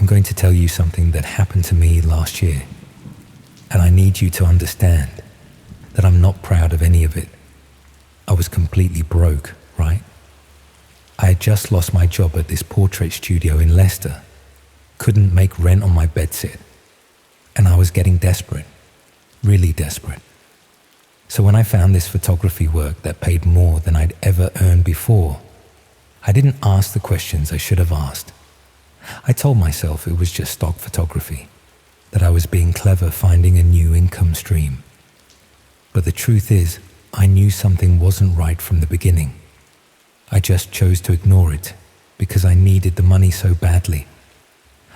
going to tell you something that happened to me last year. And I need you to understand that I'm not proud of any of it. I was completely broke, right? I had just lost my job at this portrait studio in Leicester, couldn't make rent on my bedsit, and I was getting desperate, really desperate. So when I found this photography work that paid more than I'd ever earned before, I didn't ask the questions I should have asked. I told myself it was just stock photography, that I was being clever finding a new income stream. But the truth is, I knew something wasn't right from the beginning. I just chose to ignore it because I needed the money so badly.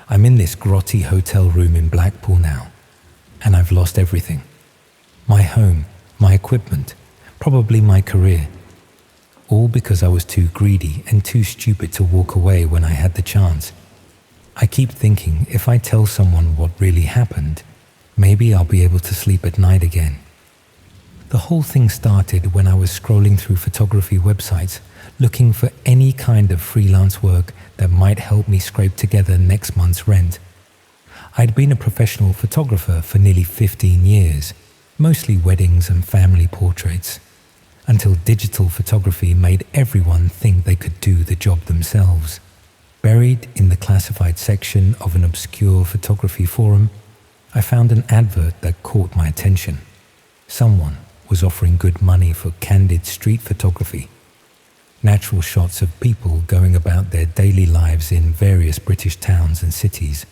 I'm in this grotty hotel room in Blackpool now, and I've lost everything. My home, my equipment, probably my career. All because I was too greedy and too stupid to walk away when I had the chance. I keep thinking if I tell someone what really happened, maybe I'll be able to sleep at night again. The whole thing started when I was scrolling through photography websites looking for any kind of freelance work that might help me scrape together next month's rent. I'd been a professional photographer for nearly 15 years, mostly weddings and family portraits, until digital photography made everyone think they could do the job themselves. Buried in the classified section of an obscure photography forum, I found an advert that caught my attention. Someone was offering good money for candid street photography. Natural shots of people going about their daily lives in various British towns and cities.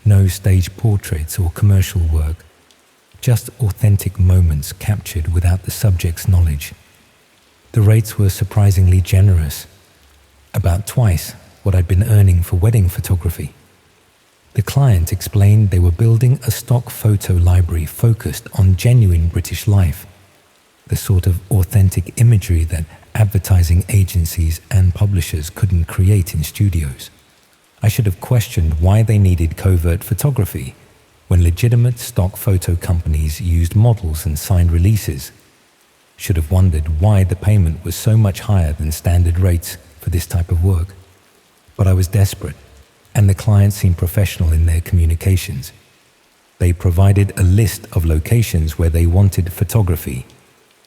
No stage portraits or commercial work, just authentic moments captured without the subject's knowledge. The rates were surprisingly generous, about twice what I'd been earning for wedding photography. The client explained they were building a stock photo library focused on genuine British life, the sort of authentic imagery that advertising agencies and publishers couldn't create in studios. I should have questioned why they needed covert photography when legitimate stock photo companies used models and signed releases. Should have wondered why the payment was so much higher than standard rates for this type of work. But I was desperate, and the client seemed professional in their communications. They provided a list of locations where they wanted photography: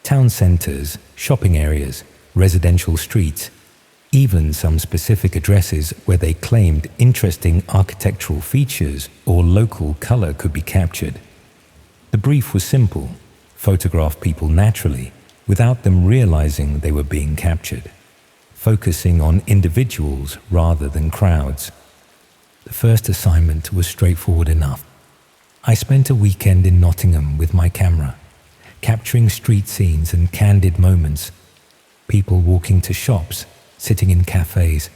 town centres, shopping areas, residential streets, even some specific addresses where they claimed interesting architectural features or local colour could be captured. The brief was simple: photograph people naturally without them realising they were being captured, focusing on individuals rather than crowds. The first assignment was straightforward enough. I spent a weekend in Nottingham with my camera, capturing street scenes and candid moments. People walking to shops, sitting in cafes,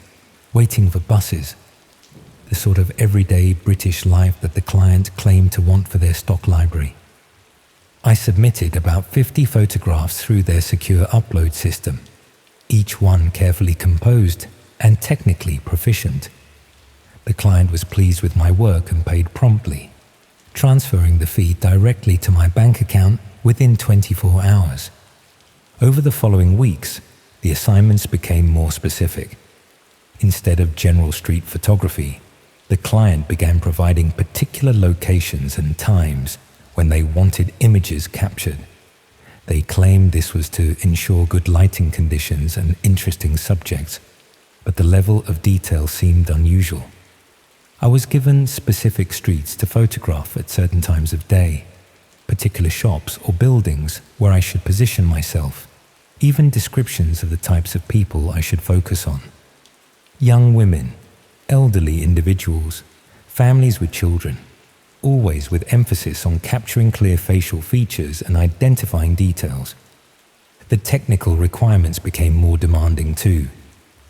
waiting for buses. The sort of everyday British life that the client claimed to want for their stock library. I submitted about 50 photographs through their secure upload system, each one carefully composed and technically proficient. The client was pleased with my work and paid promptly, transferring the fee directly to my bank account within 24 hours. Over the following weeks, the assignments became more specific. Instead of general street photography, the client began providing particular locations and times when they wanted images captured. They claimed this was to ensure good lighting conditions and interesting subjects, but the level of detail seemed unusual. I was given specific streets to photograph at certain times of day, particular shops or buildings where I should position myself, even descriptions of the types of people I should focus on. Young women, elderly individuals, families with children, always with emphasis on capturing clear facial features and identifying details. The technical requirements became more demanding too.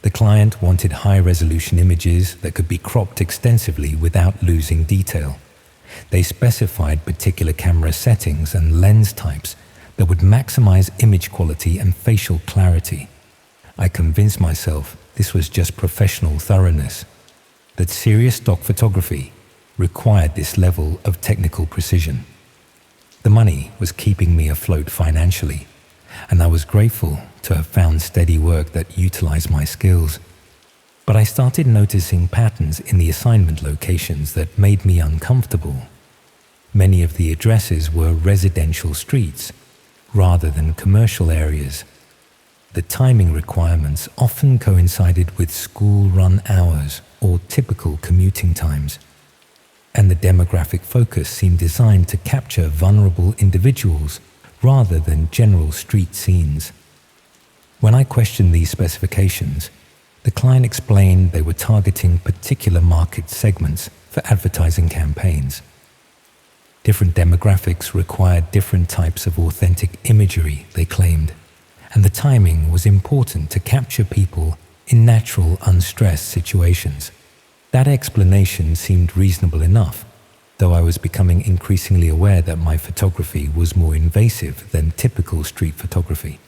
The client wanted high-resolution images that could be cropped extensively without losing detail. They specified particular camera settings and lens types that would maximize image quality and facial clarity. I convinced myself this was just professional thoroughness, that serious stock photography required this level of technical precision. The money was keeping me afloat financially, and I was grateful to have found steady work that utilized my skills. But I started noticing patterns in the assignment locations that made me uncomfortable. Many of the addresses were residential streets rather than commercial areas. The timing requirements often coincided with school-run hours or typical commuting times, and the demographic focus seemed designed to capture vulnerable individuals rather than general street scenes. When I questioned these specifications, the client explained they were targeting particular market segments for advertising campaigns. Different demographics required different types of authentic imagery, they claimed, and the timing was important to capture people in natural, unstressed situations. That explanation seemed reasonable enough, though I was becoming increasingly aware that my photography was more invasive than typical street photography.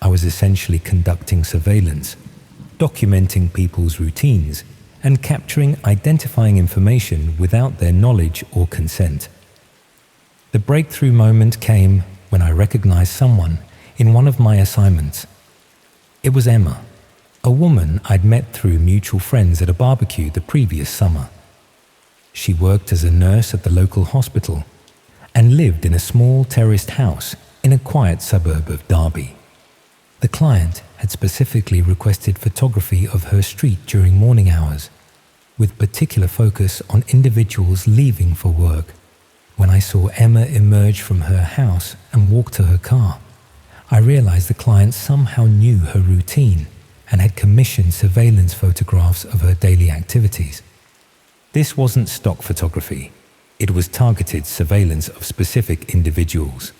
I was essentially conducting surveillance, documenting people's routines, and capturing identifying information without their knowledge or consent. The breakthrough moment came when I recognized someone in one of my assignments. It was Emma, a woman I'd met through mutual friends at a barbecue the previous summer. She worked as a nurse at the local hospital and lived in a small terraced house in a quiet suburb of Derby. The client had specifically requested photography of her street during morning hours, with particular focus on individuals leaving for work. When I saw Emma emerge from her house and walk to her car, I realized the client somehow knew her routine and had commissioned surveillance photographs of her daily activities. This wasn't stock photography. It was targeted surveillance of specific individuals.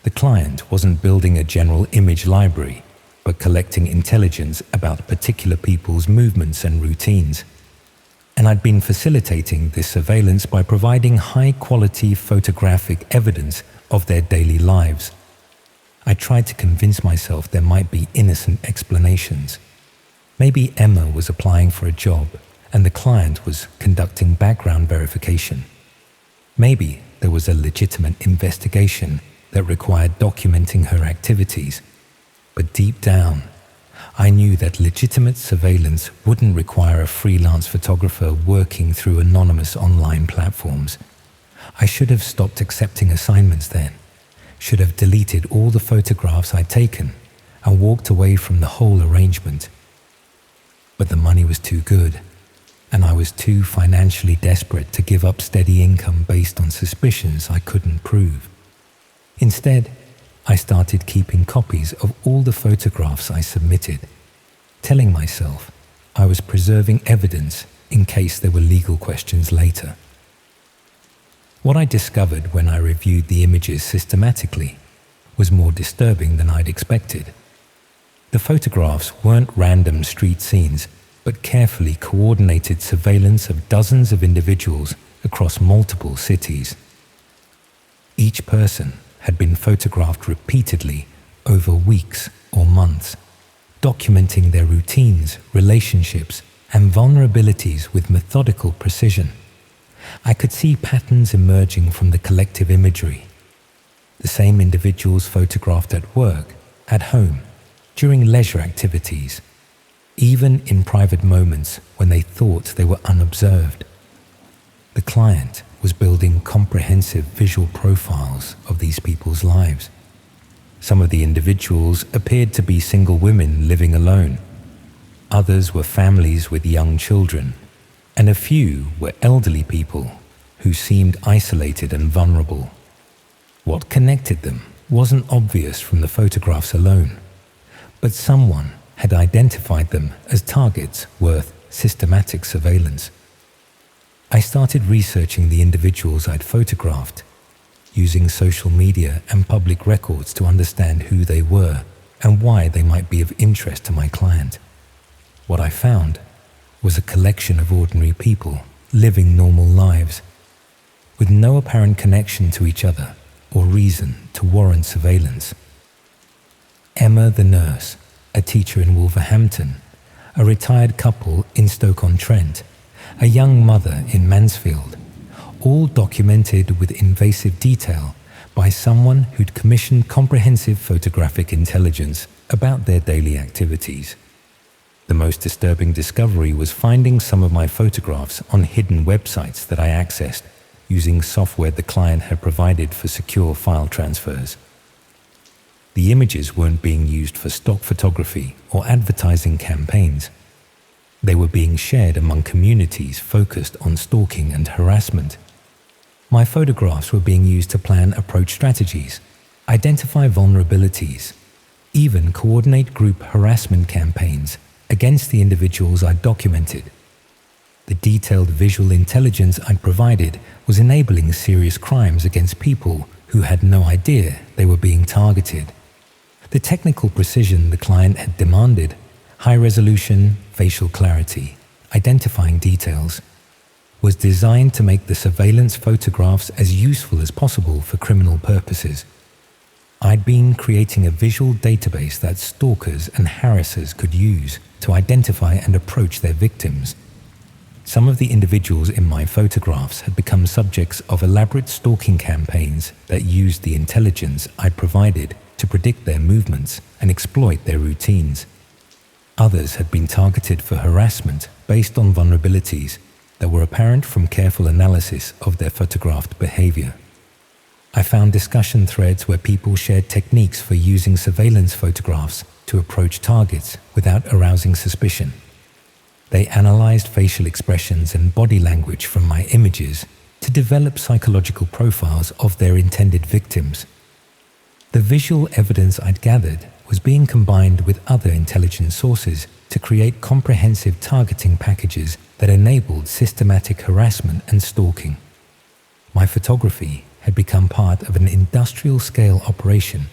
The client wasn't building a general image library, but collecting intelligence about particular people's movements and routines. And I'd been facilitating this surveillance by providing high-quality photographic evidence of their daily lives. I tried to convince myself there might be innocent explanations. Maybe Emma was applying for a job and the client was conducting background verification. Maybe there was a legitimate investigation that required documenting her activities. But deep down, I knew that legitimate surveillance wouldn't require a freelance photographer working through anonymous online platforms. I should have stopped accepting assignments then, should have deleted all the photographs I'd taken and walked away from the whole arrangement. But the money was too good, and I was too financially desperate to give up steady income based on suspicions I couldn't prove. Instead, I started keeping copies of all the photographs I submitted, telling myself I was preserving evidence in case there were legal questions later. What I discovered when I reviewed the images systematically was more disturbing than I'd expected. The photographs weren't random street scenes, but carefully coordinated surveillance of dozens of individuals across multiple cities. Each person had been photographed repeatedly over weeks or months, documenting their routines, relationships, and vulnerabilities with methodical precision. I could see patterns emerging from the collective imagery. The same individuals photographed at work, at home, during leisure activities, even in private moments when they thought they were unobserved. The client was building comprehensive visual profiles of these people's lives. Some of the individuals appeared to be single women living alone. Others were families with young children, and a few were elderly people who seemed isolated and vulnerable. What connected them wasn't obvious from the photographs alone, but someone had identified them as targets worth systematic surveillance. I started researching the individuals I'd photographed, using social media and public records to understand who they were and why they might be of interest to my client. What I found was a collection of ordinary people living normal lives, with no apparent connection to each other or reason to warrant surveillance. Emma the nurse, a teacher in Wolverhampton, a retired couple in Stoke-on-Trent, a young mother in Mansfield, all documented with invasive detail by someone who'd commissioned comprehensive photographic intelligence about their daily activities. The most disturbing discovery was finding some of my photographs on hidden websites that I accessed using software the client had provided for secure file transfers. The images weren't being used for stock photography or advertising campaigns. They were being shared among communities focused on stalking and harassment. My photographs were being used to plan approach strategies, identify vulnerabilities, even coordinate group harassment campaigns against the individuals I documented. The detailed visual intelligence I'd provided was enabling serious crimes against people who had no idea they were being targeted. The technical precision the client had demanded, high resolution, facial clarity, identifying details, was designed to make the surveillance photographs as useful as possible for criminal purposes. I'd been creating a visual database that stalkers and harassers could use to identify and approach their victims. Some of the individuals in my photographs had become subjects of elaborate stalking campaigns that used the intelligence I'd provided to predict their movements and exploit their routines. Others had been targeted for harassment based on vulnerabilities that were apparent from careful analysis of their photographed behavior. I found discussion threads where people shared techniques for using surveillance photographs to approach targets without arousing suspicion. They analyzed facial expressions and body language from my images to develop psychological profiles of their intended victims. The visual evidence I'd gathered was being combined with other intelligence sources to create comprehensive targeting packages that enabled systematic harassment and stalking. My photography had become part of an industrial-scale operation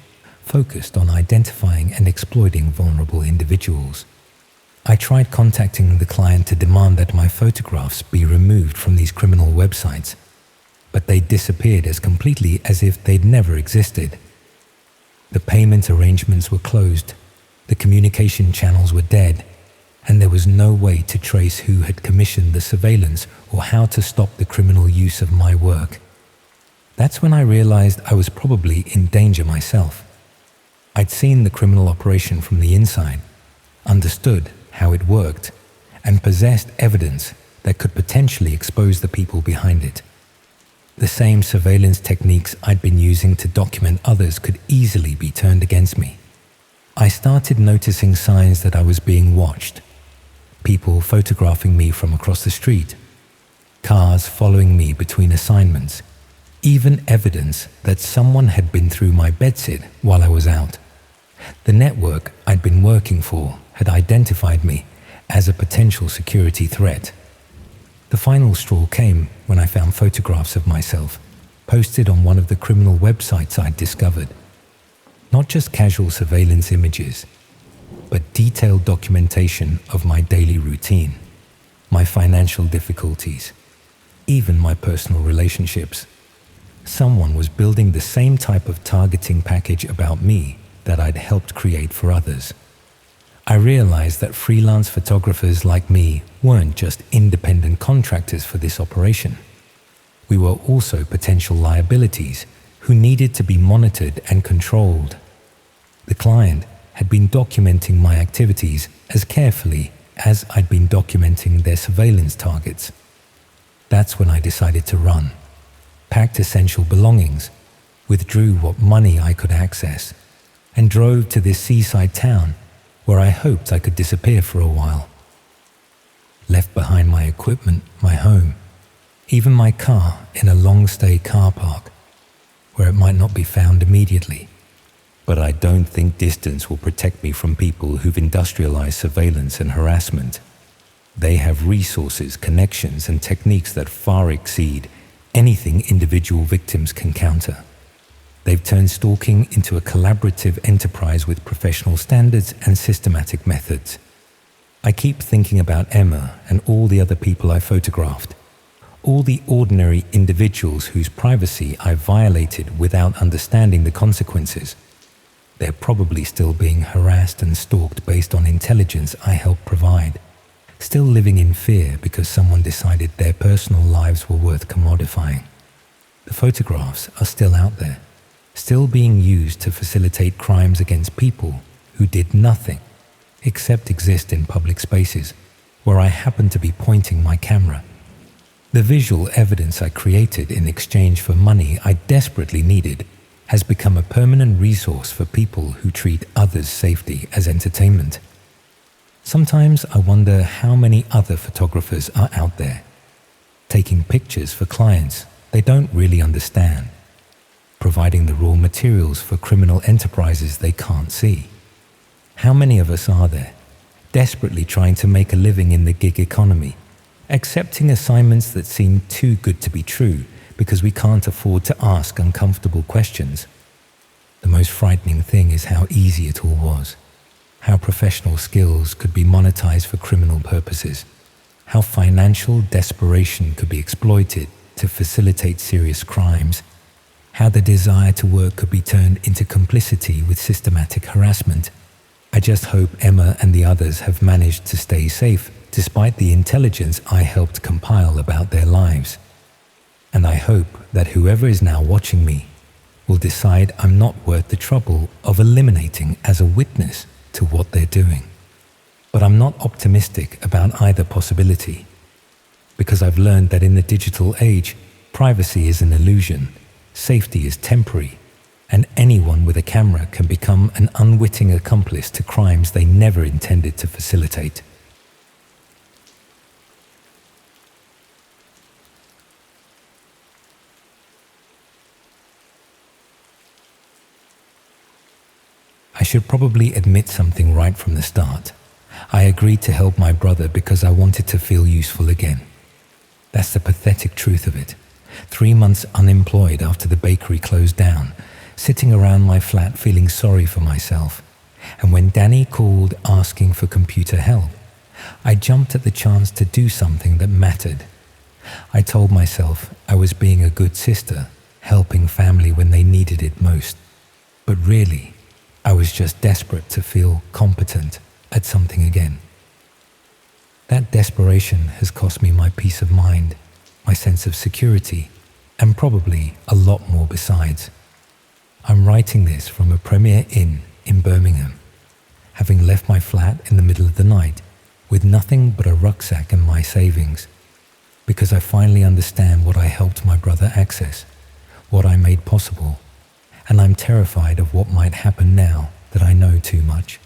focused on identifying and exploiting vulnerable individuals. I tried contacting the client to demand that my photographs be removed from these criminal websites, but they disappeared as completely as if they'd never existed. The payment arrangements were closed, the communication channels were dead, and there was no way to trace who had commissioned the surveillance or how to stop the criminal use of my work. That's when I realized I was probably in danger myself. I'd seen the criminal operation from the inside, understood how it worked, and possessed evidence that could potentially expose the people behind it. The same surveillance techniques I'd been using to document others could easily be turned against me. I started noticing signs that I was being watched. People photographing me from across the street, cars following me between assignments, even evidence that someone had been through my bedsit while I was out. The network I'd been working for had identified me as a potential security threat. The final straw came when I found photographs of myself posted on one of the criminal websites I'd discovered. Not just casual surveillance images, but detailed documentation of my daily routine, my financial difficulties, even my personal relationships. Someone was building the same type of targeting package about me that I'd helped create for others. I realized that freelance photographers like me weren't just independent contractors for this operation. We were also potential liabilities who needed to be monitored and controlled. The client had been documenting my activities as carefully as I'd been documenting their surveillance targets. That's when I decided to run, packed essential belongings, withdrew what money I could access, and drove to this seaside town where I hoped I could disappear for a while. Left behind my equipment, my home, even my car in a long-stay car park where it might not be found immediately. But I don't think distance will protect me from people who've industrialized surveillance and harassment. They have resources, connections, and techniques that far exceed anything individual victims can counter. They've turned stalking into a collaborative enterprise with professional standards and systematic methods. I keep thinking about Emma and all the other people I photographed, all the ordinary individuals whose privacy I violated without understanding the consequences. They're probably still being harassed and stalked based on intelligence I helped provide, still living in fear because someone decided their personal lives were worth commodifying. The photographs are still out there, still being used to facilitate crimes against people who did nothing except exist in public spaces where I happen to be pointing my camera. The visual evidence I created in exchange for money I desperately needed has become a permanent resource for people who treat others' safety as entertainment. Sometimes I wonder how many other photographers are out there, taking pictures for clients they don't really understand, providing the raw materials for criminal enterprises they can't see. How many of us are there, desperately trying to make a living in the gig economy, accepting assignments that seem too good to be true because we can't afford to ask uncomfortable questions? The most frightening thing is how easy it all was, how professional skills could be monetized for criminal purposes, how financial desperation could be exploited to facilitate serious crimes, how the desire to work could be turned into complicity with systematic harassment. I just hope Emma and the others have managed to stay safe despite the intelligence I helped compile about their lives. And I hope that whoever is now watching me will decide I'm not worth the trouble of eliminating as a witness to what they're doing. But I'm not optimistic about either possibility, because I've learned that in the digital age, privacy is an illusion, safety is temporary, and anyone with a camera can become an unwitting accomplice to crimes they never intended to facilitate. I should probably admit something right from the start. I agreed to help my brother because I wanted to feel useful again. That's the pathetic truth of it. 3 months unemployed after the bakery closed down, sitting around my flat feeling sorry for myself. And when Danny called asking for computer help, I jumped at the chance to do something that mattered. I told myself I was being a good sister, helping family when they needed it most. But really, I was just desperate to feel competent at something again. That desperation has cost me my peace of mind, my sense of security, and probably a lot more besides. I'm writing this from a Premier Inn in Birmingham, having left my flat in the middle of the night with nothing but a rucksack and my savings, because I finally understand what I helped my brother access, what I made possible, and I'm terrified of what might happen now that I know too much.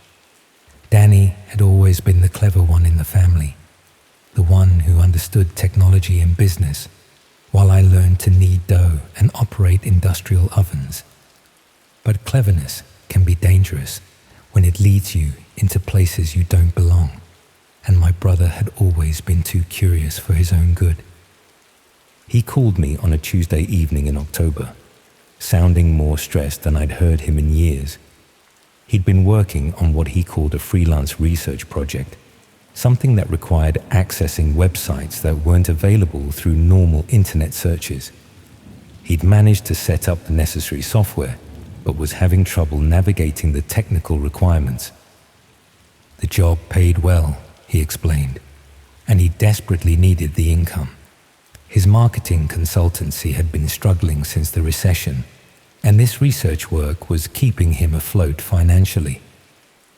Danny had always been the clever one in the family, the one who understood technology and business, while I learned to knead dough and operate industrial ovens. But cleverness can be dangerous when it leads you into places you don't belong, and my brother had always been too curious for his own good. He called me on a Tuesday evening in October, sounding more stressed than I'd heard him in years. He'd been working on what he called a freelance research project, something that required accessing websites that weren't available through normal internet searches. He'd managed to set up the necessary software, but was having trouble navigating the technical requirements. The job paid well, he explained, and he desperately needed the income. His marketing consultancy had been struggling since the recession, and this research work was keeping him afloat financially.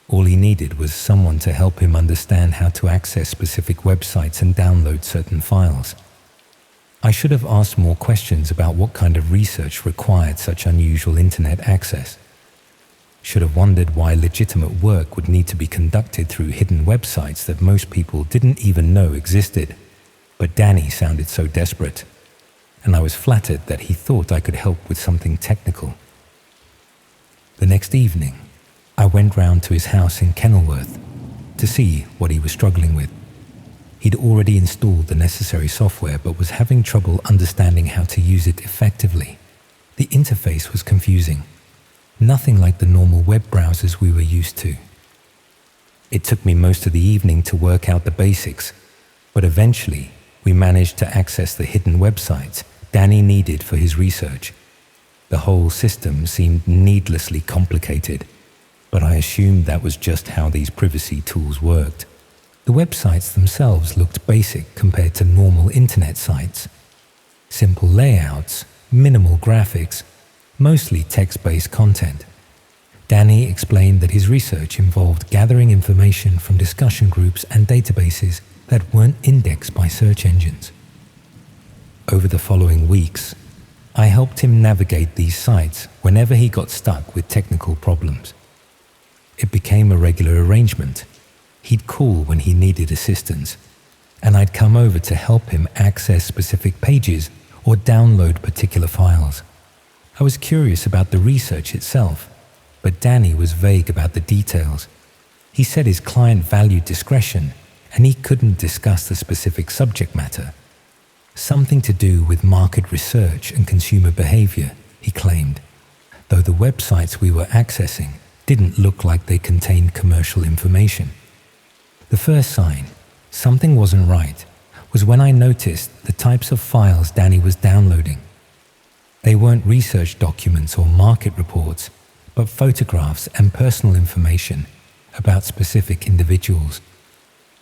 All he needed was someone to help him understand how to access specific websites and download certain files. I should have asked more questions about what kind of research required such unusual internet access. Should have wondered why legitimate work would need to be conducted through hidden websites that most people didn't even know existed. But Danny sounded so desperate, and I was flattered that he thought I could help with something technical. The next evening, I went round to his house in Kenilworth to see what he was struggling with. He'd already installed the necessary software but was having trouble understanding how to use it effectively. The interface was confusing, nothing like the normal web browsers we were used to. It took me most of the evening to work out the basics, but eventually we managed to access the hidden websites Danny needed for his research. The whole system seemed needlessly complicated, but I assumed that was just how these privacy tools worked. The websites themselves looked basic compared to normal internet sites. Simple layouts, minimal graphics, mostly text-based content. Danny explained that his research involved gathering information from discussion groups and databases that weren't indexed by search engines. Over the following weeks, I helped him navigate these sites whenever he got stuck with technical problems. It became a regular arrangement. He'd call when he needed assistance, and I'd come over to help him access specific pages or download particular files. I was curious about the research itself, but Danny was vague about the details. He said his client valued discretion, and he couldn't discuss the specific subject matter. Something to do with market research and consumer behavior, he claimed, though the websites we were accessing didn't look like they contained commercial information. The first sign something wasn't right was when I noticed the types of files Danny was downloading. They weren't research documents or market reports, but photographs and personal information about specific individuals.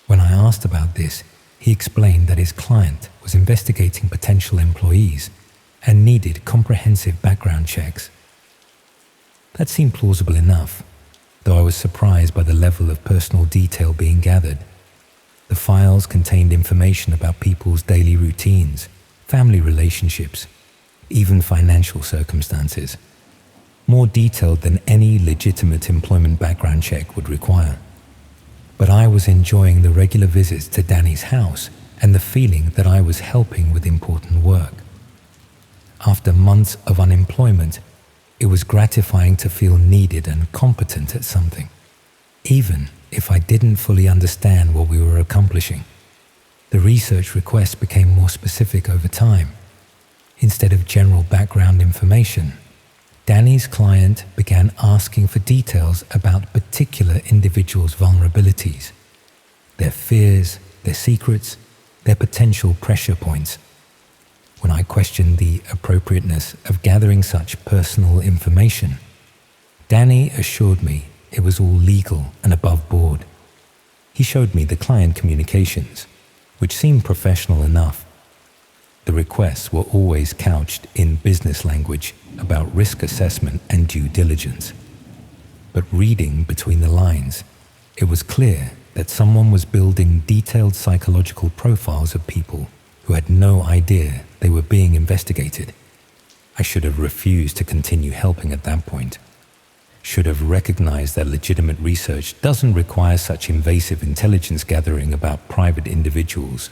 When I asked about this, he explained that his client was investigating potential employees and needed comprehensive background checks. That seemed plausible enough, though I was surprised by the level of personal detail being gathered. The files contained information about people's daily routines, family relationships, even financial circumstances, more detailed than any legitimate employment background check would require. But I was enjoying the regular visits to Danny's house and the feeling that I was helping with important work. After months of unemployment, it was gratifying to feel needed and competent at something, even if I didn't fully understand what we were accomplishing. The research requests became more specific over time. Instead of general background information, Danny's client began asking for details about particular individuals' vulnerabilities, their fears, their secrets, their potential pressure points. When I questioned the appropriateness of gathering such personal information, Danny assured me it was all legal and above board. He showed me the client communications, which seemed professional enough. The requests were always couched in business language about risk assessment and due diligence. But reading between the lines, it was clear that someone was building detailed psychological profiles of people who had no idea they were being investigated. I should have refused to continue helping at that point. Should have recognized that legitimate research doesn't require such invasive intelligence gathering about private individuals.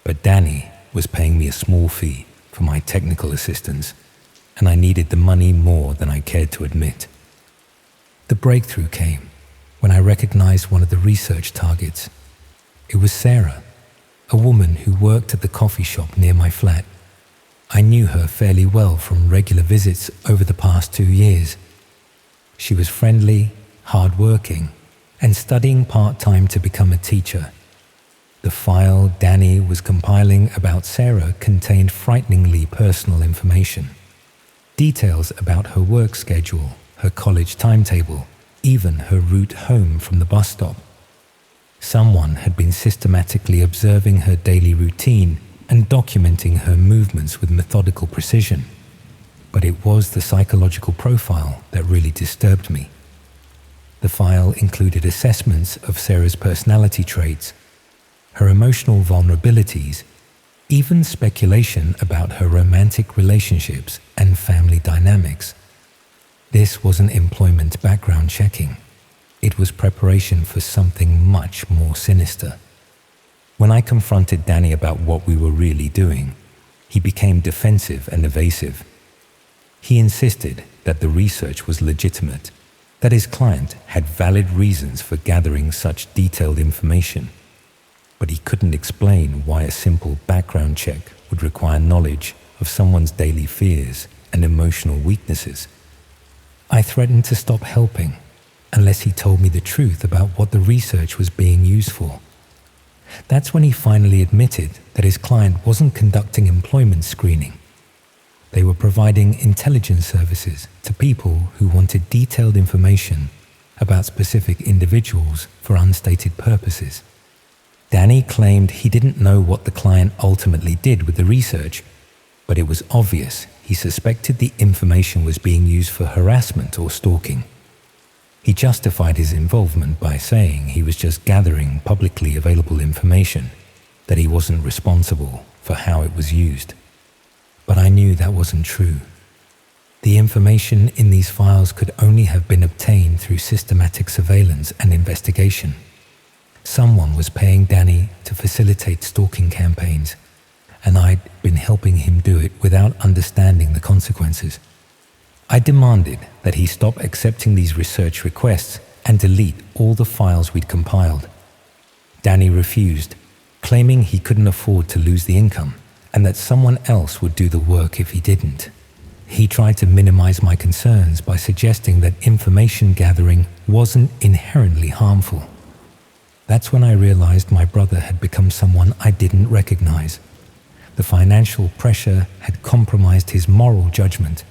But Danny was paying me a small fee for my technical assistance, and I needed the money more than I cared to admit. The breakthrough came when I recognized one of the research targets. It was Sarah, a woman who worked at the coffee shop near my flat. I knew her fairly well from regular visits over the past 2 years. She was friendly, hardworking, and studying part-time to become a teacher. The file Danny was compiling about Sarah contained frighteningly personal information. Details about her work schedule, her college timetable, even her route home from the bus stop. Someone had been systematically observing her daily routine and documenting her movements with methodical precision. But it was the psychological profile that really disturbed me. The file included assessments of Sarah's personality traits, her emotional vulnerabilities, even speculation about her romantic relationships and family dynamics. This wasn't employment background checking. It was preparation for something much more sinister. When I confronted Danny about what we were really doing, he became defensive and evasive. He insisted that the research was legitimate, that his client had valid reasons for gathering such detailed information, but he couldn't explain why a simple background check would require knowledge of someone's daily fears and emotional weaknesses. I threatened to stop helping unless he told me the truth about what the research was being used for. That's when he finally admitted that his client wasn't conducting employment screening. They were providing intelligence services to people who wanted detailed information about specific individuals for unstated purposes. Danny claimed he didn't know what the client ultimately did with the research, but it was obvious he he suspected the information was being used for harassment or stalking. He justified his involvement by saying he was just gathering publicly available information, that he wasn't responsible for how it was used. But I knew that wasn't true. The information in these files could only have been obtained through systematic surveillance and investigation. Someone was paying Danny to facilitate stalking campaigns, and I'd been helping him do it without understanding the consequences. I demanded that he stop accepting these research requests and delete all the files we'd compiled. Danny refused, claiming he couldn't afford to lose the income and that someone else would do the work if he didn't. He tried to minimize my concerns by suggesting that information gathering wasn't inherently harmful. That's when I realized my brother had become someone I didn't recognize. The financial pressure had compromised his moral judgment,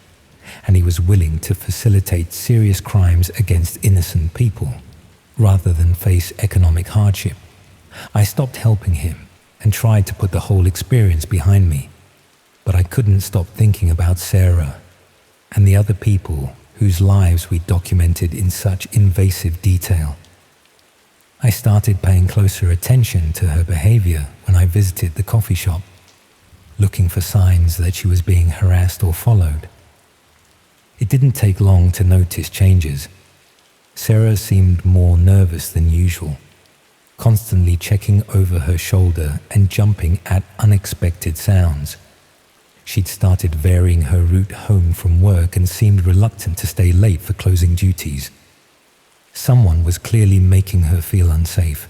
and he was willing to facilitate serious crimes against innocent people, rather than face economic hardship. I stopped helping him and tried to put the whole experience behind me, but I couldn't stop thinking about Sarah and the other people whose lives we documented in such invasive detail. I started paying closer attention to her behavior when I visited the coffee shop, looking for signs that she was being harassed or followed. It didn't take long to notice changes. Sarah seemed more nervous than usual, constantly checking over her shoulder and jumping at unexpected sounds. She'd started varying her route home from work and seemed reluctant to stay late for closing duties. Someone was clearly making her feel unsafe.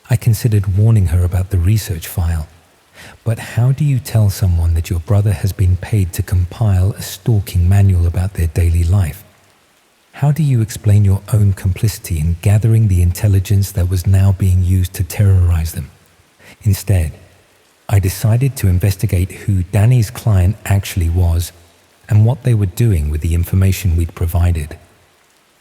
I considered warning her about the research file. But how do you tell someone that your brother has been paid to compile a stalking manual about their daily life? How do you explain your own complicity in gathering the intelligence that was now being used to terrorize them? Instead, I decided to investigate who Danny's client actually was and what they were doing with the information we'd provided.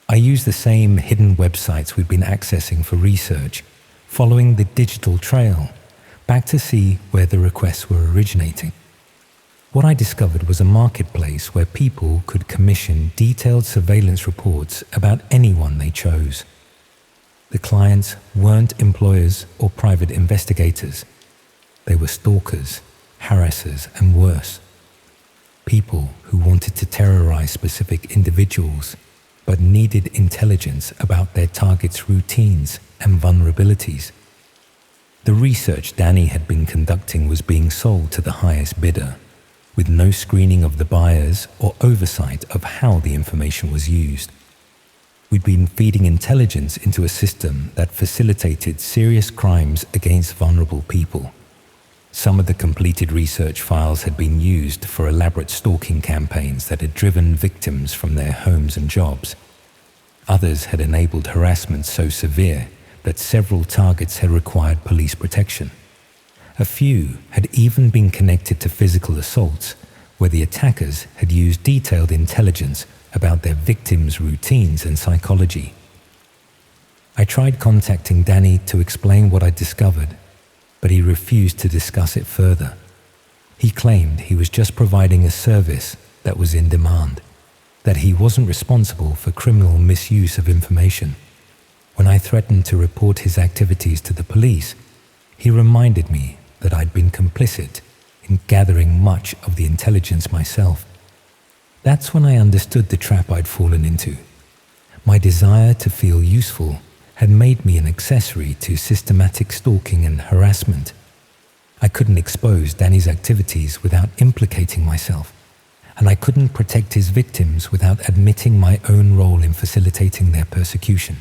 I used the same hidden websites we'd been accessing for research, following the digital trail back to see where the requests were originating. What I discovered was a marketplace where people could commission detailed surveillance reports about anyone they chose. The clients weren't employers or private investigators. They were stalkers, harassers, and worse. People who wanted to terrorize specific individuals but needed intelligence about their targets' routines and vulnerabilities. The research Danny had been conducting was being sold to the highest bidder, with no screening of the buyers or oversight of how the information was used. We'd been feeding intelligence into a system that facilitated serious crimes against vulnerable people. Some of the completed research files had been used for elaborate stalking campaigns that had driven victims from their homes and jobs. Others had enabled harassment so severe that several targets had required police protection. A few had even been connected to physical assaults, where the attackers had used detailed intelligence about their victims' routines and psychology. I tried contacting Danny to explain what I'd discovered, but he refused to discuss it further. He claimed he was just providing a service that was in demand, that he wasn't responsible for criminal misuse of information. When I threatened to report his activities to the police, he reminded me that I'd been complicit in gathering much of the intelligence myself. That's when I understood the trap I'd fallen into. My desire to feel useful had made me an accessory to systematic stalking and harassment. I couldn't expose Danny's activities without implicating myself, and I couldn't protect his victims without admitting my own role in facilitating their persecution.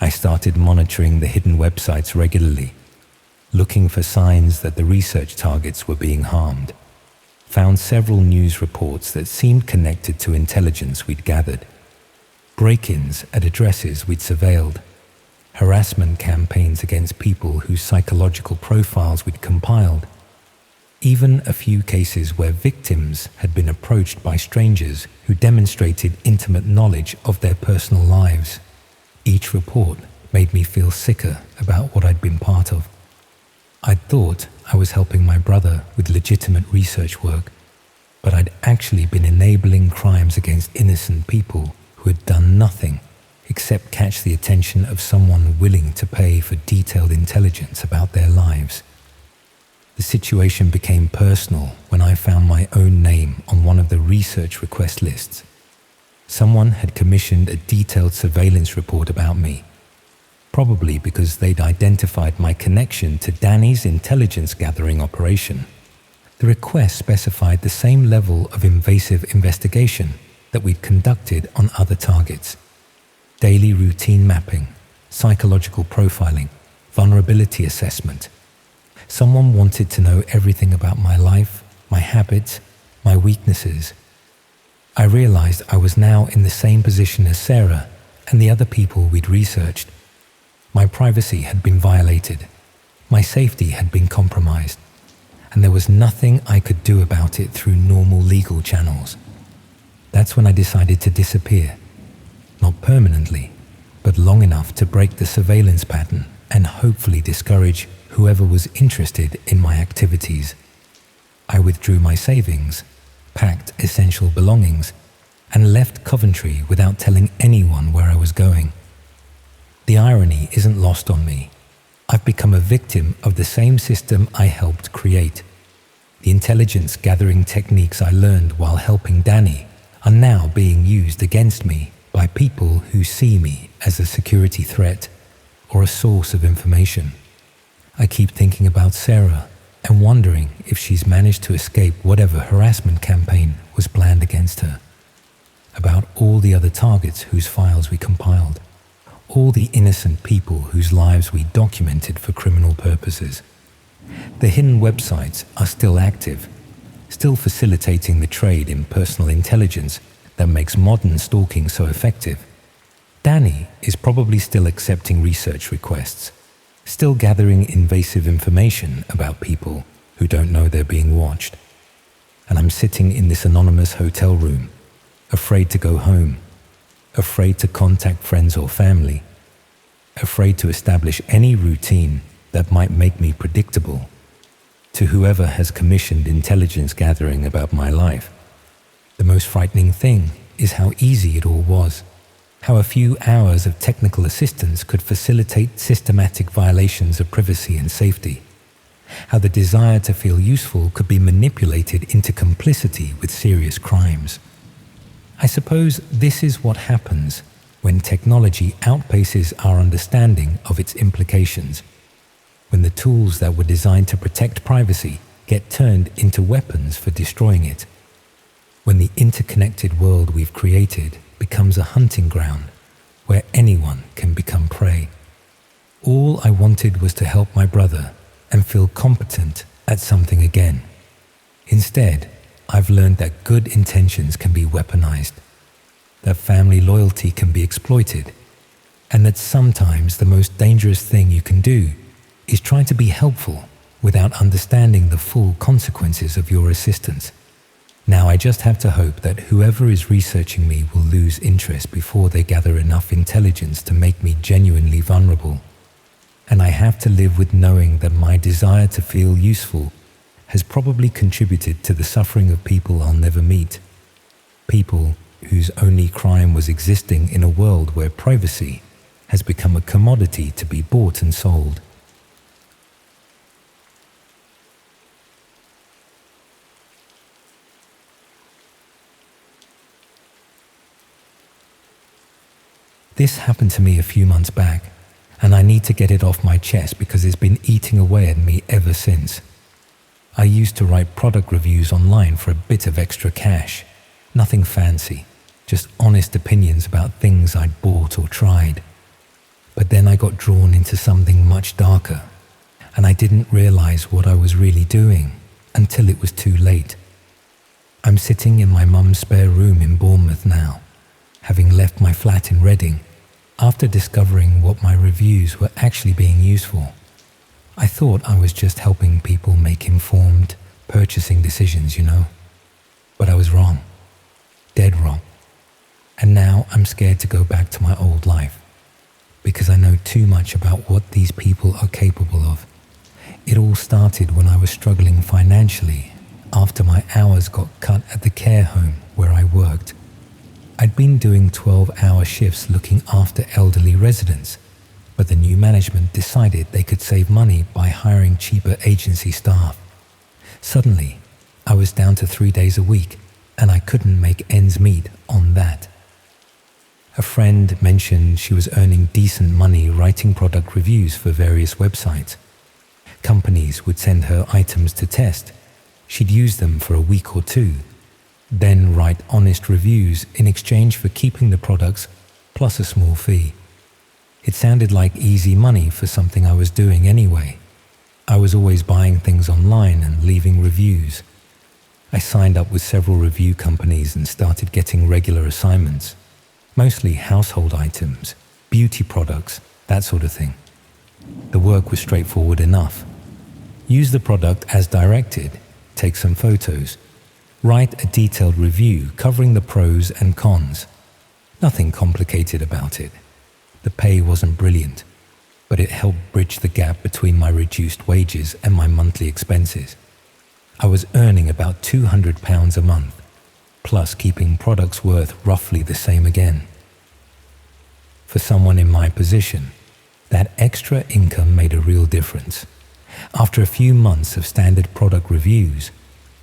I started monitoring the hidden websites regularly, looking for signs that the research targets were being harmed. Found several news reports that seemed connected to intelligence we'd gathered. Break-ins at addresses we'd surveilled. Harassment campaigns against people whose psychological profiles we'd compiled. Even a few cases where victims had been approached by strangers who demonstrated intimate knowledge of their personal lives. Each report made me feel sicker about what I'd been part of. I'd thought I was helping my brother with legitimate research work, but I'd actually been enabling crimes against innocent people who had done nothing except catch the attention of someone willing to pay for detailed intelligence about their lives. The situation became personal when I found my own name on one of the research request lists. Someone had commissioned a detailed surveillance report about me, probably because they'd identified my connection to Danny's intelligence gathering operation. The request specified the same level of invasive investigation that we'd conducted on other targets: daily routine mapping, psychological profiling, vulnerability assessment. Someone wanted to know everything about my life, my habits, my weaknesses. I realized I was now in the same position as Sarah and the other people we'd researched. My privacy had been violated, my safety had been compromised, and there was nothing I could do about it through normal legal channels. That's when I decided to disappear. Not permanently, but long enough to break the surveillance pattern and hopefully discourage whoever was interested in my activities. I withdrew my savings, packed essential belongings, and left Coventry without telling anyone where I was going. The irony isn't lost on me. I've become a victim of the same system I helped create. The intelligence gathering techniques I learned while helping Danny are now being used against me by people who see me as a security threat or a source of information. I keep thinking about Sarah and wondering if she's managed to escape whatever harassment campaign was planned against her. About all the other targets whose files we compiled. All the innocent people whose lives we documented for criminal purposes. The hidden websites are still active, still facilitating the trade in personal intelligence that makes modern stalking so effective. Danny is probably still accepting research requests, still gathering invasive information about people who don't know they're being watched. And I'm sitting in this anonymous hotel room, afraid to go home, afraid to contact friends or family, afraid to establish any routine that might make me predictable to whoever has commissioned intelligence gathering about my life. The most frightening thing is how easy it all was, how a few hours of technical assistance could facilitate systematic violations of privacy and safety, how the desire to feel useful could be manipulated into complicity with serious crimes. I suppose this is what happens when technology outpaces our understanding of its implications, when the tools that were designed to protect privacy get turned into weapons for destroying it, when the interconnected world we've created becomes a hunting ground where anyone can become prey. All I wanted was to help my brother and feel competent at something again. Instead, I've learned that good intentions can be weaponized, that family loyalty can be exploited, and that sometimes the most dangerous thing you can do is try to be helpful without understanding the full consequences of your assistance. Now I just have to hope that whoever is researching me will lose interest before they gather enough intelligence to make me genuinely vulnerable. And I have to live with knowing that my desire to feel useful has probably contributed to the suffering of people I'll never meet. People whose only crime was existing in a world where privacy has become a commodity to be bought and sold. This happened to me a few months back, and I need to get it off my chest because it's been eating away at me ever since. I used to write product reviews online for a bit of extra cash. Nothing fancy, just honest opinions about things I'd bought or tried. But then I got drawn into something much darker, and I didn't realize what I was really doing until it was too late. I'm sitting in my mum's spare room in Bournemouth now, having left my flat in Reading after discovering what my reviews were actually being used for. I thought I was just helping people make informed purchasing decisions, But I was wrong. Dead wrong. And now I'm scared to go back to my old life because I know too much about what these people are capable of. It all started when I was struggling financially after my hours got cut at the care home where I worked. I'd been doing 12-hour shifts looking after elderly residents, but the new management decided they could save money by hiring cheaper agency staff. Suddenly, I was down to 3 days a week, and I couldn't make ends meet on that. A friend mentioned she was earning decent money writing product reviews for various websites. Companies would send her items to test. She'd use them for a week or two, then write honest reviews in exchange for keeping the products plus a small fee. It sounded like easy money for something I was doing anyway. I was always buying things online and leaving reviews. I signed up with several review companies and started getting regular assignments, mostly household items, beauty products, that sort of thing. The work was straightforward enough. Use the product as directed, take some photos, write a detailed review covering the pros and cons. Nothing complicated about it. The pay wasn't brilliant, but it helped bridge the gap between my reduced wages and my monthly expenses. I was earning about £200 a month, plus keeping products worth roughly the same again. For someone in my position, that extra income made a real difference. After a few months of standard product reviews,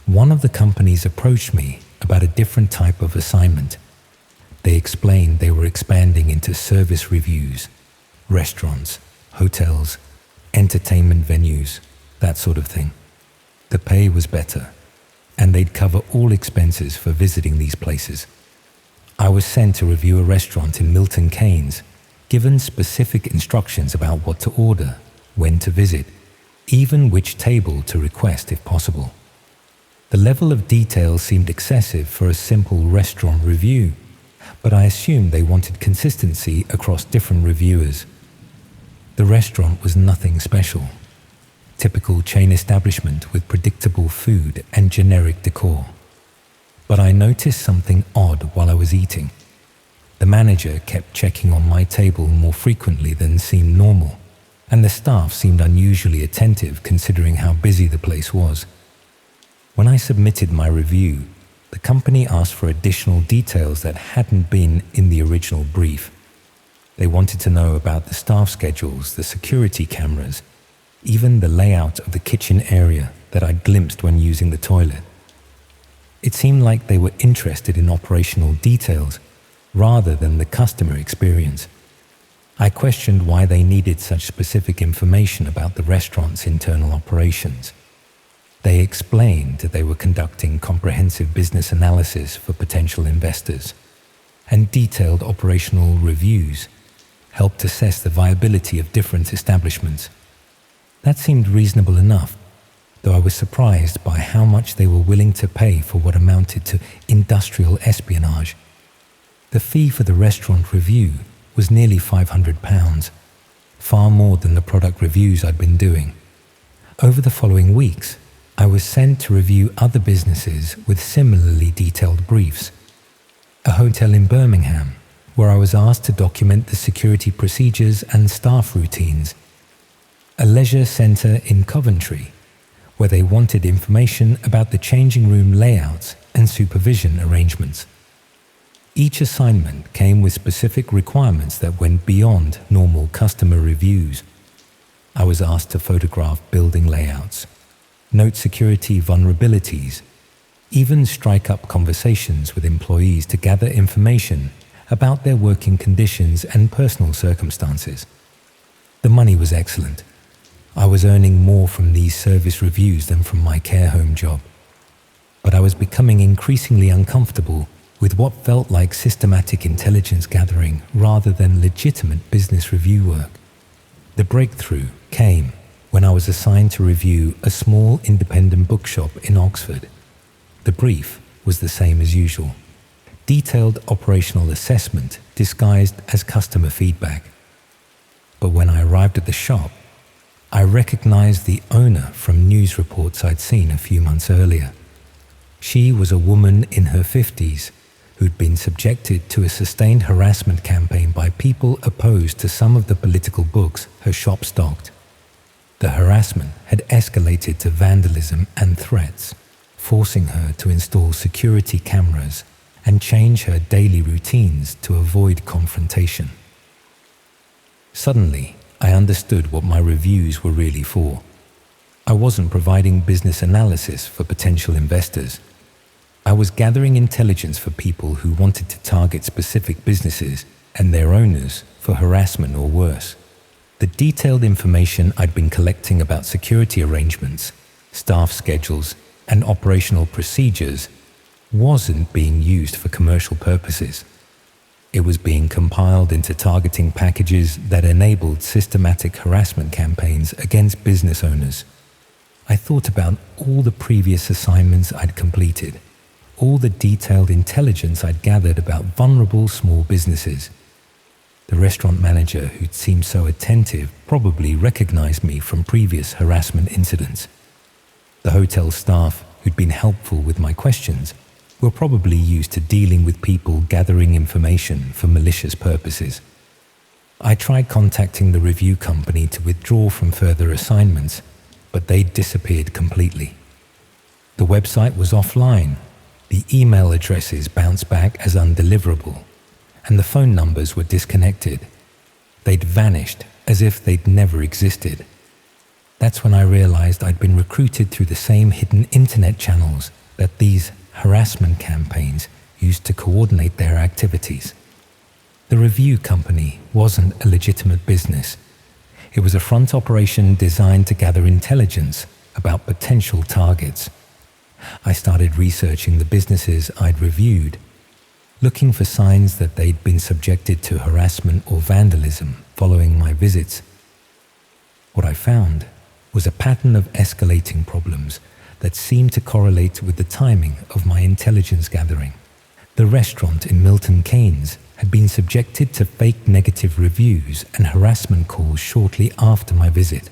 one of the companies approached me about a different type of assignment. They explained they were expanding into service reviews, restaurants, hotels, entertainment venues, that sort of thing. The pay was better, and they'd cover all expenses for visiting these places. I was sent to review a restaurant in Milton Keynes, given specific instructions about what to order, when to visit, even which table to request if possible. The level of detail seemed excessive for a simple restaurant review, but I assumed they wanted consistency across different reviewers. The restaurant was nothing special. Typical chain establishment with predictable food and generic decor. But I noticed something odd while I was eating. The manager kept checking on my table more frequently than seemed normal, and the staff seemed unusually attentive considering how busy the place was. When I submitted my review, the company asked for additional details that hadn't been in the original brief. They wanted to know about the staff schedules, the security cameras, even the layout of the kitchen area that I glimpsed when using the toilet. It seemed like they were interested in operational details rather than the customer experience. I questioned why they needed such specific information about the restaurant's internal operations. They explained that they were conducting comprehensive business analysis for potential investors, and detailed operational reviews helped assess the viability of different establishments. That seemed reasonable enough, though I was surprised by how much they were willing to pay for what amounted to industrial espionage. The fee for the restaurant review was nearly £500, far more than the product reviews I'd been doing. Over the following weeks, I was sent to review other businesses with similarly detailed briefs. A hotel in Birmingham, where I was asked to document the security procedures and staff routines. A leisure centre in Coventry, where they wanted information about the changing room layouts and supervision arrangements. Each assignment came with specific requirements that went beyond normal customer reviews. I was asked to photograph building layouts, note security vulnerabilities, even strike up conversations with employees to gather information about their working conditions and personal circumstances. The money was excellent. I was earning more from these service reviews than from my care home job. But I was becoming increasingly uncomfortable with what felt like systematic intelligence gathering rather than legitimate business review work. The breakthrough came when I was assigned to review a small independent bookshop in Oxford. The brief was the same as usual. Detailed operational assessment disguised as customer feedback. But when I arrived at the shop, I recognized the owner from news reports I'd seen a few months earlier. She was a woman in her 50s who'd been subjected to a sustained harassment campaign by people opposed to some of the political books her shop stocked. The harassment had escalated to vandalism and threats, forcing her to install security cameras and change her daily routines to avoid confrontation. Suddenly, I understood what my reviews were really for. I wasn't providing business analysis for potential investors. I was gathering intelligence for people who wanted to target specific businesses and their owners for harassment or worse. The detailed information I'd been collecting about security arrangements, staff schedules, and operational procedures wasn't being used for commercial purposes. It was being compiled into targeting packages that enabled systematic harassment campaigns against business owners. I thought about all the previous assignments I'd completed, all the detailed intelligence I'd gathered about vulnerable small businesses. The restaurant manager who'd seemed so attentive probably recognized me from previous harassment incidents. The hotel staff who'd been helpful with my questions were probably used to dealing with people gathering information for malicious purposes. I tried contacting the review company to withdraw from further assignments, but they'd disappeared completely. The website was offline, the email addresses bounced back as undeliverable, and the phone numbers were disconnected. They'd vanished as if they'd never existed. That's when I realized I'd been recruited through the same hidden internet channels that these harassment campaigns used to coordinate their activities. The review company wasn't a legitimate business. It was a front operation designed to gather intelligence about potential targets. I started researching the businesses I'd reviewed, looking for signs that they'd been subjected to harassment or vandalism following my visits. What I found was a pattern of escalating problems that seemed to correlate with the timing of my intelligence gathering. The restaurant in Milton Keynes had been subjected to fake negative reviews and harassment calls shortly after my visit.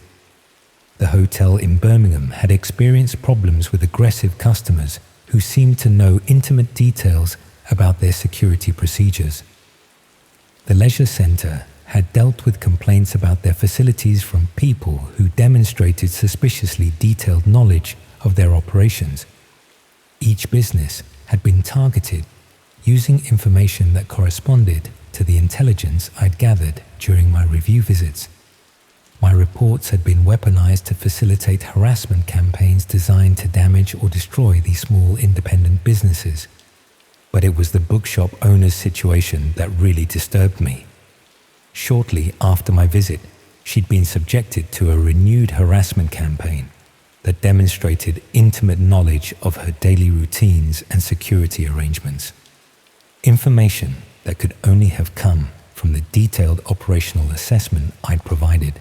The hotel in Birmingham had experienced problems with aggressive customers who seemed to know intimate details about their security procedures. The leisure centre had dealt with complaints about their facilities from people who demonstrated suspiciously detailed knowledge of their operations. Each business had been targeted using information that corresponded to the intelligence I'd gathered during my review visits. My reports had been weaponized to facilitate harassment campaigns designed to damage or destroy these small independent businesses. But it was the bookshop owner's situation that really disturbed me. Shortly after my visit, she'd been subjected to a renewed harassment campaign that demonstrated intimate knowledge of her daily routines and security arrangements. Information that could only have come from the detailed operational assessment I'd provided.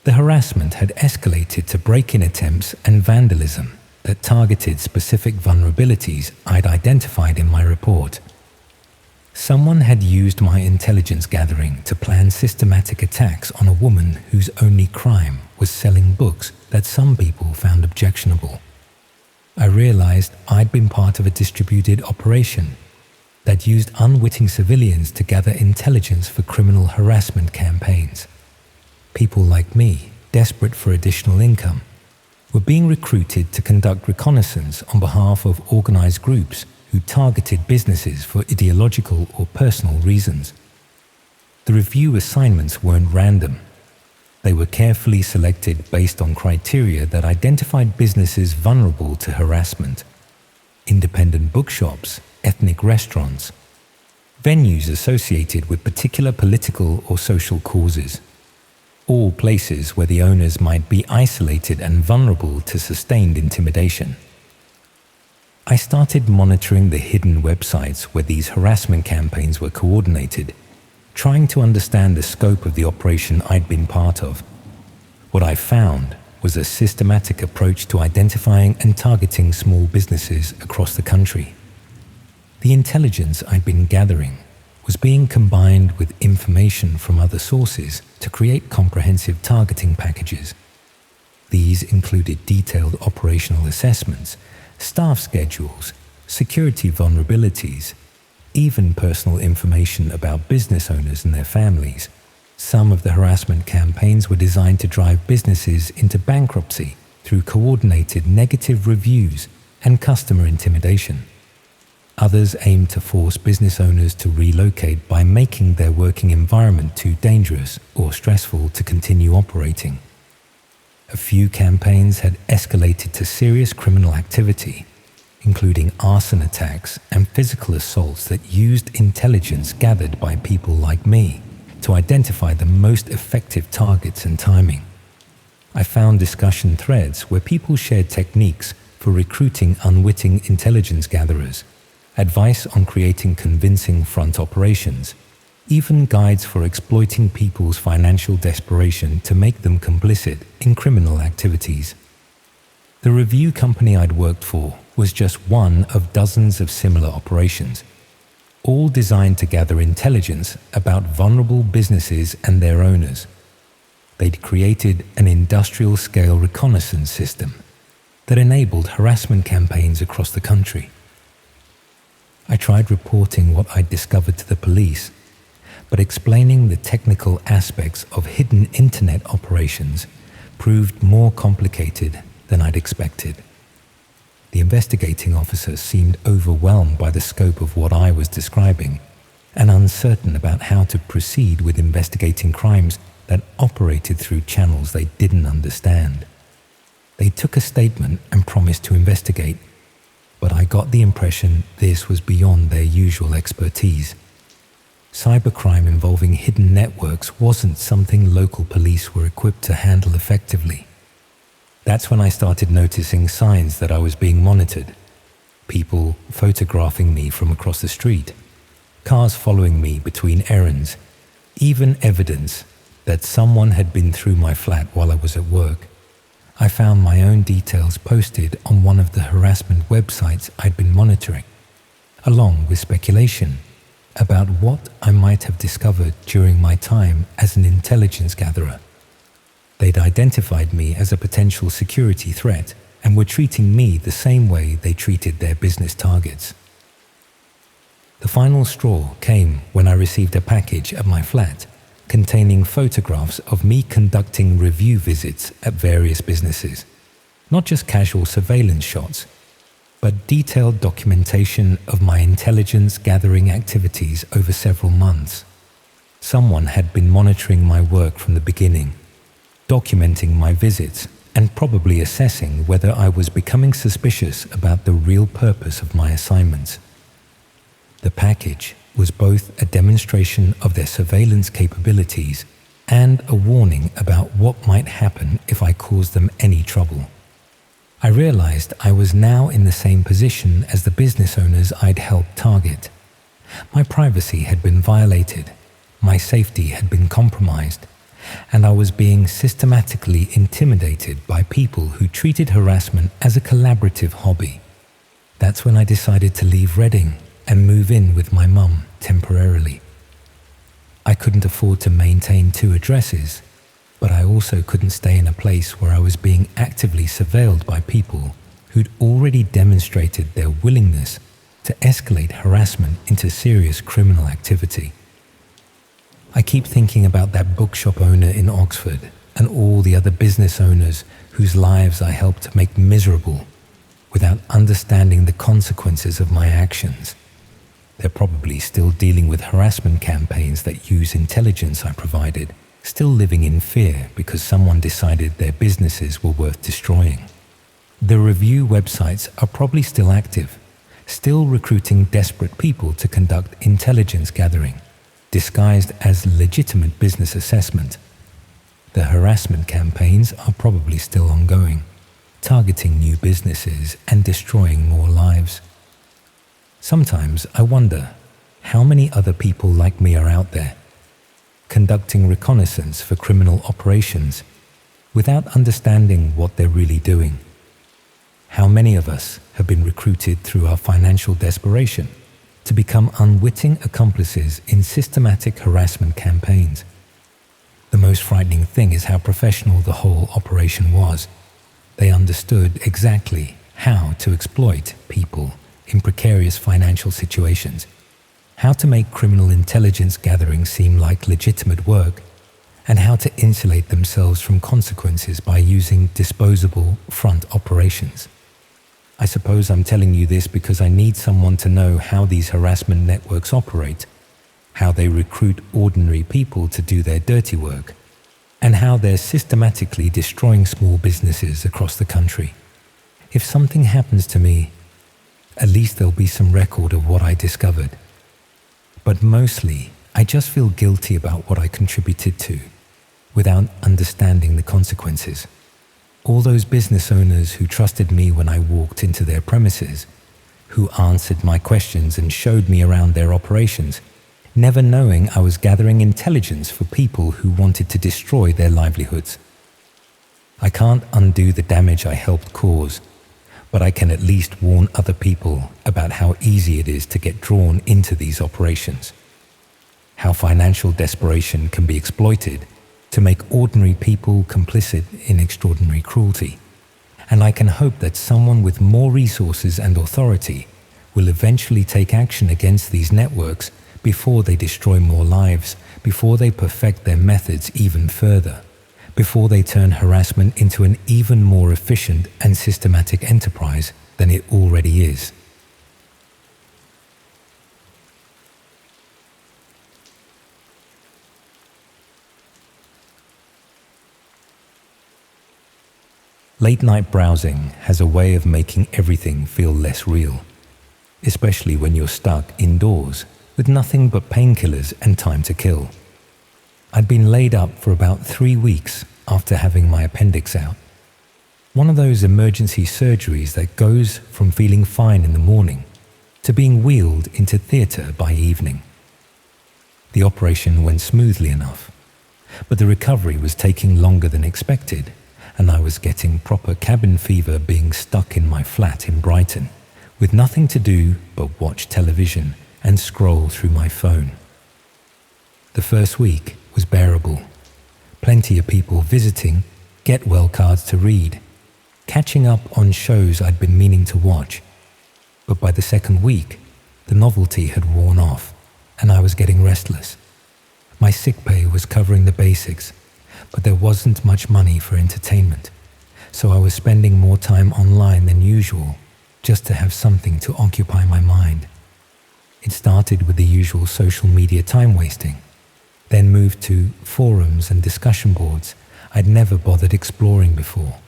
The harassment had escalated to break-in attempts and vandalism that targeted specific vulnerabilities I'd identified in my report. Someone had used my intelligence gathering to plan systematic attacks on a woman whose only crime was selling books that some people found objectionable. I realized I'd been part of a distributed operation that used unwitting civilians to gather intelligence for criminal harassment campaigns. People like me, desperate for additional income, were being recruited to conduct reconnaissance on behalf of organized groups who targeted businesses for ideological or personal reasons. The review assignments weren't random. They were carefully selected based on criteria that identified businesses vulnerable to harassment: independent bookshops, ethnic restaurants, venues associated with particular political or social causes, all places where the owners might be isolated and vulnerable to sustained intimidation. I started monitoring the hidden websites where these harassment campaigns were coordinated, trying to understand the scope of the operation I'd been part of. What I found was a systematic approach to identifying and targeting small businesses across the country. The intelligence I'd been gathering was being combined with information from other sources to create comprehensive targeting packages. These included detailed operational assessments, staff schedules, security vulnerabilities, even personal information about business owners and their families. Some of the harassment campaigns were designed to drive businesses into bankruptcy through coordinated negative reviews and customer intimidation. Others aimed to force business owners to relocate by making their working environment too dangerous or stressful to continue operating. A few campaigns had escalated to serious criminal activity, including arson attacks and physical assaults that used intelligence gathered by people like me to identify the most effective targets and timing. I found discussion threads where people shared techniques for recruiting unwitting intelligence gatherers, advice on creating convincing front operations, even guides for exploiting people's financial desperation to make them complicit in criminal activities. The review company I'd worked for was just one of dozens of similar operations, all designed to gather intelligence about vulnerable businesses and their owners. They'd created an industrial-scale reconnaissance system that enabled harassment campaigns across the country. I tried reporting what I'd discovered to the police, but explaining the technical aspects of hidden internet operations proved more complicated than I'd expected. The investigating officer seemed overwhelmed by the scope of what I was describing and uncertain about how to proceed with investigating crimes that operated through channels they didn't understand. They took a statement and promised to investigate, but I got the impression this was beyond their usual expertise. Cybercrime involving hidden networks wasn't something local police were equipped to handle effectively. That's when I started noticing signs that I was being monitored. People photographing me from across the street, cars following me between errands, even evidence that someone had been through my flat while I was at work. I found my own details posted on one of the harassment websites I'd been monitoring, along with speculation about what I might have discovered during my time as an intelligence gatherer. They'd identified me as a potential security threat and were treating me the same way they treated their business targets. The final straw came when I received a package at my flat containing photographs of me conducting review visits at various businesses. Not just casual surveillance shots, but detailed documentation of my intelligence gathering activities over several months. Someone had been monitoring my work from the beginning, documenting my visits and probably assessing whether I was becoming suspicious about the real purpose of my assignments. The package was both a demonstration of their surveillance capabilities and a warning about what might happen if I caused them any trouble. I realized I was now in the same position as the business owners I'd helped target. My privacy had been violated, my safety had been compromised, and I was being systematically intimidated by people who treated harassment as a collaborative hobby. That's when I decided to leave Reading and move in with my mum temporarily. I couldn't afford to maintain 2 addresses, but I also couldn't stay in a place where I was being actively surveilled by people who'd already demonstrated their willingness to escalate harassment into serious criminal activity. I keep thinking about that bookshop owner in Oxford and all the other business owners whose lives I helped make miserable without understanding the consequences of my actions. They're probably still dealing with harassment campaigns that use intelligence I provided, still living in fear because someone decided their businesses were worth destroying. The review websites are probably still active, still recruiting desperate people to conduct intelligence gathering, disguised as legitimate business assessment. The harassment campaigns are probably still ongoing, targeting new businesses and destroying more lives. Sometimes I wonder how many other people like me are out there, conducting reconnaissance for criminal operations without understanding what they're really doing. How many of us have been recruited through our financial desperation to become unwitting accomplices in systematic harassment campaigns? The most frightening thing is how professional the whole operation was. They understood exactly how to exploit people in precarious financial situations, how to make criminal intelligence gathering seem like legitimate work, and how to insulate themselves from consequences by using disposable front operations. I suppose I'm telling you this because I need someone to know how these harassment networks operate, how they recruit ordinary people to do their dirty work, and how they're systematically destroying small businesses across the country. If something happens to me, at least there'll be some record of what I discovered. But mostly, I just feel guilty about what I contributed to, without understanding the consequences. All those business owners who trusted me when I walked into their premises, who answered my questions and showed me around their operations, never knowing I was gathering intelligence for people who wanted to destroy their livelihoods. I can't undo the damage I helped cause, but I can at least warn other people about how easy it is to get drawn into these operations, how financial desperation can be exploited to make ordinary people complicit in extraordinary cruelty. And I can hope that someone with more resources and authority will eventually take action against these networks before they destroy more lives, before they perfect their methods even further, before they turn harassment into an even more efficient and systematic enterprise than it already is. Late-night browsing has a way of making everything feel less real, especially when you're stuck indoors with nothing but painkillers and time to kill. I'd been laid up for about 3 weeks after having my appendix out. One of those emergency surgeries that goes from feeling fine in the morning to being wheeled into theatre by evening. The operation went smoothly enough, but the recovery was taking longer than expected, and I was getting proper cabin fever being stuck in my flat in Brighton, with nothing to do but watch television and scroll through my phone. The first week was bearable. Plenty of people visiting, get-well cards to read, catching up on shows I'd been meaning to watch. But by the second week, the novelty had worn off, and I was getting restless. My sick pay was covering the basics, but there wasn't much money for entertainment, so I was spending more time online than usual just to have something to occupy my mind. It started with the usual social media time wasting, then moved to forums and discussion boards I'd never bothered exploring before.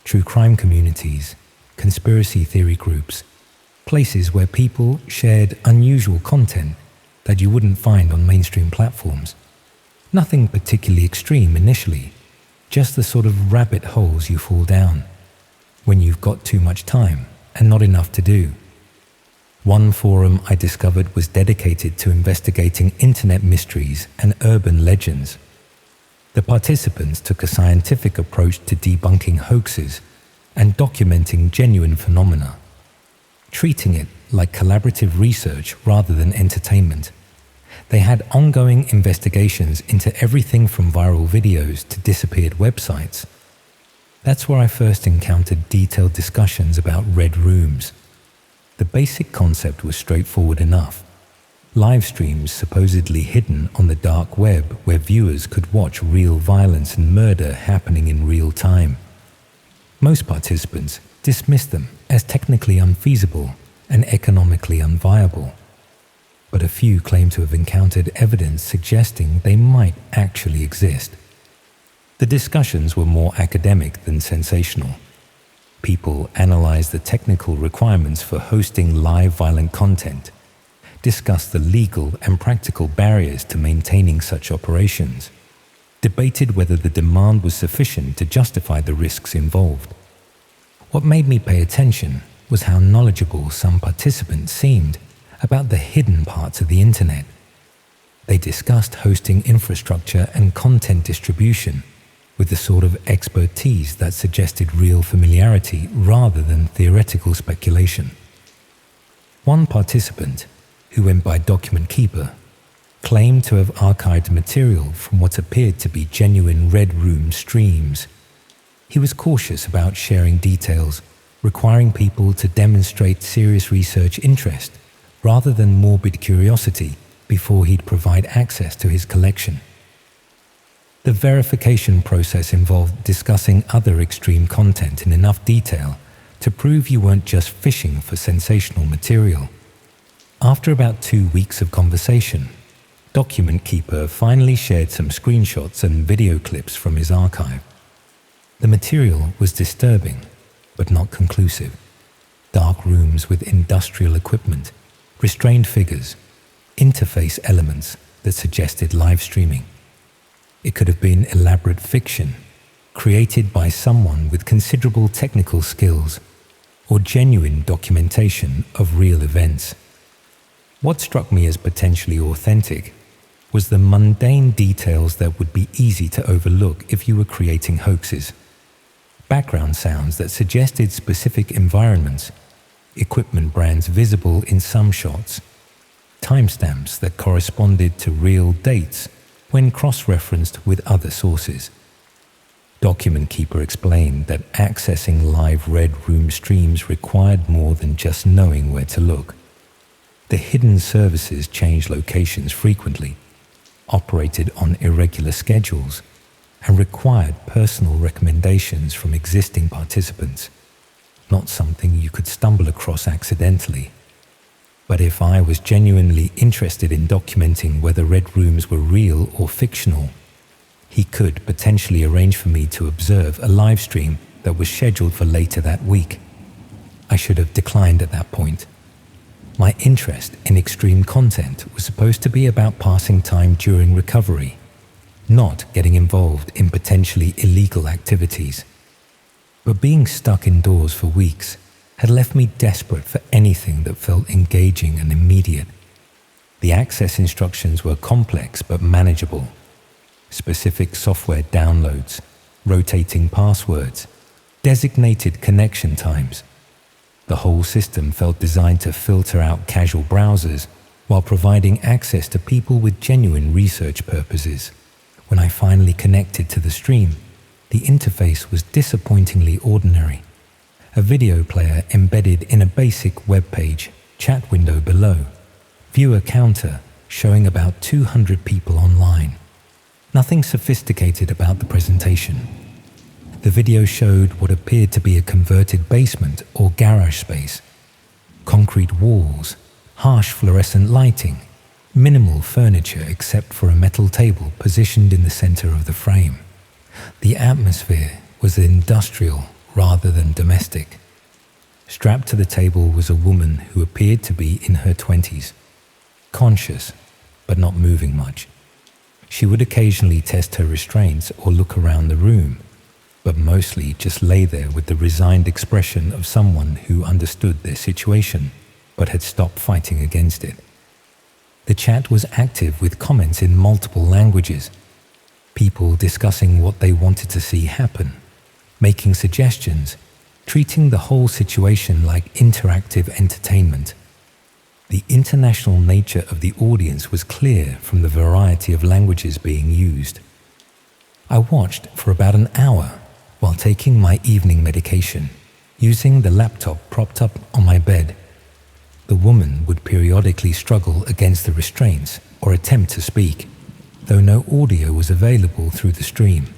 True crime communities, conspiracy theory groups, places where people shared unusual content that you wouldn't find on mainstream platforms. Nothing particularly extreme initially, just the sort of rabbit holes you fall down when you've got too much time and not enough to do. One forum I discovered was dedicated to investigating internet mysteries and urban legends. The participants took a scientific approach to debunking hoaxes and documenting genuine phenomena, treating it like collaborative research rather than entertainment. They had ongoing investigations into everything from viral videos to disappeared websites. That's where I first encountered detailed discussions about red rooms. The basic concept was straightforward enough. Live streams supposedly hidden on the dark web where viewers could watch real violence and murder happening in real time. Most participants dismissed them as technically unfeasible and economically unviable, but a few claimed to have encountered evidence suggesting they might actually exist. The discussions were more academic than sensational. People analyzed the technical requirements for hosting live violent content, discussed the legal and practical barriers to maintaining such operations, debated whether the demand was sufficient to justify the risks involved. What made me pay attention was how knowledgeable some participants seemed about the hidden parts of the internet. They discussed hosting infrastructure and content distribution with the sort of expertise that suggested real familiarity rather than theoretical speculation. One participant, who went by Document Keeper, claimed to have archived material from what appeared to be genuine Red Room streams. He was cautious about sharing details, requiring people to demonstrate serious research interest rather than morbid curiosity before he'd provide access to his collection. The verification process involved discussing other extreme content in enough detail to prove you weren't just fishing for sensational material. After about 2 weeks of conversation, Document Keeper finally shared some screenshots and video clips from his archive. The material was disturbing, but not conclusive. Dark rooms with industrial equipment, restrained figures, interface elements that suggested live streaming. It could have been elaborate fiction, created by someone with considerable technical skills, or genuine documentation of real events. What struck me as potentially authentic was the mundane details that would be easy to overlook if you were creating hoaxes. Background sounds that suggested specific environments, equipment brands visible in some shots, timestamps that corresponded to real dates when cross-referenced with other sources. Document Keeper explained that accessing live Red Room streams required more than just knowing where to look. The hidden services changed locations frequently, operated on irregular schedules, and required personal recommendations from existing participants, not something you could stumble across accidentally. But if I was genuinely interested in documenting whether Red Rooms were real or fictional, he could potentially arrange for me to observe a live stream that was scheduled for later that week. I should have declined at that point. My interest in extreme content was supposed to be about passing time during recovery, not getting involved in potentially illegal activities. But being stuck indoors for weeks had left me desperate for anything that felt engaging and immediate. The access instructions were complex but manageable. Specific software downloads, rotating passwords, designated connection times. The whole system felt designed to filter out casual browsers while providing access to people with genuine research purposes. When I finally connected to the stream, the interface was disappointingly ordinary. A video player embedded in a basic web page, chat window below, viewer counter showing about 200 people online. Nothing sophisticated about the presentation. The video showed what appeared to be a converted basement or garage space. Concrete walls, harsh fluorescent lighting, minimal furniture except for a metal table positioned in the center of the frame. The atmosphere was industrial rather than domestic. Strapped to the table was a woman who appeared to be in her 20s, conscious but not moving much. She would occasionally test her restraints or look around the room, but mostly just lay there with the resigned expression of someone who understood their situation but had stopped fighting against it. The chat was active with comments in multiple languages, people discussing what they wanted to see happen, making suggestions, treating the whole situation like interactive entertainment. The international nature of the audience was clear from the variety of languages being used. I watched for about an hour while taking my evening medication, using the laptop propped up on my bed. The woman would periodically struggle against the restraints or attempt to speak, though no audio was available through the stream.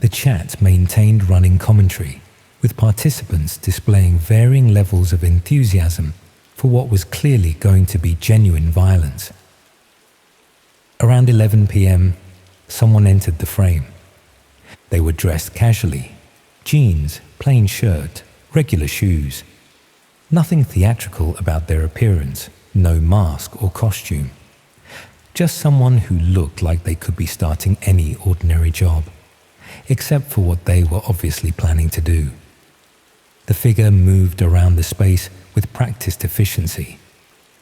The chat maintained running commentary, with participants displaying varying levels of enthusiasm for what was clearly going to be genuine violence. Around 11 p.m., someone entered the frame. They were dressed casually, jeans, plain shirt, regular shoes. Nothing theatrical about their appearance, no mask or costume. Just someone who looked like they could be starting any ordinary job, except for what they were obviously planning to do. The figure moved around the space with practiced efficiency,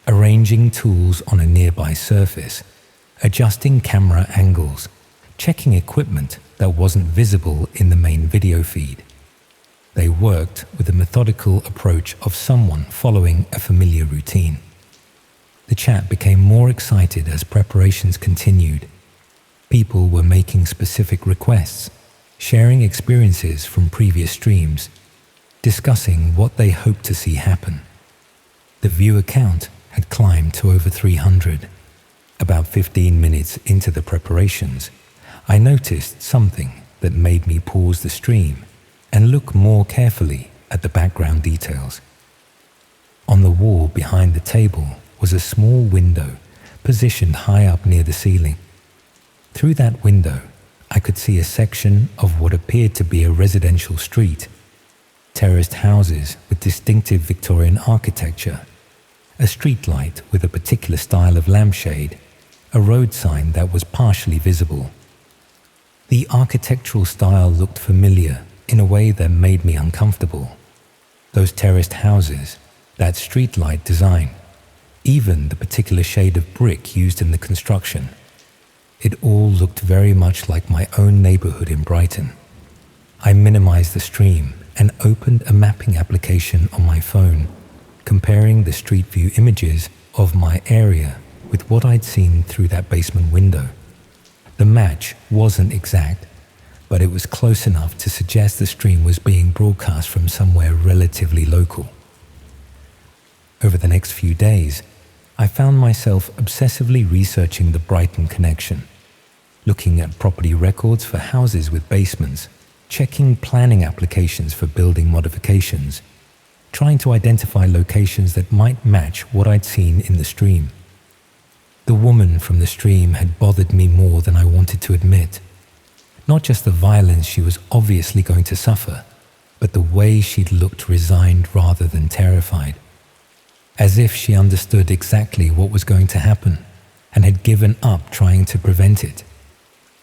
arranging tools on a nearby surface, adjusting camera angles, checking equipment that wasn't visible in the main video feed. They worked with the methodical approach of someone following a familiar routine. The chat became more excited as preparations continued. People were making specific requests, sharing experiences from previous streams, discussing what they hoped to see happen. The viewer count had climbed to over 300. About 15 minutes into the preparations, I noticed something that made me pause the stream and look more carefully at the background details. On the wall behind the table was a small window positioned high up near the ceiling. Through that window, I could see a section of what appeared to be a residential street, terraced houses with distinctive Victorian architecture, a street light with a particular style of lampshade, a road sign that was partially visible. The architectural style looked familiar in a way that made me uncomfortable. Those terraced houses, that street light design, even the particular shade of brick used in the construction. It all looked very much like my own neighborhood in Brighton. I minimized the stream and opened a mapping application on my phone, comparing the street view images of my area with what I'd seen through that basement window. The match wasn't exact, but it was close enough to suggest the stream was being broadcast from somewhere relatively local. Over the next few days, I found myself obsessively researching the Brighton connection, looking at property records for houses with basements, checking planning applications for building modifications, trying to identify locations that might match what I'd seen in the stream. The woman from the stream had bothered me more than I wanted to admit. Not just the violence she was obviously going to suffer, but the way she'd looked resigned rather than terrified. As if she understood exactly what was going to happen and had given up trying to prevent it.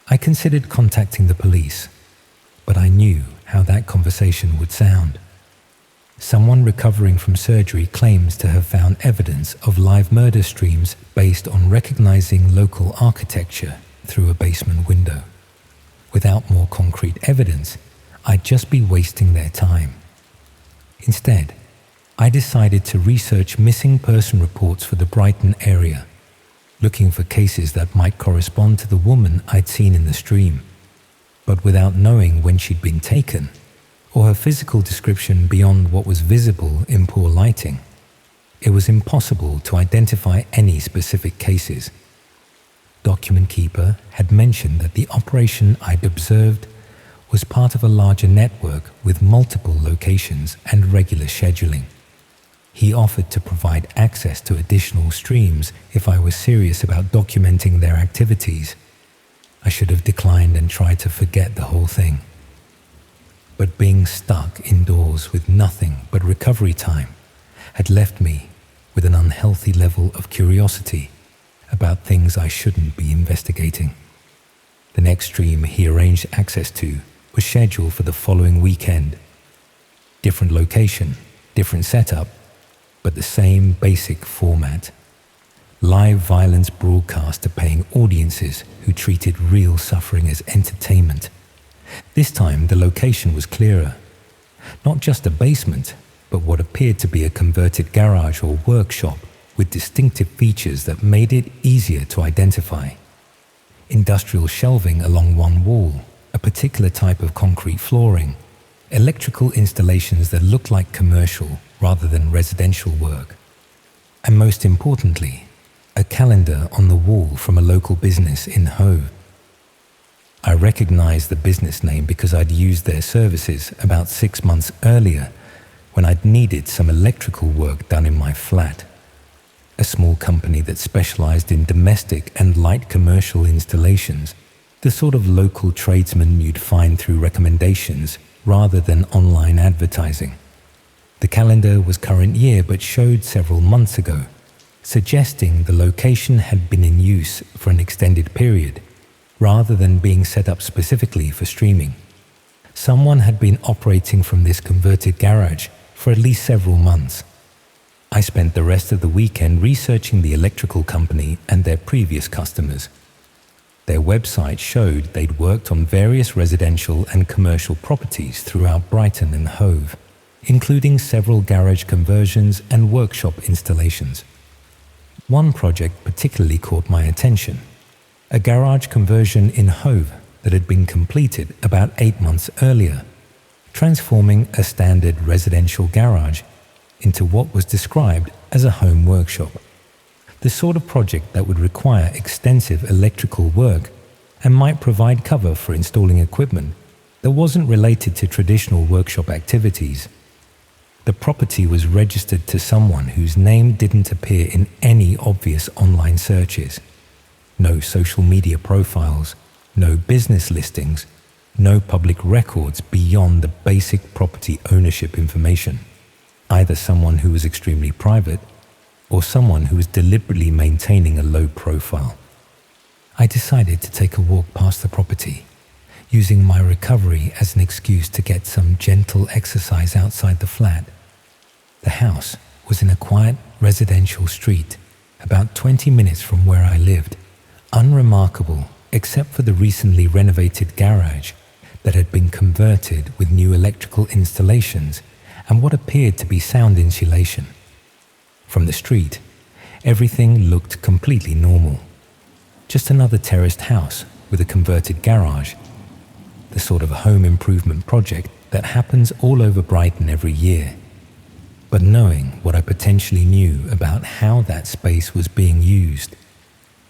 I considered contacting the police, but I knew how that conversation would sound. Someone recovering from surgery claims to have found evidence of live murder streams based on recognizing local architecture through a basement window. Without more concrete evidence, I'd just be wasting their time. Instead, I decided to research missing person reports for the Brighton area, looking for cases that might correspond to the woman I'd seen in the stream, but without knowing when she'd been taken or her physical description beyond what was visible in poor lighting. It was impossible to identify any specific cases. Document Keeper had mentioned that the operation I'd observed was part of a larger network with multiple locations and regular scheduling. He offered to provide access to additional streams if I was serious about documenting their activities. I should have declined and tried to forget the whole thing. But being stuck indoors with nothing but recovery time had left me with an unhealthy level of curiosity about things I shouldn't be investigating. The next stream he arranged access to was scheduled for the following weekend. Different location, different setup, but the same basic format. Live violence broadcast to paying audiences who treated real suffering as entertainment. This time the location was clearer. Not just a basement, but what appeared to be a converted garage or workshop with distinctive features that made it easier to identify. Industrial shelving along one wall, a particular type of concrete flooring, electrical installations that looked like commercial rather than residential work. And most importantly, a calendar on the wall from a local business in Hove. I recognized the business name because I'd used their services about 6 months earlier when I'd needed some electrical work done in my flat. A small company that specialized in domestic and light commercial installations, the sort of local tradesman you'd find through recommendations rather than online advertising. The calendar was current year but showed several months ago, suggesting the location had been in use for an extended period, rather than being set up specifically for streaming. Someone had been operating from this converted garage for at least several months. I spent the rest of the weekend researching the electrical company and their previous customers. Their website showed they'd worked on various residential and commercial properties throughout Brighton and Hove, including several garage conversions and workshop installations. One project particularly caught my attention, a garage conversion in Hove that had been completed about 8 months earlier, transforming a standard residential garage into what was described as a home workshop. The sort of project that would require extensive electrical work and might provide cover for installing equipment that wasn't related to traditional workshop activities. The property was registered to someone whose name didn't appear in any obvious online searches. No social media profiles, no business listings, no public records beyond the basic property ownership information. Either someone who was extremely private or someone who was deliberately maintaining a low profile. I decided to take a walk past the property, using my recovery as an excuse to get some gentle exercise outside the flat. The house was in a quiet residential street, about 20 minutes from where I lived, unremarkable except for the recently renovated garage that had been converted with new electrical installations and what appeared to be sound insulation. From the street, everything looked completely normal. Just another terraced house with a converted garage, the sort of home improvement project that happens all over Brighton every year. But knowing what I potentially knew about how that space was being used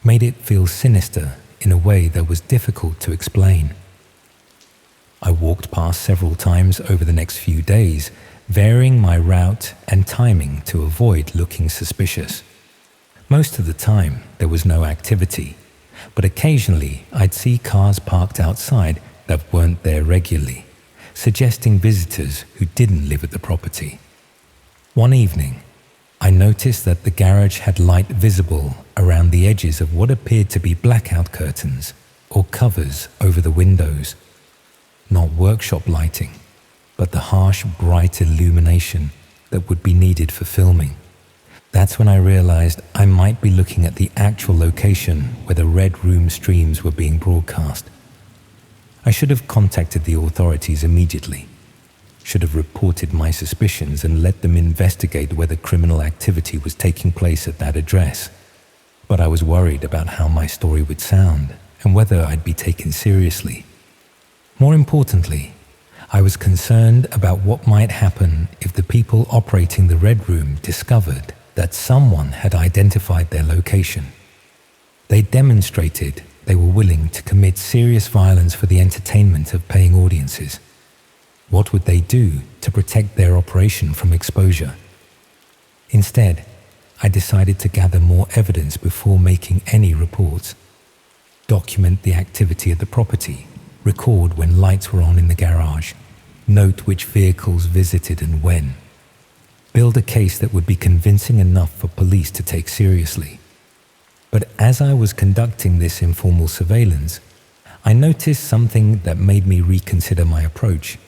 made it feel sinister in a way that was difficult to explain. I walked past several times over the next few days, varying my route and timing to avoid looking suspicious. Most of the time, there was no activity, but occasionally I'd see cars parked outside that weren't there regularly, suggesting visitors who didn't live at the property. One evening, I noticed that the garage had light visible around the edges of what appeared to be blackout curtains or covers over the windows. Not workshop lighting, but the harsh, bright illumination that would be needed for filming. That's when I realized I might be looking at the actual location where the Red Room streams were being broadcast. I should have contacted the authorities immediately. Should have reported my suspicions and let them investigate whether criminal activity was taking place at that address. But I was worried about how my story would sound and whether I'd be taken seriously. More importantly, I was concerned about what might happen if the people operating the Red Room discovered that someone had identified their location. They demonstrated they were willing to commit serious violence for the entertainment of paying audiences. What would they do to protect their operation from exposure? Instead, I decided to gather more evidence before making any reports. Document the activity at the property, record when lights were on in the garage, note which vehicles visited and when. Build a case that would be convincing enough for police to take seriously. But as I was conducting this informal surveillance, I noticed something that made me reconsider my approach.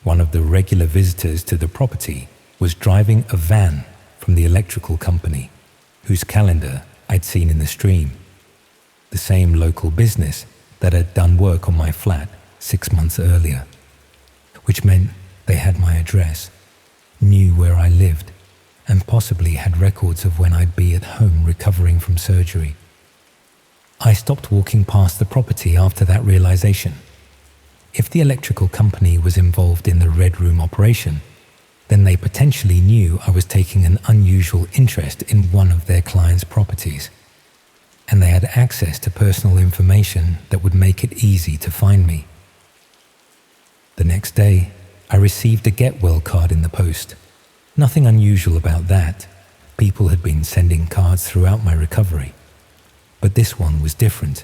One of the regular visitors to the property was driving a van from the electrical company, whose calendar I'd seen in the stream. The same local business that had done work on my flat 6 months earlier, which meant they had my address, knew where I lived, and possibly had records of when I'd be at home recovering from surgery. I stopped walking past the property after that realization. If the electrical company was involved in the Red Room operation, then they potentially knew I was taking an unusual interest in one of their clients' properties, and they had access to personal information that would make it easy to find me. The next day, I received a get well card in the post. Nothing unusual about that. People had been sending cards throughout my recovery. But this one was different.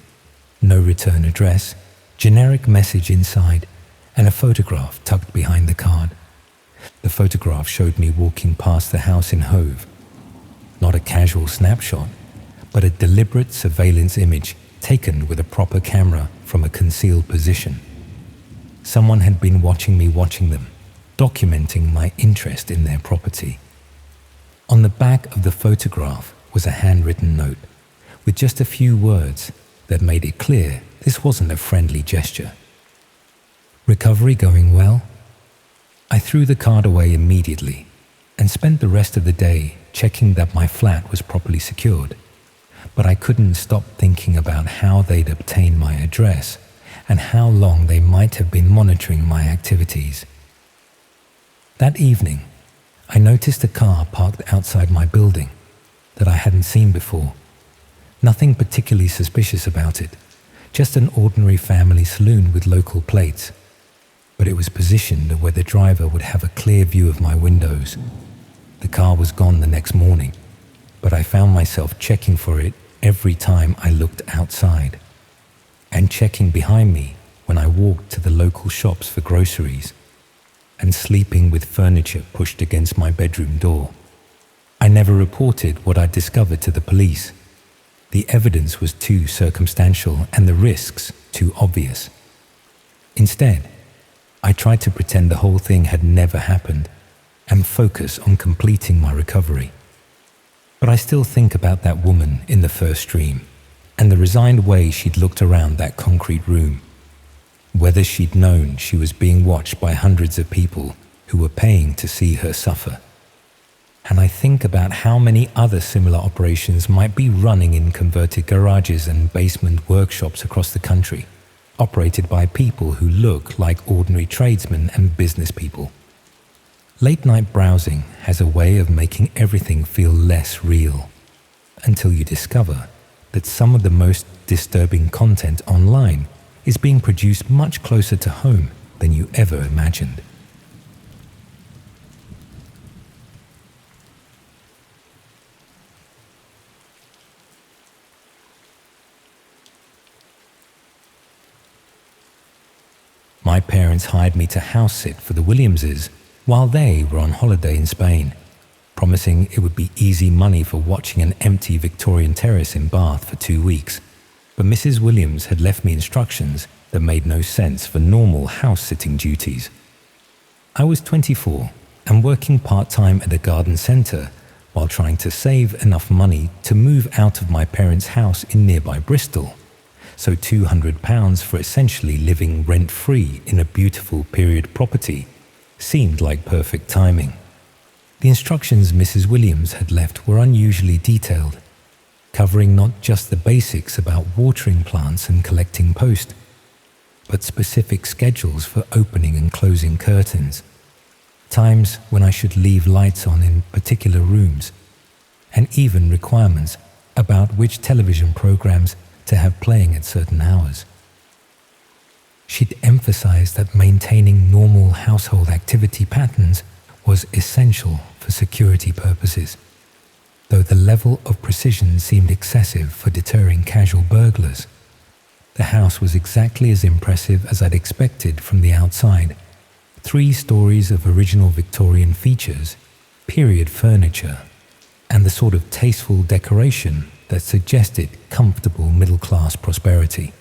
No return address, generic message inside, and a photograph tucked behind the card. The photograph showed me walking past the house in Hove. Not a casual snapshot, but a deliberate surveillance image taken with a proper camera from a concealed position. Someone had been watching me watching them, documenting my interest in their property. On the back of the photograph was a handwritten note with just a few words that made it clear this wasn't a friendly gesture. Recovery going well? I threw the card away immediately and spent the rest of the day checking that my flat was properly secured. But I couldn't stop thinking about how they'd obtained my address and how long they might have been monitoring my activities. That evening, I noticed a car parked outside my building that I hadn't seen before. Nothing particularly suspicious about it, just an ordinary family saloon with local plates. But it was positioned where the driver would have a clear view of my windows. The car was gone the next morning, but I found myself checking for it every time I looked outside, and checking behind me when I walked to the local shops for groceries, and sleeping with furniture pushed against my bedroom door. I never reported what I'd discovered to the police. The evidence was too circumstantial and the risks too obvious. Instead, I tried to pretend the whole thing had never happened and focus on completing my recovery. But I still think about that woman in the first dream and the resigned way she'd looked around that concrete room. Whether she'd known she was being watched by hundreds of people who were paying to see her suffer. And I think about how many other similar operations might be running in converted garages and basement workshops across the country, operated by people who look like ordinary tradesmen and business people. Late-night browsing has a way of making everything feel less real, until you discover that some of the most disturbing content online is being produced much closer to home than you ever imagined. My parents hired me to house sit for the Williamses while they were on holiday in Spain, promising it would be easy money for watching an empty Victorian terrace in Bath for 2 weeks. But Mrs. Williams had left me instructions that made no sense for normal house-sitting duties. I was 24 and working part-time at a garden centre while trying to save enough money to move out of my parents' house in nearby Bristol, so £200 for essentially living rent-free in a beautiful period property seemed like perfect timing. The instructions Mrs. Williams had left were unusually detailed, covering not just the basics about watering plants and collecting post, but specific schedules for opening and closing curtains, times when I should leave lights on in particular rooms, and even requirements about which television programs to have playing at certain hours. She'd emphasized that maintaining normal household activity patterns was essential for security purposes, though the level of precision seemed excessive for deterring casual burglars. The house was exactly as impressive as I'd expected from the outside. 3 stories of original Victorian features, period furniture, and the sort of tasteful decoration that suggested comfortable middle-class prosperity.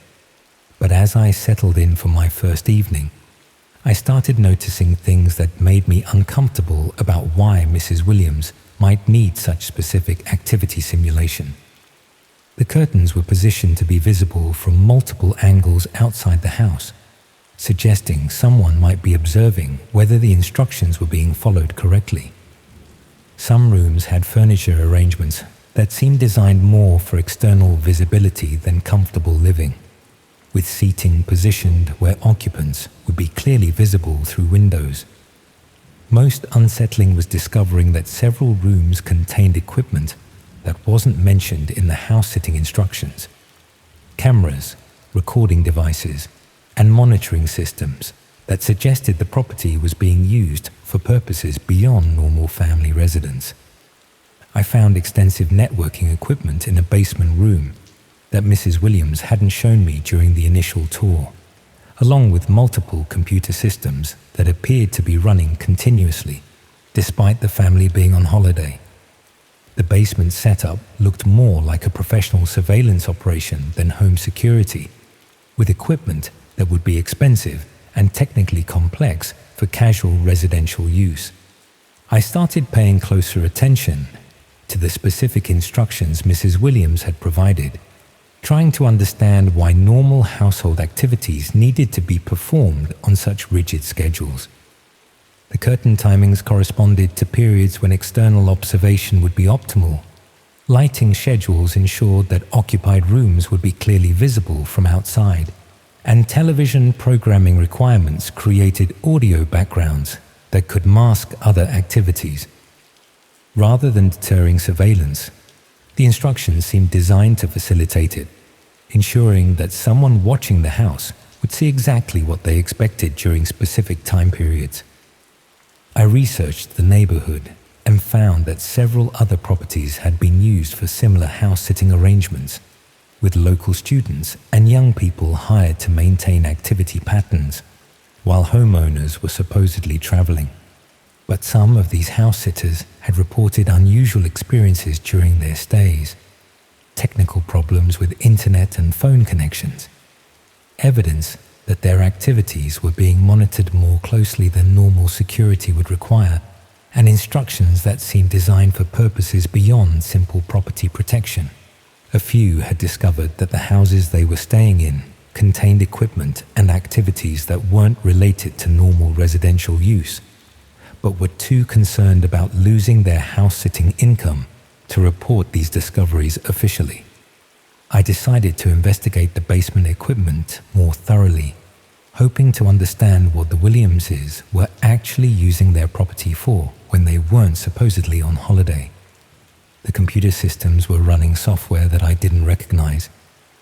But as I settled in for my first evening, I started noticing things that made me uncomfortable about why Mrs. Williams might need such specific activity simulation. The curtains were positioned to be visible from multiple angles outside the house, suggesting someone might be observing whether the instructions were being followed correctly. Some rooms had furniture arrangements that seemed designed more for external visibility than comfortable living, with seating positioned where occupants would be clearly visible through windows. Most unsettling was discovering that several rooms contained equipment that wasn't mentioned in the house-sitting instructions. Cameras, recording devices, and monitoring systems that suggested the property was being used for purposes beyond normal family residence. I found extensive networking equipment in a basement room that Mrs. Williams hadn't shown me during the initial tour, along with multiple computer systems that appeared to be running continuously, despite the family being on holiday. The basement setup looked more like a professional surveillance operation than home security, with equipment that would be expensive and technically complex for casual residential use. I started paying closer attention to the specific instructions Mrs. Williams had provided, trying to understand why normal household activities needed to be performed on such rigid schedules. The curtain timings corresponded to periods when external observation would be optimal. Lighting schedules ensured that occupied rooms would be clearly visible from outside, and television programming requirements created audio backgrounds that could mask other activities. Rather than deterring surveillance, the instructions seemed designed to facilitate it, ensuring that someone watching the house would see exactly what they expected during specific time periods. I researched the neighborhood and found that several other properties had been used for similar house-sitting arrangements, with local students and young people hired to maintain activity patterns, while homeowners were supposedly traveling. But some of these house-sitters had reported unusual experiences during their stays, technical problems with internet and phone connections, evidence that their activities were being monitored more closely than normal security would require, and instructions that seemed designed for purposes beyond simple property protection. A few had discovered that the houses they were staying in contained equipment and activities that weren't related to normal residential use, but were too concerned about losing their house-sitting income to report these discoveries officially. I decided to investigate the basement equipment more thoroughly, hoping to understand what the Williamses were actually using their property for when they weren't supposedly on holiday. The computer systems were running software that I didn't recognize,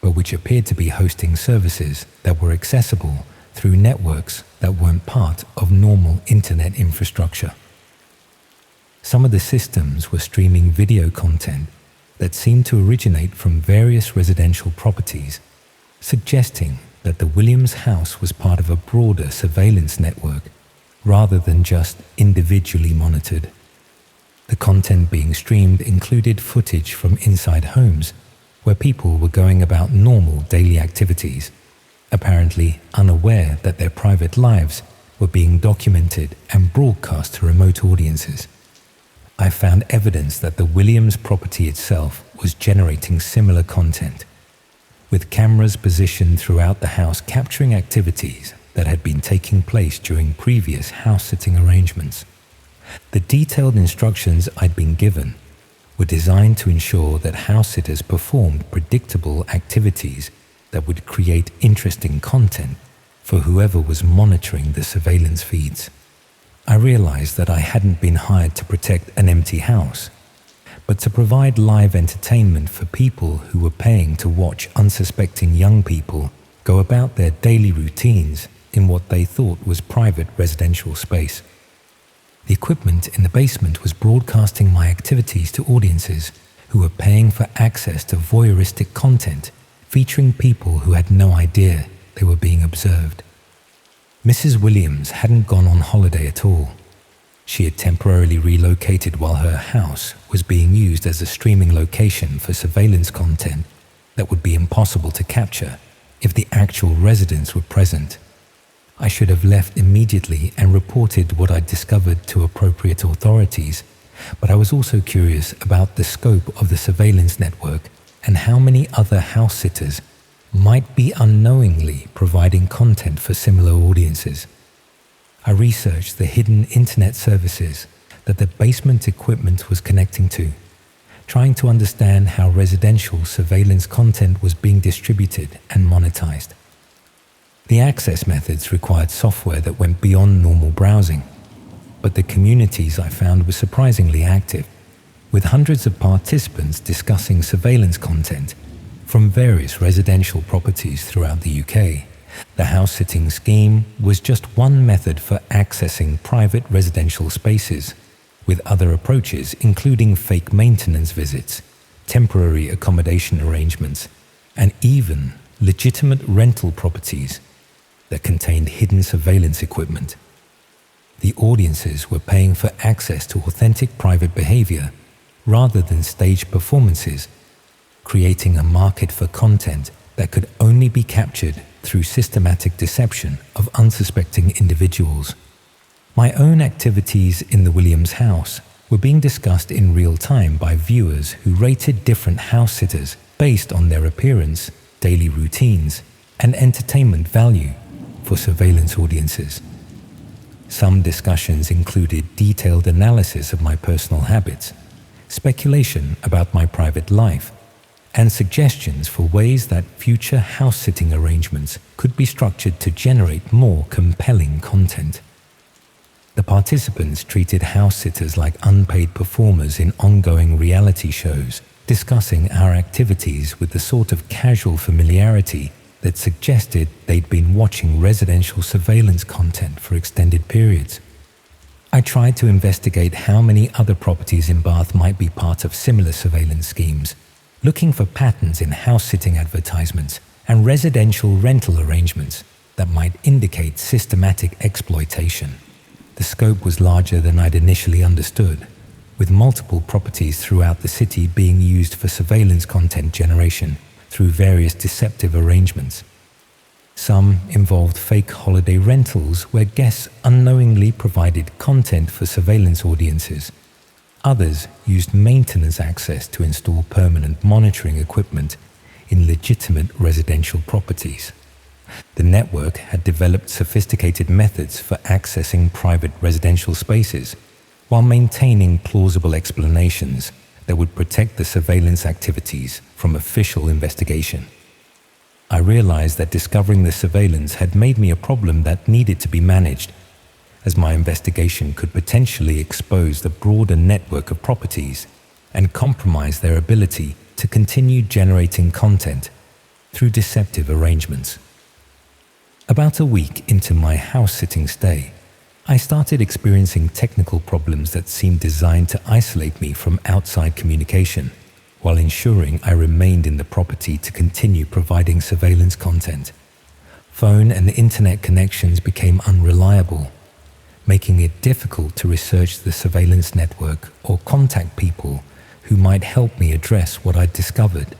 but which appeared to be hosting services that were accessible through networks that weren't part of normal internet infrastructure. Some of the systems were streaming video content that seemed to originate from various residential properties, suggesting that the Williams house was part of a broader surveillance network rather than just individually monitored. The content being streamed included footage from inside homes where people were going about normal daily activities, apparently unaware that their private lives were being documented and broadcast to remote audiences. I found evidence that the Williams property itself was generating similar content, with cameras positioned throughout the house capturing activities that had been taking place during previous house-sitting arrangements. The detailed instructions I'd been given were designed to ensure that house-sitters performed predictable activities that would create interesting content for whoever was monitoring the surveillance feeds. I realized that I hadn't been hired to protect an empty house, but to provide live entertainment for people who were paying to watch unsuspecting young people go about their daily routines in what they thought was private residential space. The equipment in the basement was broadcasting my activities to audiences who were paying for access to voyeuristic content featuring people who had no idea they were being observed. Mrs. Williams hadn't gone on holiday at all. She had temporarily relocated while her house was being used as a streaming location for surveillance content that would be impossible to capture if the actual residents were present. I should have left immediately and reported what I'd discovered to appropriate authorities, but I was also curious about the scope of the surveillance network and how many other house-sitters might be unknowingly providing content for similar audiences. I researched the hidden internet services that the basement equipment was connecting to, trying to understand how residential surveillance content was being distributed and monetized. The access methods required software that went beyond normal browsing, but the communities I found were surprisingly active, with hundreds of participants discussing surveillance content from various residential properties throughout the UK. The house-sitting scheme was just one method for accessing private residential spaces, with other approaches including fake maintenance visits, temporary accommodation arrangements, and even legitimate rental properties that contained hidden surveillance equipment. The audiences were paying for access to authentic private behavior rather than staged performances, creating a market for content that could only be captured through systematic deception of unsuspecting individuals. My own activities in the Williams house were being discussed in real time by viewers who rated different house-sitters based on their appearance, daily routines, and entertainment value for surveillance audiences. Some discussions included detailed analysis of my personal habits, speculation about my private life, and suggestions for ways that future house-sitting arrangements could be structured to generate more compelling content. The participants treated house-sitters like unpaid performers in ongoing reality shows, discussing our activities with the sort of casual familiarity that suggested they'd been watching residential surveillance content for extended periods. I tried to investigate how many other properties in Bath might be part of similar surveillance schemes, looking for patterns in house-sitting advertisements and residential rental arrangements that might indicate systematic exploitation. The scope was larger than I'd initially understood, with multiple properties throughout the city being used for surveillance content generation through various deceptive arrangements. Some involved fake holiday rentals where guests unknowingly provided content for surveillance audiences. Others used maintenance access to install permanent monitoring equipment in legitimate residential properties. The network had developed sophisticated methods for accessing private residential spaces while maintaining plausible explanations that would protect the surveillance activities from official investigation. I realized that discovering the surveillance had made me a problem that needed to be managed, as my investigation could potentially expose the broader network of properties and compromise their ability to continue generating content through deceptive arrangements. About a week into my house-sitting stay, I started experiencing technical problems that seemed designed to isolate me from outside communication, while ensuring I remained in the property to continue providing surveillance content. Phone and internet connections became unreliable, making it difficult to research the surveillance network or contact people who might help me address what I'd discovered.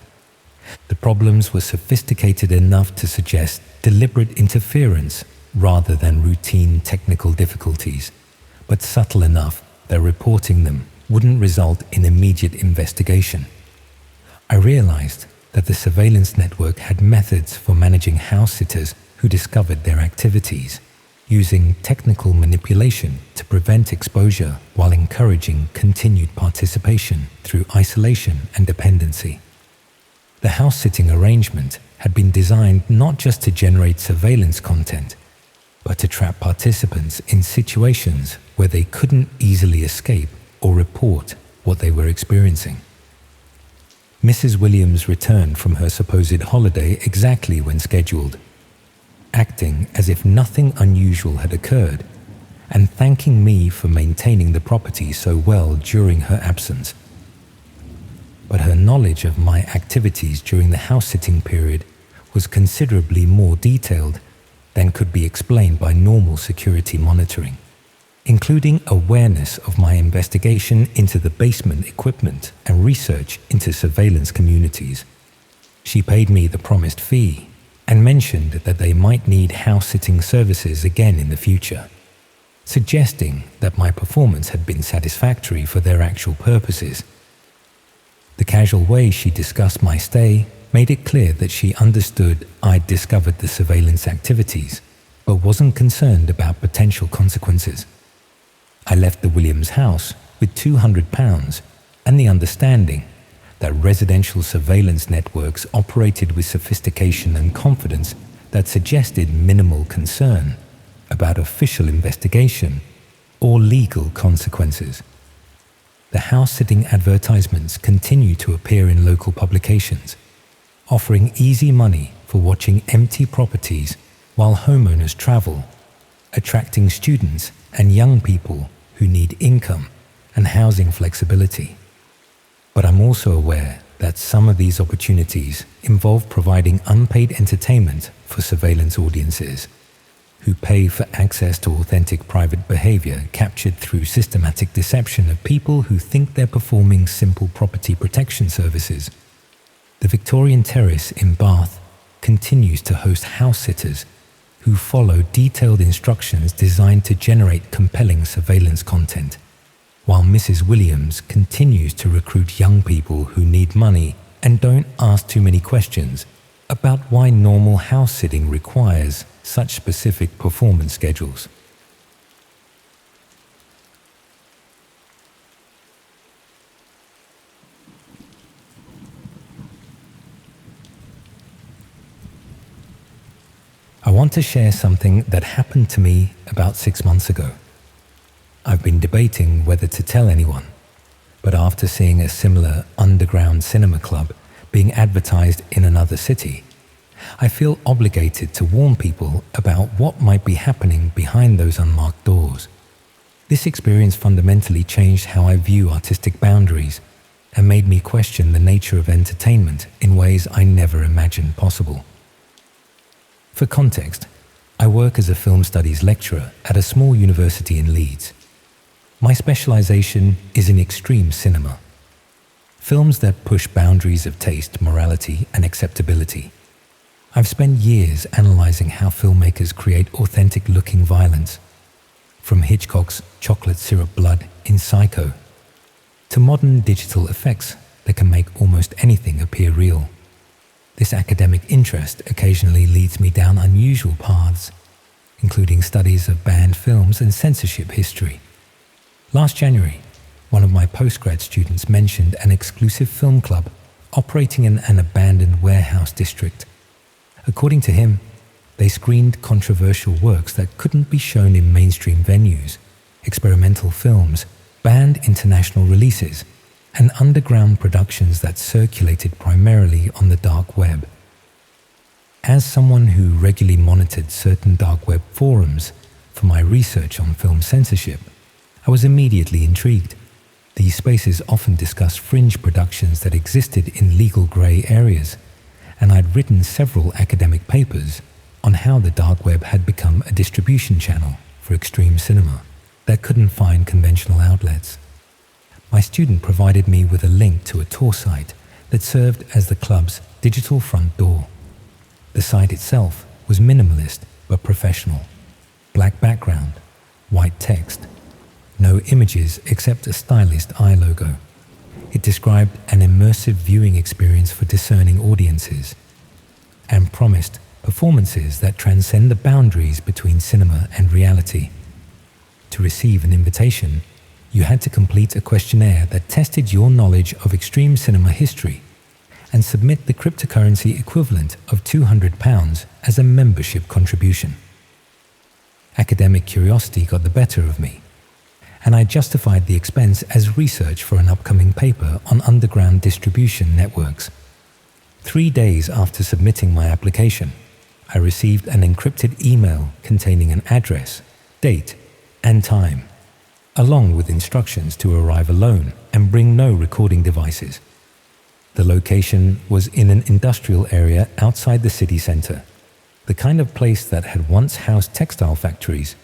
The problems were sophisticated enough to suggest deliberate interference rather than routine technical difficulties, but subtle enough that reporting them wouldn't result in immediate investigation. I realized that the surveillance network had methods for managing house-sitters who discovered their activities, using technical manipulation to prevent exposure while encouraging continued participation through isolation and dependency. The house-sitting arrangement had been designed not just to generate surveillance content, but to trap participants in situations where they couldn't easily escape or report what they were experiencing. Mrs. Williams returned from her supposed holiday exactly when scheduled, acting as if nothing unusual had occurred, and thanking me for maintaining the property so well during her absence. But her knowledge of my activities during the house-sitting period was considerably more detailed than could be explained by normal security monitoring, including awareness of my investigation into the basement equipment and research into surveillance communities. She paid me the promised fee and mentioned that they might need house-sitting services again in the future, suggesting that my performance had been satisfactory for their actual purposes. The casual way she discussed my stay made it clear that she understood I'd discovered the surveillance activities, but wasn't concerned about potential consequences. I left the Williams house with £200 and the understanding that residential surveillance networks operated with sophistication and confidence that suggested minimal concern about official investigation or legal consequences. The house-sitting advertisements continue to appear in local publications, offering easy money for watching empty properties while homeowners travel, attracting students and young people who need income and housing flexibility. But I'm also aware that some of these opportunities involve providing unpaid entertainment for surveillance audiences who pay for access to authentic private behavior captured through systematic deception of people who think they're performing simple property protection services. The Victorian Terrace in Bath continues to host house-sitters who follow detailed instructions designed to generate compelling surveillance content, while Mrs. Williams continues to recruit young people who need money and don't ask too many questions about why normal house-sitting requires such specific performance schedules. I want to share something that happened to me about 6 months ago. I've been debating whether to tell anyone, but after seeing a similar underground cinema club being advertised in another city, I feel obligated to warn people about what might be happening behind those unmarked doors. This experience fundamentally changed how I view artistic boundaries and made me question the nature of entertainment in ways I never imagined possible. For context, I work as a film studies lecturer at a small university in Leeds. My specialization is in extreme cinema. Films that push boundaries of taste, morality, and acceptability. I've spent years analyzing how filmmakers create authentic-looking violence, from Hitchcock's chocolate syrup blood in Psycho, to modern digital effects that can make almost anything appear real. This academic interest occasionally leads me down unusual paths, including studies of banned films and censorship history. Last January, one of my postgrad students mentioned an exclusive film club operating in an abandoned warehouse district. According to him, they screened controversial works that couldn't be shown in mainstream venues, experimental films, banned international releases, and underground productions that circulated primarily on the dark web. As someone who regularly monitored certain dark web forums for my research on film censorship, I was immediately intrigued. These spaces often discussed fringe productions that existed in legal grey areas, and I'd written several academic papers on how the dark web had become a distribution channel for extreme cinema that couldn't find conventional outlets. My student provided me with a link to a tour site that served as the club's digital front door. The site itself was minimalist but professional. Black background, white text, no images except a stylized eye logo. It described an immersive viewing experience for discerning audiences and promised performances that transcend the boundaries between cinema and reality. To receive an invitation, you had to complete a questionnaire that tested your knowledge of extreme cinema history and submit the cryptocurrency equivalent of £200 as a membership contribution. Academic curiosity got the better of me, and I justified the expense as research for an upcoming paper on underground distribution networks. 3 days after submitting my application, I received an encrypted email containing an address, date, and time, along with instructions to arrive alone and bring no recording devices. The location was in an industrial area outside the city centre, the kind of place that had once housed textile factories,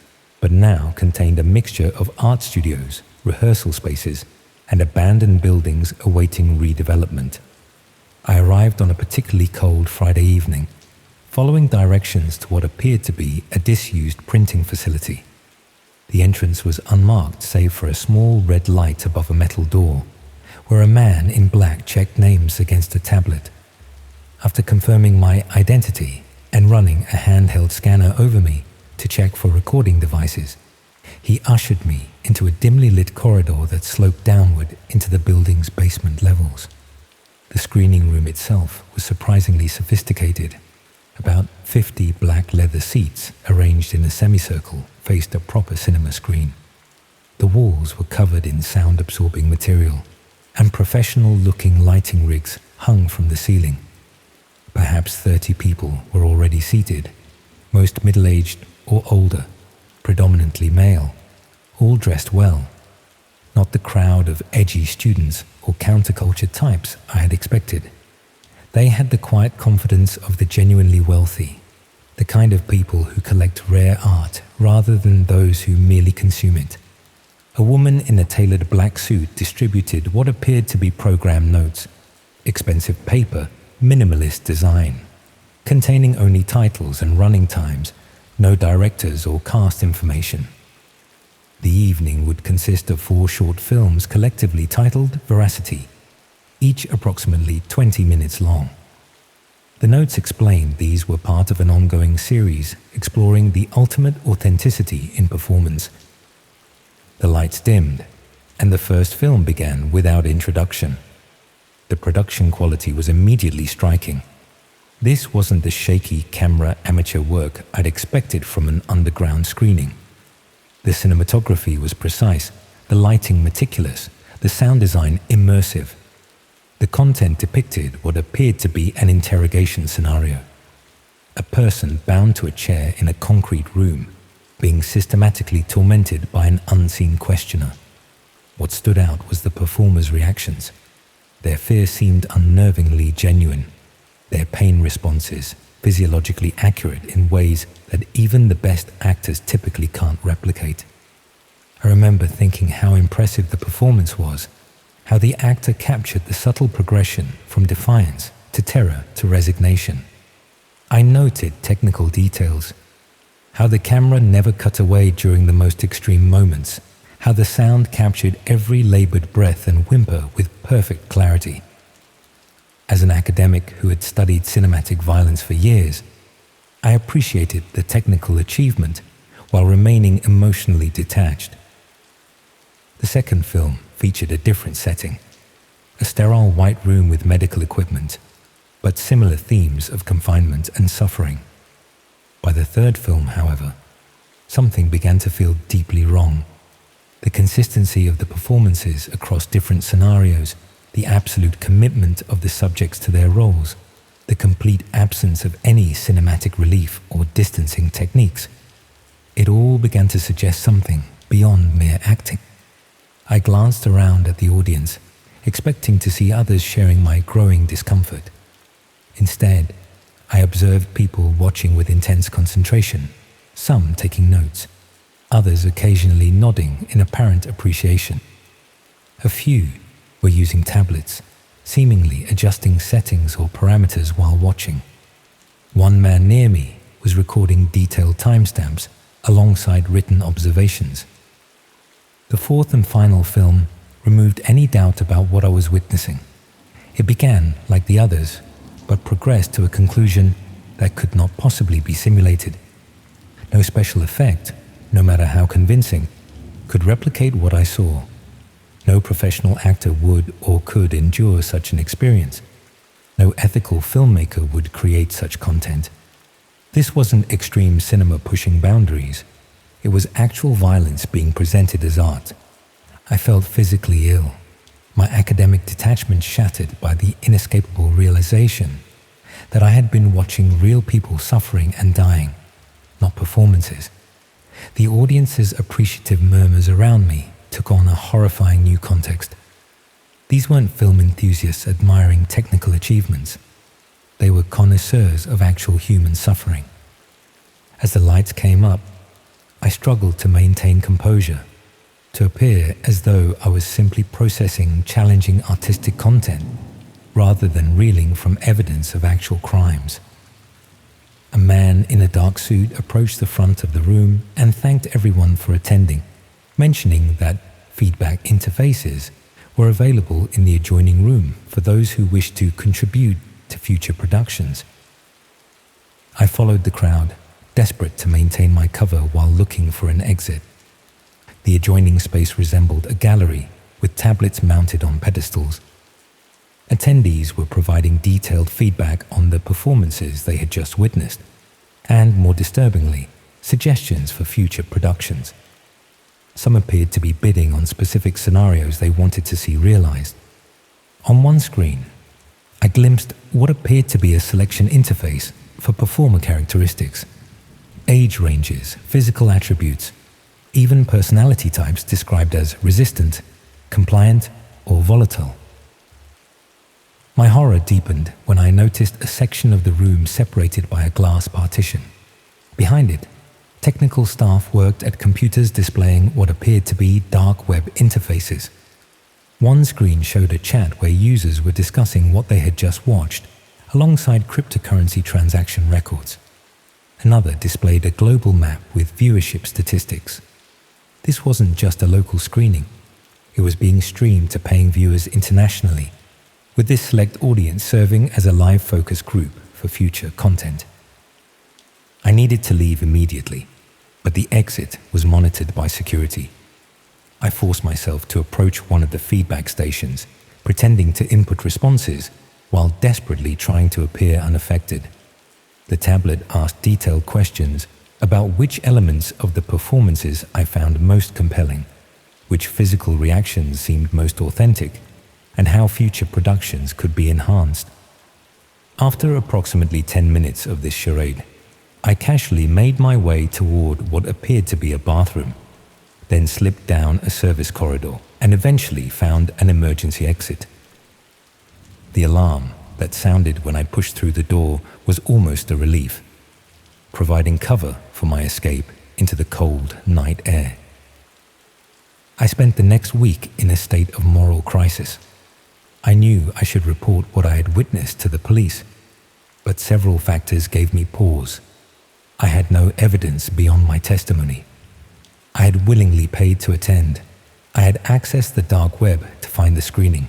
but now contained a mixture of art studios, rehearsal spaces, and abandoned buildings awaiting redevelopment. I arrived on a particularly cold Friday evening, following directions to what appeared to be a disused printing facility. The entrance was unmarked save for a small red light above a metal door, where a man in black checked names against a tablet. After confirming my identity and running a handheld scanner over me to check for recording devices, he ushered me into a dimly lit corridor that sloped downward into the building's basement levels. The screening room itself was surprisingly sophisticated. About 50 black leather seats arranged in a semicircle faced a proper cinema screen. The walls were covered in sound-absorbing material, and professional-looking lighting rigs hung from the ceiling. Perhaps 30 people were already seated, most middle-aged or older, predominantly male, all dressed well. Not the crowd of edgy students or counterculture types I had expected. They had the quiet confidence of the genuinely wealthy, the kind of people who collect rare art rather than those who merely consume it. A woman in a tailored black suit distributed what appeared to be program notes, expensive paper, minimalist design, containing only titles and running times, no directors or cast information. The evening would consist of 4 short films collectively titled Veracity, each approximately 20 minutes long. The notes explained these were part of an ongoing series exploring the ultimate authenticity in performance. The lights dimmed, and the first film began without introduction. The production quality was immediately striking. This wasn't the shaky camera amateur work I'd expected from an underground screening. The cinematography was precise, the lighting meticulous, the sound design immersive. The content depicted what appeared to be an interrogation scenario. a person bound to a chair in a concrete room, being systematically tormented by an unseen questioner. What stood out was the performers' reactions. Their fear seemed unnervingly genuine, their pain responses physiologically accurate in ways that even the best actors typically can't replicate. I remember thinking how impressive the performance was, how the actor captured the subtle progression from defiance to terror to resignation. I noted technical details, how the camera never cut away during the most extreme moments, how the sound captured every labored breath and whimper with perfect clarity. As an academic who had studied cinematic violence for years, I appreciated the technical achievement while remaining emotionally detached. The second film featured a different setting, a sterile white room with medical equipment, but similar themes of confinement and suffering. By the third film, however, something began to feel deeply wrong. The consistency of the performances across different scenarios, the absolute commitment of the subjects to their roles, the complete absence of any cinematic relief or distancing techniques. It all began to suggest something beyond mere acting. I glanced around at the audience, expecting to see others sharing my growing discomfort. Instead, I observed people watching with intense concentration, some taking notes, others occasionally nodding in apparent appreciation. A few were using tablets, seemingly adjusting settings or parameters while watching. One man near me was recording detailed timestamps alongside written observations. The fourth and final film removed any doubt about what I was witnessing. It began like the others, but progressed to a conclusion that could not possibly be simulated. No special effect, no matter how convincing, could replicate what I saw. No professional actor would or could endure such an experience. No ethical filmmaker would create such content. This wasn't extreme cinema pushing boundaries. It was actual violence being presented as art. I felt physically ill, my academic detachment shattered by the inescapable realization that I had been watching real people suffering and dying, not performances. The audience's appreciative murmurs around me took on a horrifying new context. These weren't film enthusiasts admiring technical achievements. They were connoisseurs of actual human suffering. As the lights came up, I struggled to maintain composure, to appear as though I was simply processing challenging artistic content rather than reeling from evidence of actual crimes. A man in a dark suit approached the front of the room and thanked everyone for attending, mentioning that feedback interfaces were available in the adjoining room for those who wished to contribute to future productions. I followed the crowd, desperate to maintain my cover while looking for an exit. The adjoining space resembled a gallery with tablets mounted on pedestals. Attendees were providing detailed feedback on the performances they had just witnessed, and more disturbingly, suggestions for future productions. Some appeared to be bidding on specific scenarios they wanted to see realized. On one screen, I glimpsed what appeared to be a selection interface for performer characteristics, age ranges, physical attributes, even personality types described as resistant, compliant, or volatile. My horror deepened when I noticed a section of the room separated by a glass partition. Behind it, technical staff worked at computers displaying what appeared to be dark web interfaces. One screen showed a chat where users were discussing what they had just watched, alongside cryptocurrency transaction records. Another displayed a global map with viewership statistics. This wasn't just a local screening. It was being streamed to paying viewers internationally, with this select audience serving as a live focus group for future content. I needed to leave immediately, but the exit was monitored by security. I forced myself to approach one of the feedback stations, pretending to input responses while desperately trying to appear unaffected. The tablet asked detailed questions about which elements of the performances I found most compelling, which physical reactions seemed most authentic, and how future productions could be enhanced. After approximately 10 minutes of this charade, I casually made my way toward what appeared to be a bathroom, then slipped down a service corridor and eventually found an emergency exit. The alarm that sounded when I pushed through the door was almost a relief, providing cover for my escape into the cold night air. I spent the next week in a state of moral crisis. I knew I should report what I had witnessed to the police, but several factors gave me pause. I had no evidence beyond my testimony. I had willingly paid to attend. I had accessed the dark web to find the screening.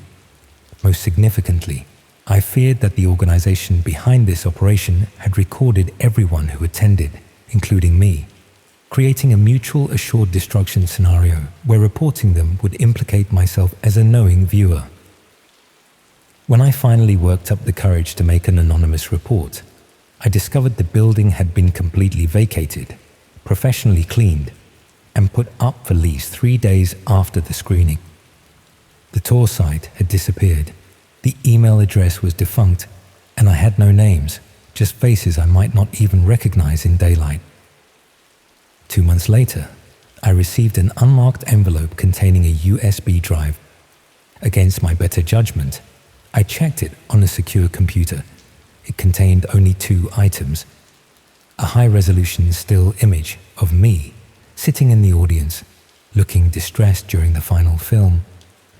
Most significantly, I feared that the organization behind this operation had recorded everyone who attended, including me, creating a mutual assured destruction scenario where reporting them would implicate myself as a knowing viewer. When I finally worked up the courage to make an anonymous report, I discovered the building had been completely vacated, professionally cleaned, and put up for lease 3 days after the screening. The tour site had disappeared, the email address was defunct, and I had no names, just faces I might not even recognize in daylight. 2 months later, I received an unmarked envelope containing a USB drive. Against my better judgment, I checked it on a secure computer. It contained only 2 items: a high-resolution still image of me sitting in the audience, looking distressed during the final film,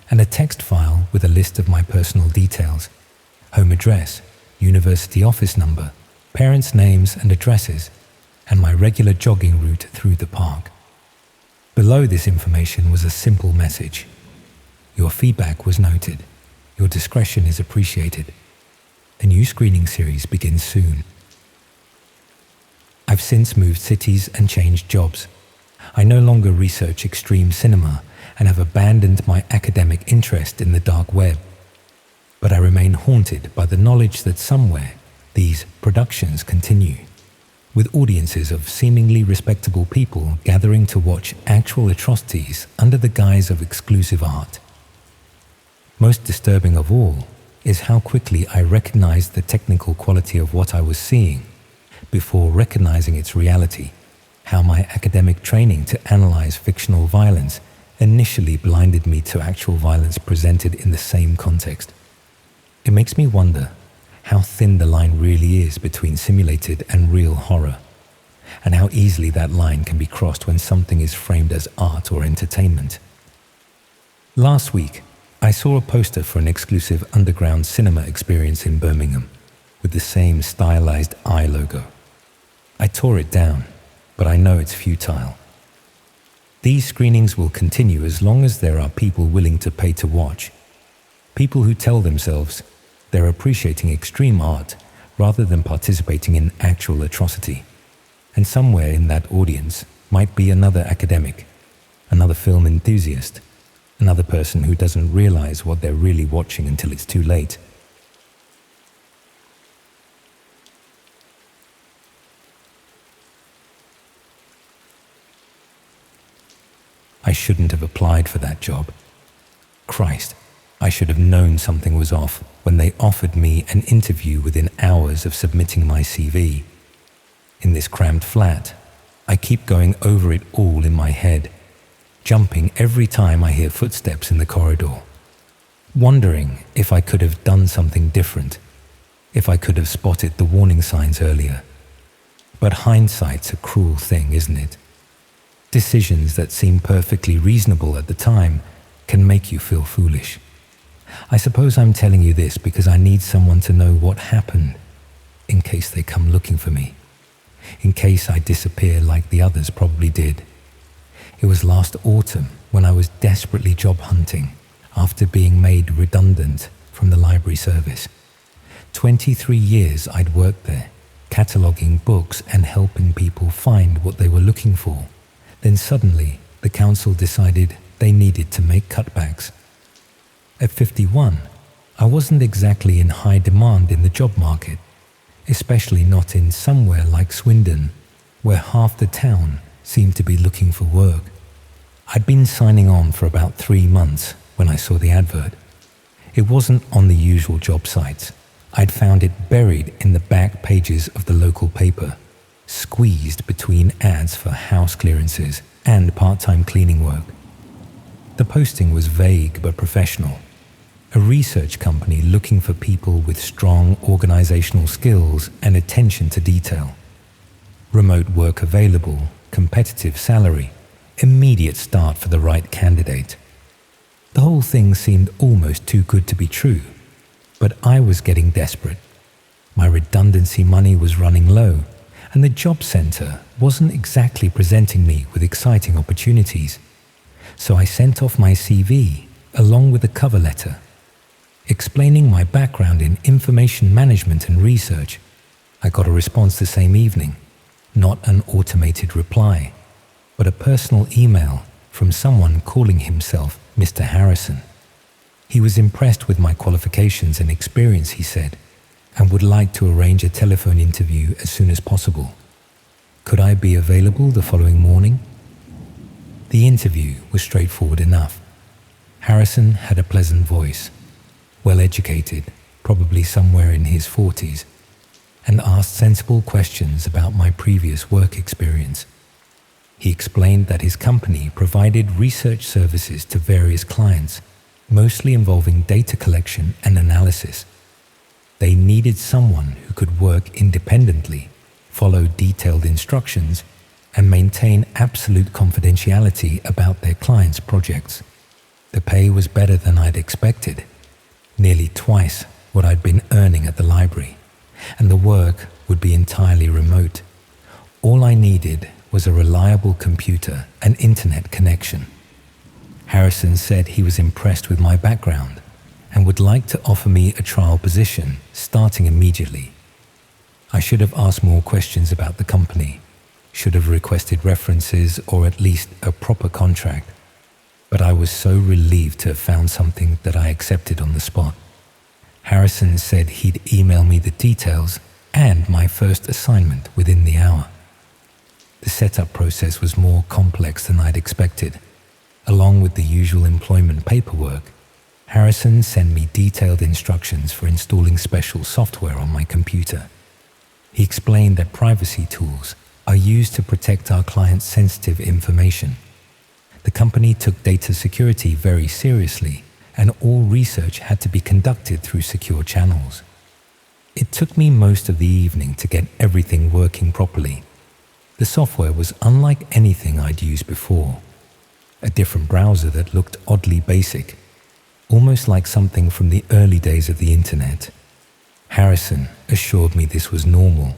and a text file with a list of my personal details: home address, university office number, parents' names and addresses, and my regular jogging route through the park. Below this information was a simple message: your feedback was noted. Your discretion is appreciated. A new screening series begins soon. I've since moved cities and changed jobs. I no longer research extreme cinema and have abandoned my academic interest in the dark web. But I remain haunted by the knowledge that somewhere these productions continue, with audiences of seemingly respectable people gathering to watch actual atrocities under the guise of exclusive art. Most disturbing of all is how quickly I recognized the technical quality of what I was seeing before recognizing its reality, how my academic training to analyze fictional violence initially blinded me to actual violence presented in the same context. It makes me wonder how thin the line really is between simulated and real horror, and how easily that line can be crossed when something is framed as art or entertainment. Last week, I saw a poster for an exclusive underground cinema experience in Birmingham with the same stylized eye logo. I tore it down, but I know it's futile. These screenings will continue as long as there are people willing to pay to watch. People who tell themselves they're appreciating extreme art rather than participating in actual atrocity. And somewhere in that audience might be another academic, another film enthusiast, another person who doesn't realize what they're really watching until it's too late. I shouldn't have applied for that job. Christ, I should have known something was off when they offered me an interview within hours of submitting my CV. In this crammed flat, I keep going over it all in my head, jumping every time I hear footsteps in the corridor, wondering if I could have done something different, if I could have spotted the warning signs earlier. But hindsight's a cruel thing, isn't it? Decisions that seem perfectly reasonable at the time can make you feel foolish. I suppose I'm telling you this because I need someone to know what happened, in case they come looking for me, in case I disappear like the others probably did. It was last autumn when I was desperately job hunting after being made redundant from the library service. 23 years I'd worked there, cataloguing books and helping people find what they were looking for. Then suddenly, the council decided they needed to make cutbacks. At 51, I wasn't exactly in high demand in the job market, especially not in somewhere like Swindon, where half the town seemed to be looking for work. I'd been signing on for about 3 months when I saw the advert. It wasn't on the usual job sites, I'd found it buried in the back pages of the local paper, squeezed between ads for house clearances and part-time cleaning work. The posting was vague but professional. A research company looking for people with strong organizational skills and attention to detail. Remote work available, competitive salary, immediate start for the right candidate. The whole thing seemed almost too good to be true, but I was getting desperate. My redundancy money was running low, and the job center wasn't exactly presenting me with exciting opportunities. So I sent off my CV along with a cover letter, explaining my background in information management and research. I got a response the same evening, not an automated reply, but a personal email from someone calling himself Mr. Harrison. He was impressed with my qualifications and experience, he said, and would like to arrange a telephone interview as soon as possible. Could I be available the following morning? The interview was straightforward enough. Harrison had a pleasant voice, well educated, probably somewhere in his 40s, and asked sensible questions about my previous work experience. He explained that his company provided research services to various clients, mostly involving data collection and analysis. They needed someone who could work independently, follow detailed instructions, and maintain absolute confidentiality about their clients' projects. The pay was better than I'd expected, nearly twice what I'd been earning at the library, and the work would be entirely remote. All I needed was a reliable computer and internet connection. Harrison said he was impressed with my background and would like to offer me a trial position starting immediately. I should have asked more questions about the company, should have requested references or at least a proper contract, but I was so relieved to have found something that I accepted on the spot. Harrison said he'd email me the details and my first assignment within the hour. The setup process was more complex than I'd expected. Along with the usual employment paperwork, Harrison sent me detailed instructions for installing special software on my computer. He explained that privacy tools are used to protect our clients' sensitive information. The company took data security very seriously, and all research had to be conducted through secure channels. It took me most of the evening to get everything working properly. The software was unlike anything I'd used before. A different browser that looked oddly basic, almost like something from the early days of the internet. Harrison assured me this was normal,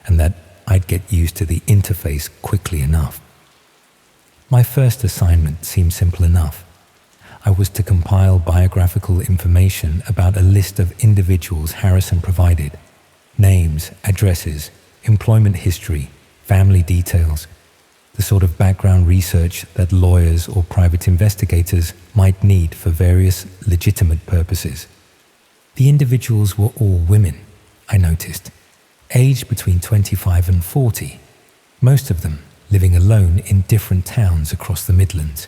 and that I'd get used to the interface quickly enough. My first assignment seemed simple enough. I was to compile biographical information about a list of individuals Harrison provided: names, addresses, employment history, family details, the sort of background research that lawyers or private investigators might need for various legitimate purposes. The individuals were all women, I noticed, aged between 25 and 40, most of them living alone in different towns across the Midlands.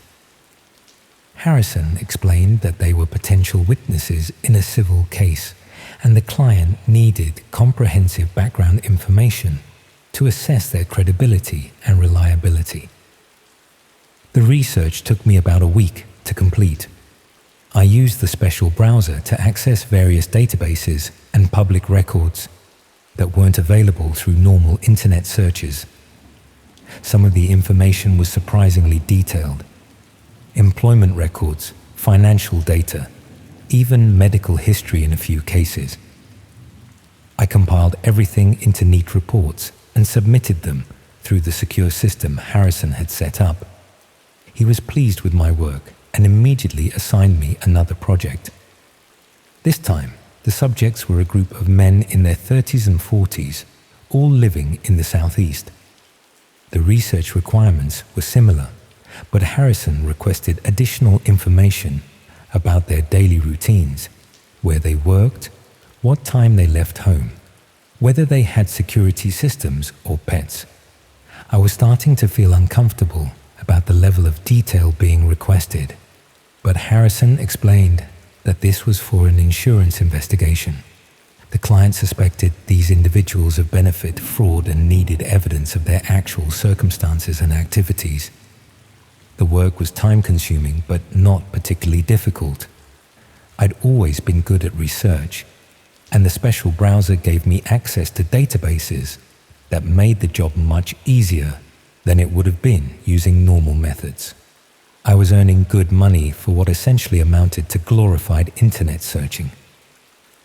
Harrison explained that they were potential witnesses in a civil case, and the client needed comprehensive background information to assess their credibility and reliability. The research took me about a week to complete. I used the special browser to access various databases and public records that weren't available through normal internet searches. Some of the information was surprisingly detailed. Employment records, financial data, even medical history in a few cases. I compiled everything into neat reports and submitted them through the secure system Harrison had set up. He was pleased with my work and immediately assigned me another project. This time, the subjects were a group of men in their 30s and 40s, all living in the southeast. The research requirements were similar, but Harrison requested additional information about their daily routines, where they worked, what time they left home, whether they had security systems or pets. I was starting to feel uncomfortable about the level of detail being requested, but Harrison explained that this was for an insurance investigation. The client suspected these individuals of benefit, fraud, and needed evidence of their actual circumstances and activities. The work was time-consuming, but not particularly difficult. I'd always been good at research, and the special browser gave me access to databases that made the job much easier than it would have been using normal methods. I was earning good money for what essentially amounted to glorified internet searching.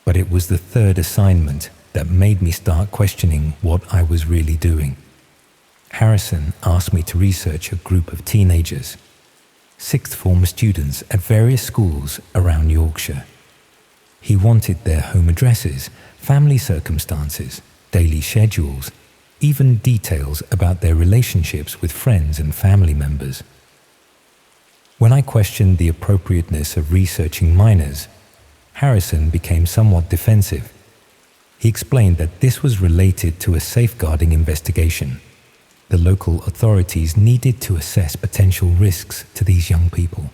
But it was the third assignment that made me start questioning what I was really doing. Harrison asked me to research a group of teenagers, sixth form students at various schools around Yorkshire. He wanted their home addresses, family circumstances, daily schedules, even details about their relationships with friends and family members. When I questioned the appropriateness of researching minors, Harrison became somewhat defensive. He explained that this was related to a safeguarding investigation. The local authorities needed to assess potential risks to these young people.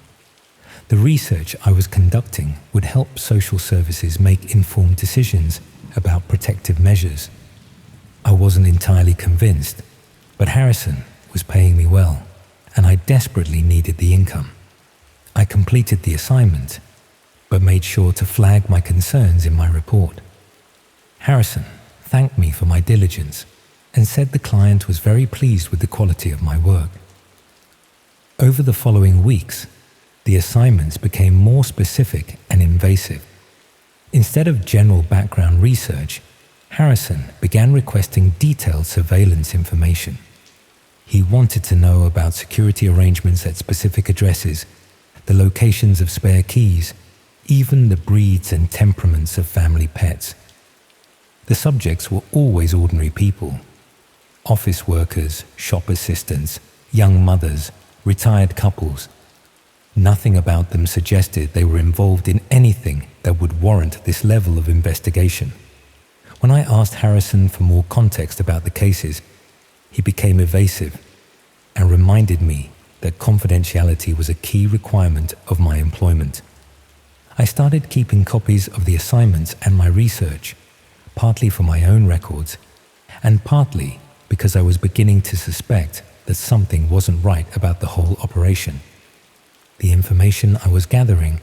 The research I was conducting would help social services make informed decisions about protective measures. I wasn't entirely convinced, but Harrison was paying me well, and I desperately needed the income. I completed the assignment, but made sure to flag my concerns in my report. Harrison thanked me for my diligence and said the client was very pleased with the quality of my work. Over the following weeks, the assignments became more specific and invasive. Instead of general background research, Harrison began requesting detailed surveillance information. He wanted to know about security arrangements at specific addresses, the locations of spare keys, even the breeds and temperaments of family pets. The subjects were always ordinary people: office workers, shop assistants, young mothers, retired couples. Nothing about them suggested they were involved in anything that would warrant this level of investigation. When I asked Harrison for more context about the cases, he became evasive and reminded me that confidentiality was a key requirement of my employment. I started keeping copies of the assignments and my research, partly for my own records, and partly because I was beginning to suspect that something wasn't right about the whole operation. The information I was gathering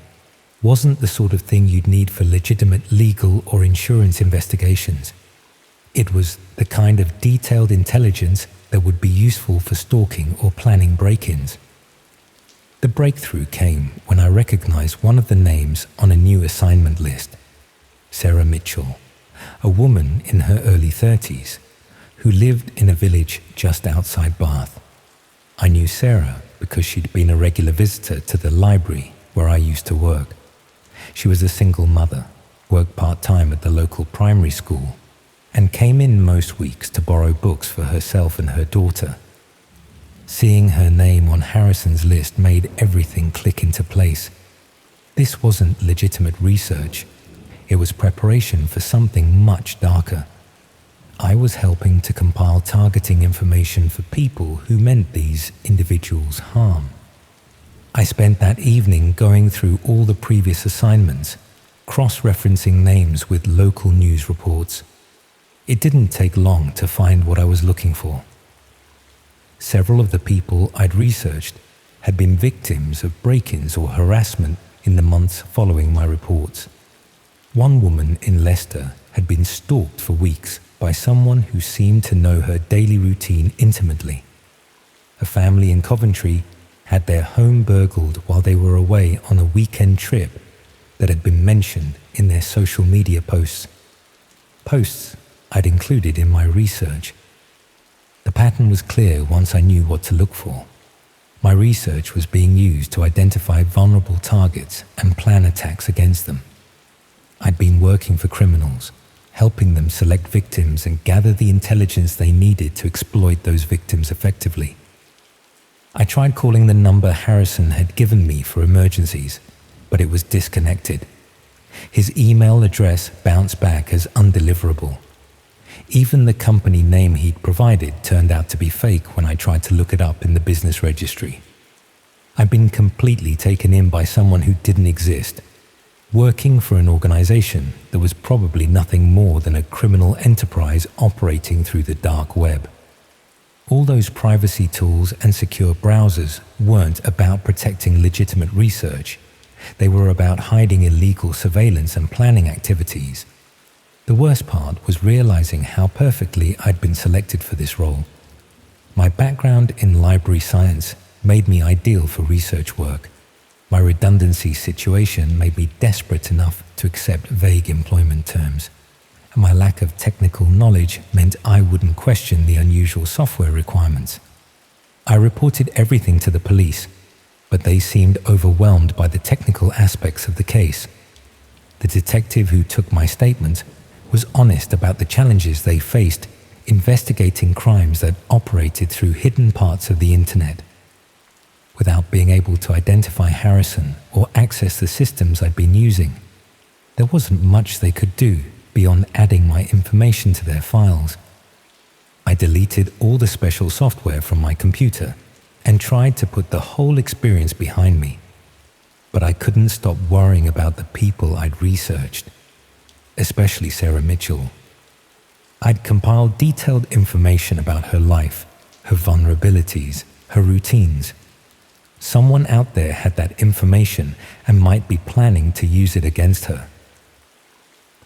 wasn't the sort of thing you'd need for legitimate legal or insurance investigations. It was the kind of detailed intelligence that would be useful for stalking or planning break-ins. The breakthrough came when I recognized one of the names on a new assignment list: Sarah Mitchell, a woman in her early 30s who lived in a village just outside Bath. I knew Sarah because she'd been a regular visitor to the library where I used to work. She was a single mother, worked part-time at the local primary school, and came in most weeks to borrow books for herself and her daughter. Seeing her name on Harrison's list made everything click into place. This wasn't legitimate research. It was preparation for something much darker. I was helping to compile targeting information for people who meant these individuals harm. I spent that evening going through all the previous assignments, cross-referencing names with local news reports. It didn't take long to find what I was looking for. Several of the people I'd researched had been victims of break-ins or harassment in the months following my reports. One woman in Leicester had been stalked for weeks by someone who seemed to know her daily routine intimately. A family in Coventry had their home burgled while they were away on a weekend trip that had been mentioned in their social media posts. Posts I'd included in my research. The pattern was clear once I knew what to look for. My research was being used to identify vulnerable targets and plan attacks against them. I'd been working for criminals, helping them select victims and gather the intelligence they needed to exploit those victims effectively. I tried calling the number Harrison had given me for emergencies, but it was disconnected. His email address bounced back as undeliverable. Even the company name he'd provided turned out to be fake when I tried to look it up in the business registry. I'd been completely taken in by someone who didn't exist. working for an organization that was probably nothing more than a criminal enterprise operating through the dark web. All those privacy tools and secure browsers weren't about protecting legitimate research. They were about hiding illegal surveillance and planning activities. The worst part was realizing how perfectly I'd been selected for this role. My background in library science made me ideal for research work. My redundancy situation made me desperate enough to accept vague employment terms. And my lack of technical knowledge meant I wouldn't question the unusual software requirements. I reported everything to the police, but they seemed overwhelmed by the technical aspects of the case. The detective who took my statement was honest about the challenges they faced investigating crimes that operated through hidden parts of the internet. Without being able to identify Harrison or access the systems I'd been using, there wasn't much they could do beyond adding my information to their files. I deleted all the special software from my computer and tried to put the whole experience behind me. But I couldn't stop worrying about the people I'd researched, especially Sarah Mitchell. I'd compiled detailed information about her life, her vulnerabilities, her routines. Someone out there had that information and might be planning to use it against her.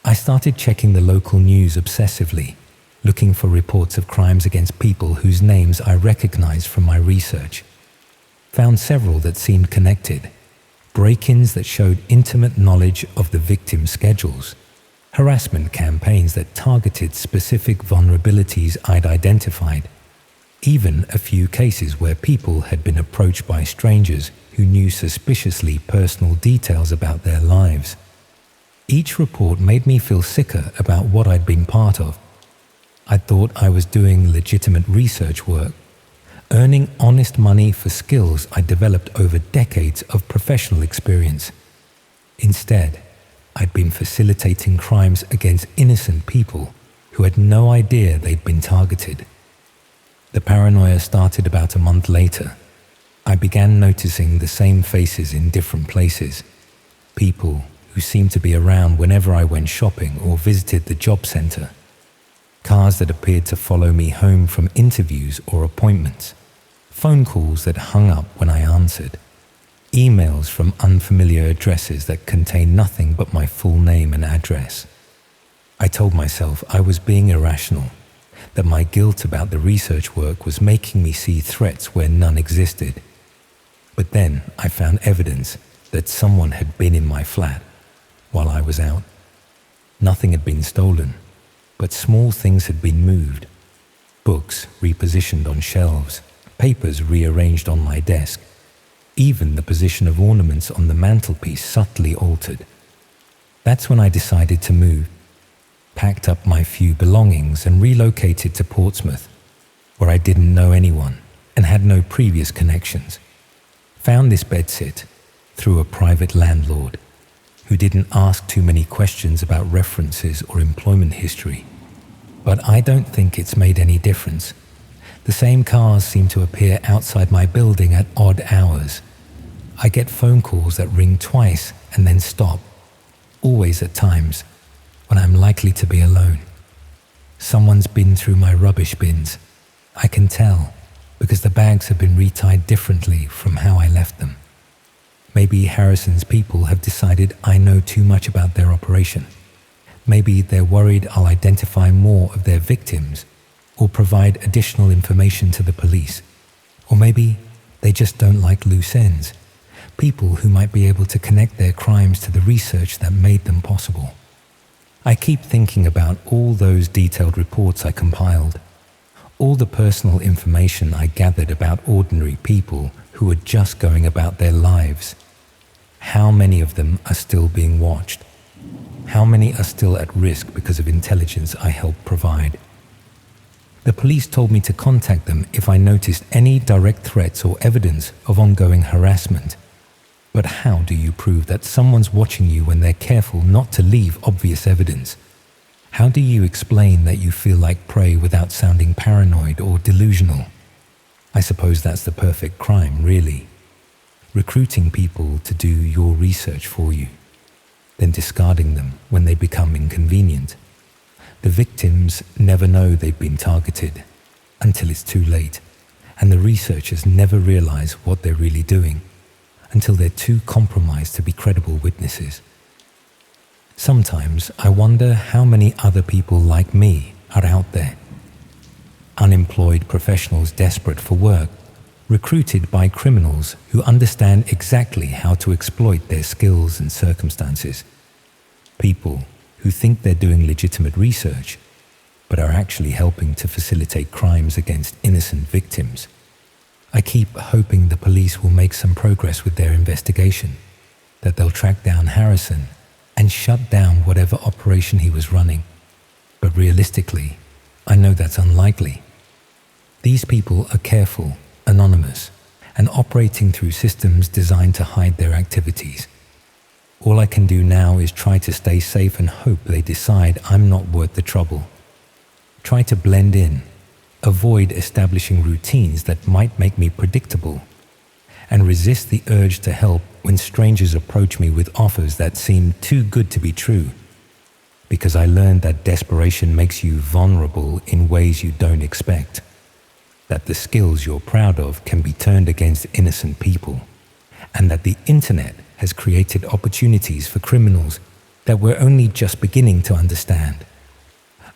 I started checking the local news obsessively, looking for reports of crimes against people whose names I recognized from my research. Found several that seemed connected, break-ins that showed intimate knowledge of the victims' schedules, harassment campaigns that targeted specific vulnerabilities I'd identified, even a few cases where people had been approached by strangers who knew suspiciously personal details about their lives. Each report made me feel sicker about what I'd been part of. I thought I was doing legitimate research work, earning honest money for skills I developed over decades of professional experience. Instead, I'd been facilitating crimes against innocent people who had no idea they'd been targeted. The paranoia started about a month later. I began noticing the same faces in different places. People who seemed to be around whenever I went shopping or visited the job center. Cars that appeared to follow me home from interviews or appointments. Phone calls that hung up when I answered. Emails from unfamiliar addresses that contained nothing but my full name and address. I told myself I was being irrational, that my guilt about the research work was making me see threats where none existed. But then I found evidence that someone had been in my flat while I was out. Nothing had been stolen, but small things had been moved. Books repositioned on shelves, papers rearranged on my desk. Even the position of ornaments on the mantelpiece subtly altered. That's when I decided to move, packed up my few belongings and relocated to Portsmouth, where I didn't know anyone and had no previous connections. Found this bedsit through a private landlord who didn't ask too many questions about references or employment history. But I don't think it's made any difference. The same cars seem to appear outside my building at odd hours. I get phone calls that ring twice and then stop, always at times when I'm likely to be alone. Someone's been through my rubbish bins. I can tell because the bags have been retied differently from how I left them. Maybe Harrison's people have decided I know too much about their operation. Maybe they're worried I'll identify more of their victims or provide additional information to the police. Or maybe they just don't like loose ends, people who might be able to connect their crimes to the research that made them possible. I keep thinking about all those detailed reports I compiled, all the personal information I gathered about ordinary people who were just going about their lives. How many of them are still being watched? How many are still at risk because of intelligence I helped provide? The police told me to contact them if I noticed any direct threats or evidence of ongoing harassment. But how do you prove that someone's watching you when they're careful not to leave obvious evidence? How do you explain that you feel like prey without sounding paranoid or delusional? I suppose that's the perfect crime, really. Recruiting people to do your research for you. then discarding them when they become inconvenient. The victims never know they've been targeted until it's too late, and the researchers never realize what they're really doing until they're too compromised to be credible witnesses. Sometimes I wonder how many other people like me are out there. Unemployed professionals desperate for work, recruited by criminals who understand exactly how to exploit their skills and circumstances. People who think they're doing legitimate research, but are actually helping to facilitate crimes against innocent victims. I keep hoping the police will make some progress with their investigation, that they'll track down Harrison and shut down whatever operation he was running. But realistically, I know that's unlikely. These people are careful, anonymous, and operating through systems designed to hide their activities. All I can do now is try to stay safe and hope they decide I'm not worth the trouble. Try to blend in, avoid establishing routines that might make me predictable, and resist the urge to help when strangers approach me with offers that seem too good to be true, because I learned that desperation makes you vulnerable in ways you don't expect, that the skills you're proud of can be turned against innocent people, and that the internet has created opportunities for criminals that we're only just beginning to understand.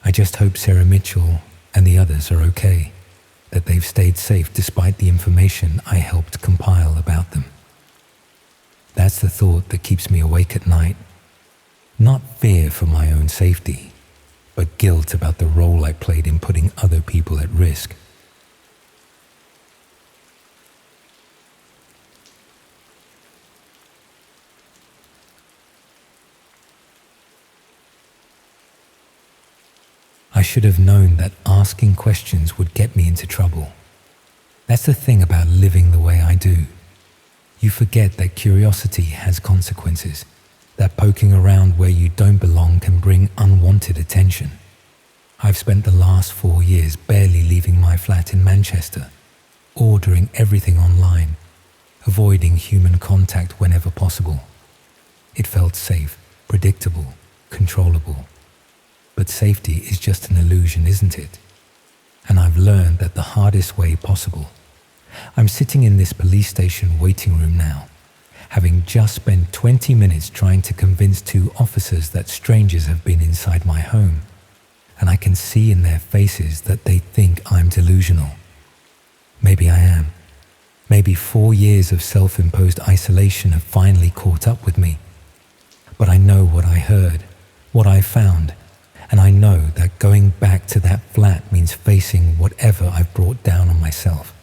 I just hope Sarah Mitchell and the others are okay, that they've stayed safe despite the information I helped compile about them. That's the thought that keeps me awake at night. Not fear for my own safety, but guilt about the role I played in putting other people at risk. I should have known that asking questions would get me into trouble. That's the thing about living the way I do. You forget that curiosity has consequences, that poking around where you don't belong can bring unwanted attention. I've spent the last 4 years barely leaving my flat in Manchester, ordering everything online, avoiding human contact whenever possible. It felt safe, predictable, controllable. But safety is just an illusion, isn't it? And I've learned that the hardest way possible. I'm sitting in this police station waiting room now, having just spent 20 minutes trying to convince 2 officers that strangers have been inside my home, and I can see in their faces that they think I'm delusional. Maybe I am. Maybe 4 years of self-imposed isolation have finally caught up with me. But I know what I heard, what I found, and I know that going back to that flat means facing whatever I've brought down on myself.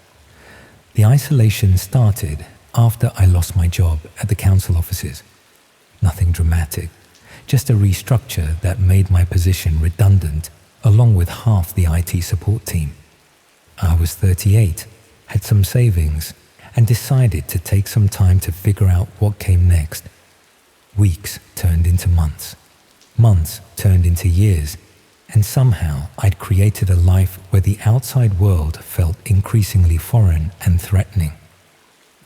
The isolation started after I lost my job at the council offices. Nothing dramatic, just a restructure that made my position redundant, along with half the IT support team. I was 38, had some savings, and decided to take some time to figure out what came next. Weeks turned into months. Months turned into years, and somehow I'd created a life where the outside world felt increasingly foreign and threatening.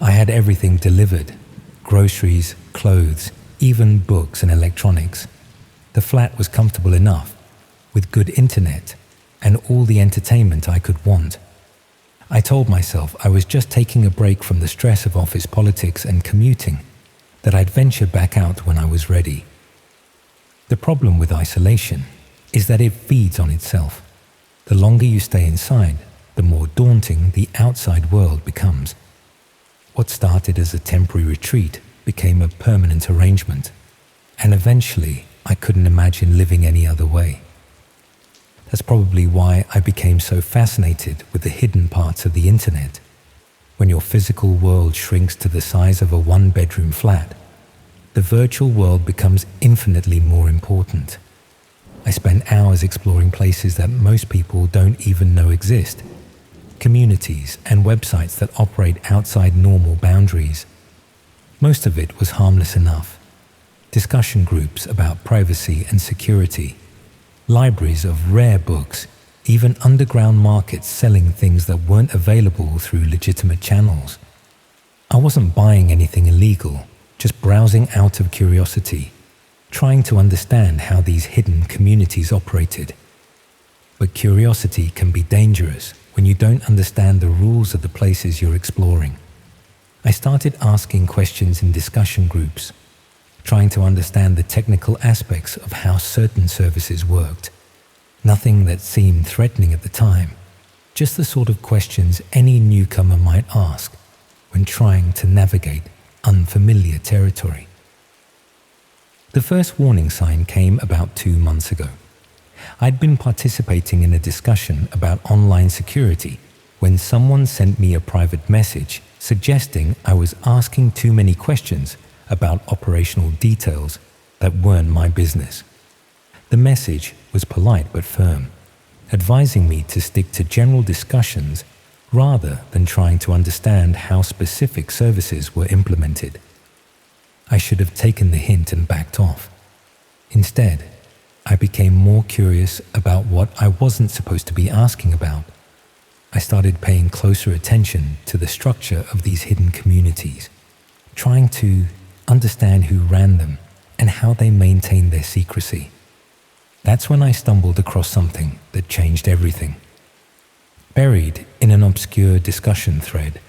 I had everything delivered: groceries, clothes, even books and electronics. The flat was comfortable enough, with good internet and all the entertainment I could want. I told myself I was just taking a break from the stress of office politics and commuting, that I'd venture back out when I was ready. The problem with isolation is that it feeds on itself. The longer you stay inside, the more daunting the outside world becomes. What started as a temporary retreat became a permanent arrangement, and eventually I couldn't imagine living any other way. That's probably why I became so fascinated with the hidden parts of the internet. When your physical world shrinks to the size of a one-bedroom flat, the virtual world becomes infinitely more important. I spend hours exploring places that most people don't even know exist, communities and websites that operate outside normal boundaries. Most of it was harmless enough. Discussion groups about privacy and security, libraries of rare books, even underground markets selling things that weren't available through legitimate channels. I wasn't buying anything illegal, just browsing out of curiosity, trying to understand how these hidden communities operated. But curiosity can be dangerous when you don't understand the rules of the places you're exploring. I started asking questions in discussion groups, trying to understand the technical aspects of how certain services worked. Nothing that seemed threatening at the time, just the sort of questions any newcomer might ask when trying to navigate unfamiliar territory. The first warning sign came about 2 months ago. I'd been participating in a discussion about online security when someone sent me a private message suggesting I was asking too many questions about operational details that weren't my business. The message was polite but firm, advising me to stick to general discussions rather than trying to understand how specific services were implemented. I should have taken the hint and backed off. Instead, I became more curious about what I wasn't supposed to be asking about. I started paying closer attention to the structure of these hidden communities, trying to understand who ran them and how they maintained their secrecy. That's when I stumbled across something that changed everything. Buried in an obscure discussion thread,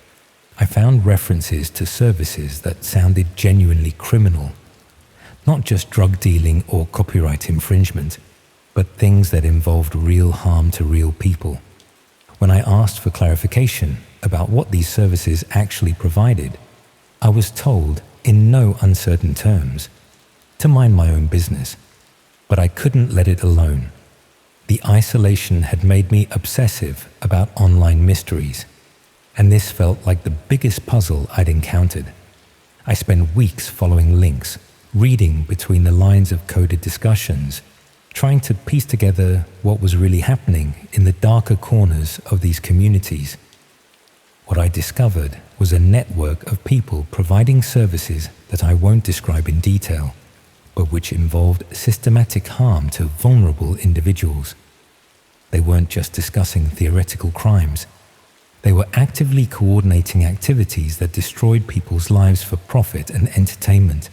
I found references to services that sounded genuinely criminal. Not just drug dealing or copyright infringement, but things that involved real harm to real people. When I asked for clarification about what these services actually provided, I was told, in no uncertain terms, to mind my own business. But I couldn't let it alone. The isolation had made me obsessive about online mysteries, and this felt like the biggest puzzle I'd encountered. I spent weeks following links, reading between the lines of coded discussions, trying to piece together what was really happening in the darker corners of these communities. What I discovered was a network of people providing services that I won't describe in detail, but which involved systematic harm to vulnerable individuals. They weren't just discussing theoretical crimes. They were actively coordinating activities that destroyed people's lives for profit and entertainment.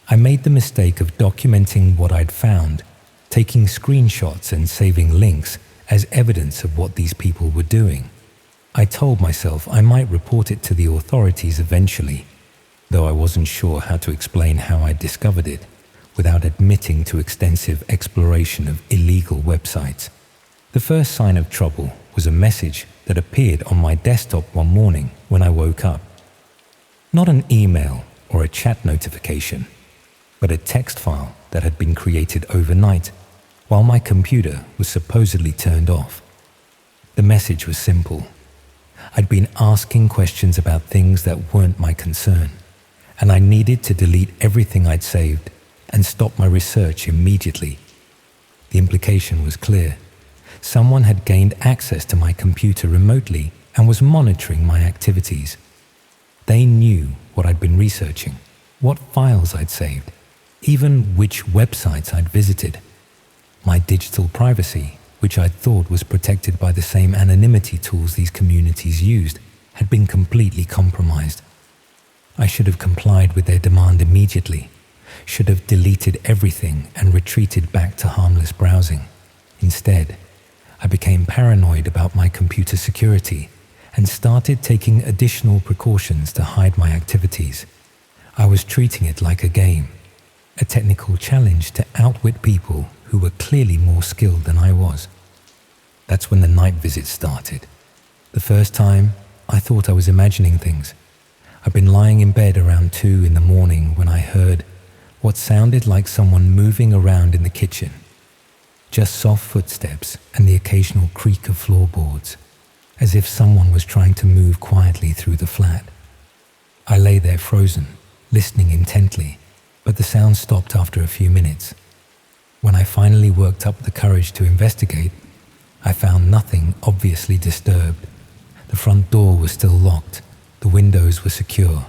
I made the mistake of documenting what I'd found, taking screenshots and saving links as evidence of what these people were doing. I told myself I might report it to the authorities eventually, though I wasn't sure how to explain how I discovered it without admitting to extensive exploration of illegal websites. The first sign of trouble was a message that appeared on my desktop one morning when I woke up. Not an email or a chat notification, but a text file that had been created overnight while my computer was supposedly turned off. The message was simple. I'd been asking questions about things that weren't my concern, and I needed to delete everything I'd saved and stop my research immediately. The implication was clear. Someone had gained access to my computer remotely and was monitoring my activities. They knew what I'd been researching, what files I'd saved, even which websites I'd visited. My digital privacy, which I thought was protected by the same anonymity tools these communities used, had been completely compromised. I should have complied with their demand immediately, should have deleted everything and retreated back to harmless browsing. Instead, I became paranoid about my computer security and started taking additional precautions to hide my activities. I was treating it like a game, a technical challenge to outwit people who were clearly more skilled than I was. That's when the night visits started. The first time, I thought I was imagining things. I'd been lying in bed around 2 in the morning when I heard what sounded like someone moving around in the kitchen. Just soft footsteps and the occasional creak of floorboards, as if someone was trying to move quietly through the flat. I lay there frozen, listening intently, but the sound stopped after a few minutes. When I finally worked up the courage to investigate, I found nothing obviously disturbed. The front door was still locked, the windows were secure,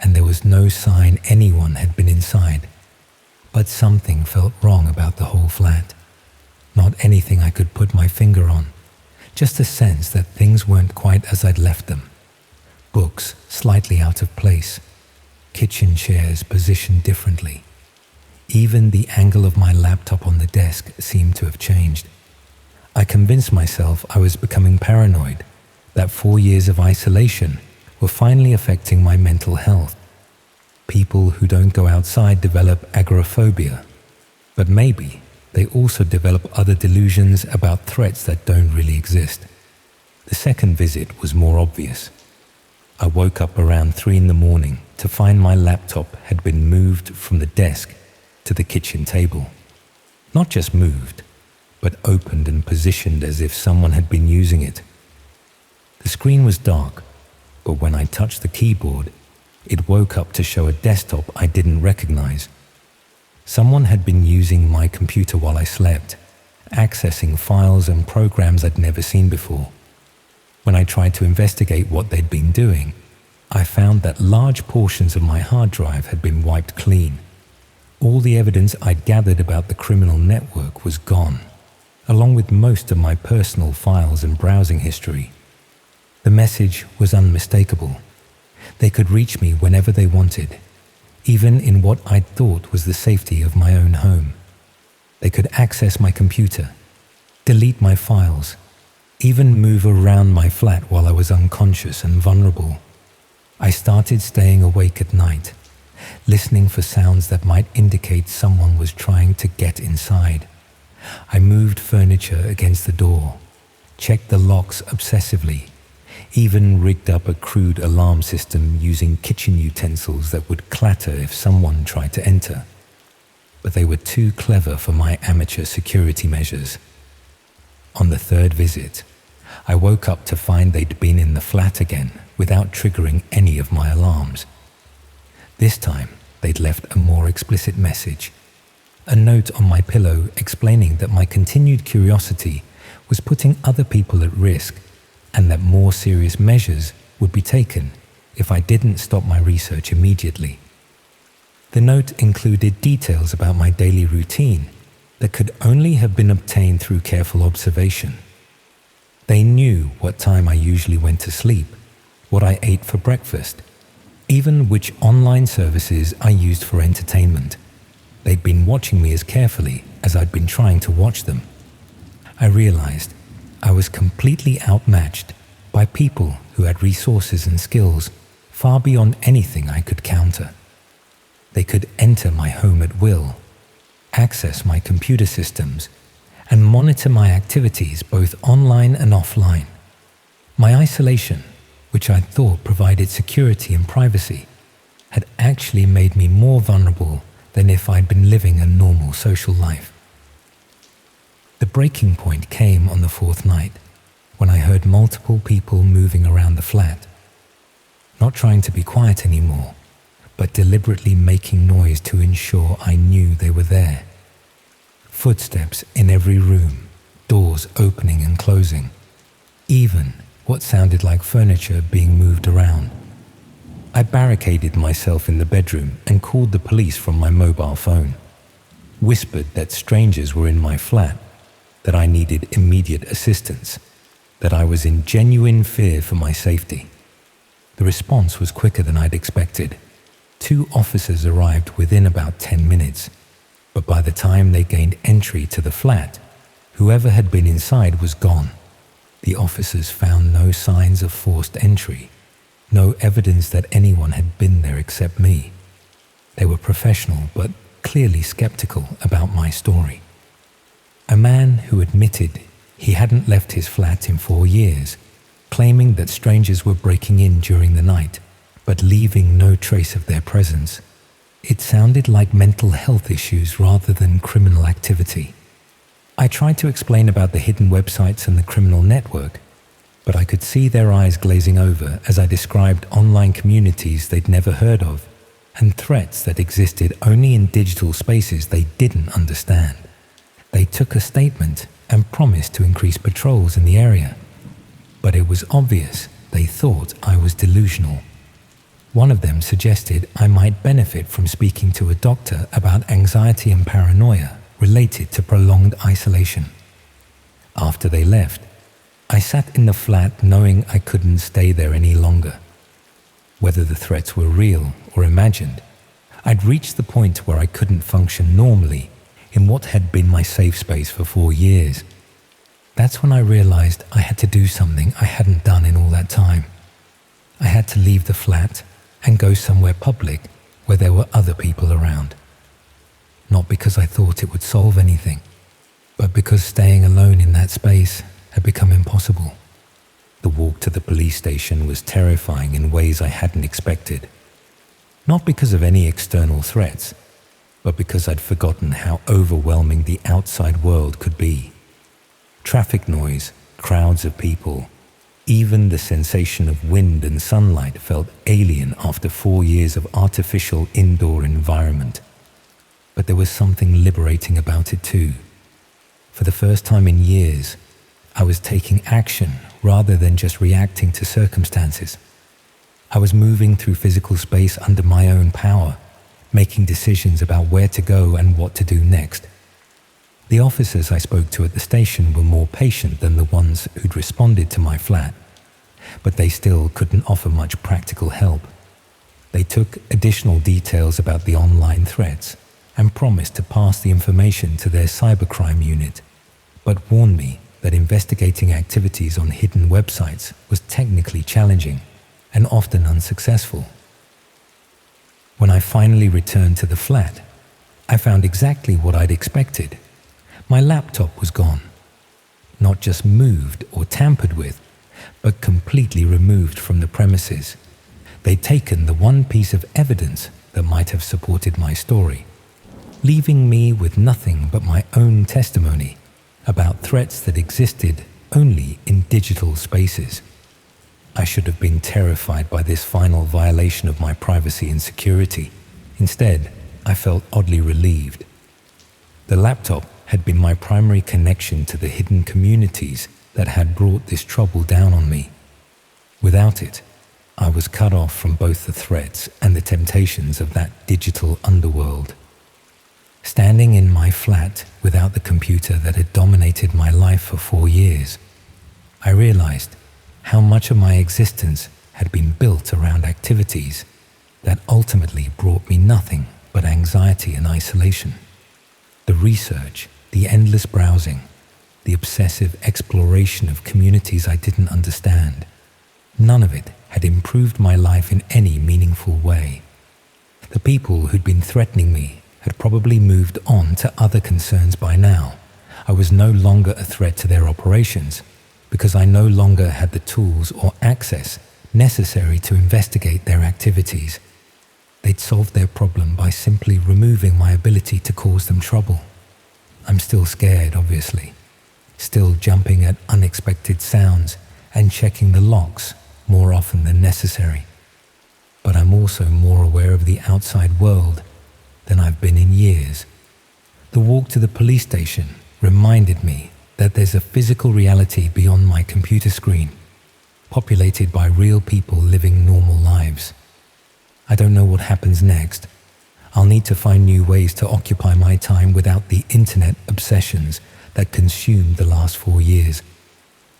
and there was no sign anyone had been inside. But something felt wrong about the whole flat. Not anything I could put my finger on, just a sense that things weren't quite as I'd left them. Books slightly out of place, kitchen chairs positioned differently. Even the angle of my laptop on the desk seemed to have changed. I convinced myself I was becoming paranoid, that 4 years of isolation were finally affecting my mental health. People who don't go outside develop agoraphobia, but maybe they also develop other delusions about threats that don't really exist. The second visit was more obvious. I woke up around 3 in the morning to find my laptop had been moved from the desk to the kitchen table. Not just moved, but opened and positioned as if someone had been using it. The screen was dark, but when I touched the keyboard, it woke up to show a desktop I didn't recognize. Someone had been using my computer while I slept, accessing files and programs I'd never seen before. When I tried to investigate what they'd been doing, I found that large portions of my hard drive had been wiped clean. All the evidence I'd gathered about the criminal network was gone, along with most of my personal files and browsing history. The message was unmistakable. They could reach me whenever they wanted, even in what I thought was the safety of my own home. They could access my computer, delete my files, even move around my flat while I was unconscious and vulnerable. I started staying awake at night, listening for sounds that might indicate someone was trying to get inside. I moved furniture against the door, checked the locks obsessively, even rigged up a crude alarm system using kitchen utensils that would clatter if someone tried to enter. But they were too clever for my amateur security measures. On the third visit, I woke up to find they'd been in the flat again without triggering any of my alarms. This time, they'd left a more explicit message. A note on my pillow explaining that my continued curiosity was putting other people at risk and that more serious measures would be taken if I didn't stop my research immediately. The note included details about my daily routine that could only have been obtained through careful observation. They knew what time I usually went to sleep, what I ate for breakfast, even which online services I used for entertainment. They'd been watching me as carefully as I'd been trying to watch them. I realized I was completely outmatched by people who had resources and skills far beyond anything I could counter. They could enter my home at will, access my computer systems, and monitor my activities both online and offline. My isolation, which I thought provided security and privacy, had actually made me more vulnerable than if I'd been living a normal social life. The breaking point came on the fourth night, when I heard multiple people moving around the flat, not trying to be quiet anymore, but deliberately making noise to ensure I knew they were there. Footsteps in every room, doors opening and closing, even what sounded like furniture being moved around. I barricaded myself in the bedroom and called the police from my mobile phone, whispered that strangers were in my flat, that I needed immediate assistance, that I was in genuine fear for my safety. The response was quicker than I'd expected. 2 officers arrived within about 10 minutes, but by the time they gained entry to the flat, whoever had been inside was gone. The officers found no signs of forced entry, no evidence that anyone had been there except me. They were professional but clearly skeptical about my story. A man who admitted he hadn't left his flat in 4 years, claiming that strangers were breaking in during the night, but leaving no trace of their presence. It sounded like mental health issues rather than criminal activity. I tried to explain about the hidden websites and the criminal network, but I could see their eyes glazing over as I described online communities they'd never heard of and threats that existed only in digital spaces they didn't understand. They took a statement and promised to increase patrols in the area, but it was obvious they thought I was delusional. One of them suggested I might benefit from speaking to a doctor about anxiety and paranoia related to prolonged isolation. After they left, I sat in the flat knowing I couldn't stay there any longer. Whether the threats were real or imagined, I'd reached the point where I couldn't function normally in what had been my safe space for 4 years. That's when I realized I had to do something I hadn't done in all that time. I had to leave the flat and go somewhere public where there were other people around. Not because I thought it would solve anything, but because staying alone in that space had become impossible. The walk to the police station was terrifying in ways I hadn't expected. Not because of any external threats, but because I'd forgotten how overwhelming the outside world could be. Traffic noise, crowds of people, even the sensation of wind and sunlight felt alien after 4 years of artificial indoor environment. But there was something liberating about it too. For the first time in years, I was taking action rather than just reacting to circumstances. I was moving through physical space under my own power, making decisions about where to go and what to do next. The officers I spoke to at the station were more patient than the ones who'd responded to my flat, but they still couldn't offer much practical help. They took additional details about the online threats and promised to pass the information to their cybercrime unit, but warned me that investigating activities on hidden websites was technically challenging and often unsuccessful. When I finally returned to the flat, I found exactly what I'd expected. My laptop was gone. Not just moved or tampered with, but completely removed from the premises. They'd taken the one piece of evidence that might have supported my story, leaving me with nothing but my own testimony about threats that existed only in digital spaces. I should have been terrified by this final violation of my privacy and security. Instead, I felt oddly relieved. The laptop had been my primary connection to the hidden communities that had brought this trouble down on me. Without it, I was cut off from both the threats and the temptations of that digital underworld. Standing in my flat without the computer that had dominated my life for 4 years, I realized how much of my existence had been built around activities that ultimately brought me nothing but anxiety and isolation. The research, the endless browsing, the obsessive exploration of communities I didn't understand, none of it had improved my life in any meaningful way. The people who'd been threatening me had probably moved on to other concerns by now. I was no longer a threat to their operations because I no longer had the tools or access necessary to investigate their activities. They'd solved their problem by simply removing my ability to cause them trouble. I'm still scared, obviously, still jumping at unexpected sounds and checking the locks more often than necessary. But I'm also more aware of the outside world than I've been in years. The walk to the police station reminded me that there's a physical reality beyond my computer screen, populated by real people living normal lives. I don't know what happens next. I'll need to find new ways to occupy my time without the internet obsessions that consumed the last 4 years.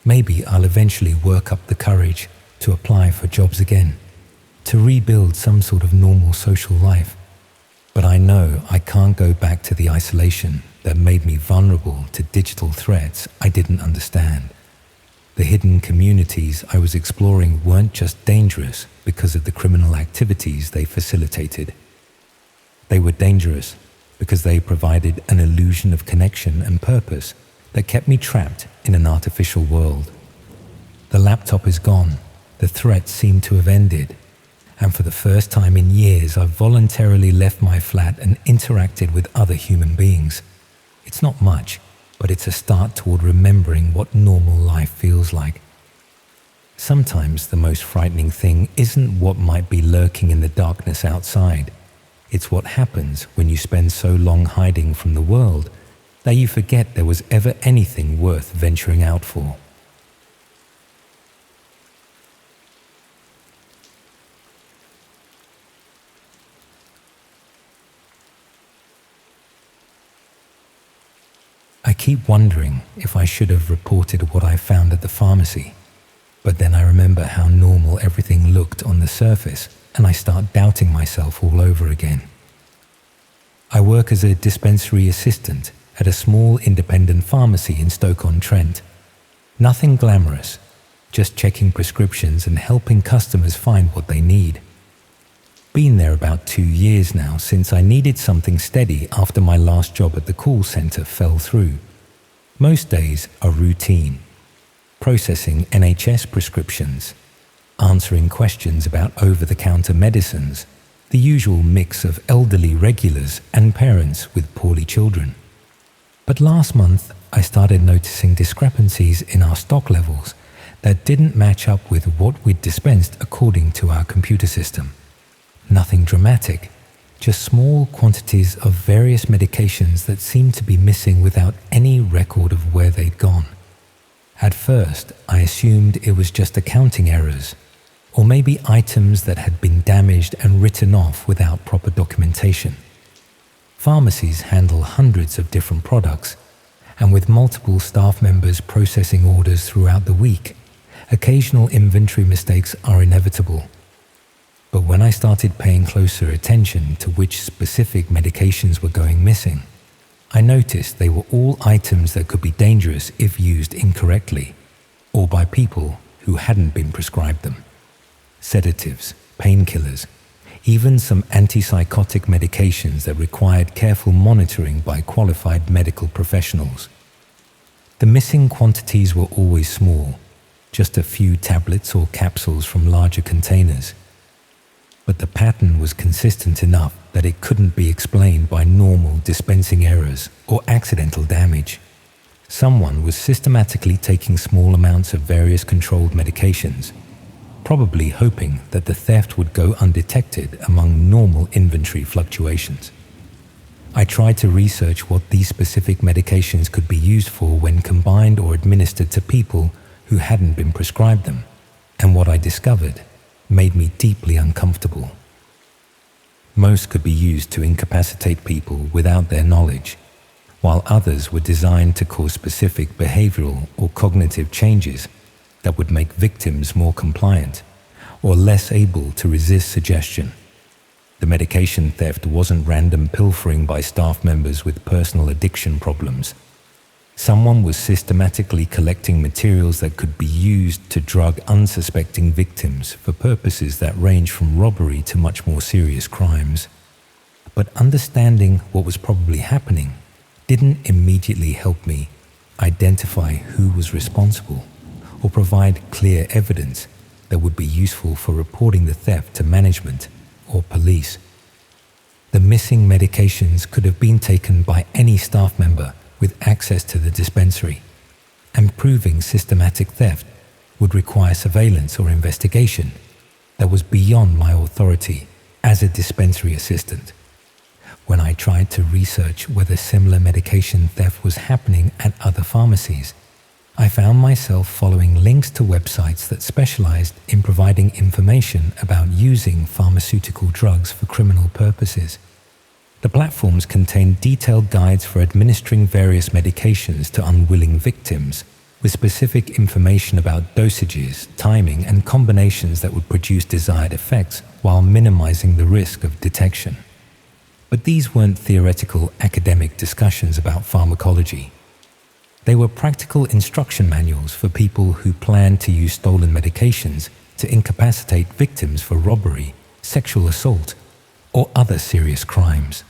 Maybe I'll eventually work up the courage to apply for jobs again, to rebuild some sort of normal social life. But I know I can't go back to the isolation that made me vulnerable to digital threats I didn't understand. The hidden communities I was exploring weren't just dangerous because of the criminal activities they facilitated. They were dangerous because they provided an illusion of connection and purpose that kept me trapped in an artificial world. The laptop is gone, the threats seem to have ended, and for the first time in years I've voluntarily left my flat and interacted with other human beings. It's not much, but it's a start toward remembering what normal life feels like. Sometimes the most frightening thing isn't what might be lurking in the darkness outside. It's what happens when you spend so long hiding from the world that you forget there was ever anything worth venturing out for. I keep wondering if I should have reported what I found at the pharmacy, but then I remember how normal everything looked on the surface and I start doubting myself all over again. I work as a dispensary assistant at a small independent pharmacy in Stoke-on-Trent. Nothing glamorous, just checking prescriptions and helping customers find what they need. Been there about 2 years now since I needed something steady after my last job at the call centre fell through. Most days are routine. Processing NHS prescriptions, answering questions about over-the-counter medicines, the usual mix of elderly regulars and parents with poorly children. But last month, I started noticing discrepancies in our stock levels that didn't match up with what we'd dispensed according to our computer system. Nothing dramatic, just small quantities of various medications that seemed to be missing without any record of where they'd gone. At first, I assumed it was just accounting errors, or maybe items that had been damaged and written off without proper documentation. Pharmacies handle hundreds of different products, and with multiple staff members processing orders throughout the week, occasional inventory mistakes are inevitable. But when I started paying closer attention to which specific medications were going missing, I noticed they were all items that could be dangerous if used incorrectly, or by people who hadn't been prescribed them. Sedatives, painkillers, even some antipsychotic medications that required careful monitoring by qualified medical professionals. The missing quantities were always small, just a few tablets or capsules from larger containers. But the pattern was consistent enough that it couldn't be explained by normal dispensing errors or accidental damage. Someone was systematically taking small amounts of various controlled medications, probably hoping that the theft would go undetected among normal inventory fluctuations. I tried to research what these specific medications could be used for when combined or administered to people who hadn't been prescribed them, and what I discovered made me deeply uncomfortable. Most could be used to incapacitate people without their knowledge, while others were designed to cause specific behavioral or cognitive changes that would make victims more compliant or less able to resist suggestion. The medication theft wasn't random pilfering by staff members with personal addiction problems. Someone was systematically collecting materials that could be used to drug unsuspecting victims for purposes that range from robbery to much more serious crimes. But understanding what was probably happening didn't immediately help me identify who was responsible or provide clear evidence that would be useful for reporting the theft to management or police. The missing medications could have been taken by any staff member with access to the dispensary, and proving systematic theft would require surveillance or investigation that was beyond my authority as a dispensary assistant. When I tried to research whether similar medication theft was happening at other pharmacies, I found myself following links to websites that specialized in providing information about using pharmaceutical drugs for criminal purposes. The platforms contained detailed guides for administering various medications to unwilling victims, with specific information about dosages, timing, and combinations that would produce desired effects while minimizing the risk of detection. But these weren't theoretical academic discussions about pharmacology. They were practical instruction manuals for people who planned to use stolen medications to incapacitate victims for robbery, sexual assault, or other serious crimes.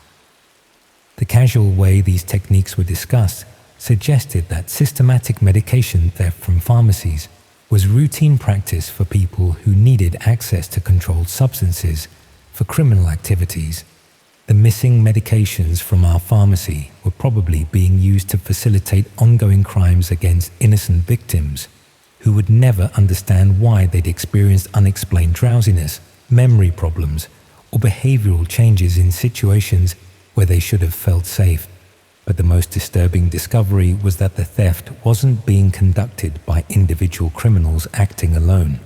The casual way these techniques were discussed suggested that systematic medication theft from pharmacies was routine practice for people who needed access to controlled substances for criminal activities. The missing medications from our pharmacy were probably being used to facilitate ongoing crimes against innocent victims who would never understand why they'd experienced unexplained drowsiness, memory problems, or behavioral changes in situations where they should have felt safe. But the most disturbing discovery was that the theft wasn't being conducted by individual criminals acting alone,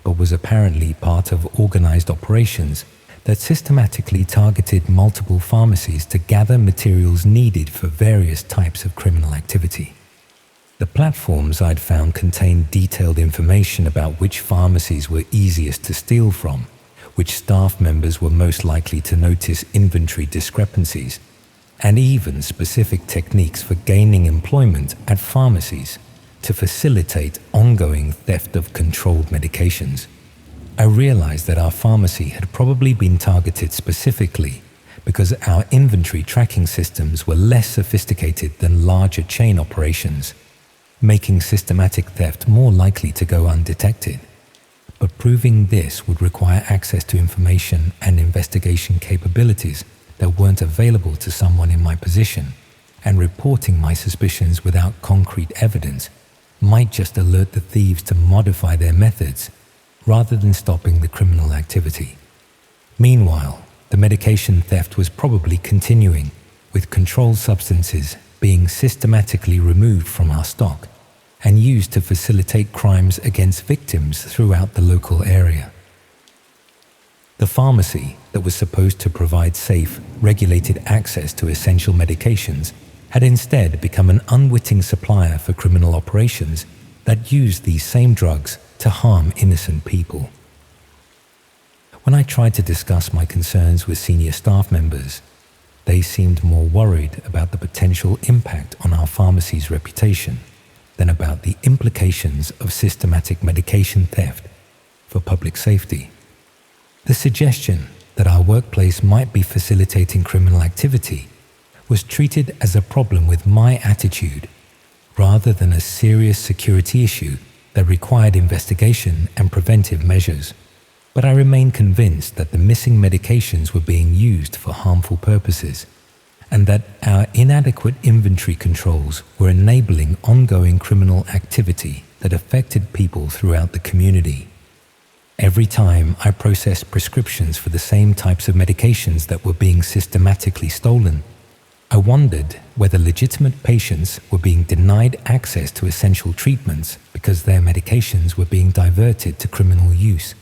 but was apparently part of organized operations that systematically targeted multiple pharmacies to gather materials needed for various types of criminal activity. The platforms I'd found contained detailed information about which pharmacies were easiest to steal from, which staff members were most likely to notice inventory discrepancies, and even specific techniques for gaining employment at pharmacies to facilitate ongoing theft of controlled medications. I realized that our pharmacy had probably been targeted specifically because our inventory tracking systems were less sophisticated than larger chain operations, making systematic theft more likely to go undetected. But proving this would require access to information and investigation capabilities that weren't available to someone in my position, and reporting my suspicions without concrete evidence might just alert the thieves to modify their methods rather than stopping the criminal activity. Meanwhile, the medication theft was probably continuing, with controlled substances being systematically removed from our stock and used to facilitate crimes against victims throughout the local area. The pharmacy that was supposed to provide safe, regulated access to essential medications had instead become an unwitting supplier for criminal operations that used these same drugs to harm innocent people. When I tried to discuss my concerns with senior staff members, they seemed more worried about the potential impact on our pharmacy's reputation than about the implications of systematic medication theft for public safety. The suggestion that our workplace might be facilitating criminal activity was treated as a problem with my attitude rather than a serious security issue that required investigation and preventive measures. But I remain convinced that the missing medications were being used for harmful purposes, and that our inadequate inventory controls were enabling ongoing criminal activity that affected people throughout the community. Every time I processed prescriptions for the same types of medications that were being systematically stolen, I wondered whether legitimate patients were being denied access to essential treatments because their medications were being diverted to criminal use.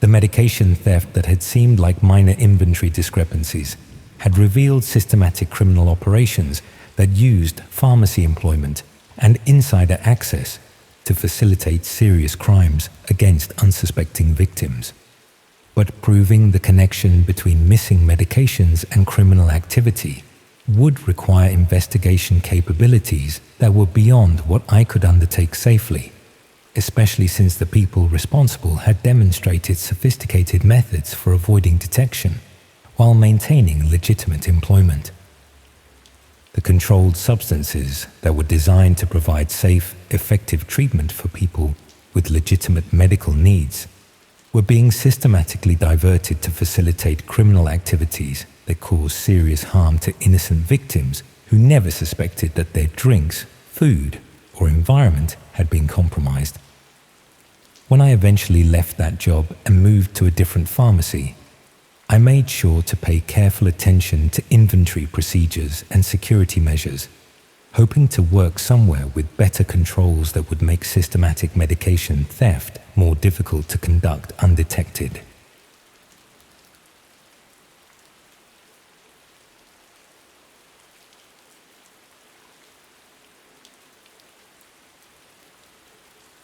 The medication theft that had seemed like minor inventory discrepancies had revealed systematic criminal operations that used pharmacy employment and insider access to facilitate serious crimes against unsuspecting victims. But proving the connection between missing medications and criminal activity would require investigation capabilities that were beyond what I could undertake safely, especially since the people responsible had demonstrated sophisticated methods for avoiding detection while maintaining legitimate employment. The controlled substances that were designed to provide safe, effective treatment for people with legitimate medical needs were being systematically diverted to facilitate criminal activities that caused serious harm to innocent victims who never suspected that their drinks, food, or environment had been compromised. When I eventually left that job and moved to a different pharmacy, I made sure to pay careful attention to inventory procedures and security measures, hoping to work somewhere with better controls that would make systematic medication theft more difficult to conduct undetected.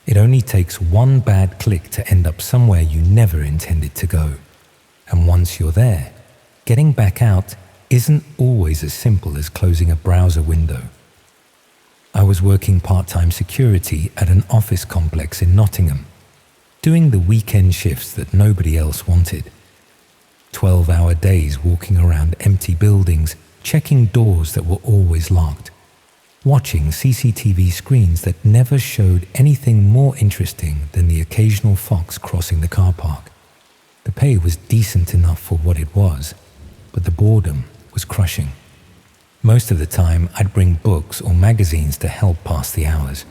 It only takes one bad click to end up somewhere you never intended to go. And once you're there, getting back out isn't always as simple as closing a browser window. I was working part-time security at an office complex in Nottingham, doing the weekend shifts that nobody else wanted. 12-hour days walking around empty buildings, checking doors that were always locked, watching CCTV screens that never showed anything more interesting than the occasional fox crossing the car park. The pay was decent enough for what it was, but the boredom was crushing. Most of the time, I'd bring books or magazines to help pass the hours,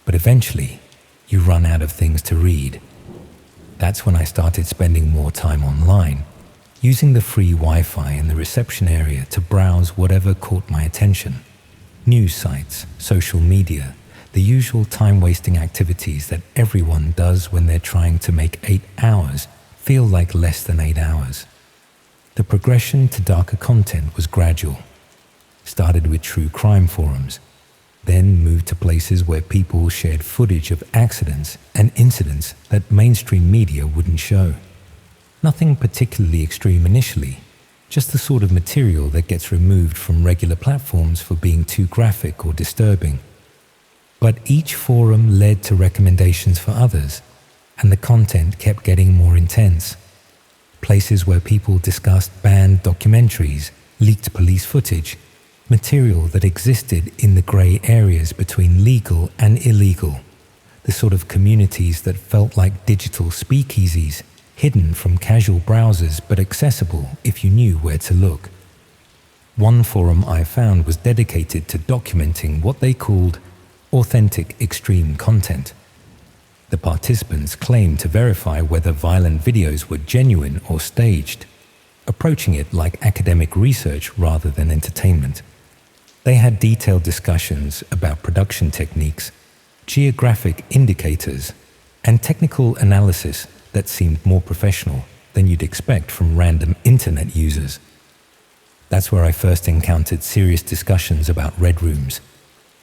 but eventually, you run out of things to read. That's when I started spending more time online, using the free Wi-Fi in the reception area to browse whatever caught my attention. News sites, social media, the usual time-wasting activities that everyone does when they're trying to make 8 hours feel like less than 8 hours. The progression to darker content was gradual. Started with true crime forums, then moved to places where people shared footage of accidents and incidents that mainstream media wouldn't show. Nothing particularly extreme initially, just the sort of material that gets removed from regular platforms for being too graphic or disturbing. But each forum led to recommendations for others, and the content kept getting more intense. Places where people discussed banned documentaries, leaked police footage, material that existed in the grey areas between legal and illegal, the sort of communities that felt like digital speakeasies, hidden from casual browsers but accessible if you knew where to look. One forum I found was dedicated to documenting what they called authentic extreme content. The participants claimed to verify whether violent videos were genuine or staged, approaching it like academic research rather than entertainment. They had detailed discussions about production techniques, geographic indicators, and technical analysis that seemed more professional than you'd expect from random internet users. That's where I first encountered serious discussions about red rooms.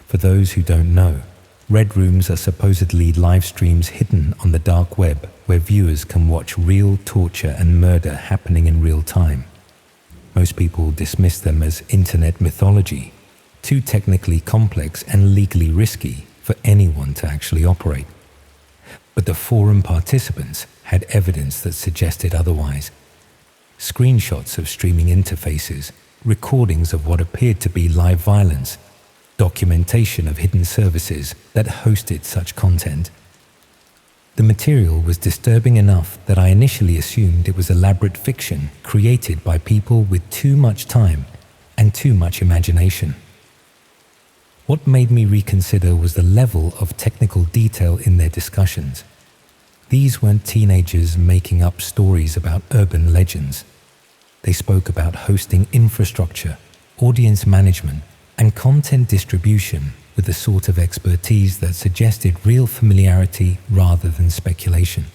For those who don't know, red rooms are supposedly live streams hidden on the dark web where viewers can watch real torture and murder happening in real time. Most people dismiss them as internet mythology, too technically complex and legally risky for anyone to actually operate. But the forum participants had evidence that suggested otherwise. Screenshots of streaming interfaces, recordings of what appeared to be live violence, documentation of hidden services that hosted such content. The material was disturbing enough that I initially assumed it was elaborate fiction created by people with too much time and too much imagination. What made me reconsider was the level of technical detail in their discussions. These weren't teenagers making up stories about urban legends. They spoke about hosting infrastructure, audience management, and content distribution with the sort of expertise that suggested real familiarity rather than speculation.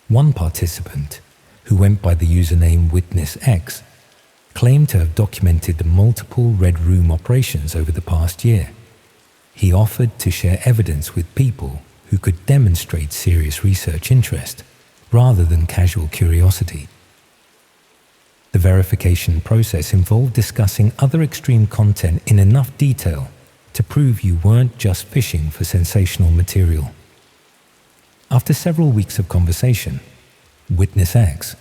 One participant, who went by the username Witness X, claimed to have documented multiple Red Room operations over the past year. He offered to share evidence with people who could demonstrate serious research interest rather than casual curiosity. The verification process involved discussing other extreme content in enough detail to prove you weren't just fishing for sensational material. After several weeks of conversation, Witness X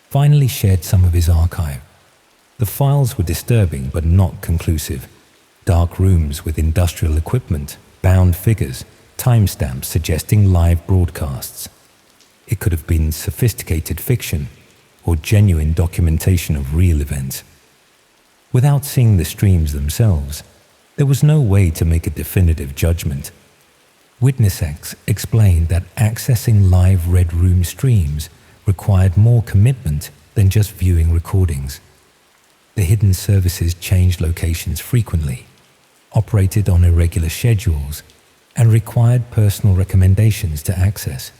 finally shared some of his archive. The files were disturbing but not conclusive. Dark rooms with industrial equipment, bound figures, timestamps suggesting live broadcasts. It could have been sophisticated fiction or genuine documentation of real events. Without seeing the streams themselves, there was no way to make a definitive judgment. Witness X explained that accessing live Red Room streams required more commitment than just viewing recordings. The hidden services changed locations frequently, operated on irregular schedules, and required personal recommendations to access.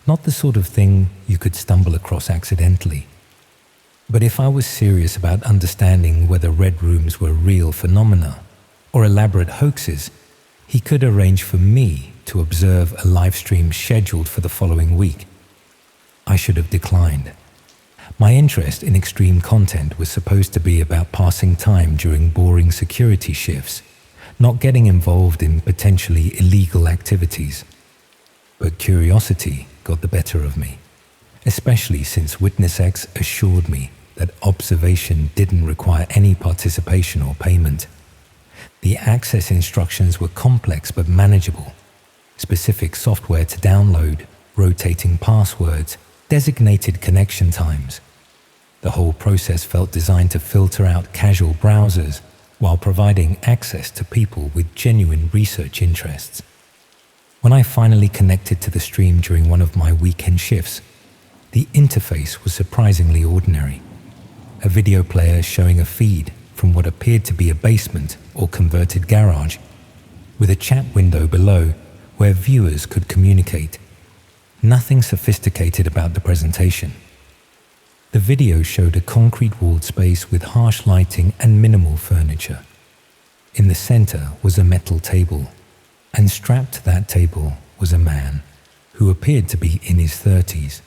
Not the sort of thing you could stumble across accidentally. But if I was serious about understanding whether Red Rooms were real phenomena or elaborate hoaxes, he could arrange for me to observe a live stream scheduled for the following week. I should have declined. My interest in extreme content was supposed to be about passing time during boring security shifts, not getting involved in potentially illegal activities. But curiosity got the better of me, especially since Witness X assured me that observation didn't require any participation or payment. The access instructions were complex but manageable. Specific software to download, rotating passwords, designated connection times. The whole process felt designed to filter out casual browsers while providing access to people with genuine research interests. When I finally connected to the stream during one of my weekend shifts, the interface was surprisingly ordinary. A video player showing a feed from what appeared to be a basement or converted garage, with a chat window below where viewers could communicate. Nothing sophisticated about the presentation. The video showed a concrete-walled space with harsh lighting and minimal furniture. In the center was a metal table, and strapped to that table was a man who appeared to be in his 30s.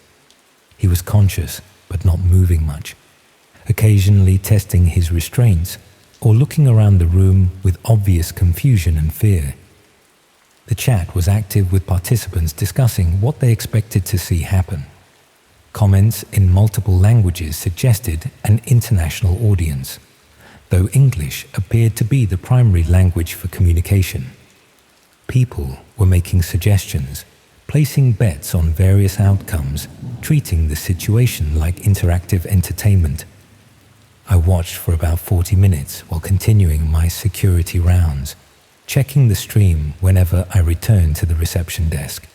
He was conscious, but not moving much, occasionally testing his restraints or looking around the room with obvious confusion and fear. The chat was active with participants discussing what they expected to see happen. Comments in multiple languages suggested an international audience, though English appeared to be the primary language for communication. People were making suggestions, placing bets on various outcomes, treating the situation like interactive entertainment. I watched for about 40 minutes while continuing my security rounds, checking the stream whenever I returned to the reception desk.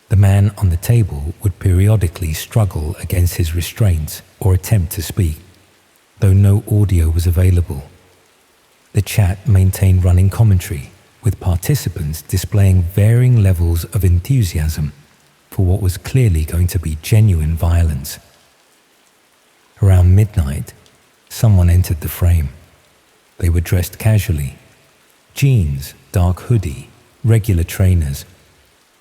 The man on the table would periodically struggle against his restraints or attempt to speak, though no audio was available. The chat maintained running commentary, with participants displaying varying levels of enthusiasm for what was clearly going to be genuine violence. Around midnight, someone entered the frame. They were dressed casually. Jeans, dark hoodie, regular trainers.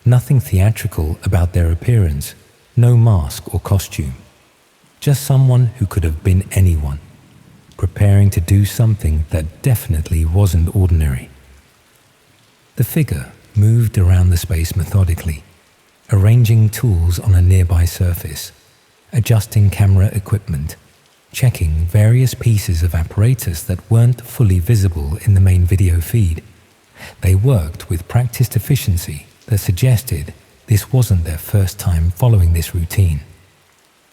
Nothing theatrical about their appearance, no mask or costume. Just someone who could have been anyone, preparing to do something that definitely wasn't ordinary. The figure moved around the space methodically, arranging tools on a nearby surface, adjusting camera equipment, checking various pieces of apparatus that weren't fully visible in the main video feed. They worked with practiced efficiency that suggested this wasn't their first time following this routine.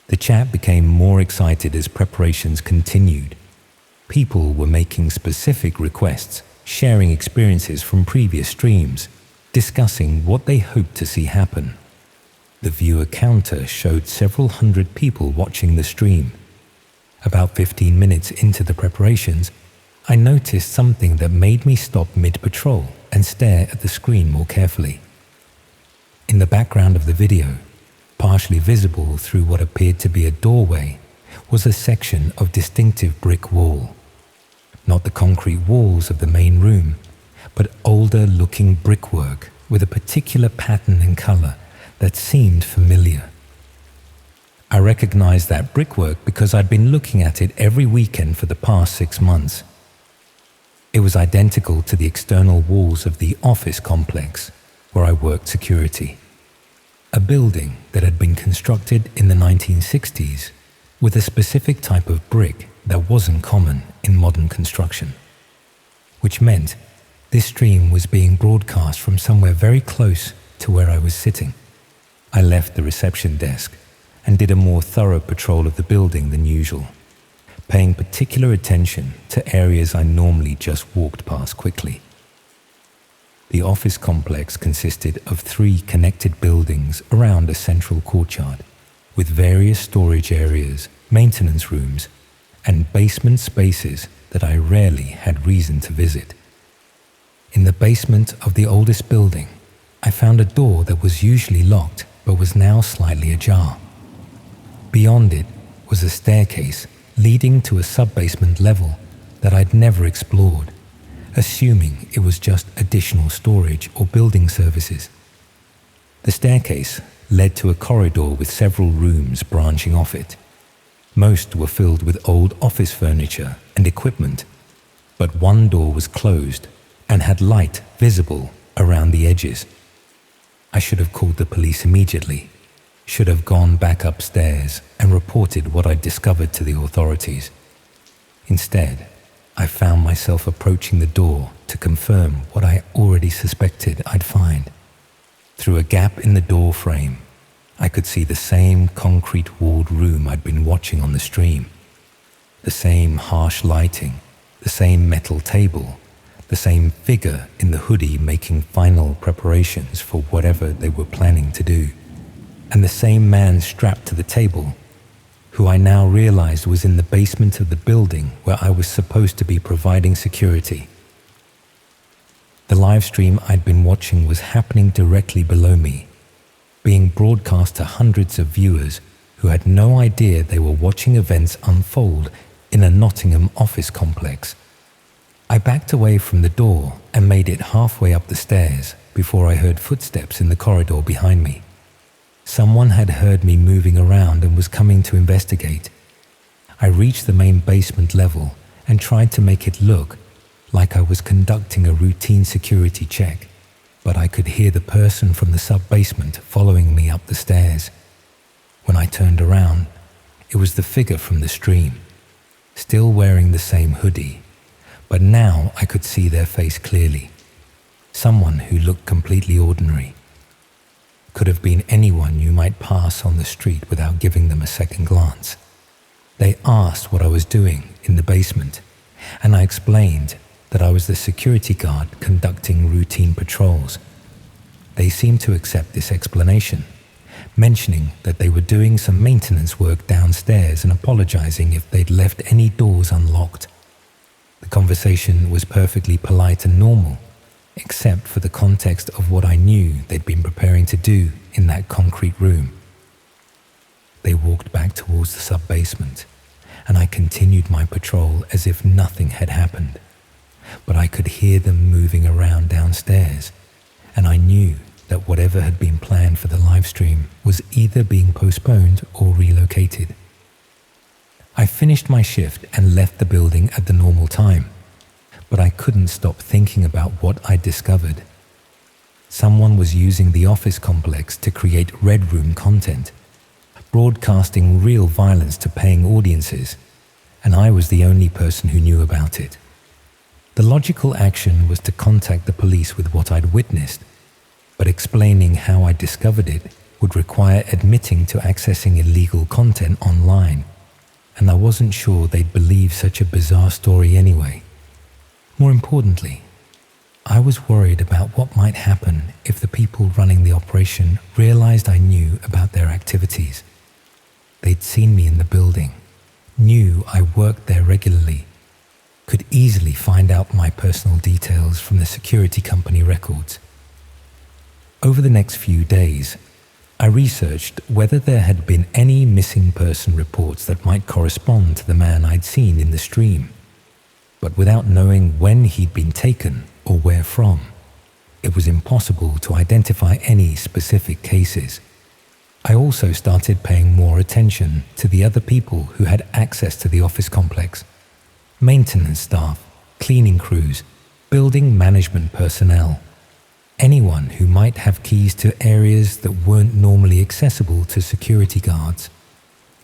The chat became more excited as preparations continued. People were making specific requests, sharing experiences from previous streams, discussing what they hoped to see happen. The viewer counter showed several hundred people watching the stream. About 15 minutes into the preparations, I noticed something that made me stop mid-patrol and stare at the screen more carefully. In the background of the video, partially visible through what appeared to be a doorway, was a section of distinctive brick wall. Not the concrete walls of the main room, but older-looking brickwork with a particular pattern and color that seemed familiar. I recognized that brickwork because I'd been looking at it every weekend for the past 6 months. It was identical to the external walls of the office complex where I worked security. A building that had been constructed in the 1960s with a specific type of brick that wasn't common in modern construction, which meant this stream was being broadcast from somewhere very close to where I was sitting. I left the reception desk and did a more thorough patrol of the building than usual, paying particular attention to areas I normally just walked past quickly. The office complex consisted of 3 connected buildings around a central courtyard, with various storage areas, maintenance rooms, and basement spaces that I rarely had reason to visit. In the basement of the oldest building, I found a door that was usually locked but was now slightly ajar. Beyond it was a staircase leading to a sub-basement level that I'd never explored, assuming it was just additional storage or building services. The staircase led to a corridor with several rooms branching off it. Most were filled with old office furniture and equipment, but one door was closed and had light visible around the edges. I should have called the police immediately, should have gone back upstairs and reported what I'd discovered to the authorities. Instead, I found myself approaching the door to confirm what I already suspected I'd find. Through a gap in the door frame, I could see the same concrete-walled room I'd been watching on the stream. The same harsh lighting, the same metal table, the same figure in the hoodie making final preparations for whatever they were planning to do, and the same man strapped to the table, who I now realized was in the basement of the building where I was supposed to be providing security. The live stream I'd been watching was happening directly below me, being broadcast to hundreds of viewers who had no idea they were watching events unfold in a Nottingham office complex. I backed away from the door and made it halfway up the stairs before I heard footsteps in the corridor behind me. Someone had heard me moving around and was coming to investigate. I reached the main basement level and tried to make it look like I was conducting a routine security check, but I could hear the person from the sub-basement following me up the stairs. When I turned around, it was the figure from the stream, still wearing the same hoodie, but now I could see their face clearly. Someone who looked completely ordinary. Could have been anyone you might pass on the street without giving them a second glance. They asked what I was doing in the basement, and I explained that I was the security guard conducting routine patrols. They seemed to accept this explanation, mentioning that they were doing some maintenance work downstairs and apologizing if they'd left any doors unlocked. The conversation was perfectly polite and normal, except for the context of what I knew they'd been preparing to do in that concrete room. They walked back towards the sub-basement, and I continued my patrol as if nothing had happened. But I could hear them moving around downstairs, and I knew that whatever had been planned for the live stream was either being postponed or relocated. I finished my shift and left the building at the normal time, but I couldn't stop thinking about what I'd discovered. Someone was using the office complex to create Red Room content, broadcasting real violence to paying audiences, and I was the only person who knew about it. The logical action was to contact the police with what I'd witnessed, but explaining how I discovered it would require admitting to accessing illegal content online, and I wasn't sure they'd believe such a bizarre story anyway. More importantly, I was worried about what might happen if the people running the operation realized I knew about their activities. They'd seen me in the building, knew I worked there regularly, could easily find out my personal details from the security company records. Over the next few days, I researched whether there had been any missing person reports that might correspond to the man I'd seen in the stream. But without knowing when he'd been taken or where from, it was impossible to identify any specific cases. I also started paying more attention to the other people who had access to the office complex. Maintenance staff, cleaning crews, building management personnel. Anyone who might have keys to areas that weren't normally accessible to security guards.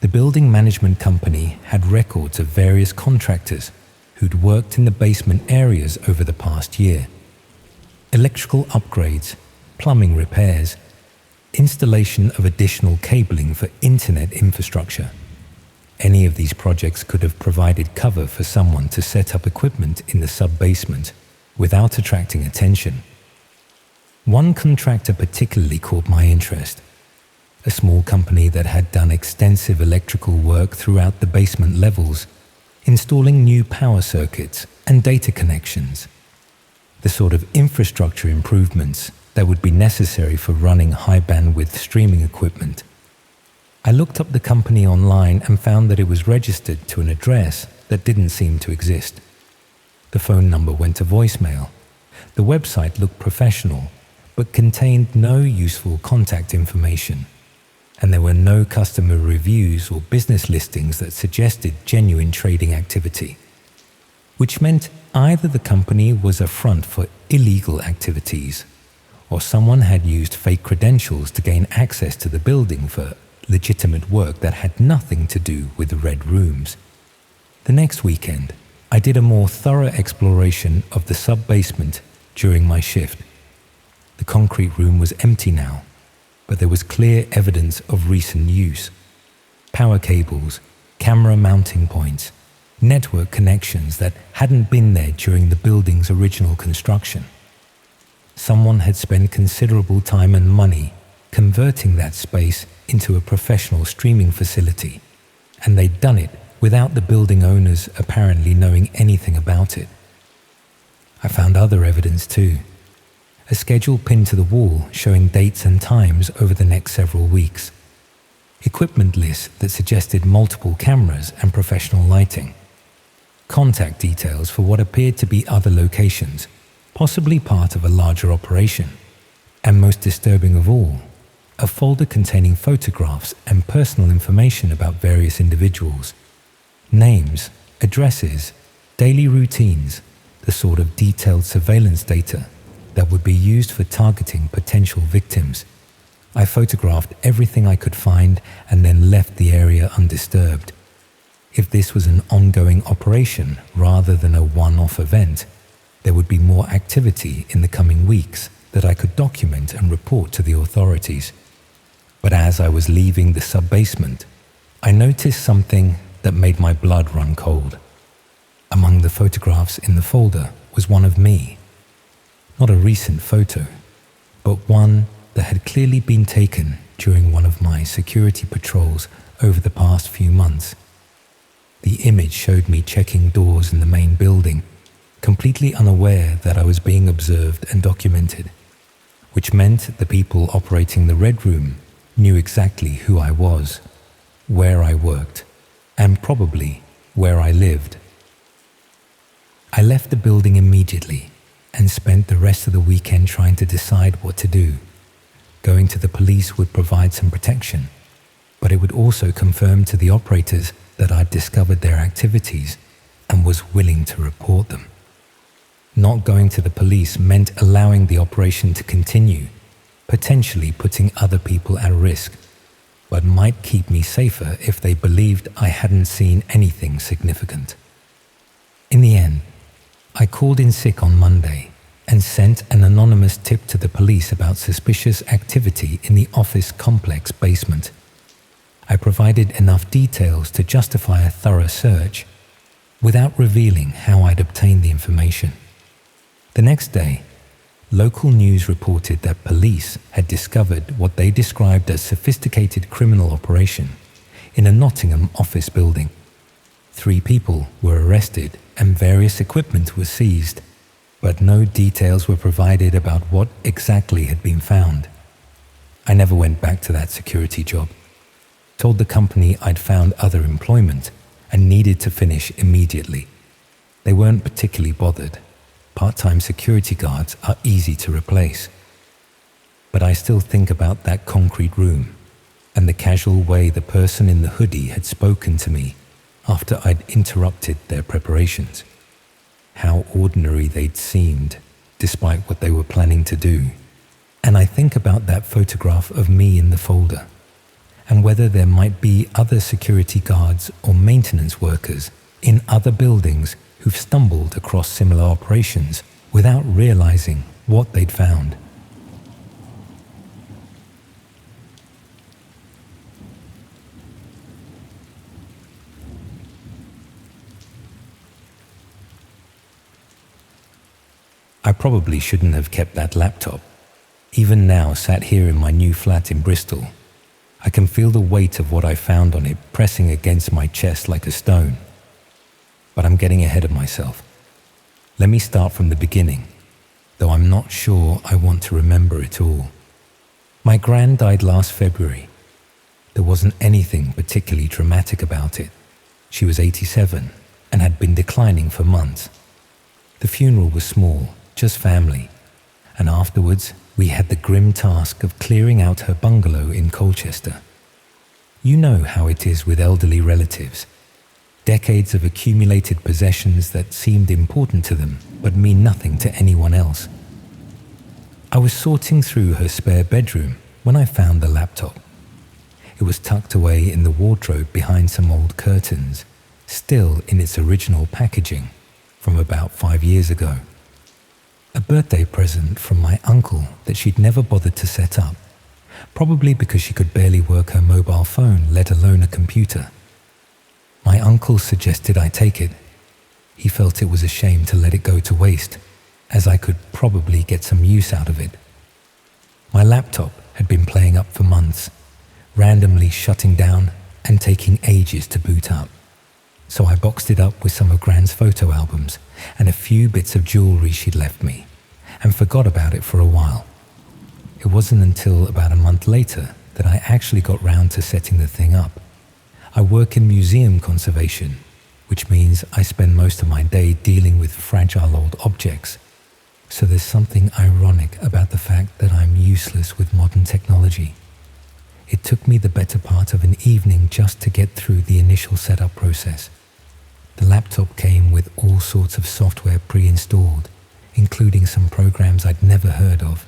The building management company had records of various contractors who'd worked in the basement areas over the past year. Electrical upgrades, plumbing repairs, installation of additional cabling for internet infrastructure. Any of these projects could have provided cover for someone to set up equipment in the sub-basement without attracting attention. One contractor particularly caught my interest, a small company that had done extensive electrical work throughout the basement levels, installing new power circuits and data connections, the sort of infrastructure improvements that would be necessary for running high-bandwidth streaming equipment. I looked up the company online and found that it was registered to an address that didn't seem to exist. The phone number went to voicemail. The website looked professional, but contained no useful contact information, and there were no customer reviews or business listings that suggested genuine trading activity, which meant either the company was a front for illegal activities, or someone had used fake credentials to gain access to the building for legitimate work that had nothing to do with the Red Rooms. The next weekend, I did a more thorough exploration of the sub-basement during my shift. The concrete room was empty now, but there was clear evidence of recent use. Power cables, camera mounting points, network connections that hadn't been there during the building's original construction. Someone had spent considerable time and money converting that space into a professional streaming facility, and they'd done it without the building owners apparently knowing anything about it. I found other evidence too. A schedule pinned to the wall showing dates and times over the next several weeks. Equipment lists that suggested multiple cameras and professional lighting. Contact details for what appeared to be other locations, possibly part of a larger operation. And most disturbing of all, a folder containing photographs and personal information about various individuals. Names, addresses, daily routines, the sort of detailed surveillance data that would be used for targeting potential victims. I photographed everything I could find and then left the area undisturbed. If this was an ongoing operation rather than a one-off event, there would be more activity in the coming weeks that I could document and report to the authorities. But as I was leaving the sub-basement, I noticed something that made my blood run cold. Among the photographs in the folder was one of me. Not a recent photo, but one that had clearly been taken during one of my security patrols over the past few months. The image showed me checking doors in the main building, completely unaware that I was being observed and documented, which meant the people operating the Red Room knew exactly who I was, where I worked, and probably where I lived. I left the building immediately and spent the rest of the weekend trying to decide what to do. Going to the police would provide some protection, but it would also confirm to the operators that I'd discovered their activities and was willing to report them. Not going to the police meant allowing the operation to continue, potentially putting other people at risk, but might keep me safer if they believed I hadn't seen anything significant. In the end, I called in sick on Monday and sent an anonymous tip to the police about suspicious activity in the office complex basement. I provided enough details to justify a thorough search, without revealing how I'd obtained the information. The next day, local news reported that police had discovered what they described as sophisticated criminal operation in a Nottingham office building. 3 people were arrested and various equipment was seized, but no details were provided about what exactly had been found. I never went back to that security job. Told the company I'd found other employment and needed to finish immediately. They weren't particularly bothered. Part-time security guards are easy to replace. But I still think about that concrete room and the casual way the person in the hoodie had spoken to me after I'd interrupted their preparations. How ordinary they'd seemed, despite what they were planning to do. And I think about that photograph of me in the folder, and whether there might be other security guards or maintenance workers in other buildings who've stumbled across similar operations without realizing what they'd found. I probably shouldn't have kept that laptop. Even now, sat here in my new flat in Bristol, I can feel the weight of what I found on it pressing against my chest like a stone. But I'm getting ahead of myself. Let me start from the beginning, though I'm not sure I want to remember it all. My gran died last February. There wasn't anything particularly dramatic about it. She was 87 and had been declining for months. The funeral was small, just family, and afterwards we had the grim task of clearing out her bungalow in Colchester. You know how it is with elderly relatives. Decades of accumulated possessions that seemed important to them but mean nothing to anyone else. I was sorting through her spare bedroom when I found the laptop. It was tucked away in the wardrobe behind some old curtains, still in its original packaging from about 5 years ago. A birthday present from my uncle that she'd never bothered to set up, probably because she could barely work her mobile phone, let alone a computer. My uncle suggested I take it. He felt it was a shame to let it go to waste, as I could probably get some use out of it. My laptop had been playing up for months, randomly shutting down and taking ages to boot up. So I boxed it up with some of Gran's photo albums and a few bits of jewelry she'd left me, and forgot about it for a while. It wasn't until about a month later that I actually got round to setting the thing up. I work in museum conservation, which means I spend most of my day dealing with fragile old objects. So there's something ironic about the fact that I'm useless with modern technology, It took me the better part of an evening just to get through the initial setup process. The laptop came with all sorts of software pre-installed, including some programs I'd never heard of.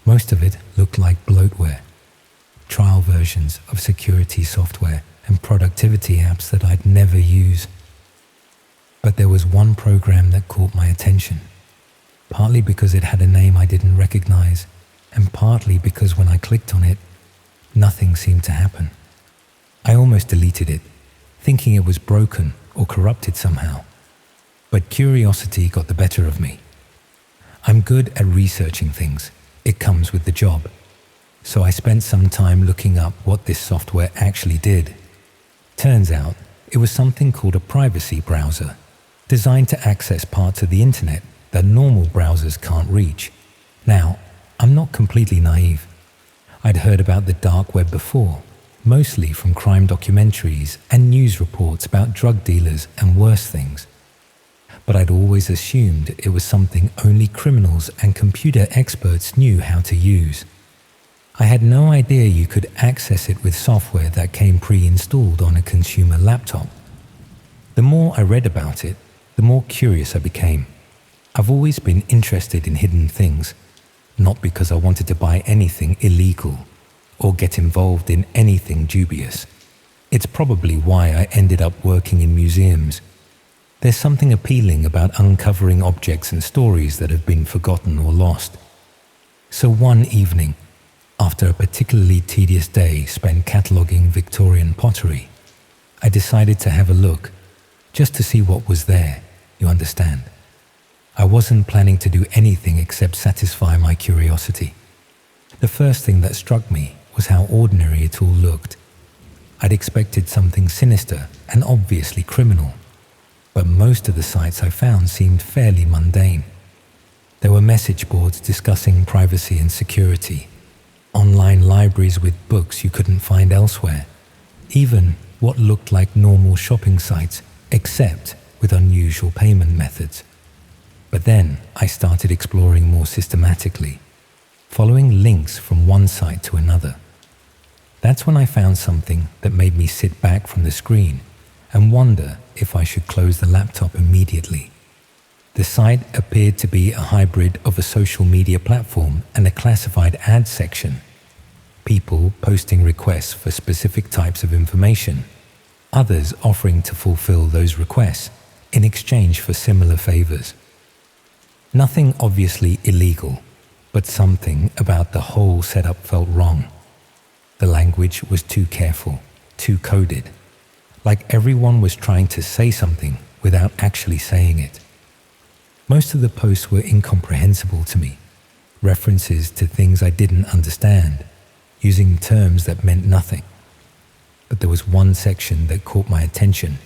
Most of it looked like bloatware, trial versions of security software and productivity apps that I'd never use. But there was one program that caught my attention, partly because it had a name I didn't recognize, and partly because when I clicked on it, nothing seemed to happen. I almost deleted it, thinking it was broken or corrupted somehow. But curiosity got the better of me. I'm good at researching things. It comes with the job. So I spent some time looking up what this software actually did. Turns out it was something called a privacy browser, designed to access parts of the internet that normal browsers can't reach. Now, I'm not completely naive. I'd heard about the dark web before, mostly from crime documentaries and news reports about drug dealers and worse things. But I'd always assumed it was something only criminals and computer experts knew how to use. I had no idea you could access it with software that came pre-installed on a consumer laptop. The more I read about it, the more curious I became. I've always been interested in hidden things, not because I wanted to buy anything illegal or get involved in anything dubious. It's probably why I ended up working in museums. There's something appealing about uncovering objects and stories that have been forgotten or lost. So one evening, after a particularly tedious day spent cataloguing Victorian pottery, I decided to have a look, just to see what was there, you understand. I wasn't planning to do anything except satisfy my curiosity. The first thing that struck me was how ordinary it all looked. I'd expected something sinister and obviously criminal, but most of the sites I found seemed fairly mundane. There were message boards discussing privacy and security, online libraries with books you couldn't find elsewhere, even what looked like normal shopping sites, except with unusual payment methods. But then I started exploring more systematically, following links from one site to another. That's when I found something that made me sit back from the screen and wonder if I should close the laptop immediately. The site appeared to be a hybrid of a social media platform and a classified ad section. People posting requests for specific types of information, others offering to fulfill those requests in exchange for similar favors. Nothing obviously illegal, but something about the whole setup felt wrong. The language was too careful, too coded, like everyone was trying to say something without actually saying it. Most of the posts were incomprehensible to me, references to things I didn't understand, using terms that meant nothing. But there was one section that caught my attention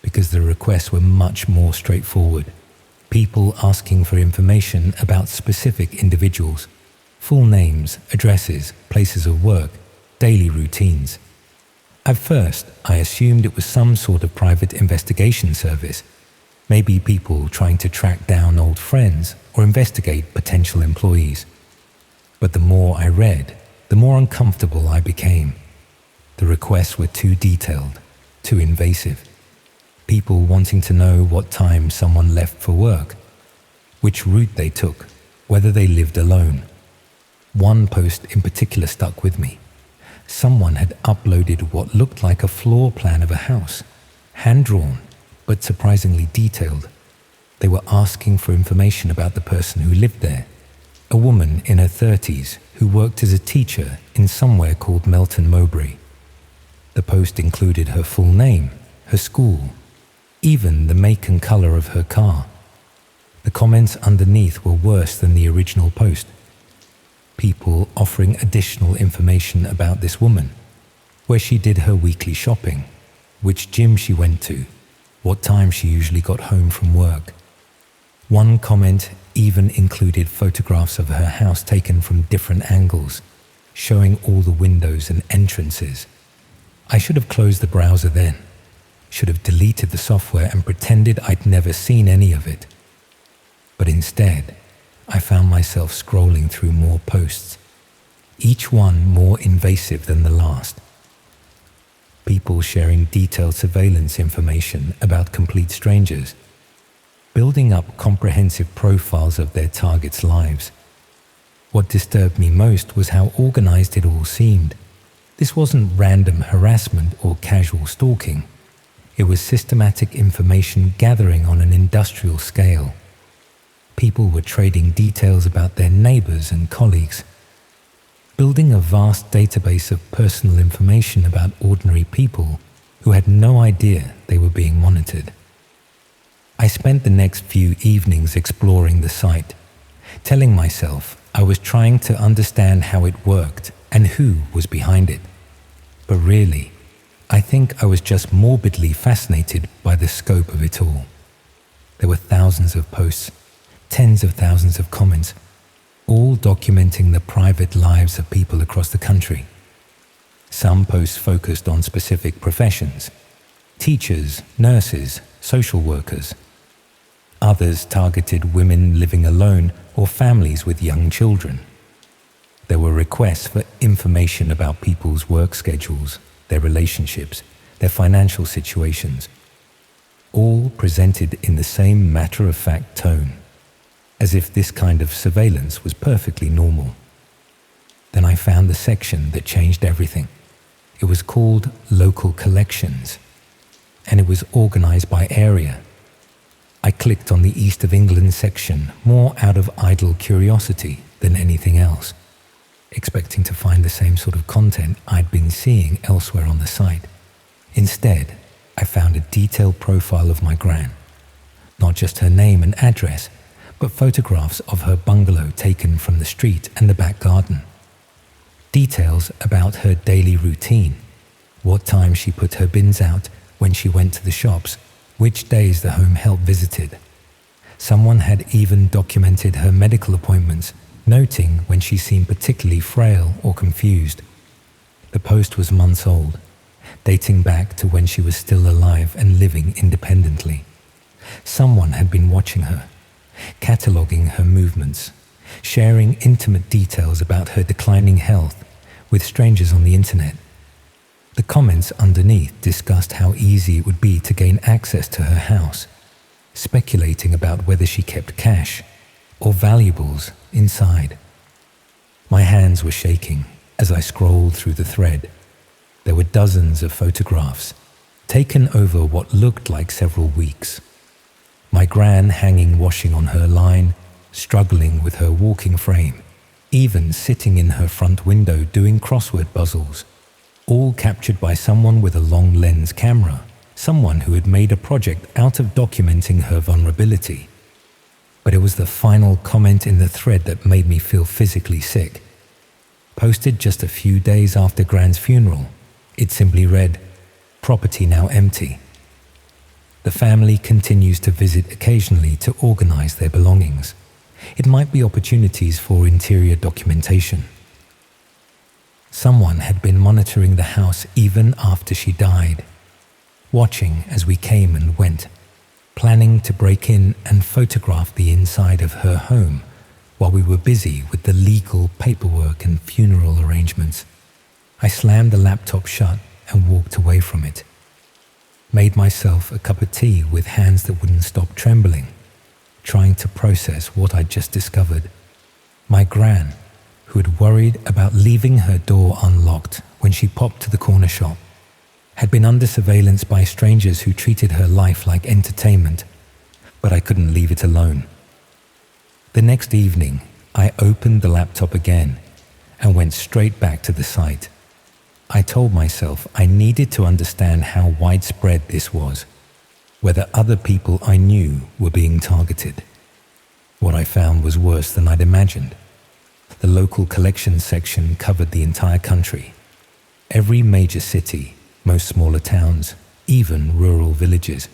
because the requests were much more straightforward. People asking for information about specific individuals, full names, addresses, places of work, daily routines. At first, I assumed it was some sort of private investigation service, maybe people trying to track down old friends or investigate potential employees. But the more I read, the more uncomfortable I became. The requests were too detailed, too invasive. People wanting to know what time someone left for work, which route they took, whether they lived alone. One post in particular stuck with me. Someone had uploaded what looked like a floor plan of a house, hand-drawn, but surprisingly detailed. They were asking for information about the person who lived there, a woman in her 30s who worked as a teacher in somewhere called Melton Mowbray. The post included her full name, her school, even the make and color of her car. The comments underneath were worse than the original post. People offering additional information about this woman, where she did her weekly shopping, which gym she went to, what time she usually got home from work. One comment even included photographs of her house taken from different angles, showing all the windows and entrances. I should have closed the browser then, should have deleted the software and pretended I'd never seen any of it. But instead, I found myself scrolling through more posts. each one more invasive than the last. People sharing detailed surveillance information about complete strangers, building up comprehensive profiles of their targets' lives. What disturbed me most was how organized it all seemed. This wasn't random harassment or casual stalking. It was systematic information gathering on an industrial scale. People were trading details about their neighbors and colleagues, building a vast database of personal information about ordinary people who had no idea they were being monitored. I spent the next few evenings exploring the site, telling myself I was trying to understand how it worked and who was behind it. But really, I think I was just morbidly fascinated by the scope of it all. There were thousands of posts, tens of thousands of comments, all documenting the private lives of people across the country. Some posts focused on specific professions: teachers, nurses, social workers. Others targeted women living alone or families with young children. There were requests for information about people's work schedules, their relationships, their financial situations, all presented in the same matter-of-fact tone, as if this kind of surveillance was perfectly normal. Then I found the section that changed everything. It was called Local Collections, and it was organized by area. I clicked on the East of England section more out of idle curiosity than anything else, expecting to find the same sort of content I'd been seeing elsewhere on the site. Instead, I found a detailed profile of my gran, not just her name and address, but photographs of her bungalow taken from the street and the back garden. Details about her daily routine, what time she put her bins out, when she went to the shops, which days the home help visited. Someone had even documented her medical appointments, noting when she seemed particularly frail or confused. The post was months old, dating back to when she was still alive and living independently. Someone had been watching her, cataloguing her movements, sharing intimate details about her declining health with strangers on the internet. The comments underneath discussed how easy it would be to gain access to her house, speculating about whether she kept cash or valuables inside. My hands were shaking as I scrolled through the thread. There were dozens of photographs, taken over what looked like several weeks. My gran hanging washing on her line, struggling with her walking frame, even sitting in her front window doing crossword puzzles, all captured by someone with a long lens camera, someone who had made a project out of documenting her vulnerability. But it was the final comment in the thread that made me feel physically sick. Posted just a few days after Gran's funeral, it simply read, "Property now empty." The family continues to visit occasionally to organize their belongings. It might be opportunities for interior documentation. Someone had been monitoring the house even after she died, watching as we came and went, planning to break in and photograph the inside of her home while we were busy with the legal paperwork and funeral arrangements. I slammed the laptop shut and walked away from it. Made myself a cup of tea with hands that wouldn't stop trembling, trying to process what I'd just discovered. My gran, who had worried about leaving her door unlocked when she popped to the corner shop, had been under surveillance by strangers who treated her life like entertainment, but I couldn't leave it alone. The next evening, I opened the laptop again and went straight back to the site. I told myself I needed to understand how widespread this was, whether other people I knew were being targeted. What I found was worse than I'd imagined. The local collections section covered the entire country. Every major city, most smaller towns, even rural villages.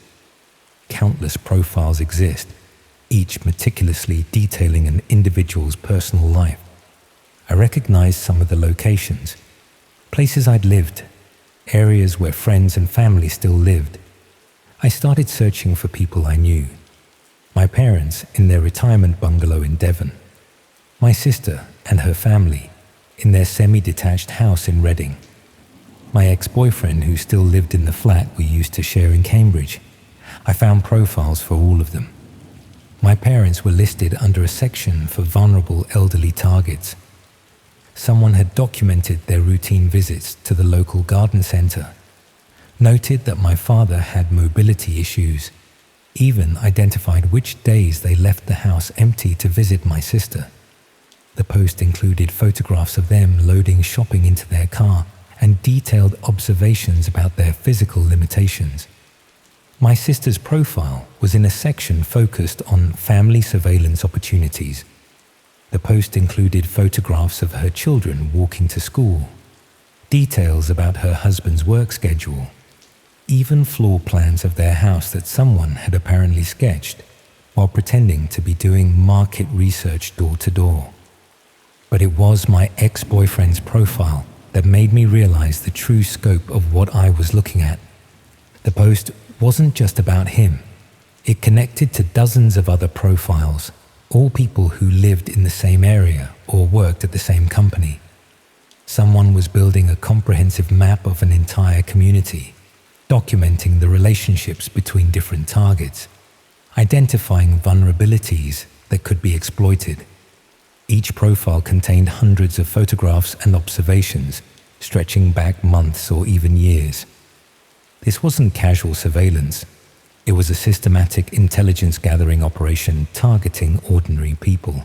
Countless profiles exist, each meticulously detailing an individual's personal life. I recognized some of the locations, places I'd lived, areas where friends and family still lived. I started searching for people I knew. My parents in their retirement bungalow in Devon. My sister and her family, in their semi-detached house in Reading. My ex-boyfriend, who still lived in the flat we used to share in Cambridge, I found profiles for all of them. My parents were listed under a section for vulnerable elderly targets. Someone had documented their routine visits to the local garden centre, noted that my father had mobility issues, even identified which days they left the house empty to visit my sister. The post included photographs of them loading shopping into their car and detailed observations about their physical limitations. My sister's profile was in a section focused on family surveillance opportunities. The post included photographs of her children walking to school, details about her husband's work schedule, even floor plans of their house that someone had apparently sketched while pretending to be doing market research door to door. But it was my ex-boyfriend's profile that made me realize the true scope of what I was looking at. The post wasn't just about him. It connected to dozens of other profiles, all people who lived in the same area or worked at the same company. Someone was building a comprehensive map of an entire community, documenting the relationships between different targets, identifying vulnerabilities that could be exploited. Each profile contained hundreds of photographs and observations, stretching back months or even years. This wasn't casual surveillance. It was a systematic intelligence gathering operation targeting ordinary people.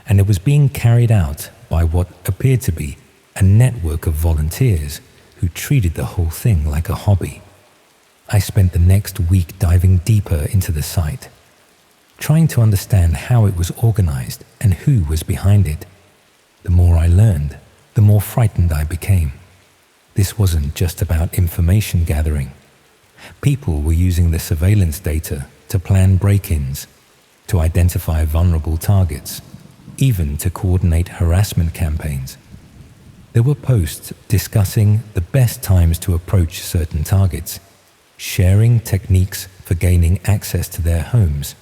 And it was being carried out by what appeared to be a network of volunteers who treated the whole thing like a hobby. I spent the next week diving deeper into the site, trying to understand how it was organized and who was behind it. The more I learned, the more frightened I became. This wasn't just about information gathering. People were using the surveillance data to plan break-ins, to identify vulnerable targets, even to coordinate harassment campaigns. There were posts discussing the best times to approach certain targets, sharing techniques for gaining access to their homes,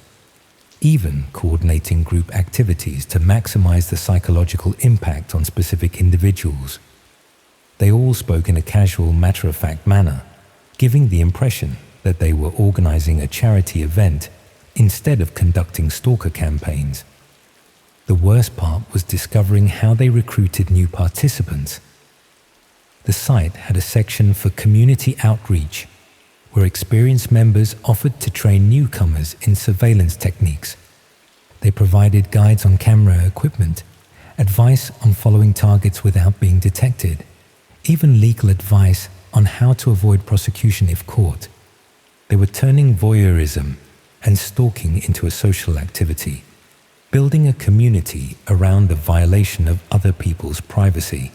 even coordinating group activities to maximize the psychological impact on specific individuals. They all spoke in a casual, matter-of-fact manner, giving the impression that they were organizing a charity event instead of conducting stalker campaigns. The worst part was discovering how they recruited new participants. The site had a section for community outreach, where experienced members offered to train newcomers in surveillance techniques. They provided guides on camera equipment, advice on following targets without being detected, even legal advice on how to avoid prosecution if caught. They were turning voyeurism and stalking into a social activity, building a community around the violation of other people's privacy.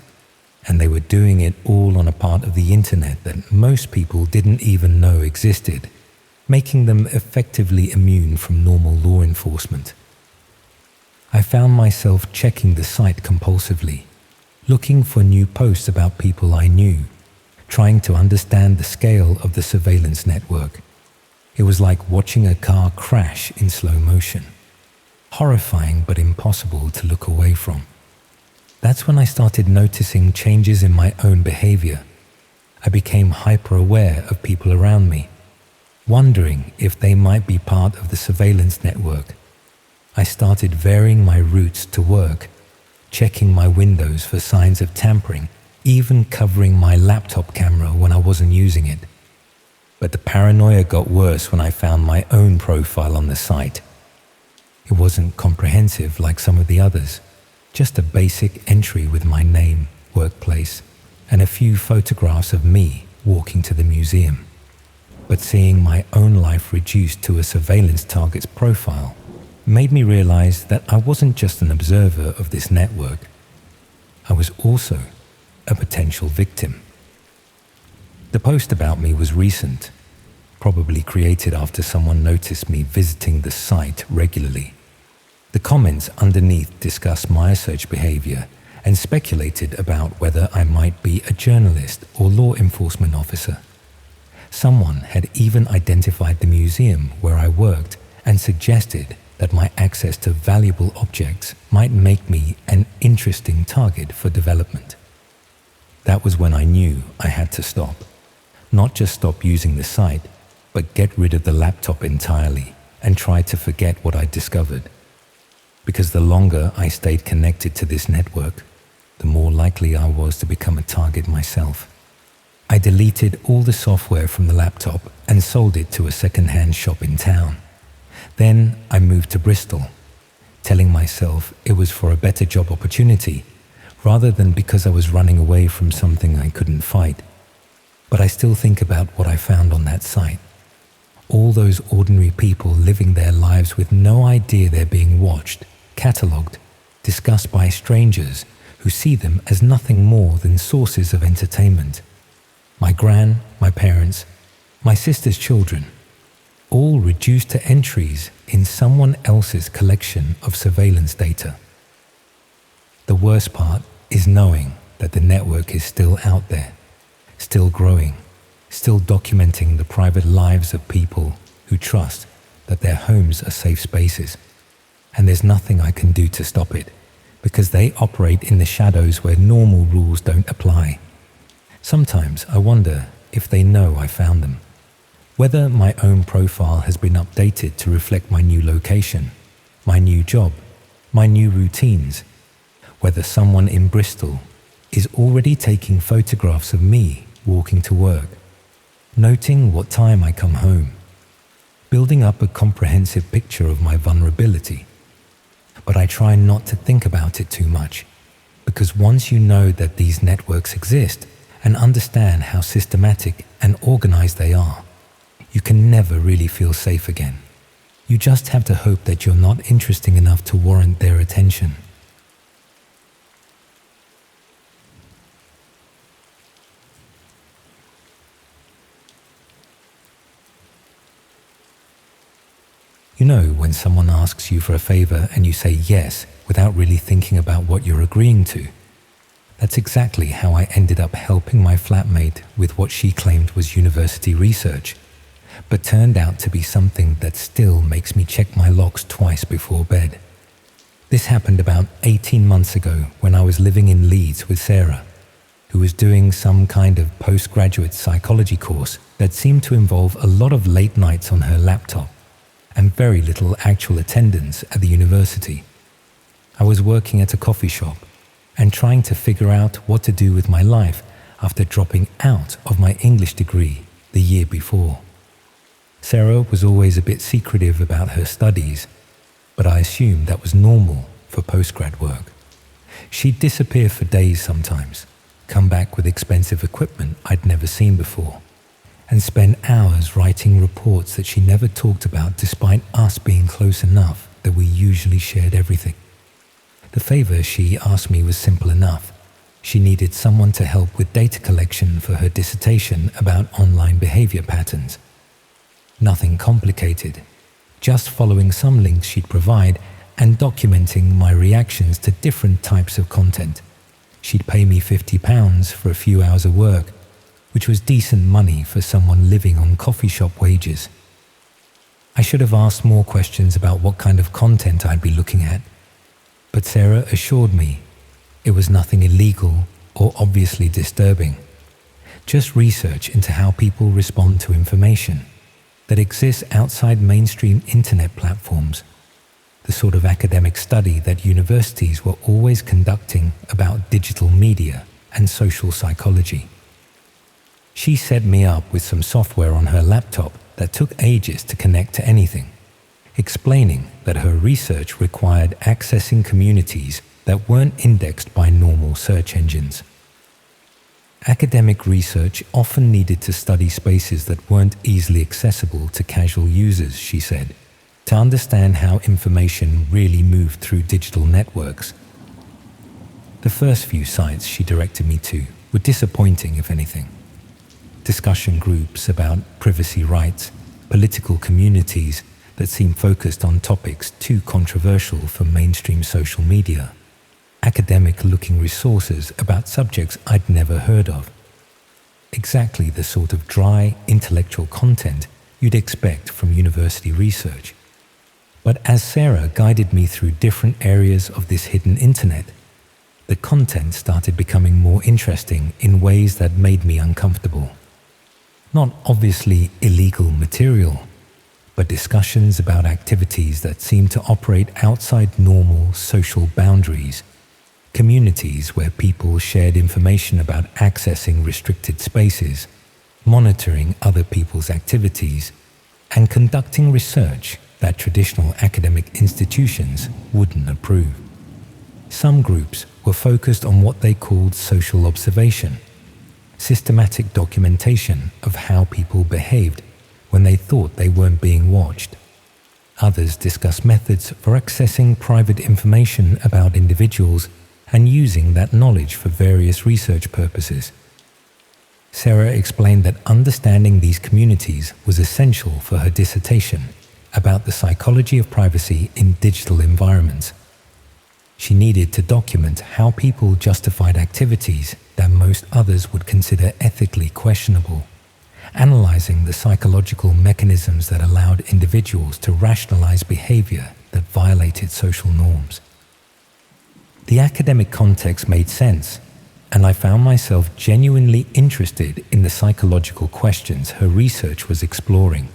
And they were doing it all on a part of the internet that most people didn't even know existed, making them effectively immune from normal law enforcement. I found myself checking the site compulsively, looking for new posts about people I knew, trying to understand the scale of the surveillance network. It was like watching a car crash in slow motion, horrifying but impossible to look away from. That's when I started noticing changes in my own behavior. I became hyper-aware of people around me, wondering if they might be part of the surveillance network. I started varying my routes to work, checking my windows for signs of tampering, even covering my laptop camera when I wasn't using it. But the paranoia got worse when I found my own profile on the site. It wasn't comprehensive like some of the others. Just a basic entry with my name, workplace, and a few photographs of me walking to the museum. But seeing my own life reduced to a surveillance target's profile made me realize that I wasn't just an observer of this network. I was also a potential victim. The post about me was recent, probably created after someone noticed me visiting the site regularly. The comments underneath discussed my search behavior and speculated about whether I might be a journalist or law enforcement officer. Someone had even identified the museum where I worked and suggested that my access to valuable objects might make me an interesting target for development. That was when I knew I had to stop. Not just stop using the site, but get rid of the laptop entirely and try to forget what I discovered. Because the longer I stayed connected to this network, the more likely I was to become a target myself. I deleted all the software from the laptop and sold it to a second-hand shop in town. Then I moved to Bristol, telling myself it was for a better job opportunity, rather than because I was running away from something I couldn't fight. But I still think about what I found on that site. All those ordinary people living their lives with no idea they're being watched, catalogued, discussed by strangers who see them as nothing more than sources of entertainment. My gran, my parents, my sister's children, all reduced to entries in someone else's collection of surveillance data. The worst part is knowing that the network is still out there, still growing, still documenting the private lives of people who trust that their homes are safe spaces. And there's nothing I can do to stop it, because they operate in the shadows where normal rules don't apply. Sometimes I wonder if they know I found them, whether my own profile has been updated to reflect my new location, my new job, my new routines, whether someone in Bristol is already taking photographs of me walking to work, noting what time I come home, building up a comprehensive picture of my vulnerability. But I try not to think about it too much, because once you know that these networks exist and understand how systematic and organized they are, you can never really feel safe again. You just have to hope that you're not interesting enough to warrant their attention. You know, when someone asks you for a favor and you say yes without really thinking about what you're agreeing to. That's exactly how I ended up helping my flatmate with what she claimed was university research, but turned out to be something that still makes me check my locks twice before bed. This happened about 18 months ago when I was living in Leeds with Sarah, who was doing some kind of postgraduate psychology course that seemed to involve a lot of late nights on her laptop and very little actual attendance at the university. I was working at a coffee shop and trying to figure out what to do with my life after dropping out of my English degree the year before. Sarah was always a bit secretive about her studies, but I assumed that was normal for postgrad work. She'd disappear for days sometimes, come back with expensive equipment I'd never seen before, and spend hours writing reports that she never talked about despite us being close enough that we usually shared everything. The favor she asked me was simple enough. She needed someone to help with data collection for her dissertation about online behavior patterns. Nothing complicated, just following some links she'd provide and documenting my reactions to different types of content. She'd pay me £50 for a few hours of work, which was decent money for someone living on coffee shop wages. I should have asked more questions about what kind of content I'd be looking at, but Sarah assured me it was nothing illegal or obviously disturbing, just research into how people respond to information that exists outside mainstream internet platforms, the sort of academic study that universities were always conducting about digital media and social psychology. She set me up with some software on her laptop that took ages to connect to anything, explaining that her research required accessing communities that weren't indexed by normal search engines. Academic research often needed to study spaces that weren't easily accessible to casual users, she said, to understand how information really moved through digital networks. The first few sites she directed me to were disappointing, if anything. Discussion groups about privacy rights, political communities that seemed focused on topics too controversial for mainstream social media, academic-looking resources about subjects I'd never heard of. Exactly the sort of dry, intellectual content you'd expect from university research. But as Sarah guided me through different areas of this hidden internet, the content started becoming more interesting in ways that made me uncomfortable. Not obviously illegal material, but discussions about activities that seemed to operate outside normal social boundaries, communities where people shared information about accessing restricted spaces, monitoring other people's activities, and conducting research that traditional academic institutions wouldn't approve. Some groups were focused on what they called social observation, systematic documentation of how people behaved when they thought they weren't being watched. Others discussed methods for accessing private information about individuals and using that knowledge for various research purposes. Sarah explained that understanding these communities was essential for her dissertation about the psychology of privacy in digital environments. She needed to document how people justified activities that most others would consider ethically questionable, analyzing the psychological mechanisms that allowed individuals to rationalize behavior that violated social norms. The academic context made sense, and I found myself genuinely interested in the psychological questions her research was exploring.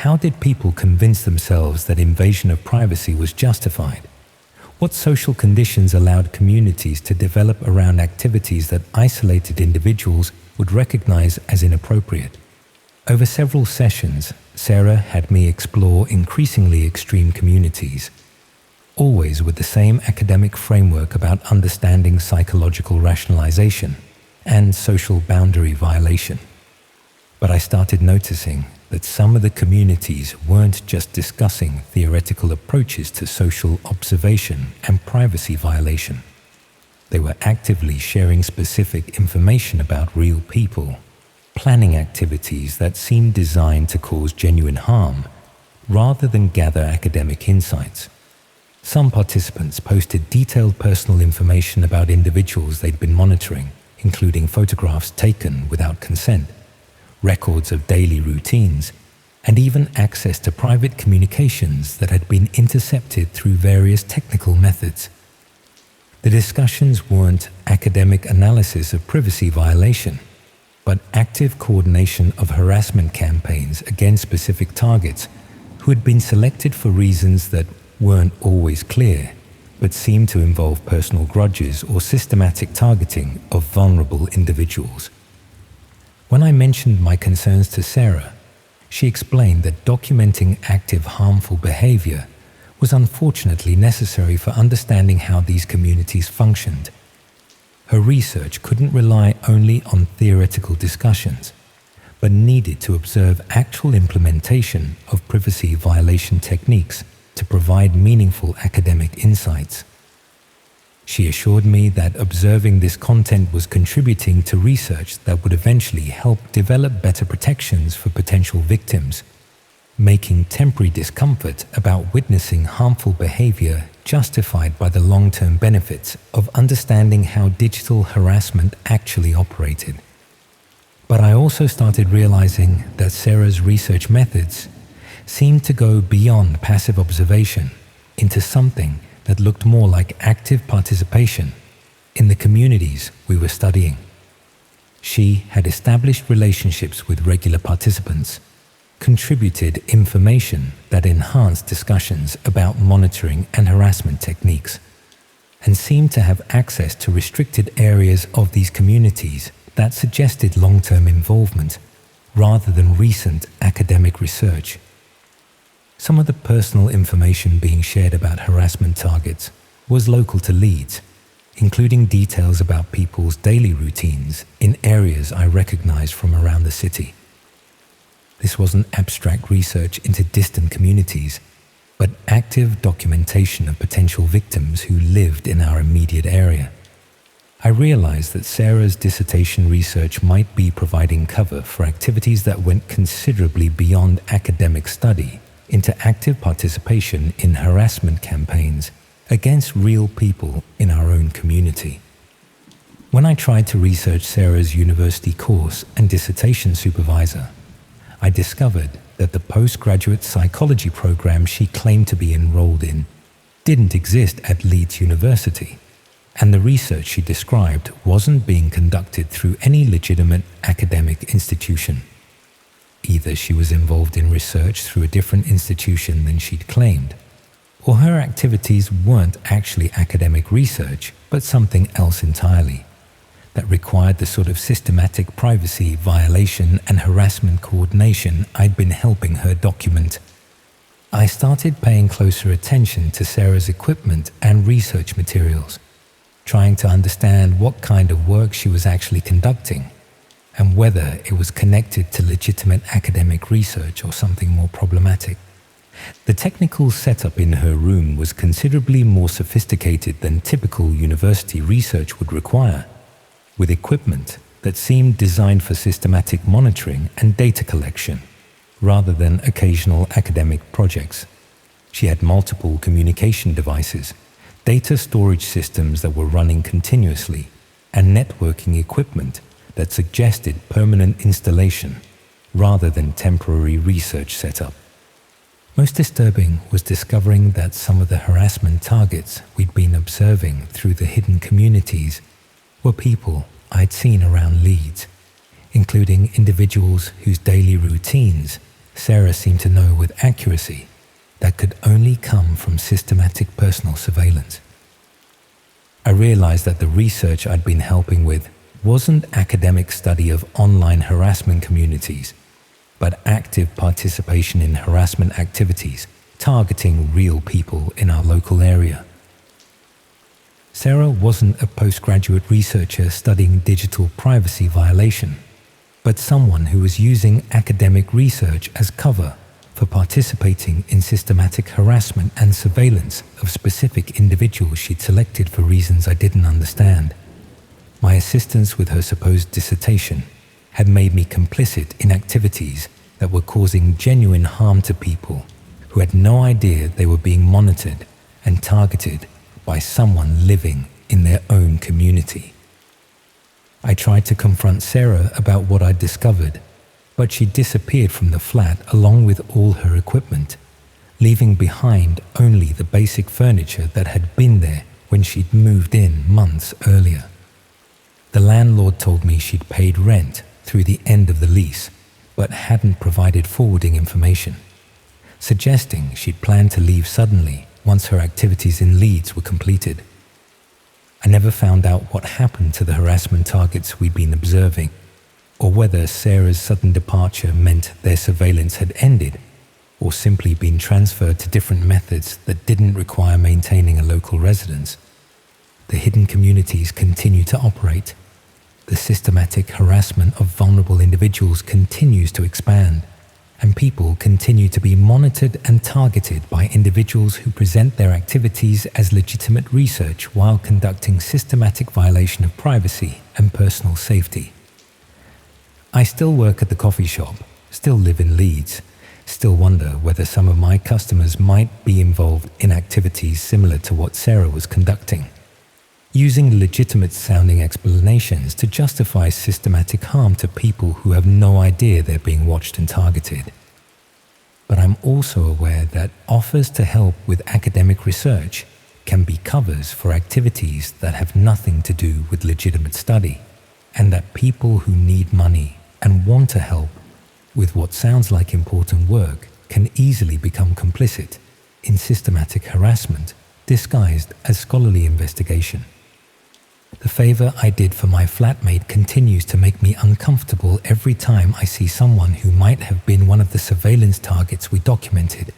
How did people convince themselves that invasion of privacy was justified? What social conditions allowed communities to develop around activities that isolated individuals would recognize as inappropriate? Over several sessions, Sarah had me explore increasingly extreme communities, always with the same academic framework about understanding psychological rationalization and social boundary violation. But I started noticing that some of the communities weren't just discussing theoretical approaches to social observation and privacy violation. They were actively sharing specific information about real people, planning activities that seemed designed to cause genuine harm rather than gather academic insights. Some participants posted detailed personal information about individuals they'd been monitoring, including photographs taken without consent, records of daily routines, and even access to private communications that had been intercepted through various technical methods. The discussions weren't academic analysis of privacy violation, but active coordination of harassment campaigns against specific targets who had been selected for reasons that weren't always clear, but seemed to involve personal grudges or systematic targeting of vulnerable individuals. When I mentioned my concerns to Sarah, she explained that documenting active harmful behavior was unfortunately necessary for understanding how these communities functioned. Her research couldn't rely only on theoretical discussions, but needed to observe actual implementation of privacy violation techniques to provide meaningful academic insights. She assured me that observing this content was contributing to research that would eventually help develop better protections for potential victims, making temporary discomfort about witnessing harmful behavior justified by the long-term benefits of understanding how digital harassment actually operated. But I also started realizing that Sarah's research methods seemed to go beyond passive observation into something that looked more like active participation in the communities we were studying. She had established relationships with regular participants, contributed information that enhanced discussions about monitoring and harassment techniques, and seemed to have access to restricted areas of these communities that suggested long-term involvement rather than recent academic research. Some of the personal information being shared about harassment targets was local to Leeds, including details about people's daily routines in areas I recognized from around the city. This wasn't abstract research into distant communities, but active documentation of potential victims who lived in our immediate area. I realized that Sarah's dissertation research might be providing cover for activities that went considerably beyond academic study into active participation in harassment campaigns against real people in our own community. When I tried to research Sarah's university course and dissertation supervisor, I discovered that the postgraduate psychology program she claimed to be enrolled in didn't exist at Leeds University, and the research she described wasn't being conducted through any legitimate academic institution. Either she was involved in research through a different institution than she'd claimed, or her activities weren't actually academic research, but something else entirely, that required the sort of systematic privacy violation and harassment coordination I'd been helping her document. I started paying closer attention to Sarah's equipment and research materials, trying to understand what kind of work she was actually conducting, and whether it was connected to legitimate academic research or something more problematic. The technical setup in her room was considerably more sophisticated than typical university research would require, with equipment that seemed designed for systematic monitoring and data collection, rather than occasional academic projects. She had multiple communication devices, data storage systems that were running continuously, and networking equipment that suggested permanent installation rather than temporary research setup. Most disturbing was discovering that some of the harassment targets we'd been observing through the hidden communities were people I'd seen around Leeds, including individuals whose daily routines Sarah seemed to know with accuracy that could only come from systematic personal surveillance. I realized that the research I'd been helping with wasn't academic study of online harassment communities, but active participation in harassment activities targeting real people in our local area. Sarah wasn't a postgraduate researcher studying digital privacy violation, but someone who was using academic research as cover for participating in systematic harassment and surveillance of specific individuals she'd selected for reasons I didn't understand. My assistance with her supposed dissertation had made me complicit in activities that were causing genuine harm to people who had no idea they were being monitored and targeted by someone living in their own community. I tried to confront Sarah about what I'd discovered, but she disappeared from the flat along with all her equipment, leaving behind only the basic furniture that had been there when she'd moved in months earlier. The landlord told me she'd paid rent through the end of the lease, but hadn't provided forwarding information, suggesting she'd planned to leave suddenly once her activities in Leeds were completed. I never found out what happened to the harassment targets we'd been observing, or whether Sarah's sudden departure meant their surveillance had ended, or simply been transferred to different methods that didn't require maintaining a local residence. The hidden communities continue to operate. The systematic harassment of vulnerable individuals continues to expand, and people continue to be monitored and targeted by individuals who present their activities as legitimate research while conducting systematic violation of privacy and personal safety. I still work at the coffee shop, still live in Leeds, still wonder whether some of my customers might be involved in activities similar to what Sarah was conducting, using legitimate-sounding explanations to justify systematic harm to people who have no idea they're being watched and targeted. But I'm also aware that offers to help with academic research can be covers for activities that have nothing to do with legitimate study, and that people who need money and want to help with what sounds like important work can easily become complicit in systematic harassment disguised as scholarly investigation. The favor I did for my flatmate continues to make me uncomfortable every time I see someone who might have been one of the surveillance targets we documented,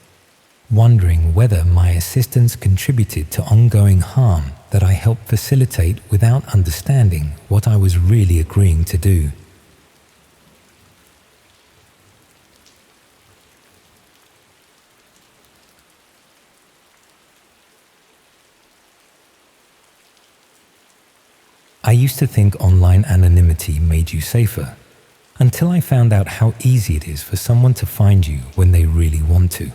wondering whether my assistance contributed to ongoing harm that I helped facilitate without understanding what I was really agreeing to do. I used to think online anonymity made you safer, until I found out how easy it is for someone to find you when they really want to.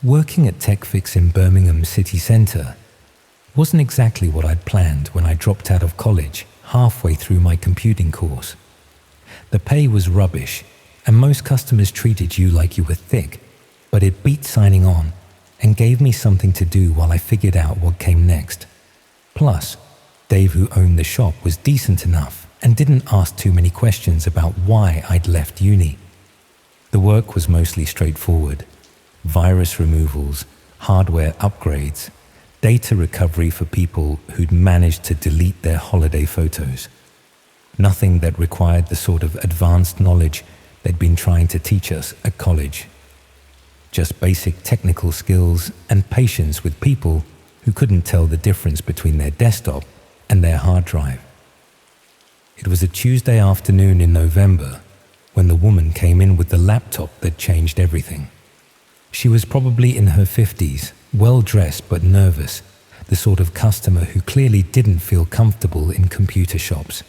Working at TechFix in Birmingham city centre wasn't exactly what I'd planned when I dropped out of college halfway through my computing course. The pay was rubbish, and most customers treated you like you were thick, but it beat signing on and gave me something to do while I figured out what came next. Plus, Dave, who owned the shop, was decent enough and didn't ask too many questions about why I'd left uni. The work was mostly straightforward: virus removals, hardware upgrades, data recovery for people who'd managed to delete their holiday photos. Nothing that required the sort of advanced knowledge they'd been trying to teach us at college. Just basic technical skills and patience with people who couldn't tell the difference between their desktop and their hard drive. It was a Tuesday afternoon in November when the woman came in with the laptop that changed everything. She was probably in her 50s, well-dressed but nervous, the sort of customer who clearly didn't feel comfortable in computer shops.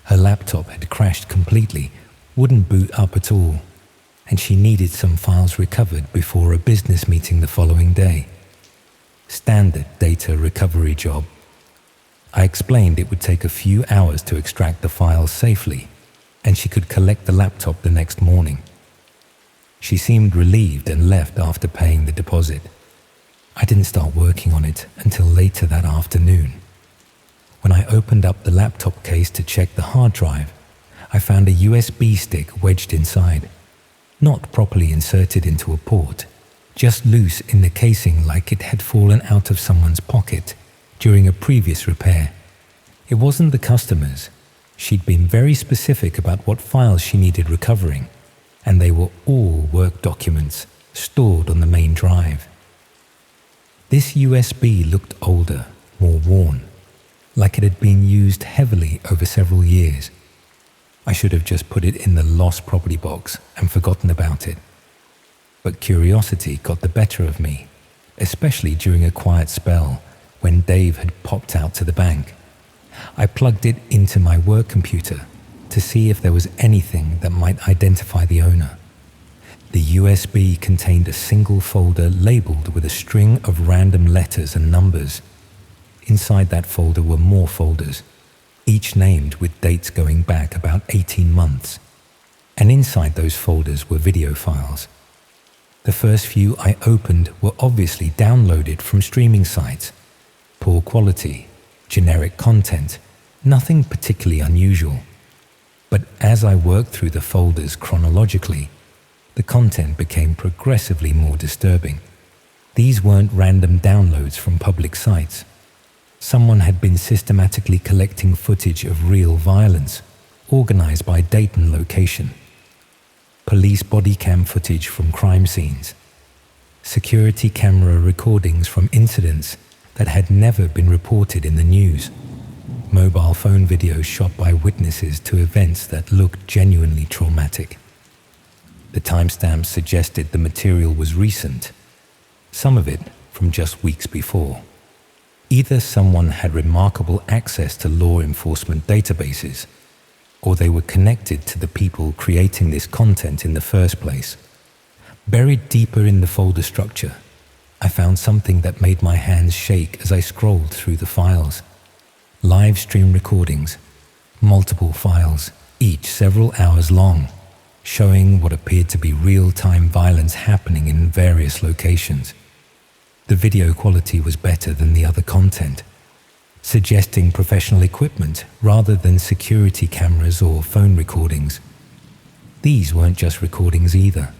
Her laptop had crashed completely, wouldn't boot up at all, and she needed some files recovered before a business meeting the following day. Standard data recovery job. I explained it would take a few hours to extract the files safely, and she could collect the laptop the next morning. She seemed relieved and left after paying the deposit. I didn't start working on it until later that afternoon. When I opened up the laptop case to check the hard drive, I found a USB stick wedged inside, not properly inserted into a port, just loose in the casing like it had fallen out of someone's pocket during a previous repair. It wasn't the customer's. She'd been very specific about what files she needed recovering, and they were all work documents stored on the main drive. This USB looked older, more worn, like it had been used heavily over several years. I should have just put it in the lost property box and forgotten about it. But curiosity got the better of me, especially during a quiet spell when Dave had popped out to the bank. I plugged it into my work computer to see if there was anything that might identify the owner. The USB contained a single folder labeled with a string of random letters and numbers. Inside that folder were more folders, each named with dates going back about 18 months. And inside those folders were video files. The first few I opened were obviously downloaded from streaming sites. Poor quality, generic content, nothing particularly unusual. But as I worked through the folders chronologically, the content became progressively more disturbing. These weren't random downloads from public sites. Someone had been systematically collecting footage of real violence, organized by date and location. Police body cam footage from crime scenes. Security camera recordings from incidents that had never been reported in the news. Mobile phone videos shot by witnesses to events that looked genuinely traumatic. The timestamps suggested the material was recent, some of it from just weeks before. Either someone had remarkable access to law enforcement databases, or they were connected to the people creating this content in the first place. Buried deeper in the folder structure, I found something that made my hands shake as I scrolled through the files. Live stream recordings, multiple files, each several hours long, showing what appeared to be real-time violence happening in various locations. The video quality was better than the other content, suggesting professional equipment rather than security cameras or phone recordings. These weren't just recordings either.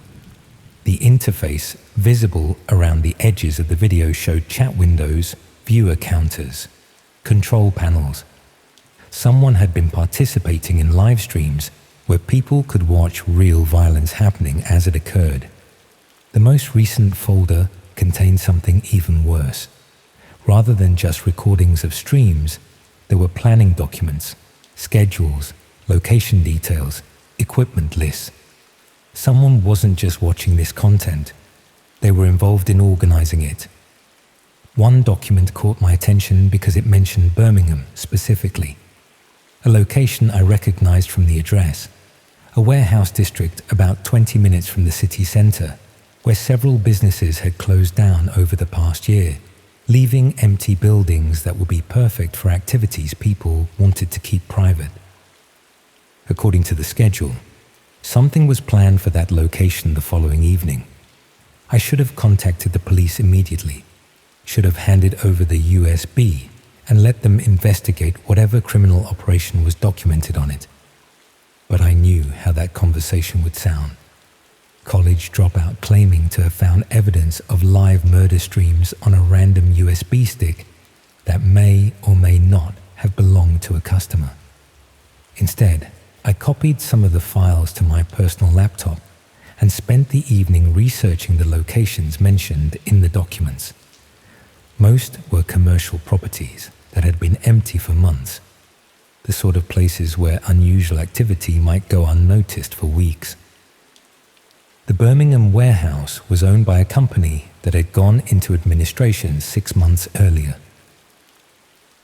The interface visible around the edges of the video showed chat windows, viewer counters, control panels. Someone had been participating in live streams where people could watch real violence happening as it occurred. The most recent folder contained something even worse. Rather than just recordings of streams, there were planning documents, schedules, location details, equipment lists. Someone wasn't just watching this content, they were involved in organizing it. One document caught my attention because it mentioned Birmingham specifically, a location I recognized from the address, a warehouse district about 20 minutes from the city centre, where several businesses had closed down over the past year, leaving empty buildings that would be perfect for activities people wanted to keep private. According to the schedule, Something was planned for that location the following evening. I should have contacted the police immediately, should have handed over the USB and let them investigate whatever criminal operation was documented on it. But I knew how that conversation would sound. College dropout claiming to have found evidence of live murder streams on a random USB stick that may or may not have belonged to a customer. Instead, I copied some of the files to my personal laptop and spent the evening researching the locations mentioned in the documents. Most were commercial properties that had been empty for months, the sort of places where unusual activity might go unnoticed for weeks. The Birmingham warehouse was owned by a company that had gone into administration 6 months earlier.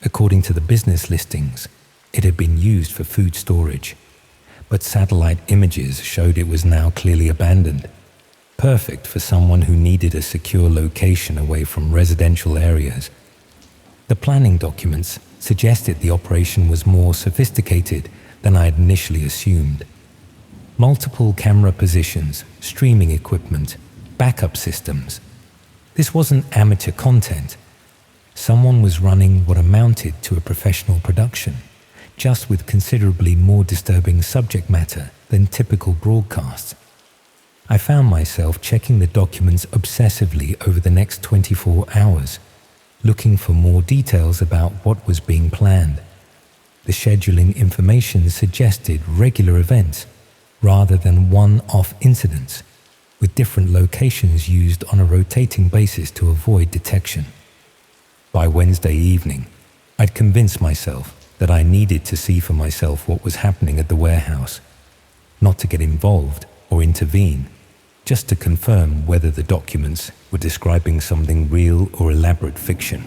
According to the business listings, it had been used for food storage, but satellite images showed it was now clearly abandoned, perfect for someone who needed a secure location away from residential areas. The planning documents suggested the operation was more sophisticated than I had initially assumed. Multiple camera positions, streaming equipment, backup systems. This wasn't amateur content. Someone was running what amounted to a professional production, just with considerably more disturbing subject matter than typical broadcasts. I found myself checking the documents obsessively over the next 24 hours, looking for more details about what was being planned. The scheduling information suggested regular events rather than one-off incidents, with different locations used on a rotating basis to avoid detection. By Wednesday evening, I'd convinced myself that I needed to see for myself what was happening at the warehouse, not to get involved or intervene, just to confirm whether the documents were describing something real or elaborate fiction.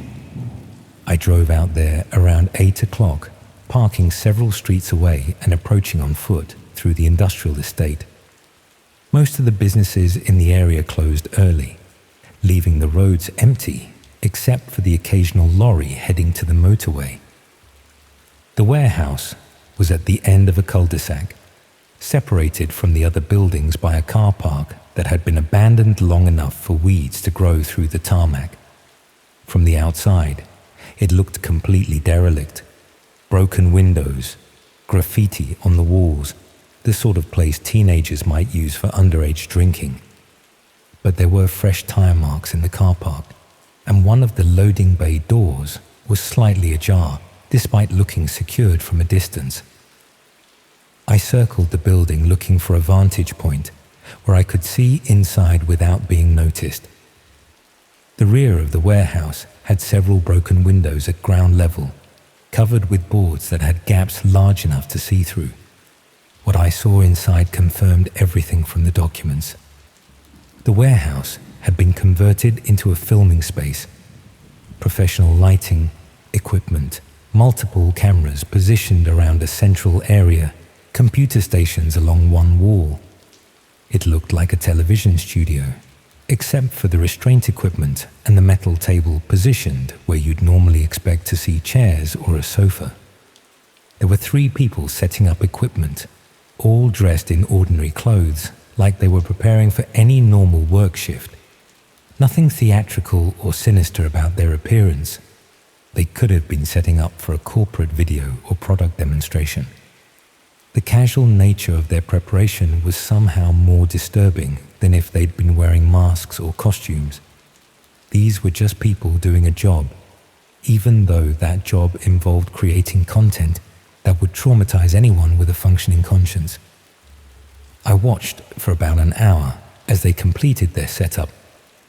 I drove out there around 8 o'clock, parking several streets away and approaching on foot through the industrial estate. Most of the businesses in the area closed early, leaving the roads empty except for the occasional lorry heading to the motorway. The warehouse was at the end of a cul-de-sac, separated from the other buildings by a car park that had been abandoned long enough for weeds to grow through the tarmac. From the outside, it looked completely derelict. Broken windows, graffiti on the walls, the sort of place teenagers might use for underage drinking. But there were fresh tire marks in the car park, and one of the loading bay doors was slightly ajar, despite looking secured from a distance. I circled the building looking for a vantage point where I could see inside without being noticed. The rear of the warehouse had several broken windows at ground level, covered with boards that had gaps large enough to see through. What I saw inside confirmed everything from the documents. The warehouse had been converted into a filming space. Professional lighting, equipment, multiple cameras positioned around a central area, computer stations along one wall. It looked like a television studio, except for the restraint equipment and the metal table positioned where you'd normally expect to see chairs or a sofa. There were 3 people setting up equipment, all dressed in ordinary clothes, like they were preparing for any normal work shift. Nothing theatrical or sinister about their appearance. They could have been setting up for a corporate video or product demonstration. The casual nature of their preparation was somehow more disturbing than if they'd been wearing masks or costumes. These were just people doing a job, even though that job involved creating content that would traumatize anyone with a functioning conscience. I watched for about an hour as they completed their setup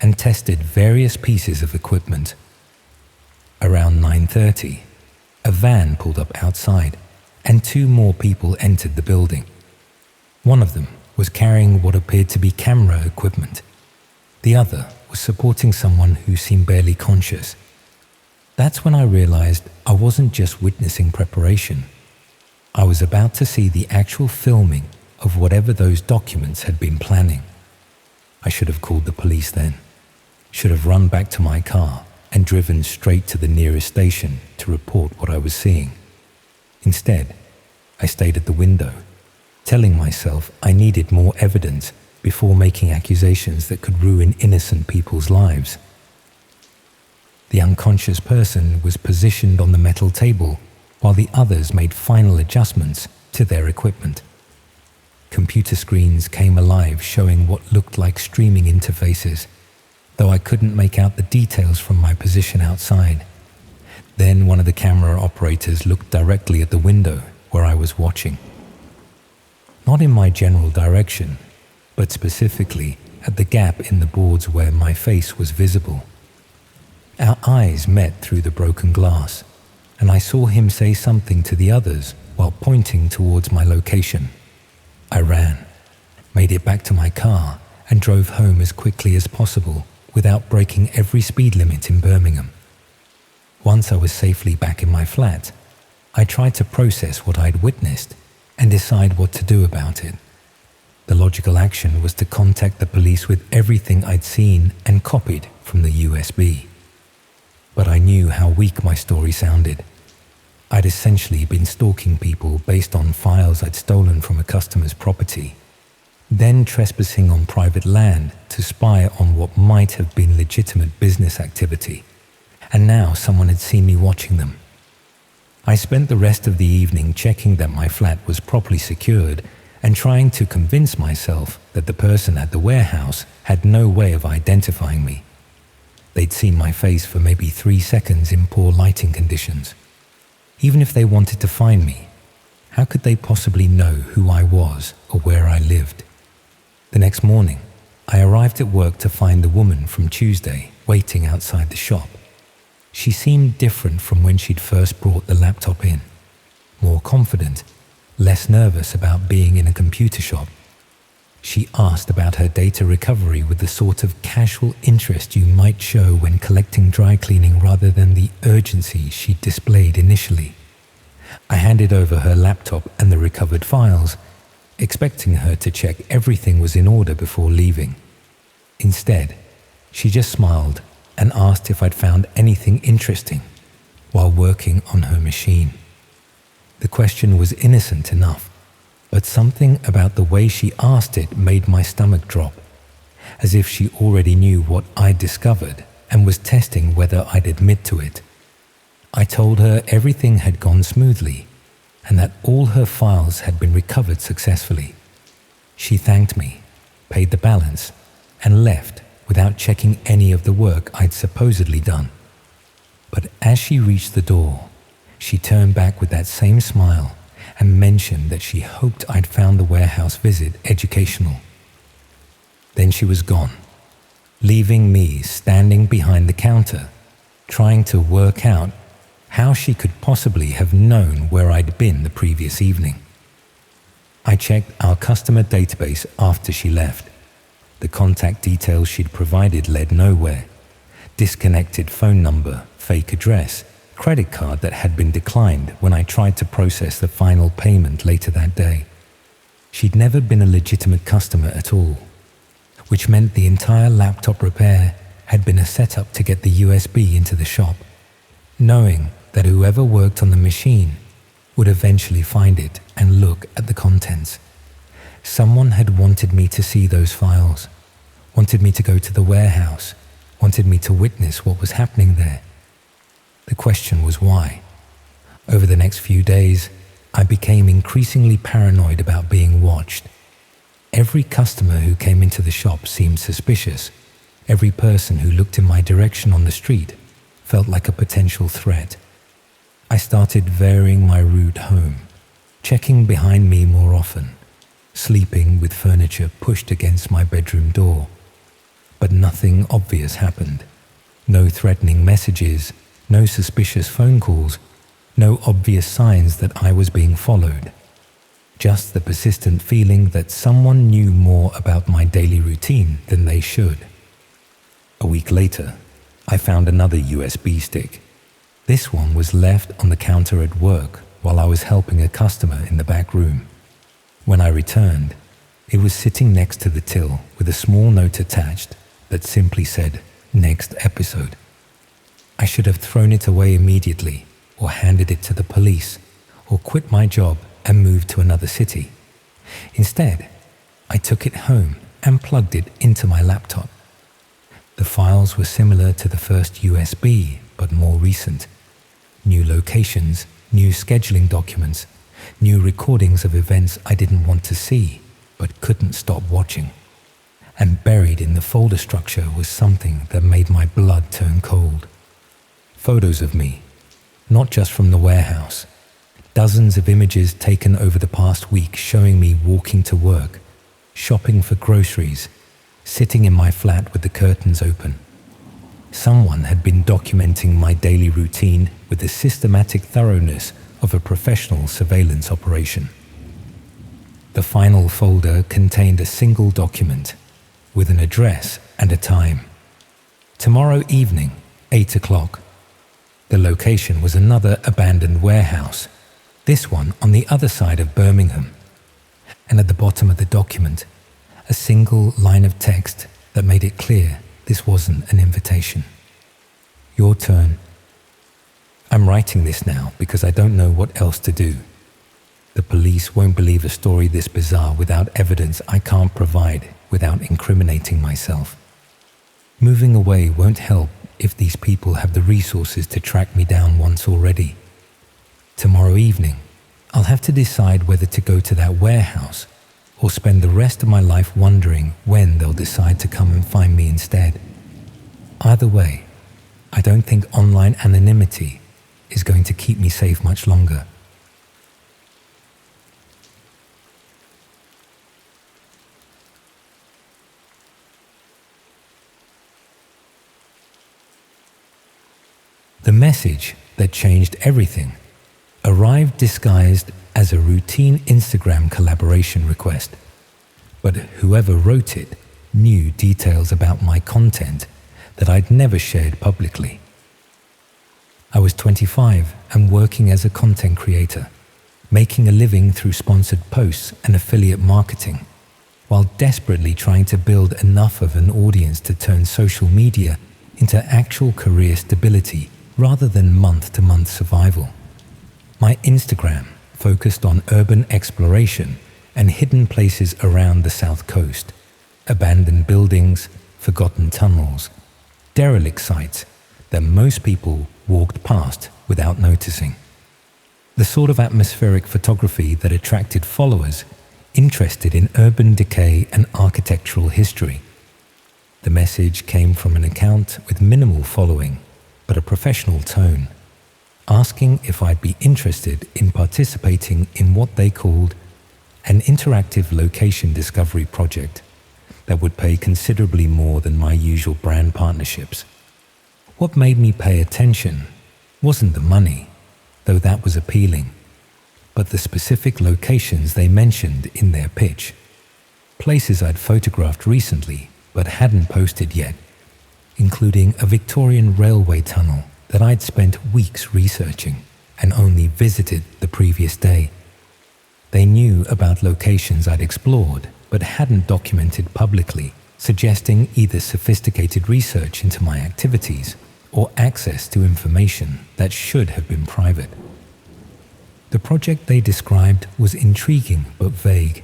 and tested various pieces of equipment. Around 9:30, a van pulled up outside and 2 more people entered the building. One of them was carrying what appeared to be camera equipment. The other was supporting someone who seemed barely conscious. That's when I realized I wasn't just witnessing preparation. I was about to see the actual filming of whatever those documents had been planning. I should have called the police then, should have run back to my car and driven straight to the nearest station to report what I was seeing. Instead, I stayed at the window, telling myself I needed more evidence before making accusations that could ruin innocent people's lives. The unconscious person was positioned on the metal table while the others made final adjustments to their equipment. Computer screens came alive showing what looked like streaming interfaces, though I couldn't make out the details from my position outside. Then one of the camera operators looked directly at the window where I was watching. Not in my general direction, but specifically at the gap in the boards where my face was visible. Our eyes met through the broken glass, and I saw him say something to the others while pointing towards my location. I ran, made it back to my car, and drove home as quickly as possible without breaking every speed limit in Birmingham. Once I was safely back in my flat, I tried to process what I'd witnessed and decide what to do about it. The logical action was to contact the police with everything I'd seen and copied from the USB. But I knew how weak my story sounded. I'd essentially been stalking people based on files I'd stolen from a customer's property, then trespassing on private land to spy on what might have been legitimate business activity, and now someone had seen me watching them. I spent the rest of the evening checking that my flat was properly secured and trying to convince myself that the person at the warehouse had no way of identifying me. They'd seen my face for maybe 3 seconds in poor lighting conditions. Even if they wanted to find me, how could they possibly know who I was or where I lived? The next morning, I arrived at work to find the woman from Tuesday waiting outside the shop. She seemed different from when she'd first brought the laptop in. More confident, less nervous about being in a computer shop. She asked about her data recovery with the sort of casual interest you might show when collecting dry cleaning rather than the urgency she displayed initially. I handed over her laptop and the recovered files, expecting her to check everything was in order before leaving. Instead, she just smiled and asked if I'd found anything interesting while working on her machine. The question was innocent enough, but something about the way she asked it made my stomach drop, as if she already knew what I'd discovered and was testing whether I'd admit to it. I told her everything had gone smoothly and that all her files had been recovered successfully. She thanked me, paid the balance, and left without checking any of the work I'd supposedly done. But as she reached the door, she turned back with that same smile and mentioned that she hoped I'd found the warehouse visit educational. Then she was gone, leaving me standing behind the counter, trying to work out how she could possibly have known where I'd been the previous evening. I checked our customer database after she left. The contact details she'd provided led nowhere. Disconnected phone number, fake address, credit card that had been declined when I tried to process the final payment later that day. She'd never been a legitimate customer at all, which meant the entire laptop repair had been a setup to get the USB into the shop, knowing that whoever worked on the machine would eventually find it and look at the contents. Someone had wanted me to see those files, wanted me to go to the warehouse, wanted me to witness what was happening there. The question was why. Over the next few days, I became increasingly paranoid about being watched. Every customer who came into the shop seemed suspicious. Every person who looked in my direction on the street felt like a potential threat. I started varying my route home, checking behind me more often, sleeping with furniture pushed against my bedroom door. But nothing obvious happened. No threatening messages, no suspicious phone calls, no obvious signs that I was being followed. Just the persistent feeling that someone knew more about my daily routine than they should. A week later, I found another USB stick. This one was left on the counter at work while I was helping a customer in the back room. When I returned, it was sitting next to the till with a small note attached that simply said, "Next episode." I should have thrown it away immediately, or handed it to the police, or quit my job and moved to another city. Instead, I took it home and plugged it into my laptop. The files were similar to the first USB, but more recent. New locations, new scheduling documents, new recordings of events I didn't want to see, but couldn't stop watching. And buried in the folder structure was something that made my blood turn cold. Photos of me, not just from the warehouse. Dozens of images taken over the past week showing me walking to work, shopping for groceries, sitting in my flat with the curtains open. Someone had been documenting my daily routine with the systematic thoroughness of a professional surveillance operation. The final folder contained a single document with an address and a time. Tomorrow evening, 8 o'clock. The location was another abandoned warehouse, this one on the other side of Birmingham. And at the bottom of the document, a single line of text that made it clear this wasn't an invitation. Your turn. I'm writing this now because I don't know what else to do. The police won't believe a story this bizarre without evidence I can't provide without incriminating myself. Moving away won't help if these people have the resources to track me down once already. Tomorrow evening, I'll have to decide whether to go to that warehouse or spend the rest of my life wondering when they'll decide to come and find me instead. Either way, I don't think online anonymity is going to keep me safe much longer. The message that changed everything arrived disguised as a routine Instagram collaboration request. But whoever wrote it knew details about my content that I'd never shared publicly. I was 25 and working as a content creator, making a living through sponsored posts and affiliate marketing, while desperately trying to build enough of an audience to turn social media into actual career stability rather than month-to-month survival. My Instagram focused on urban exploration and hidden places around the South Coast, abandoned buildings, forgotten tunnels, derelict sites that most people walked past without noticing. The sort of atmospheric photography that attracted followers interested in urban decay and architectural history. The message came from an account with minimal following, but a professional tone, asking if I'd be interested in participating in what they called an interactive location discovery project that would pay considerably more than my usual brand partnerships. What made me pay attention wasn't the money, though that was appealing, but the specific locations they mentioned in their pitch. Places I'd photographed recently but hadn't posted yet, including a Victorian railway tunnel that I'd spent weeks researching and only visited the previous day. They knew about locations I'd explored but hadn't documented publicly, suggesting either sophisticated research into my activities or access to information that should have been private. The project they described was intriguing but vague,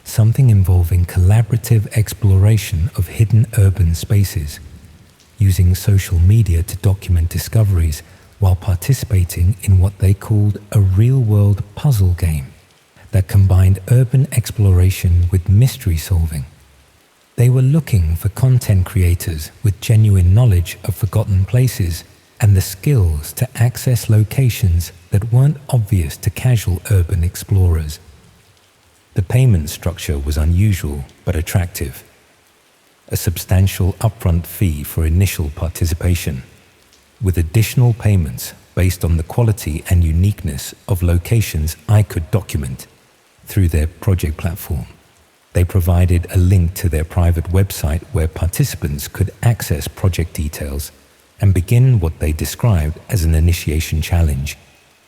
something involving collaborative exploration of hidden urban spaces, using social media to document discoveries while participating in what they called a real-world puzzle game that combined urban exploration with mystery solving. They were looking for content creators with genuine knowledge of forgotten places and the skills to access locations that weren't obvious to casual urban explorers. The payment structure was unusual but attractive. A substantial upfront fee for initial participation, with additional payments based on the quality and uniqueness of locations I could document through their project platform. They provided a link to their private website where participants could access project details and begin what they described as an initiation challenge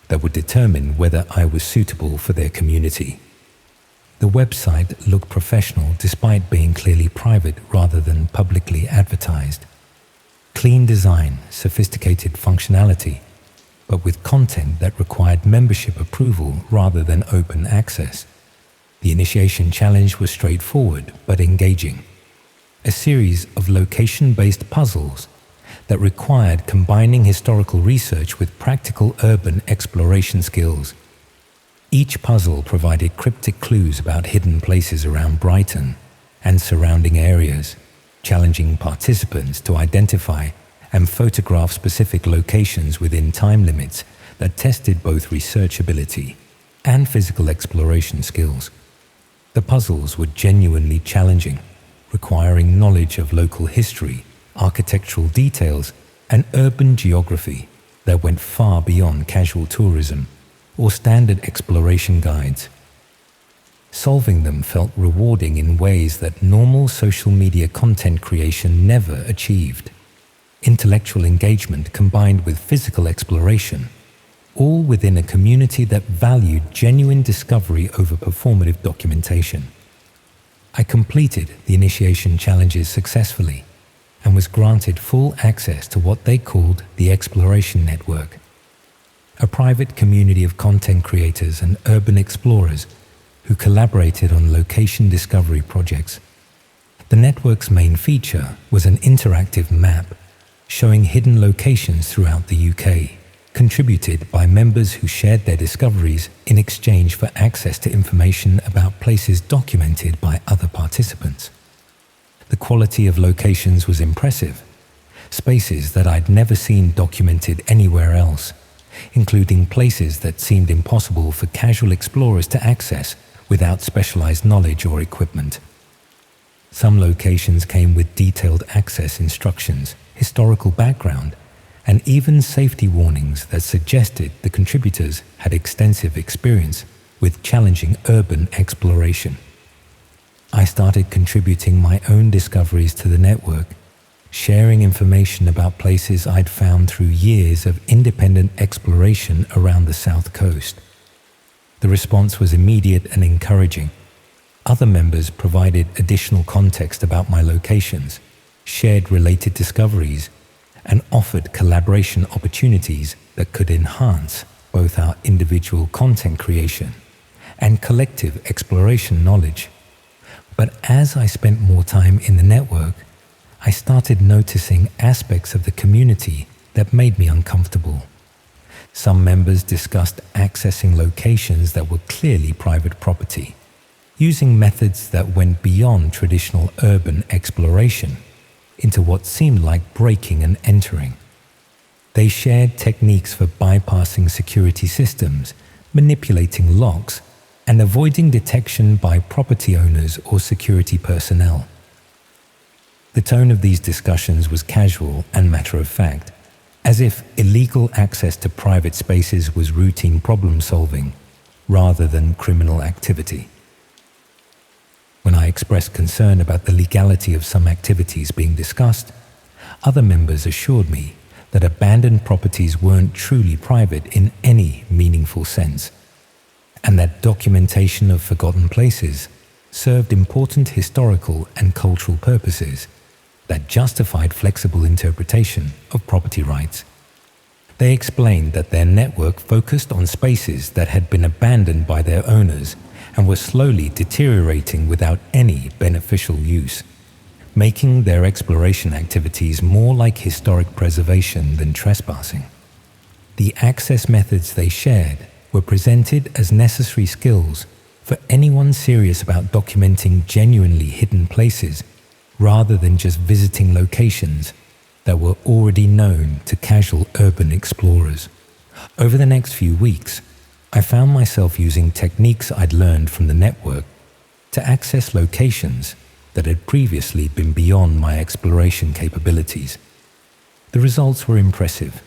that would determine whether I was suitable for their community. The website looked professional despite being clearly private rather than publicly advertised. Clean design, sophisticated functionality, but with content that required membership approval rather than open access. The initiation challenge was straightforward but engaging. A series of location-based puzzles that required combining historical research with practical urban exploration skills. Each puzzle provided cryptic clues about hidden places around Brighton and surrounding areas, challenging participants to identify and photograph specific locations within time limits that tested both researchability and physical exploration skills. The puzzles were genuinely challenging, requiring knowledge of local history, architectural details, and urban geography that went far beyond casual tourism or standard exploration guides. Solving them felt rewarding in ways that normal social media content creation never achieved. Intellectual engagement combined with physical exploration, all within a community that valued genuine discovery over performative documentation. I completed the initiation challenges successfully and was granted full access to what they called the Exploration Network, a private community of content creators and urban explorers who collaborated on location discovery projects. The network's main feature was an interactive map showing hidden locations throughout the UK, contributed by members who shared their discoveries in exchange for access to information about places documented by other participants. The quality of locations was impressive, spaces that I'd never seen documented anywhere else, including places that seemed impossible for casual explorers to access without specialized knowledge or equipment. Some locations came with detailed access instructions, historical background, and even safety warnings that suggested the contributors had extensive experience with challenging urban exploration. I started contributing my own discoveries to the network, sharing information about places I'd found through years of independent exploration around the South Coast. The response was immediate and encouraging. Other members provided additional context about my locations, shared related discoveries, and offered collaboration opportunities that could enhance both our individual content creation and collective exploration knowledge. But as I spent more time in the network, I started noticing aspects of the community that made me uncomfortable. Some members discussed accessing locations that were clearly private property, using methods that went beyond traditional urban exploration into what seemed like breaking and entering. They shared techniques for bypassing security systems, manipulating locks, and avoiding detection by property owners or security personnel. The tone of these discussions was casual and matter-of-fact, as if illegal access to private spaces was routine problem-solving rather than criminal activity. When I expressed concern about the legality of some activities being discussed, other members assured me that abandoned properties weren't truly private in any meaningful sense, and that documentation of forgotten places served important historical and cultural purposes that justified flexible interpretation of property rights. They explained that their network focused on spaces that had been abandoned by their owners and were slowly deteriorating without any beneficial use, making their exploration activities more like historic preservation than trespassing. The access methods they shared were presented as necessary skills for anyone serious about documenting genuinely hidden places rather than just visiting locations that were already known to casual urban explorers. Over the next few weeks, I found myself using techniques I'd learned from the network to access locations that had previously been beyond my exploration capabilities. The results were impressive.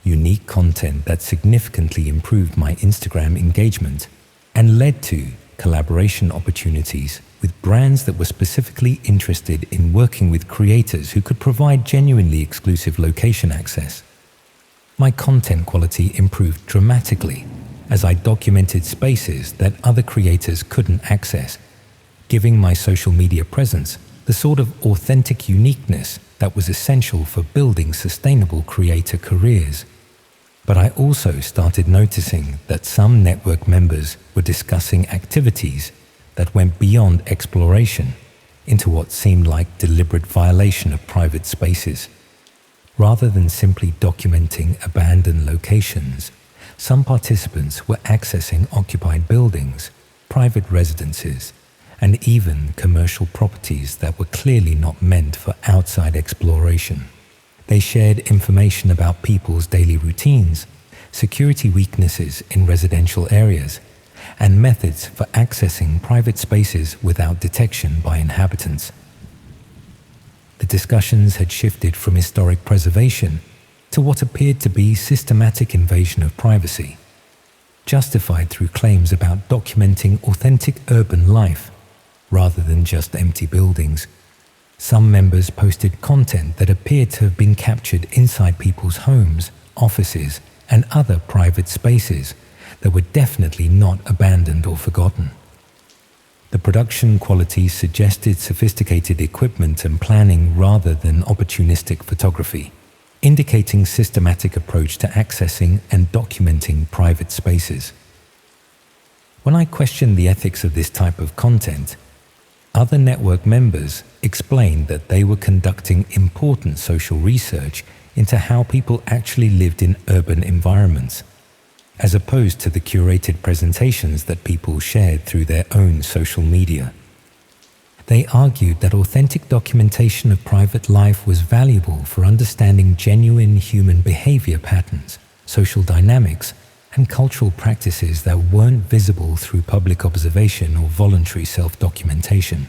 Unique content that significantly improved my Instagram engagement and led to collaboration opportunities with brands that were specifically interested in working with creators who could provide genuinely exclusive location access. My content quality improved dramatically as I documented spaces that other creators couldn't access, giving my social media presence the sort of authentic uniqueness that was essential for building sustainable creator careers. But I also started noticing that some network members were discussing activities that went beyond exploration into what seemed like deliberate violation of private spaces. Rather than simply documenting abandoned locations, some participants were accessing occupied buildings, private residences, and even commercial properties that were clearly not meant for outside exploration. They shared information about people's daily routines, security weaknesses in residential areas, and methods for accessing private spaces without detection by inhabitants. The discussions had shifted from historic preservation to what appeared to be systematic invasion of privacy, justified through claims about documenting authentic urban life rather than just empty buildings. Some members posted content that appeared to have been captured inside people's homes, offices, and other private spaces that were definitely not abandoned or forgotten. The production quality suggested sophisticated equipment and planning rather than opportunistic photography, indicating systematic approach to accessing and documenting private spaces. When I questioned the ethics of this type of content, other network members explained that they were conducting important social research into how people actually lived in urban environments, as opposed to the curated presentations that people shared through their own social media. They argued that authentic documentation of private life was valuable for understanding genuine human behavior patterns, social dynamics, and cultural practices that weren't visible through public observation or voluntary self-documentation.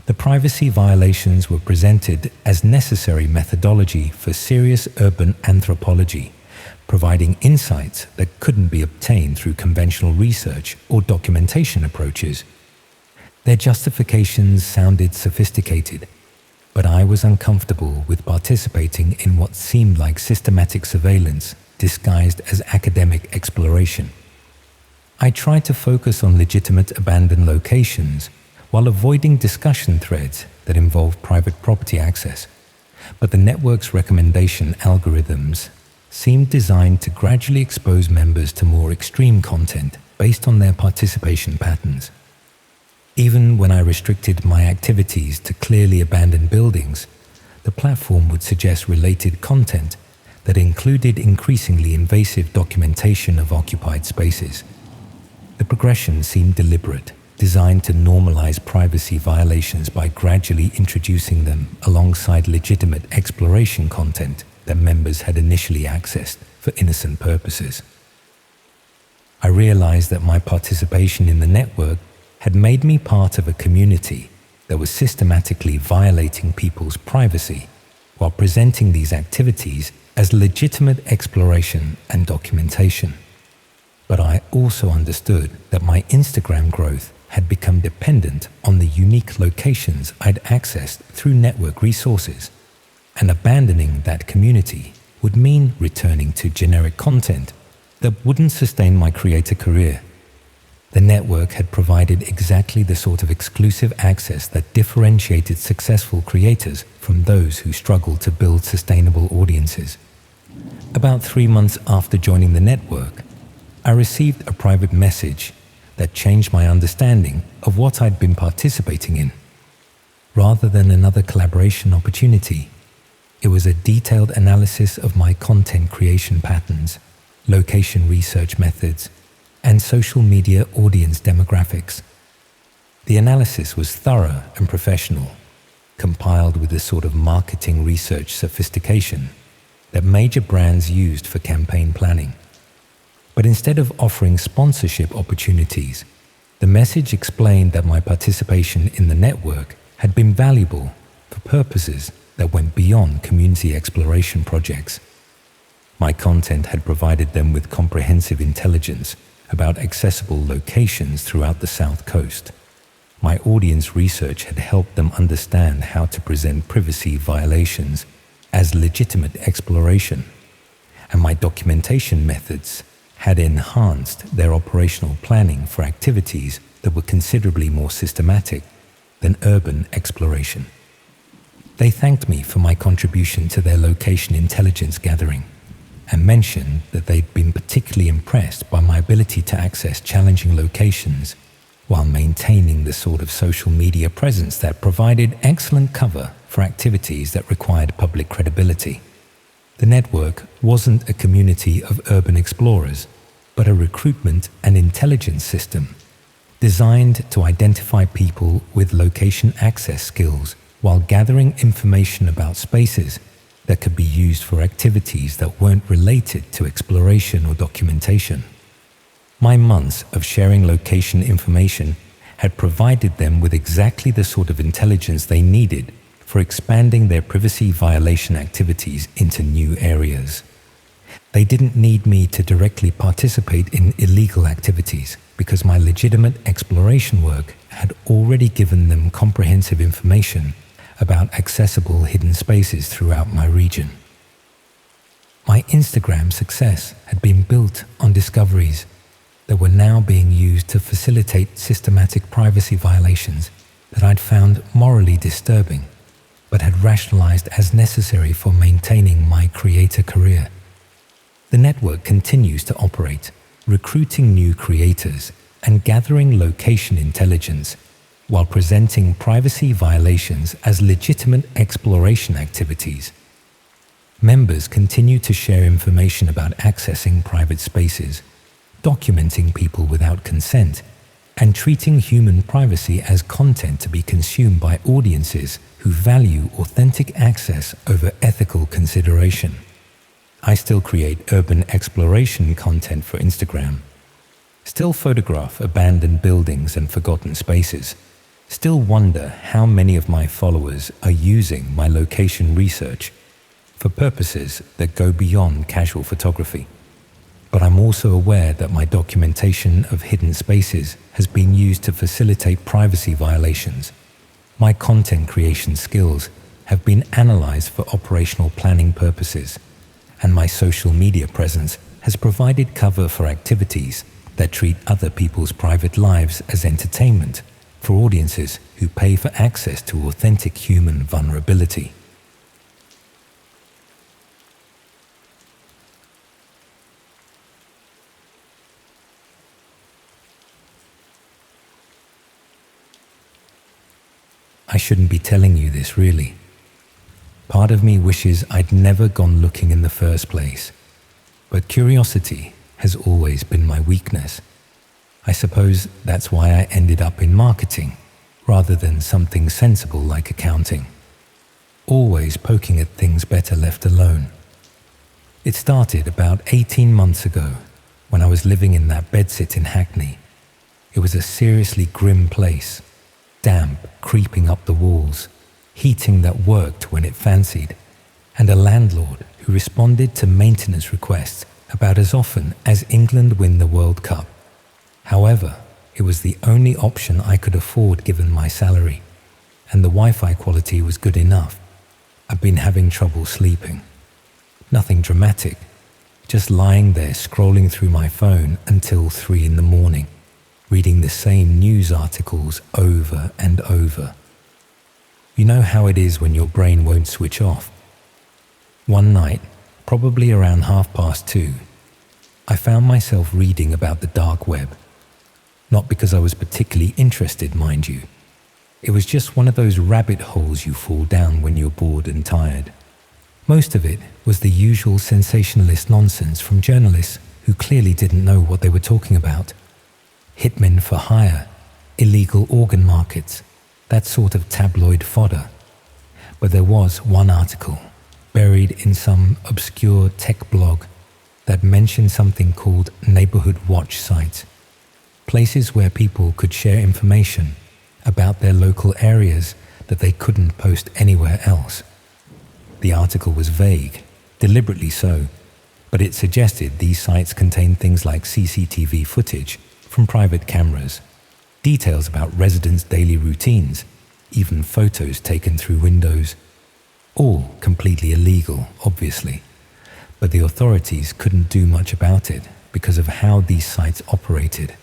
The privacy violations were presented as necessary methodology for serious urban anthropology, providing insights that couldn't be obtained through conventional research or documentation approaches. Their justifications sounded sophisticated, but I was uncomfortable with participating in what seemed like systematic surveillance disguised as academic exploration. I tried to focus on legitimate abandoned locations while avoiding discussion threads that involved private property access, but the network's recommendation algorithms seemed designed to gradually expose members to more extreme content based on their participation patterns. Even when I restricted my activities to clearly abandoned buildings, the platform would suggest related content that included increasingly invasive documentation of occupied spaces. The progression seemed deliberate, designed to normalize privacy violations by gradually introducing them alongside legitimate exploration content that members had initially accessed for innocent purposes. I realized that my participation in the network had made me part of a community that was systematically violating people's privacy while presenting these activities as legitimate exploration and documentation. But I also understood that my Instagram growth had become dependent on the unique locations I'd accessed through network resources, and abandoning that community would mean returning to generic content that wouldn't sustain my creator career. The network had provided exactly the sort of exclusive access that differentiated successful creators from those who struggled to build sustainable audiences. About 3 months after joining the network, I received a private message that changed my understanding of what I'd been participating in. Rather than another collaboration opportunity, it was a detailed analysis of my content creation patterns, location research methods, and social media audience demographics. The analysis was thorough and professional, compiled with the sort of marketing research sophistication that major brands used for campaign planning. But instead of offering sponsorship opportunities, the message explained that my participation in the network had been valuable for purposes that went beyond community exploration projects. My content had provided them with comprehensive intelligence about accessible locations throughout the South Coast. My audience research had helped them understand how to present privacy violations as legitimate exploration, and my documentation methods had enhanced their operational planning for activities that were considerably more systematic than urban exploration. They thanked me for my contribution to their location intelligence gathering, and mentioned that they'd been particularly impressed by my ability to access challenging locations while maintaining the sort of social media presence that provided excellent cover for activities that required public credibility. The network wasn't a community of urban explorers, but a recruitment and intelligence system designed to identify people with location access skills while gathering information about spaces that could be used for activities that weren't related to exploration or documentation. My months of sharing location information had provided them with exactly the sort of intelligence they needed for expanding their privacy violation activities into new areas. They didn't need me to directly participate in illegal activities because my legitimate exploration work had already given them comprehensive information about accessible hidden spaces throughout my region. My Instagram success had been built on discoveries that were now being used to facilitate systematic privacy violations that I'd found morally disturbing, but had rationalized as necessary for maintaining my creator career. The network continues to operate, recruiting new creators and gathering location intelligence while presenting privacy violations as legitimate exploration activities. Members continue to share information about accessing private spaces, documenting people without consent, and treating human privacy as content to be consumed by audiences who value authentic access over ethical consideration. I still create urban exploration content for Instagram, still photograph abandoned buildings and forgotten spaces, still wonder how many of my followers are using my location research for purposes that go beyond casual photography. But I'm also aware that my documentation of hidden spaces has been used to facilitate privacy violations. My content creation skills have been analyzed for operational planning purposes, and my social media presence has provided cover for activities that treat other people's private lives as entertainment for audiences who pay for access to authentic human vulnerability. I shouldn't be telling you this, really. Part of me wishes I'd never gone looking in the first place, but curiosity has always been my weakness. I suppose that's why I ended up in marketing rather than something sensible like accounting, always poking at things better left alone. It started about 18 months ago when I was living in that bedsit in Hackney. It was a seriously grim place, damp creeping up the walls, heating that worked when it fancied, and a landlord who responded to maintenance requests about as often as England win the World Cup. However, it was the only option I could afford given my salary, and the Wi-Fi quality was good enough. I've been having trouble sleeping. Nothing dramatic, just lying there scrolling through my phone until 3 in the morning, reading the same news articles over and over. You know how it is when your brain won't switch off. One night, probably around 2:30, I found myself reading about the dark web. Not because I was particularly interested, mind you. It was just one of those rabbit holes you fall down when you're bored and tired. Most of it was the usual sensationalist nonsense from journalists who clearly didn't know what they were talking about. Hitmen for hire, illegal organ markets, that sort of tabloid fodder. But there was one article, buried in some obscure tech blog, that mentioned something called neighborhood watch sites, places where people could share information about their local areas that they couldn't post anywhere else. The article was vague, deliberately so, but it suggested these sites contained things like CCTV footage from private cameras, details about residents' daily routines, even photos taken through windows. All completely illegal, obviously, but the authorities couldn't do much about it because of how these sites operated.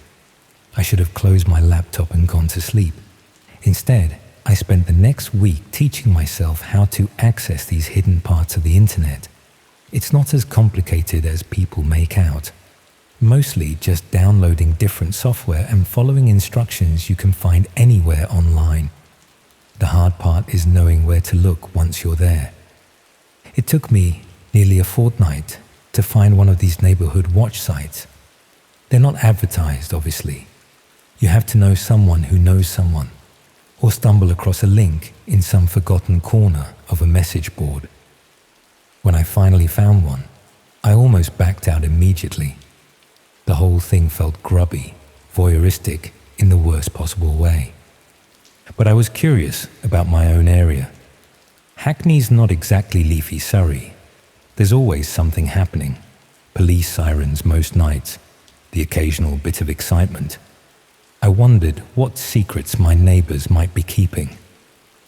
I should have closed my laptop and gone to sleep. Instead, I spent the next week teaching myself how to access these hidden parts of the internet. It's not as complicated as people make out. mostly just downloading different software and following instructions you can find anywhere online. The hard part is knowing where to look once you're there. It took me nearly a fortnight to find one of these neighborhood watch sites. They're not advertised, obviously. You have to know someone who knows someone, or stumble across a link in some forgotten corner of a message board. When I finally found one, I almost backed out immediately. The whole thing felt grubby, voyeuristic in the worst possible way. But I was curious about my own area. Hackney's not exactly leafy Surrey. There's always something happening. Police sirens most nights, the occasional bit of excitement. I wondered what secrets my neighbors might be keeping,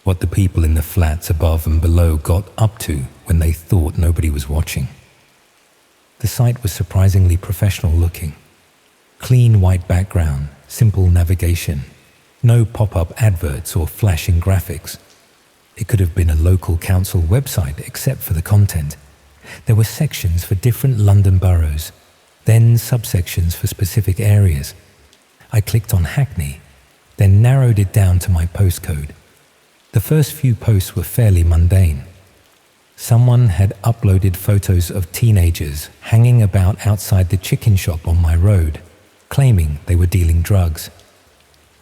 what the people in the flats above and below got up to when they thought nobody was watching. The site was surprisingly professional looking. Clean white background, simple navigation, no pop-up adverts or flashing graphics. It could have been a local council website except for the content. There were sections for different London boroughs, then subsections for specific areas. I clicked on Hackney, then narrowed it down to my postcode. The first few posts were fairly mundane. Someone had uploaded photos of teenagers hanging about outside the chicken shop on my road, claiming they were dealing drugs.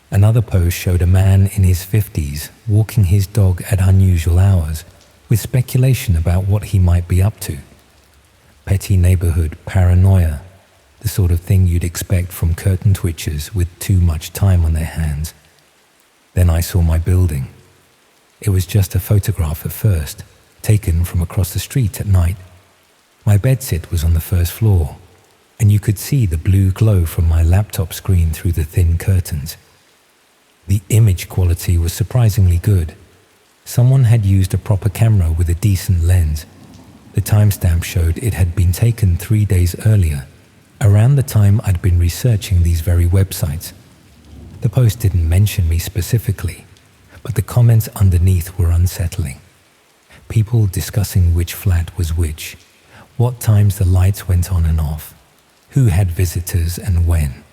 Another post showed a man in his 50s walking his dog at unusual hours, with speculation about what he might be up to. Petty neighborhood paranoia, the sort of thing you'd expect from curtain twitchers with too much time on their hands. Then I saw my building. It was just a photograph at first, taken from across the street at night. My bedsit was on the first floor, and you could see the blue glow from my laptop screen through the thin curtains. The image quality was surprisingly good. Someone had used a proper camera with a decent lens. The timestamp showed it had been taken 3 days earlier, around the time I'd been researching these very websites. The post didn't mention me specifically, but the comments underneath were unsettling. People discussing which flat was which, what times the lights went on and off, who had visitors and when.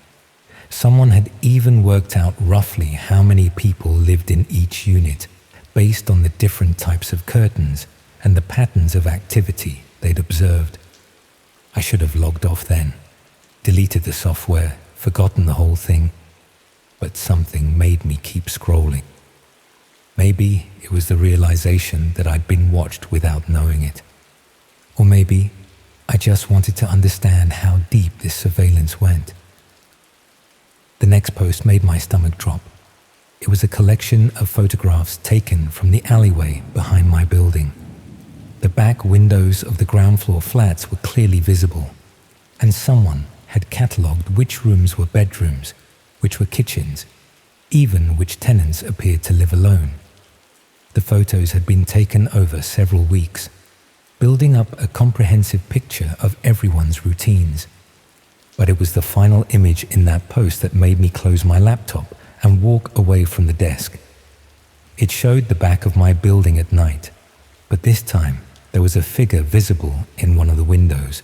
Someone had even worked out roughly how many people lived in each unit, based on the different types of curtains and the patterns of activity they'd observed. I should have logged off then, deleted the software, forgotten the whole thing, but something made me keep scrolling. Maybe it was the realization that I'd been watched without knowing it. Or maybe I just wanted to understand how deep this surveillance went. The next post made my stomach drop. It was a collection of photographs taken from the alleyway behind my building. The back windows of the ground floor flats were clearly visible, and someone had catalogued which rooms were bedrooms, which were kitchens, even which tenants appeared to live alone. The photos had been taken over several weeks, building up a comprehensive picture of everyone's routines. But it was the final image in that post that made me close my laptop and walk away from the desk. It showed the back of my building at night, but this time there was a figure visible in one of the windows,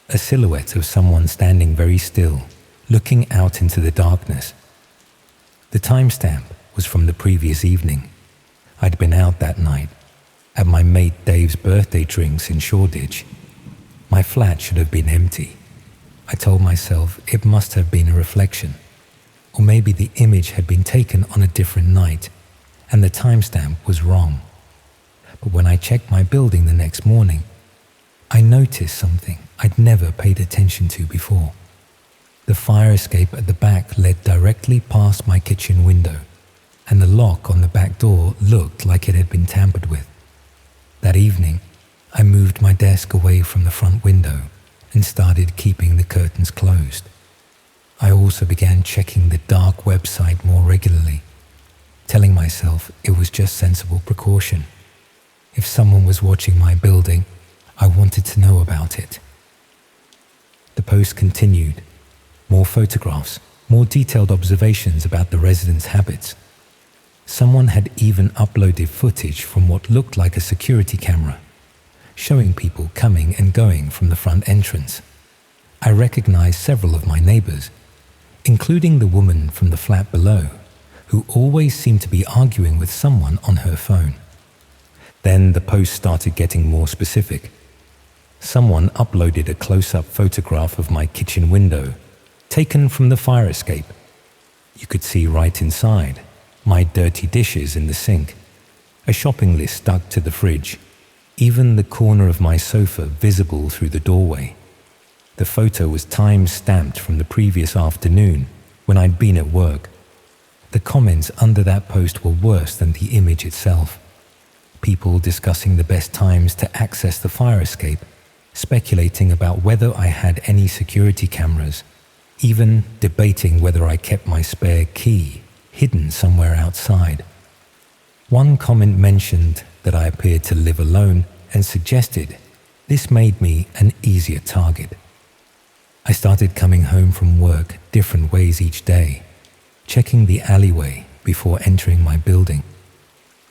a silhouette of someone standing very still, looking out into the darkness. The timestamp was from the previous evening. I'd been out that night, at my mate Dave's birthday drinks in Shoreditch. My flat should have been empty. I told myself it must have been a reflection, or maybe the image had been taken on a different night, and the timestamp was wrong. But when I checked my building the next morning, I noticed something I'd never paid attention to before. The fire escape at the back led directly past my kitchen window, and the lock on the back door looked like it had been tampered with. That evening, I moved my desk away from the front window and started keeping the curtains closed. I also began checking the dark website more regularly, telling myself it was just sensible precaution. If someone was watching my building, I wanted to know about it. The post continued. More photographs, more detailed observations about the residents' habits. Someone had even uploaded footage from what looked like a security camera, showing people coming and going from the front entrance. I recognized several of my neighbors, including the woman from the flat below, who always seemed to be arguing with someone on her phone. Then the post started getting more specific. Someone uploaded a close-up photograph of my kitchen window, taken from the fire escape. You could see right inside, my dirty dishes in the sink, a shopping list stuck to the fridge, even the corner of my sofa visible through the doorway. The photo was time-stamped from the previous afternoon when I'd been at work. The comments under that post were worse than the image itself. People discussing the best times to access the fire escape, speculating about whether I had any security cameras, even debating whether I kept my spare key hidden somewhere outside. One comment mentioned that I appeared to live alone and suggested this made me an easier target. I started coming home from work different ways each day, checking the alleyway before entering my building.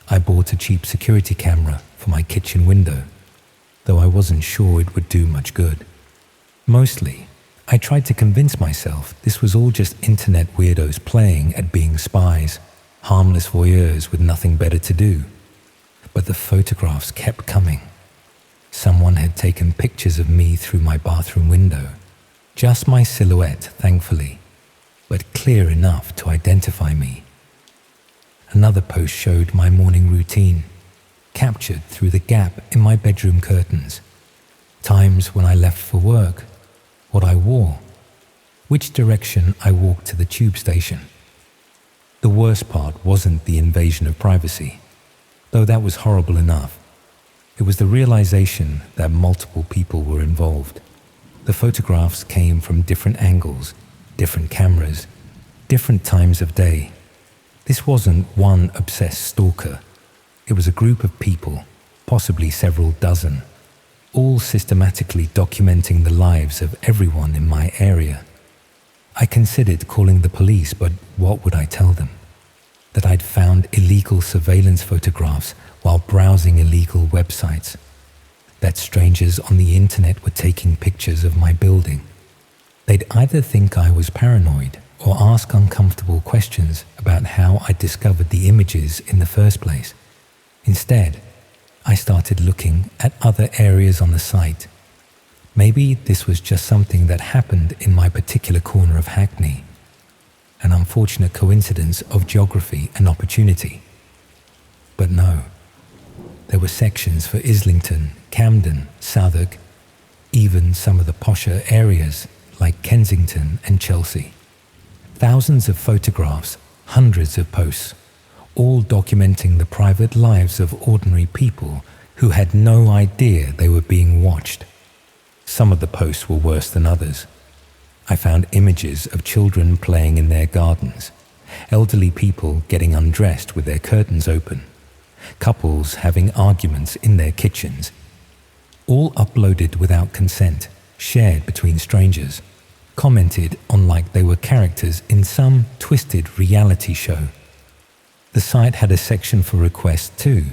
I bought a cheap security camera for my kitchen window, though I wasn't sure it would do much good. Mostly, I tried to convince myself this was all just internet weirdos playing at being spies, harmless voyeurs with nothing better to do. But the photographs kept coming. Someone had taken pictures of me through my bathroom window. Just my silhouette, thankfully, but clear enough to identify me. Another post showed my morning routine, captured through the gap in my bedroom curtains. Times when I left for work, what I wore, which direction I walked to the tube station. The worst part wasn't the invasion of privacy, though that was horrible enough. It was the realization that multiple people were involved. The photographs came from different angles, different cameras, different times of day. This wasn't one obsessed stalker. It was a group of people, possibly several dozen, all systematically documenting the lives of everyone in my area. I considered calling the police, but what would I tell them? That I'd found illegal surveillance photographs while browsing illegal websites. That strangers on the internet were taking pictures of my building. They'd either think I was paranoid or ask uncomfortable questions about how I discovered the images in the first place. Instead, I started looking at other areas on the site. Maybe this was just something that happened in my particular corner of Hackney, an unfortunate coincidence of geography and opportunity. But no, there were sections for Islington, Camden, Southwark, even some of the posher areas like Kensington and Chelsea. Thousands of photographs, hundreds of posts, all documenting the private lives of ordinary people who had no idea they were being watched. Some of the posts were worse than others. I found images of children playing in their gardens, elderly people getting undressed with their curtains open, couples having arguments in their kitchens, all uploaded without consent, shared between strangers, commented on like they were characters in some twisted reality show. The site had a section for requests too,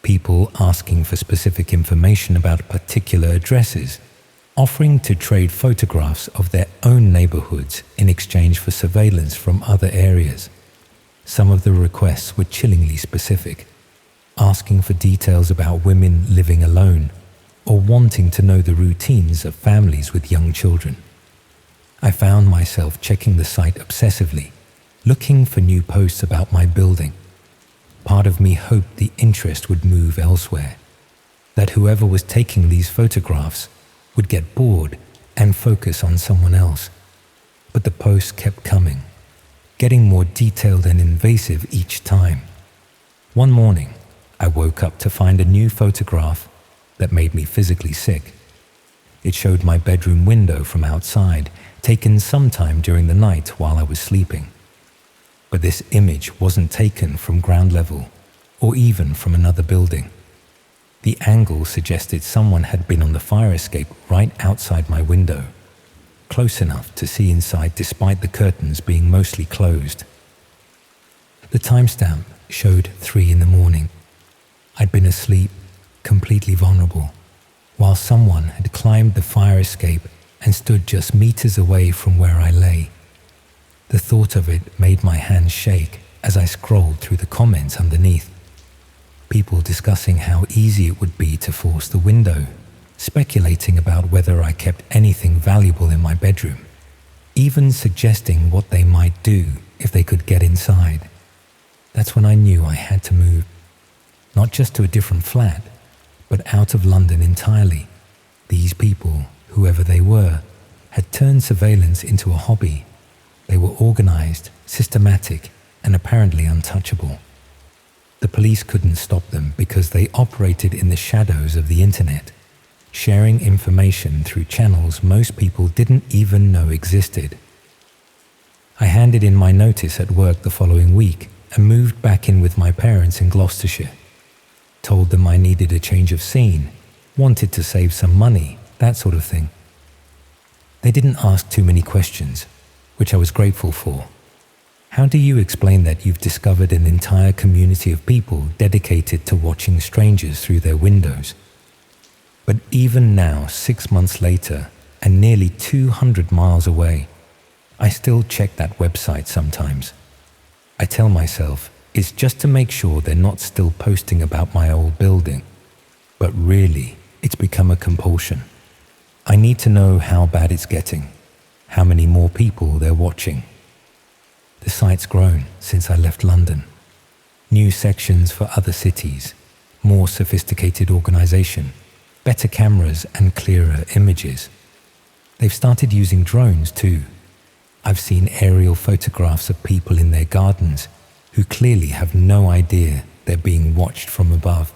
people asking for specific information about particular addresses, offering to trade photographs of their own neighborhoods in exchange for surveillance from other areas. Some of the requests were chillingly specific, asking for details about women living alone or wanting to know the routines of families with young children. I found myself checking the site obsessively, looking for new posts about my building. Part of me hoped the interest would move elsewhere, that whoever was taking these photographs would get bored and focus on someone else. But the posts kept coming, getting more detailed and invasive each time. One morning, I woke up to find a new photograph that made me physically sick. It showed my bedroom window from outside, taken sometime during the night while I was sleeping. But this image wasn't taken from ground level or even from another building. The angle suggested someone had been on the fire escape right outside my window, close enough to see inside despite the curtains being mostly closed. The timestamp showed 3 a.m. I'd been asleep, completely vulnerable, while someone had climbed the fire escape and stood just meters away from where I lay. The thought of it made my hands shake as I scrolled through the comments underneath. People discussing how easy it would be to force the window, speculating about whether I kept anything valuable in my bedroom, even suggesting what they might do if they could get inside. That's when I knew I had to move, not just to a different flat, but out of London entirely. These people, whoever they were, had turned surveillance into a hobby. They were organized, systematic, and apparently untouchable. The police couldn't stop them because they operated in the shadows of the internet, sharing information through channels most people didn't even know existed. I handed in my notice at work the following week and moved back in with my parents in Gloucestershire. Told them I needed a change of scene, wanted to save some money, that sort of thing. They didn't ask too many questions, which I was grateful for. How do you explain that you've discovered an entire community of people dedicated to watching strangers through their windows? But even now, 6 months later, and nearly 200 miles away, I still check that website sometimes. I tell myself it's just to make sure they're not still posting about my old building. But really, it's become a compulsion. I need to know how bad it's getting, how many more people they're watching. The site's grown since I left London. New sections for other cities, more sophisticated organization, better cameras and clearer images. They've started using drones too. I've seen aerial photographs of people in their gardens who clearly have no idea they're being watched from above.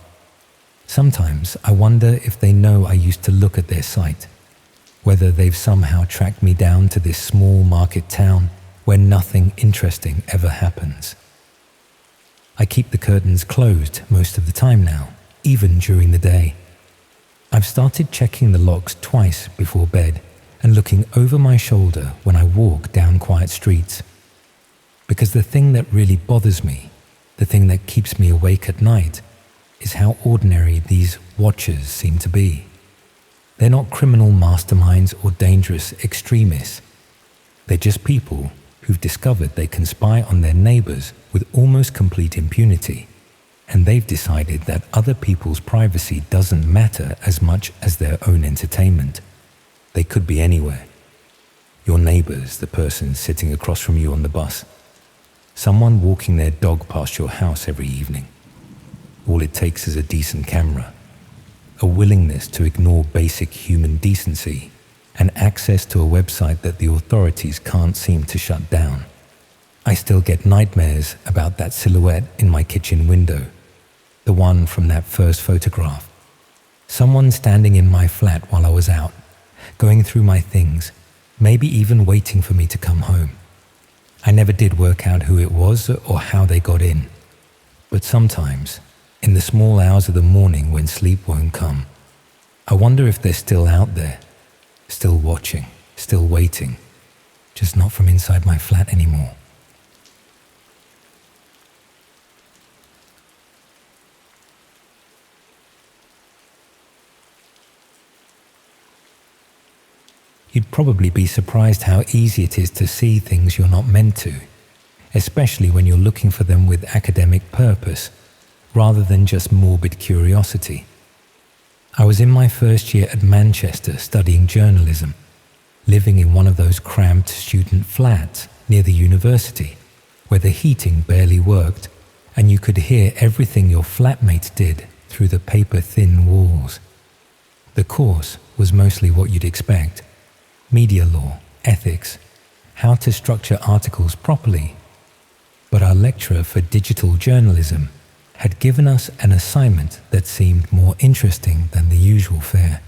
Sometimes I wonder if they know I used to look at their site, whether they've somehow tracked me down to this small market town where nothing interesting ever happens. I keep the curtains closed most of the time now, even during the day. I've started checking the locks twice before bed and looking over my shoulder when I walk down quiet streets. Because the thing that really bothers me, the thing that keeps me awake at night, is how ordinary these watchers seem to be. They're not criminal masterminds or dangerous extremists. They're just people who've discovered they can spy on their neighbors with almost complete impunity, and they've decided that other people's privacy doesn't matter as much as their own entertainment. They could be anywhere. Your neighbor's the person sitting across from you on the bus, someone walking their dog past your house every evening. All it takes is a decent camera, a willingness to ignore basic human decency, and access to a website that the authorities can't seem to shut down. I still get nightmares about that silhouette in my kitchen window, the one from that first photograph. Someone standing in my flat while I was out, going through my things, maybe even waiting for me to come home. I never did work out who it was or how they got in. But sometimes, in the small hours of the morning when sleep won't come, I wonder if they're still out there, still watching, still waiting, just not from inside my flat anymore. You'd probably be surprised how easy it is to see things you're not meant to, especially when you're looking for them with academic purpose, rather than just morbid curiosity. I was in my first year at Manchester studying journalism, living in one of those cramped student flats near the university, where the heating barely worked and you could hear everything your flatmates did through the paper-thin walls. The course was mostly what you'd expect: media law, ethics, how to structure articles properly. But our lecturer for digital journalism had given us an assignment that seemed more interesting than the usual fare.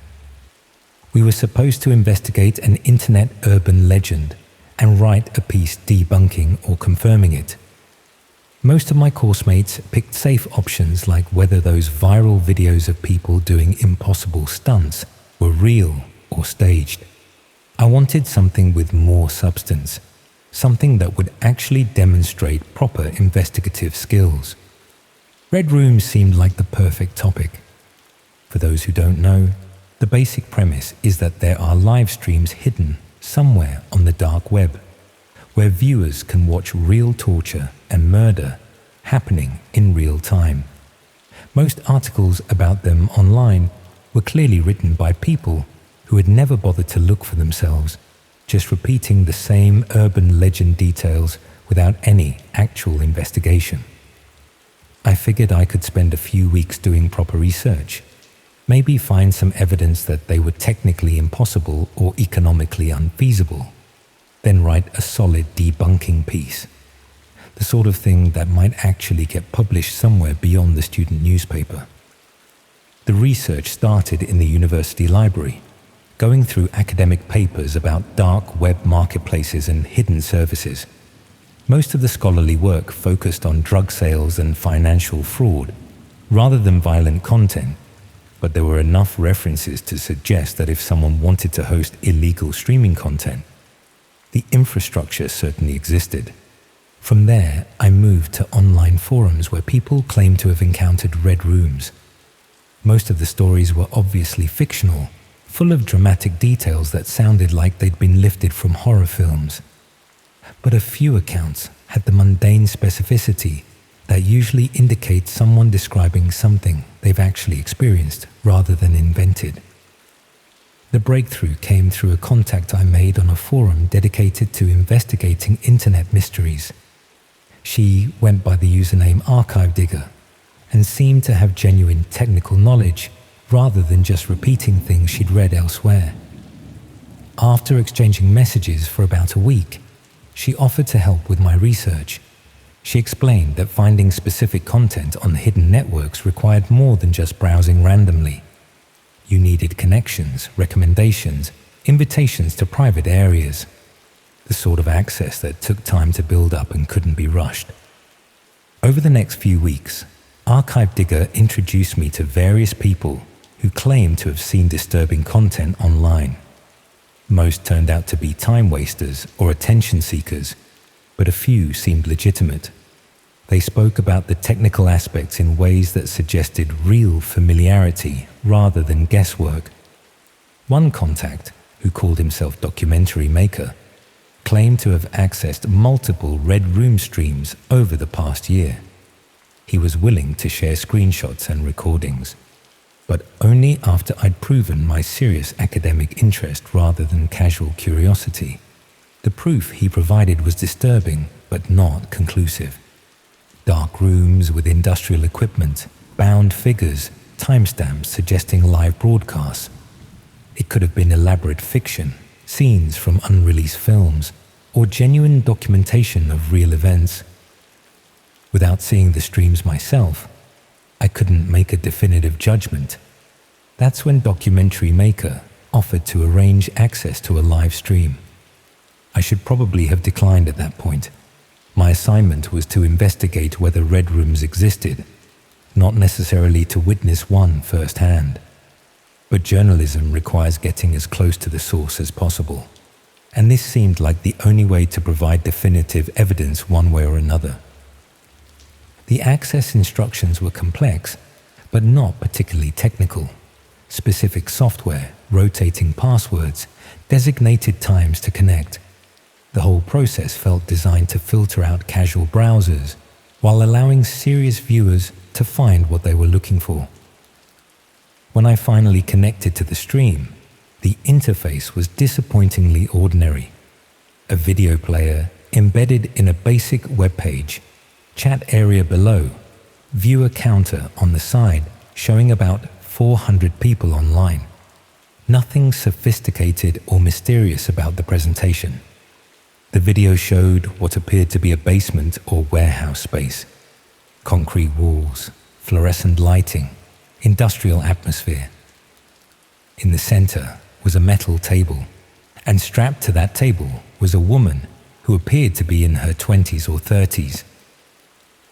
We were supposed to investigate an internet urban legend and write a piece debunking or confirming it. Most of my coursemates picked safe options like whether those viral videos of people doing impossible stunts were real or staged. I wanted something with more substance, something that would actually demonstrate proper investigative skills. Red rooms seemed like the perfect topic. For those who don't know, The basic premise is that there are live streams hidden somewhere on the dark web, where viewers can watch real torture and murder happening in real time. Most articles about them online were clearly written by people who had never bothered to look for themselves, just repeating the same urban legend details without any actual investigation. I figured I could spend a few weeks doing proper research, maybe find some evidence that they were technically impossible or economically unfeasible, then write a solid debunking piece, the sort of thing that might actually get published somewhere beyond the student newspaper. The research started in the university library, going through academic papers about dark web marketplaces and hidden services. Most of the scholarly work focused on drug sales and financial fraud, rather than violent content, but there were enough references to suggest that if someone wanted to host illegal streaming content, the infrastructure certainly existed. From there, I moved to online forums where people claimed to have encountered red rooms. Most of the stories were obviously fictional, full of dramatic details that sounded like they'd been lifted from horror films. But a few accounts had the mundane specificity that usually indicates someone describing something they've actually experienced rather than invented. The breakthrough came through a contact I made on a forum dedicated to investigating internet mysteries. She went by the username Archive Digger and seemed to have genuine technical knowledge rather than just repeating things she'd read elsewhere. After exchanging messages for about a week, she offered to help with my research. She explained that finding specific content on hidden networks required more than just browsing randomly. You needed connections, recommendations, invitations to private areas, the sort of access that took time to build up and couldn't be rushed. Over the next few weeks, Archive Digger introduced me to various people who claimed to have seen disturbing content online. Most turned out to be time wasters or attention seekers, but a few seemed legitimate. They spoke about the technical aspects in ways that suggested real familiarity rather than guesswork. One contact, who called himself Documentary Maker, claimed to have accessed multiple Red Room streams over the past year. He was willing to share screenshots and recordings, but only after I'd proven my serious academic interest rather than casual curiosity. The proof he provided was disturbing, but not conclusive. Dark rooms with industrial equipment, bound figures, timestamps suggesting live broadcasts. It could have been elaborate fiction, scenes from unreleased films, or genuine documentation of real events. Without seeing the streams myself, I couldn't make a definitive judgment. That's when Documentary Maker offered to arrange access to a live stream. I should probably have declined at that point. My assignment was to investigate whether red rooms existed, not necessarily to witness one firsthand. But journalism requires getting as close to the source as possible, and this seemed like the only way to provide definitive evidence one way or another. The access instructions were complex, but not particularly technical. Specific software, rotating passwords, designated times to connect. The whole process felt designed to filter out casual browsers while allowing serious viewers to find what they were looking for. When I finally connected to the stream, the interface was disappointingly ordinary. A video player embedded in a basic web page, chat area below, viewer counter on the side showing about 400 people online. Nothing sophisticated or mysterious about the presentation. The video showed what appeared to be a basement or warehouse space. Concrete walls, fluorescent lighting, industrial atmosphere. In the center was a metal table, and strapped to that table was a woman who appeared to be in her 20s or 30s.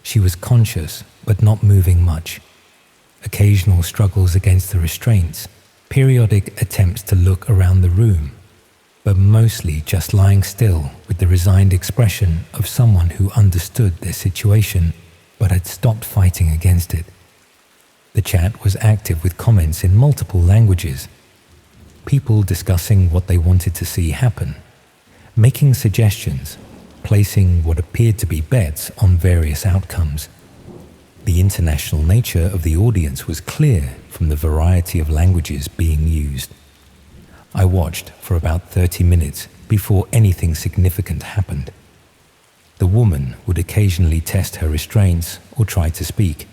She was conscious but not moving much. Occasional struggles against the restraints, periodic attempts to look around the room, but mostly just lying still with the resigned expression of someone who understood their situation but had stopped fighting against it. The chat was active with comments in multiple languages, people discussing what they wanted to see happen, making suggestions, placing what appeared to be bets on various outcomes. The international nature of the audience was clear from the variety of languages being used. I watched for about 30 minutes before anything significant happened. The woman would occasionally test her restraints or try to speak,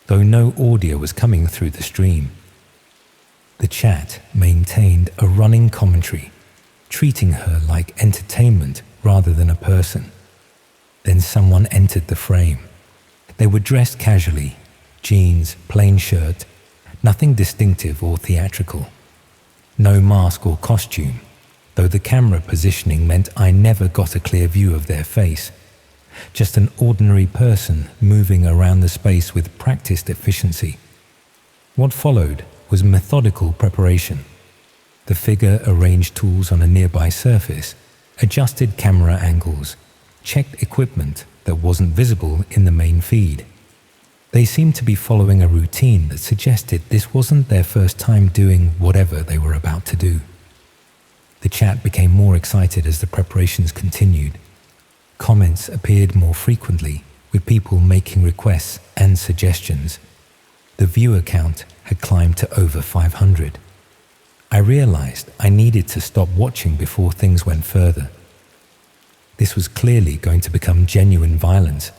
though no audio was coming through the stream. The chat maintained a running commentary, treating her like entertainment rather than a person. Then someone entered the frame. They were dressed casually, jeans, plain shirt, nothing distinctive or theatrical. No mask or costume, though the camera positioning meant I never got a clear view of their face. Just an ordinary person moving around the space with practiced efficiency. What followed was methodical preparation. The figure arranged tools on a nearby surface, adjusted camera angles, checked equipment that wasn't visible in the main feed. They seemed to be following a routine that suggested this wasn't their first time doing whatever they were about to do. The chat became more excited as the preparations continued. Comments appeared more frequently, with people making requests and suggestions. The viewer count had climbed to over 500. I realized I needed to stop watching before things went further. This was clearly going to become genuine violence,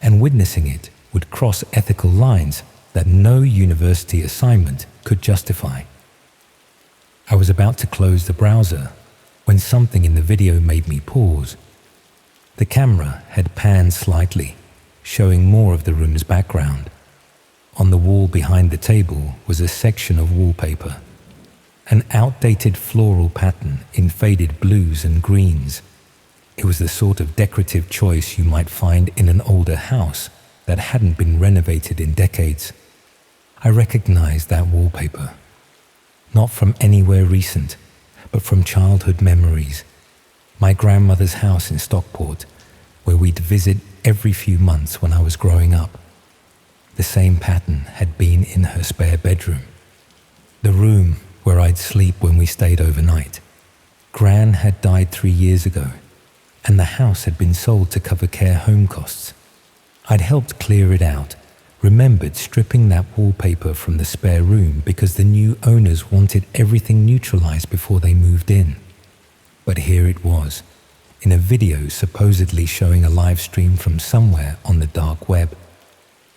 and witnessing it would cross ethical lines that no university assignment could justify. I was about to close the browser when something in the video made me pause. The camera had panned slightly, showing more of the room's background. On the wall behind the table was a section of wallpaper, an outdated floral pattern in faded blues and greens. It was the sort of decorative choice you might find in an older house that hadn't been renovated in decades. I recognized that wallpaper, not from anywhere recent, but from childhood memories. My grandmother's house in Stockport, where we'd visit every few months when I was growing up. The same pattern had been in her spare bedroom, the room where I'd sleep when we stayed overnight. Gran had died 3 years ago, and the house had been sold to cover care home costs. I'd helped clear it out, remembered stripping that wallpaper from the spare room because the new owners wanted everything neutralized before they moved in. But here it was, in a video supposedly showing a live stream from somewhere on the dark web.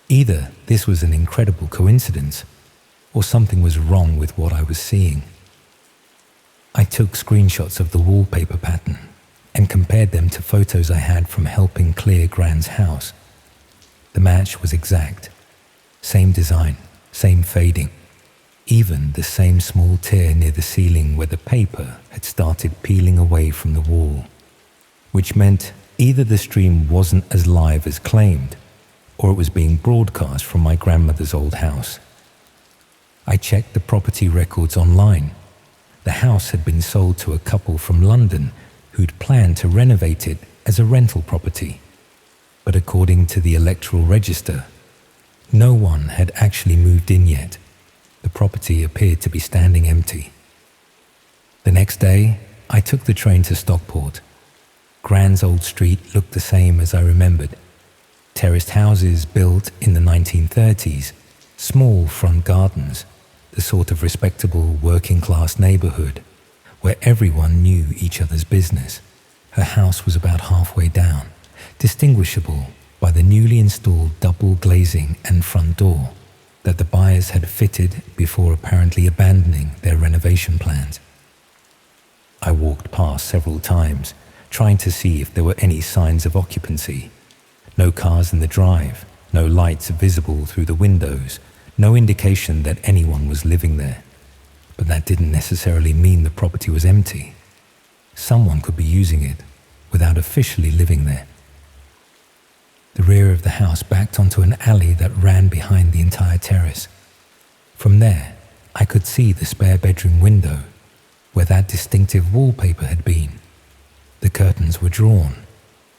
Either this was an incredible coincidence, or something was wrong with what I was seeing. I took screenshots of the wallpaper pattern and compared them to photos I had from helping clear Gran's house. The match was exact. Same design, same fading, even the same small tear near the ceiling where the paper had started peeling away from the wall, which meant either the stream wasn't as live as claimed, or it was being broadcast from my grandmother's old house. I checked the property records online. The house had been sold to a couple from London who'd planned to renovate it as a rental property. But according to the electoral register, no one had actually moved in yet. The property appeared to be standing empty. The next day, I took the train to Stockport. Gran's old street looked the same as I remembered. Terraced houses built in the 1930s, small front gardens, the sort of respectable working-class neighborhood where everyone knew each other's business. Her house was about halfway down, distinguishable by the newly installed double glazing and front door that the buyers had fitted before apparently abandoning their renovation plans. I walked past several times, trying to see if there were any signs of occupancy. No cars in the drive, no lights visible through the windows, no indication that anyone was living there. But that didn't necessarily mean the property was empty. Someone could be using it without officially living there. The rear of the house backed onto an alley that ran behind the entire terrace. From there, I could see the spare bedroom window where that distinctive wallpaper had been. The curtains were drawn,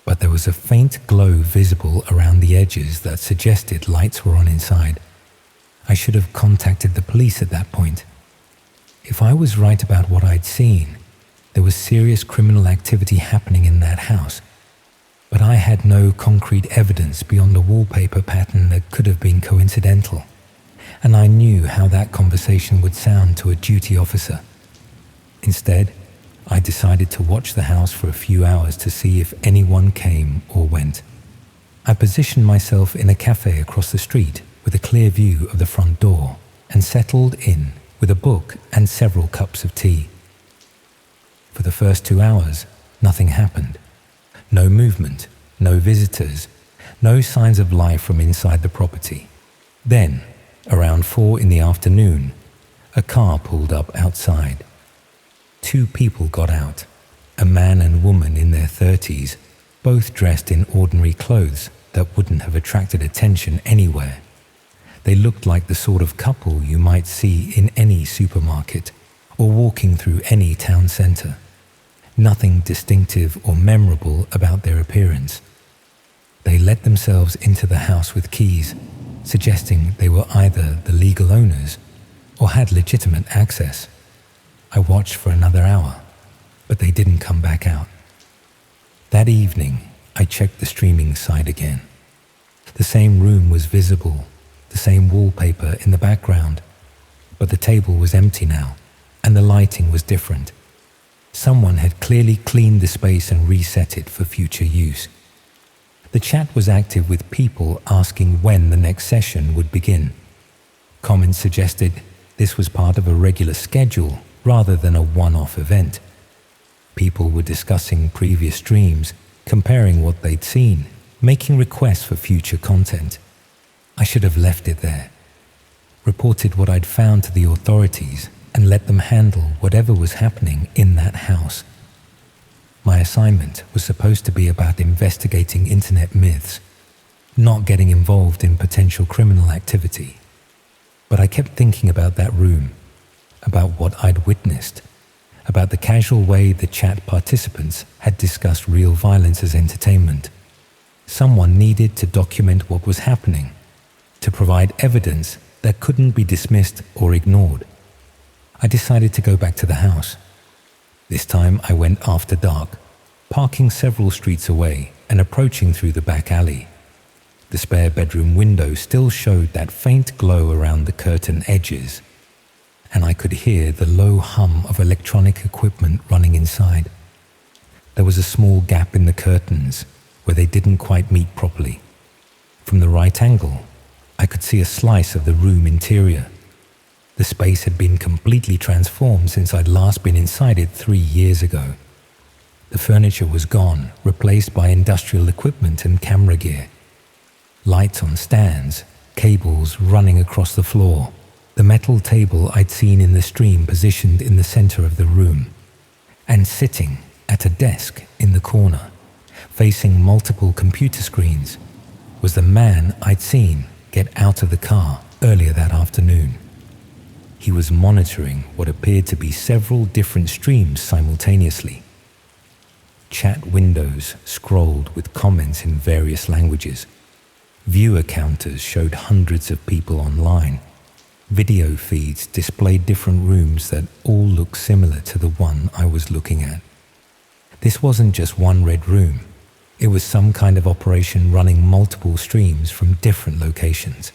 but there was a faint glow visible around the edges that suggested lights were on inside. I should have contacted the police at that point. If I was right about what I'd seen, there was serious criminal activity happening in that house, but I had no concrete evidence beyond a wallpaper pattern that could have been coincidental, and I knew how that conversation would sound to a duty officer. Instead, I decided to watch the house for a few hours to see if anyone came or went. I positioned myself in a cafe across the street with a clear view of the front door and settled in with a book and several cups of tea. For the first 2 hours, nothing happened. No movement, no visitors, no signs of life from inside the property. Then, around 4 in the afternoon, a car pulled up outside. 2 people got out, a man and woman in their 30s, both dressed in ordinary clothes that wouldn't have attracted attention anywhere. They looked like the sort of couple you might see in any supermarket or walking through any town centre. Nothing distinctive or memorable about their appearance. They let themselves into the house with keys, suggesting they were either the legal owners or had legitimate access. I watched for another hour, but they didn't come back out. That evening, I checked the streaming site again. The same room was visible, the same wallpaper in the background, but the table was empty now, and the lighting was different. Someone had clearly cleaned the space and reset it for future use. The chat was active with people asking when the next session would begin. Comments suggested this was part of a regular schedule rather than a one-off event. People were discussing previous streams, comparing what they'd seen, making requests for future content. I should have left it there, reported what I'd found to the authorities, and let them handle whatever was happening in that house. My assignment was supposed to be about investigating internet myths, not getting involved in potential criminal activity. But I kept thinking about that room, about what I'd witnessed, about the casual way the chat participants had discussed real violence as entertainment. Someone needed to document what was happening, to provide evidence that couldn't be dismissed or ignored. I decided to go back to the house. This time I went after dark, parking several streets away and approaching through the back alley. The spare bedroom window still showed that faint glow around the curtain edges, and I could hear the low hum of electronic equipment running inside. There was a small gap in the curtains where they didn't quite meet properly. From the right angle, I could see a slice of the room interior. The space had been completely transformed since I'd last been inside it 3 years ago. The furniture was gone, replaced by industrial equipment and camera gear. Lights on stands, cables running across the floor, the metal table I'd seen in the stream positioned in the center of the room, and sitting at a desk in the corner, facing multiple computer screens, was the man I'd seen get out of the car earlier that afternoon. He was monitoring what appeared to be several different streams simultaneously. Chat windows scrolled with comments in various languages. Viewer counters showed hundreds of people online. Video feeds displayed different rooms that all looked similar to the one I was looking at. This wasn't just one red room. It was some kind of operation running multiple streams from different locations.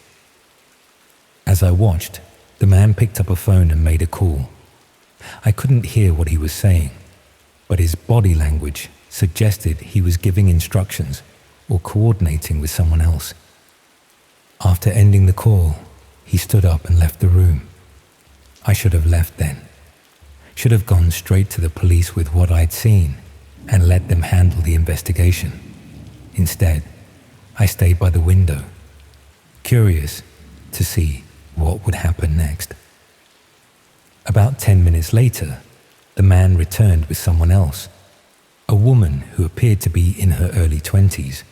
As I watched, the man picked up a phone and made a call. I couldn't hear what he was saying, but his body language suggested he was giving instructions or coordinating with someone else. After ending the call, he stood up and left the room. I should have left then. Should have gone straight to the police with what I'd seen and let them handle the investigation. Instead, I stayed by the window, curious to see what would happen next. About 10 minutes later, the man returned with someone else, a woman who appeared to be in her early 20s,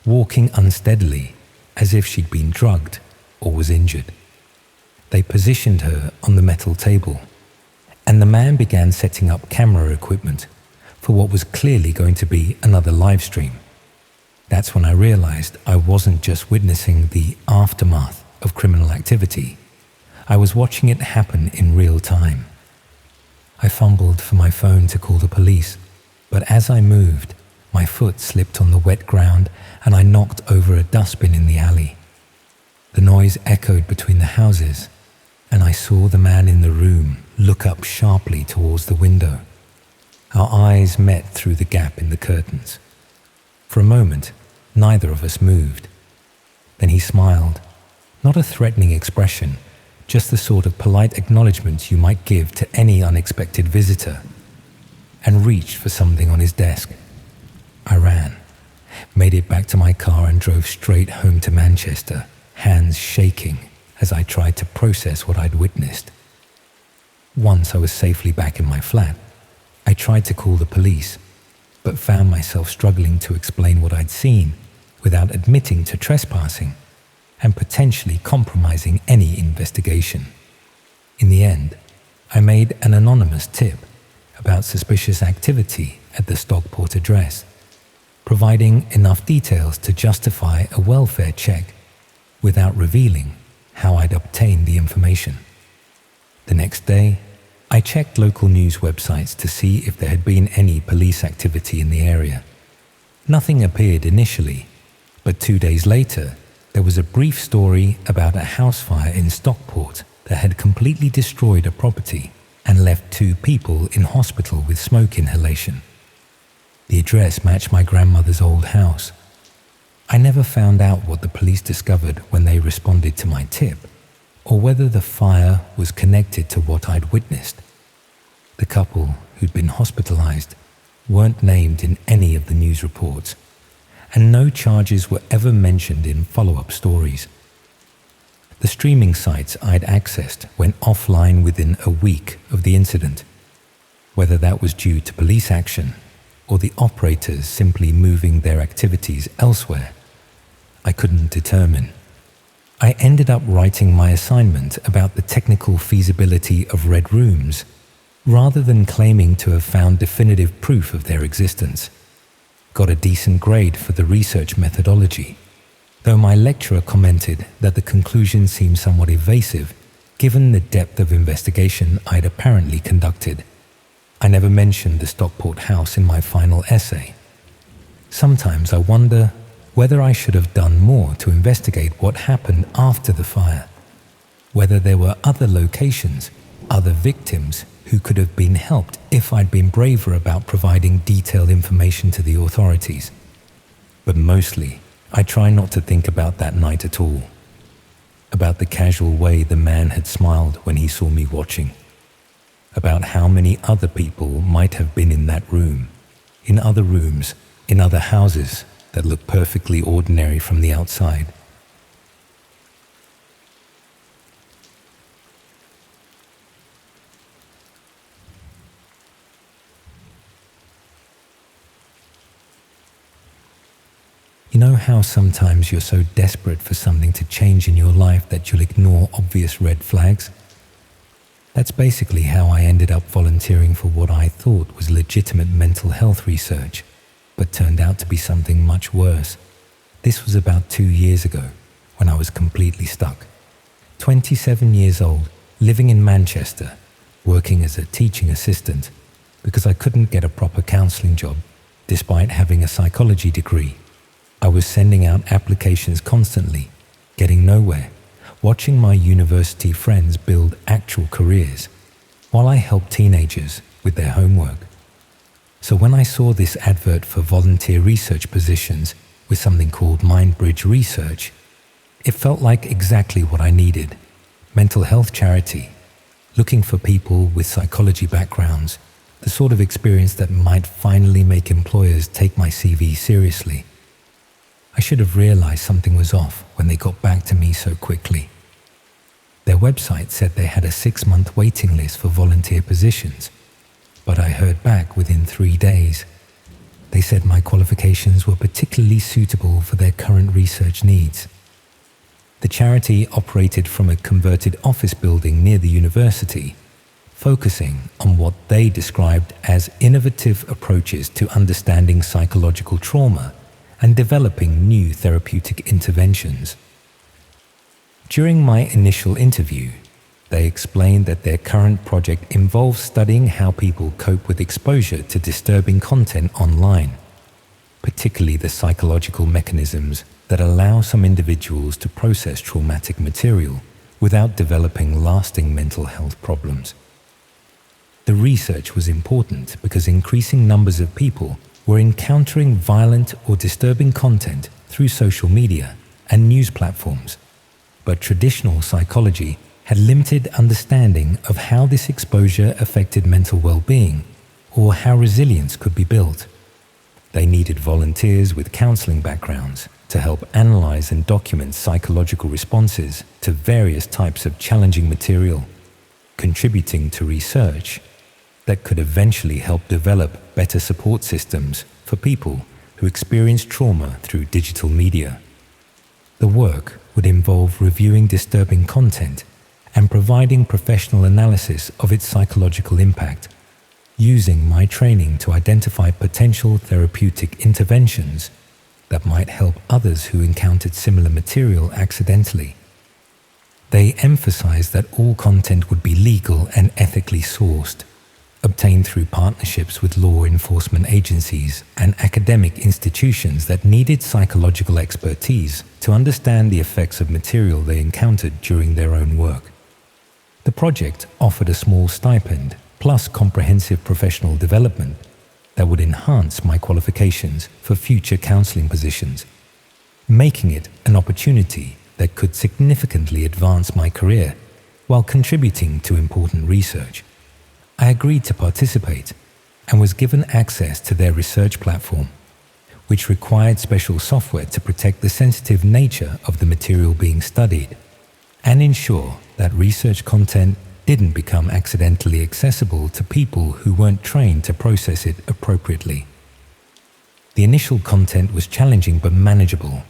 walking unsteadily as if she'd been drugged or was injured. They positioned her on the metal table, and the man began setting up camera equipment for what was clearly going to be another live stream. That's when I realized I wasn't just witnessing the aftermath of criminal activity. I was watching it happen in real time. I fumbled for my phone to call the police, but as I moved, my foot slipped on the wet ground and I knocked over a dustbin in the alley. The noise echoed between the houses, and I saw the man in the room look up sharply towards the window. Our eyes met through the gap in the curtains. For a moment, neither of us moved. Then he smiled, not a threatening expression, just the sort of polite acknowledgement you might give to any unexpected visitor, and reached for something on his desk. I ran, made it back to my car and drove straight home to Manchester, hands shaking as I tried to process what I'd witnessed. Once I was safely back in my flat, I tried to call the police, but found myself struggling to explain what I'd seen without admitting to trespassing and potentially compromising any investigation. In the end, I made an anonymous tip about suspicious activity at the Stockport address, providing enough details to justify a welfare check without revealing how I'd obtained the information. The next day, I checked local news websites to see if there had been any police activity in the area. Nothing appeared initially, but 2 days later, there was a brief story about a house fire in Stockport that had completely destroyed a property and left 2 people in hospital with smoke inhalation. The address matched my grandmother's old house. I never found out what the police discovered when they responded to my tip, or whether the fire was connected to what I'd witnessed. The couple, who'd been hospitalized, weren't named in any of the news reports, and no charges were ever mentioned in follow-up stories. The streaming sites I'd accessed went offline within a week of the incident, whether that was due to police action or the operators simply moving their activities elsewhere. I couldn't determine. I ended up writing my assignment about the technical feasibility of red rooms, rather than claiming to have found definitive proof of their existence. Got a decent grade for the research methodology, though my lecturer commented that the conclusion seemed somewhat evasive given the depth of investigation I'd apparently conducted. I never mentioned the Stockport house in my final essay. Sometimes I wonder whether I should have done more to investigate what happened after the fire, whether there were other locations, other victims who could have been helped if I'd been braver about providing detailed information to the authorities. But mostly, I try not to think about that night at all, about the casual way the man had smiled when he saw me watching, about how many other people might have been in that room, in other rooms, in other houses that look perfectly ordinary from the outside. You know how sometimes you're so desperate for something to change in your life that you'll ignore obvious red flags? That's basically how I ended up volunteering for what I thought was legitimate mental health research, but turned out to be something much worse. This was about 2 years ago, when I was completely stuck. 27 years old, living in Manchester, working as a teaching assistant, because I couldn't get a proper counselling job, despite having a psychology degree. I was sending out applications constantly, getting nowhere, watching my university friends build actual careers, while I helped teenagers with their homework. So when I saw this advert for volunteer research positions with something called MindBridge Research, it felt like exactly what I needed. Mental health charity, looking for people with psychology backgrounds, the sort of experience that might finally make employers take my CV seriously. I should have realized something was off when they got back to me so quickly. Their website said they had a 6-month waiting list for volunteer positions, but I heard back within 3 days. They said my qualifications were particularly suitable for their current research needs. The charity operated from a converted office building near the university, focusing on what they described as innovative approaches to understanding psychological trauma and developing new therapeutic interventions. During my initial interview, They explained that their current project involves studying how people cope with exposure to disturbing content online, particularly the psychological mechanisms that allow some individuals to process traumatic material without developing lasting mental health problems. The research was important because increasing numbers of people were encountering violent or disturbing content through social media and news platforms, but traditional psychology had limited understanding of how this exposure affected mental well-being or how resilience could be built. They needed volunteers with counseling backgrounds to help analyze and document psychological responses to various types of challenging material, contributing to research that could eventually help develop better support systems for people who experience trauma through digital media. The work would involve reviewing disturbing content and providing professional analysis of its psychological impact, using my training to identify potential therapeutic interventions that might help others who encountered similar material accidentally. They emphasized that all content would be legal and ethically sourced, obtained through partnerships with law enforcement agencies and academic institutions that needed psychological expertise to understand the effects of material they encountered during their own work. The project offered a small stipend plus comprehensive professional development that would enhance my qualifications for future counseling positions, making it an opportunity that could significantly advance my career while contributing to important research. I agreed to participate and was given access to their research platform, which required special software to protect the sensitive nature of the material being studied and ensure that research content didn't become accidentally accessible to people who weren't trained to process it appropriately. The initial content was challenging but manageable.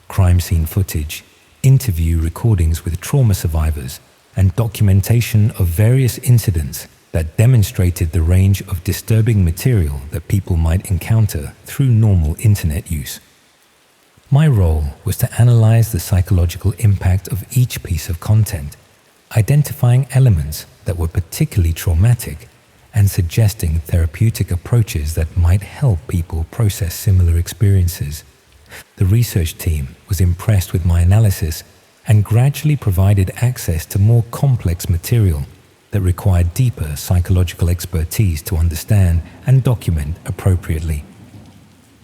Crime scene footage, interview recordings with trauma survivors, and documentation of various incidents that demonstrated the range of disturbing material that people might encounter through normal internet use. My role was to analyze the psychological impact of each piece of content, identifying elements that were particularly traumatic and suggesting therapeutic approaches that might help people process similar experiences. The research team was impressed with my analysis and gradually provided access to more complex material that required deeper psychological expertise to understand and document appropriately.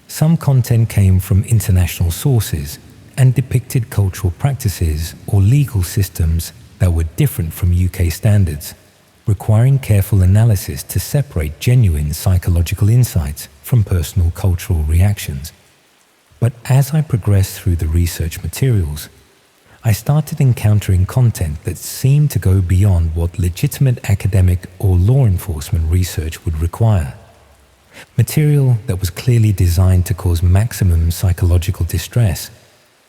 Some content came from international sources and depicted cultural practices or legal systems that were different from UK standards, requiring careful analysis to separate genuine psychological insights from personal cultural reactions. But as I progressed through the research materials, I started encountering content that seemed to go beyond what legitimate academic or law enforcement research would require. Material that was clearly designed to cause maximum psychological distress,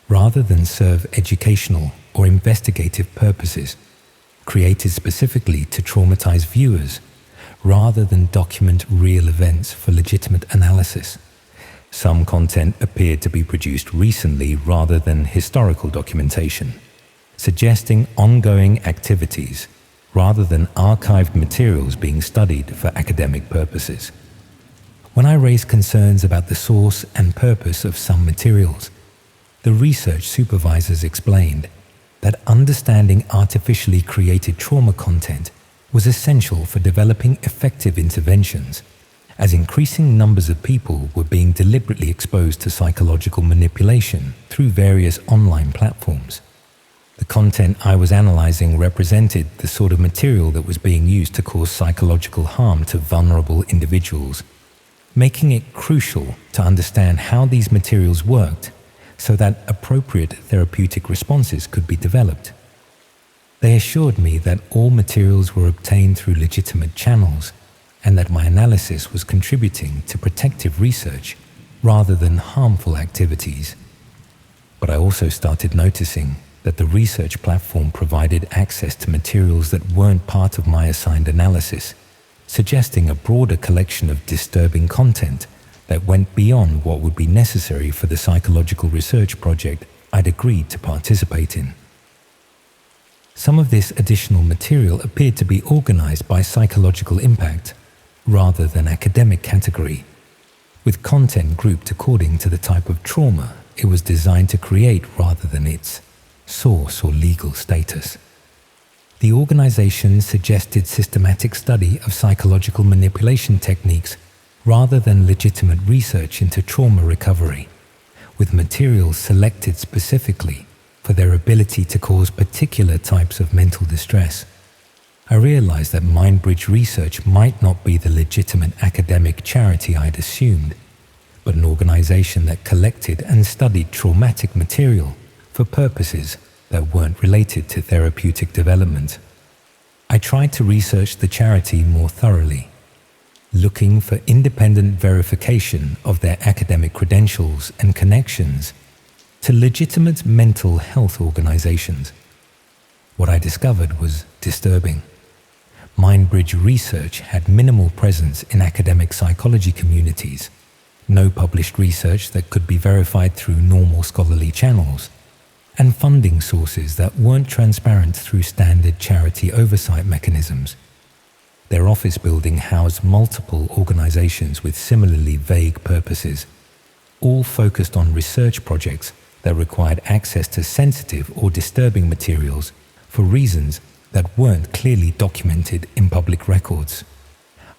rather than serve educational or investigative purposes, created specifically to traumatize viewers, rather than document real events for legitimate analysis. Some content appeared to be produced recently rather than historical documentation, suggesting ongoing activities rather than archived materials being studied for academic purposes. When I raised concerns about the source and purpose of some materials, the research supervisors explained that understanding artificially created trauma content was essential for developing effective interventions, as increasing numbers of people were being deliberately exposed to psychological manipulation through various online platforms. The content I was analyzing represented the sort of material that was being used to cause psychological harm to vulnerable individuals, making it crucial to understand how these materials worked so that appropriate therapeutic responses could be developed. They assured me that all materials were obtained through legitimate channels and that my analysis was contributing to protective research rather than harmful activities. But I also started noticing that the research platform provided access to materials that weren't part of my assigned analysis, suggesting a broader collection of disturbing content that went beyond what would be necessary for the psychological research project I'd agreed to participate in. Some of this additional material appeared to be organized by psychological impact rather than academic category, with content grouped according to the type of trauma it was designed to create rather than its source or legal status. The organization suggested systematic study of psychological manipulation techniques rather than legitimate research into trauma recovery, with materials selected specifically for their ability to cause particular types of mental distress. I realized that MindBridge research might not be the legitimate academic charity I'd assumed, but an organization that collected and studied traumatic material for purposes that weren't related to therapeutic development. I tried to research the charity more thoroughly, looking for independent verification of their academic credentials and connections to legitimate mental health organizations. What I discovered was disturbing. MindBridge research had minimal presence in academic psychology communities, no published research that could be verified through normal scholarly channels, and funding sources that weren't transparent through standard charity oversight mechanisms. Their office building housed multiple organizations with similarly vague purposes, all focused on research projects that required access to sensitive or disturbing materials for reasons that weren't clearly documented in public records.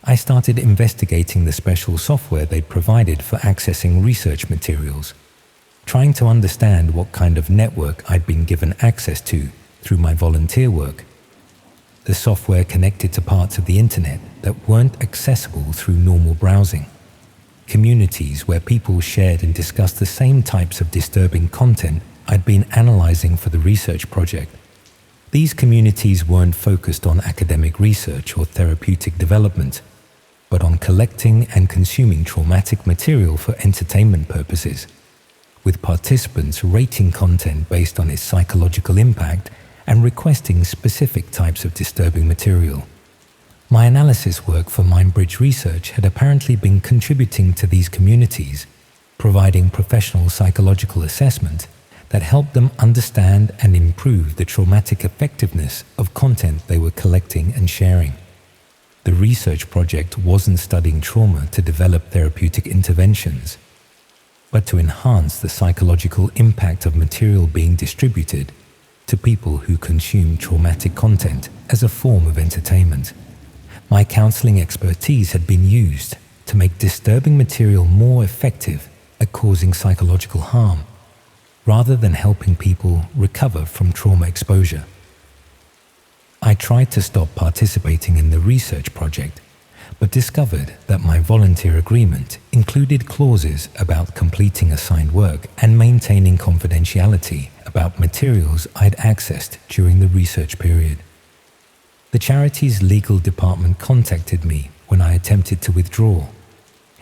I started investigating the special software they'd provided for accessing research materials, trying to understand what kind of network I'd been given access to through my volunteer work. The software connected to parts of the internet that weren't accessible through normal browsing. Communities where people shared and discussed the same types of disturbing content I'd been analyzing for the research project. These communities weren't focused on academic research or therapeutic development, but on collecting and consuming traumatic material for entertainment purposes, with participants rating content based on its psychological impact and requesting specific types of disturbing material. My analysis work for MindBridge research had apparently been contributing to these communities, providing professional psychological assessment that helped them understand and improve the traumatic effectiveness of content they were collecting and sharing. The research project wasn't studying trauma to develop therapeutic interventions, but to enhance the psychological impact of material being distributed to people who consume traumatic content as a form of entertainment. My counseling expertise had been used to make disturbing material more effective at causing psychological harm, rather than helping people recover from trauma exposure. I tried to stop participating in the research project, but discovered that my volunteer agreement included clauses about completing assigned work and maintaining confidentiality about materials I'd accessed during the research period. The charity's legal department contacted me when I attempted to withdraw,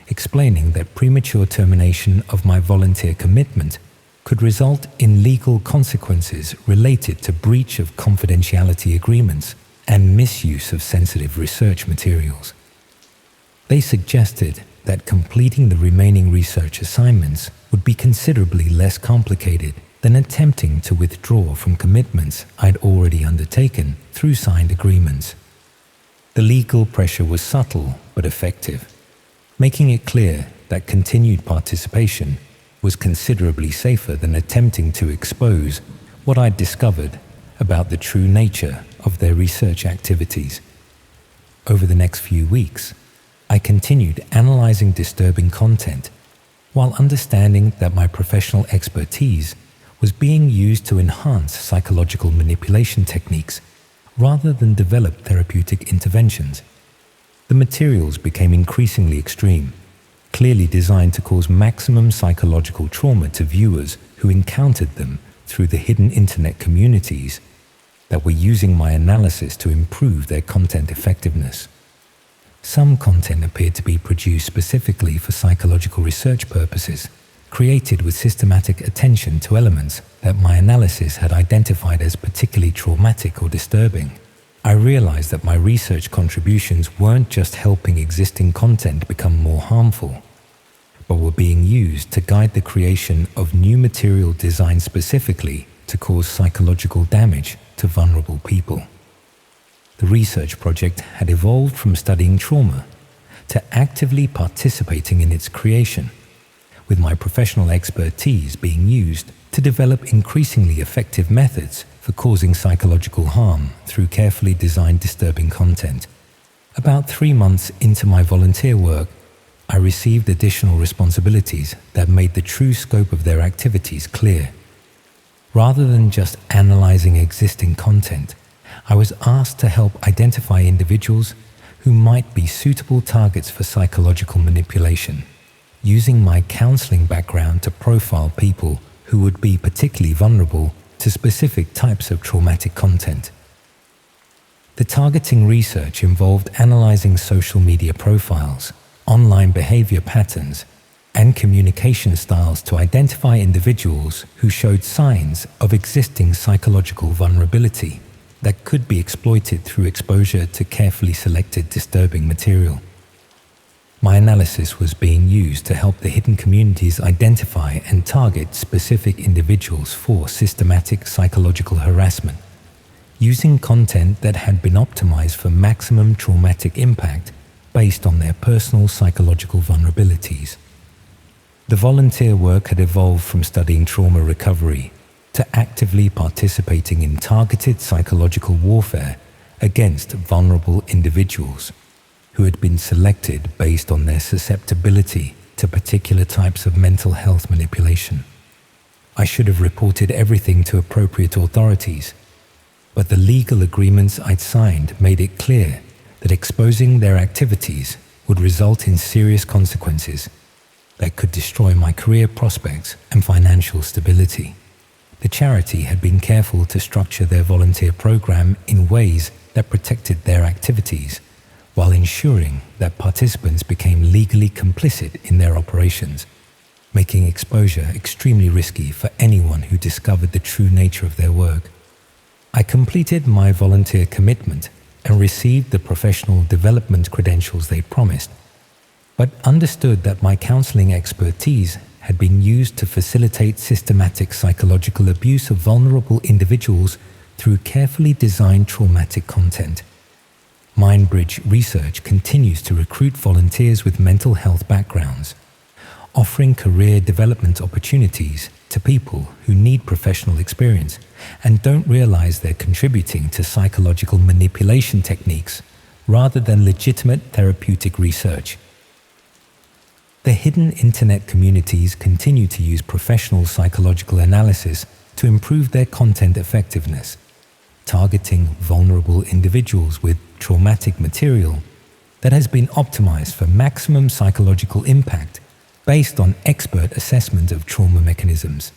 explaining that premature termination of my volunteer commitment could result in legal consequences related to breach of confidentiality agreements and misuse of sensitive research materials. They suggested that completing the remaining research assignments would be considerably less complicated than attempting to withdraw from commitments I'd already undertaken through signed agreements. The legal pressure was subtle but effective, making it clear that continued participation was considerably safer than attempting to expose what I'd discovered about the true nature of their research activities. Over the next few weeks, I continued analyzing disturbing content while understanding that my professional expertise was being used to enhance psychological manipulation techniques rather than develop therapeutic interventions. The materials became increasingly extreme, clearly designed to cause maximum psychological trauma to viewers who encountered them through the hidden internet communities that were using my analysis to improve their content effectiveness. Some content appeared to be produced specifically for psychological research purposes, created with systematic attention to elements that my analysis had identified as particularly traumatic or disturbing. I realized that my research contributions weren't just helping existing content become more harmful, but were being used to guide the creation of new material designed specifically to cause psychological damage to vulnerable people. The research project had evolved from studying trauma to actively participating in its creation, with my professional expertise being used to develop increasingly effective methods for causing psychological harm through carefully designed disturbing content. About 3 months into my volunteer work, I received additional responsibilities that made the true scope of their activities clear. Rather than just analyzing existing content, I was asked to help identify individuals who might be suitable targets for psychological manipulation, using my counseling background to profile people who would be particularly vulnerable to specific types of traumatic content. The targeting research involved analyzing social media profiles, online behavior patterns, and communication styles to identify individuals who showed signs of existing psychological vulnerability that could be exploited through exposure to carefully selected disturbing material. My analysis was being used to help the hidden communities identify and target specific individuals for systematic psychological harassment, using content that had been optimized for maximum traumatic impact based on their personal psychological vulnerabilities. The volunteer work had evolved from studying trauma recovery to actively participating in targeted psychological warfare against vulnerable individuals who had been selected based on their susceptibility to particular types of mental health manipulation. I should have reported everything to appropriate authorities, but the legal agreements I'd signed made it clear that exposing their activities would result in serious consequences that could destroy my career prospects and financial stability. The charity had been careful to structure their volunteer program in ways that protected their activities, while ensuring that participants became legally complicit in their operations, making exposure extremely risky for anyone who discovered the true nature of their work. I completed my volunteer commitment and received the professional development credentials they promised, but understood that my counseling expertise had been used to facilitate systematic psychological abuse of vulnerable individuals through carefully designed traumatic content. Mindbridge Research continues to recruit volunteers with mental health backgrounds, offering career development opportunities to people who need professional experience and don't realize they're contributing to psychological manipulation techniques rather than legitimate therapeutic research. The hidden internet communities continue to use professional psychological analysis to improve their content effectiveness, targeting vulnerable individuals with traumatic material that has been optimized for maximum psychological impact based on expert assessment of trauma mechanisms.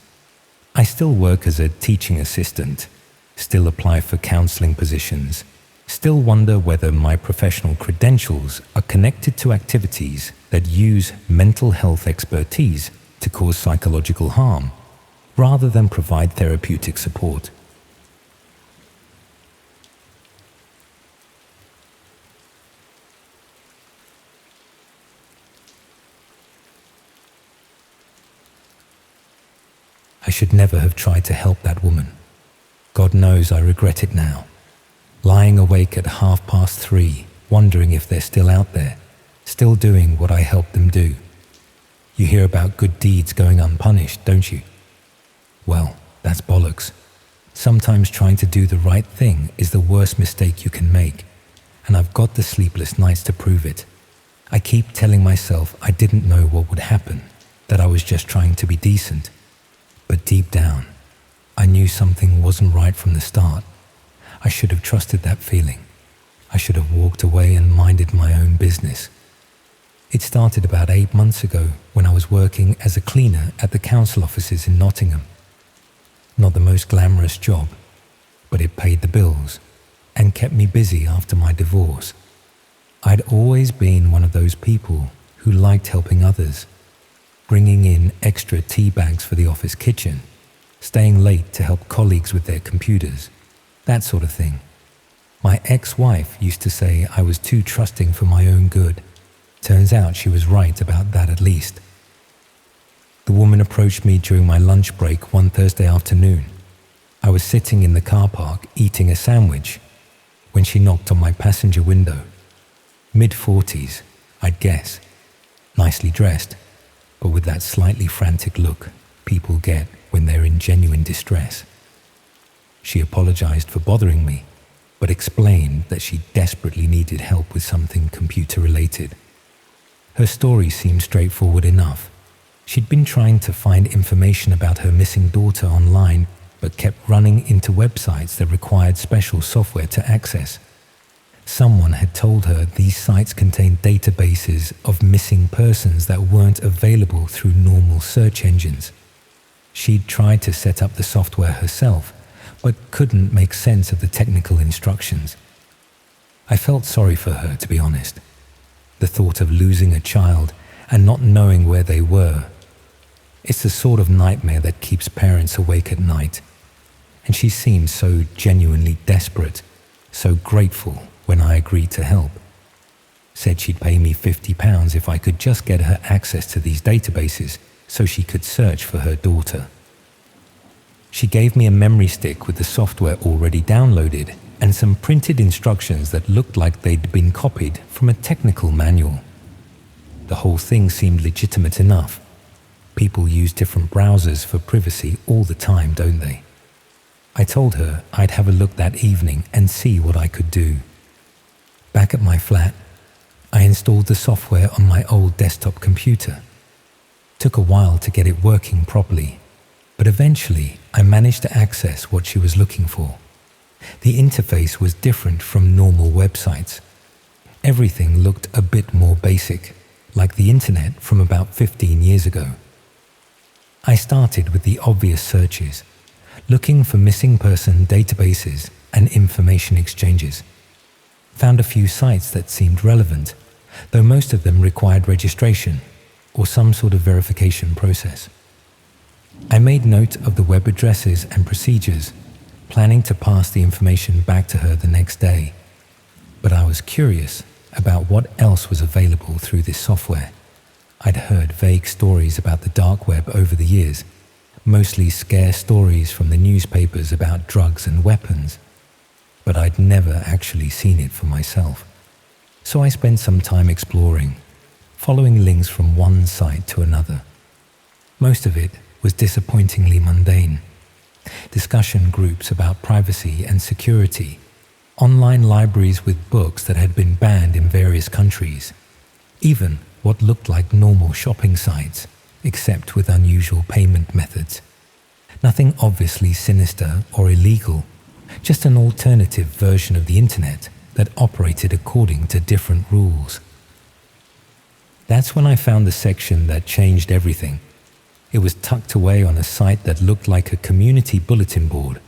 I still work as a teaching assistant, still apply for counseling positions, still wonder whether my professional credentials are connected to activities that use mental health expertise to cause psychological harm, rather than provide therapeutic support. I should never have tried to help that woman. God knows I regret it now. Lying awake at 3:30, wondering if they're still out there, still doing what I helped them do. You hear about good deeds going unpunished, don't you? Well, that's bollocks. Sometimes trying to do the right thing is the worst mistake you can make, and I've got the sleepless nights to prove it. I keep telling myself I didn't know what would happen, that I was just trying to be decent. But deep down, I knew something wasn't right from the start. I should have trusted that feeling. I should have walked away and minded my own business. It started about 8 months ago when I was working as a cleaner at the council offices in Nottingham. Not the most glamorous job, but it paid the bills and kept me busy after my divorce. I'd always been one of those people who liked helping others, bringing in extra tea bags for the office kitchen, staying late to help colleagues with their computers, that sort of thing. My ex-wife used to say I was too trusting for my own good. Turns out she was right about that at least. The woman approached me during my lunch break one Thursday afternoon. I was sitting in the car park eating a sandwich when she knocked on my passenger window. Mid-40s, I'd guess. Nicely dressed, but with that slightly frantic look people get when they're in genuine distress. She apologized for bothering me, but explained that she desperately needed help with something computer-related. Her story seemed straightforward enough. She'd been trying to find information about her missing daughter online, but kept running into websites that required special software to access. Someone had told her these sites contained databases of missing persons that weren't available through normal search engines. She'd tried to set up the software herself, but couldn't make sense of the technical instructions. I felt sorry for her, to be honest. The thought of losing a child and not knowing where they were. It's the sort of nightmare that keeps parents awake at night. And she seemed so genuinely desperate, so grateful when I agreed to help. Said she'd pay me £50 if I could just get her access to these databases so she could search for her daughter. She gave me a memory stick with the software already downloaded and some printed instructions that looked like they'd been copied from a technical manual. The whole thing seemed legitimate enough. People use different browsers for privacy all the time, don't they? I told her I'd have a look that evening and see what I could do. Back at my flat, I installed the software on my old desktop computer. Took a while to get it working properly, but eventually I managed to access what she was looking for. The interface was different from normal websites. Everything looked a bit more basic, like the internet from about 15 years ago. I started with the obvious searches, looking for missing person databases and information exchanges. Found a few sites that seemed relevant, though most of them required registration or some sort of verification process. I made note of the web addresses and procedures, planning to pass the information back to her the next day. But I was curious about what else was available through this software. I'd heard vague stories about the dark web over the years, mostly scare stories from the newspapers about drugs and weapons, but I'd never actually seen it for myself. So I spent some time exploring, following links from one site to another. Most of it was disappointingly mundane. Discussion groups about privacy and security, online libraries with books that had been banned in various countries, even what looked like normal shopping sites, except with unusual payment methods. Nothing obviously sinister or illegal, just an alternative version of the internet that operated according to different rules. That's when I found the section that changed everything. It was tucked away on a site that looked like a community bulletin board,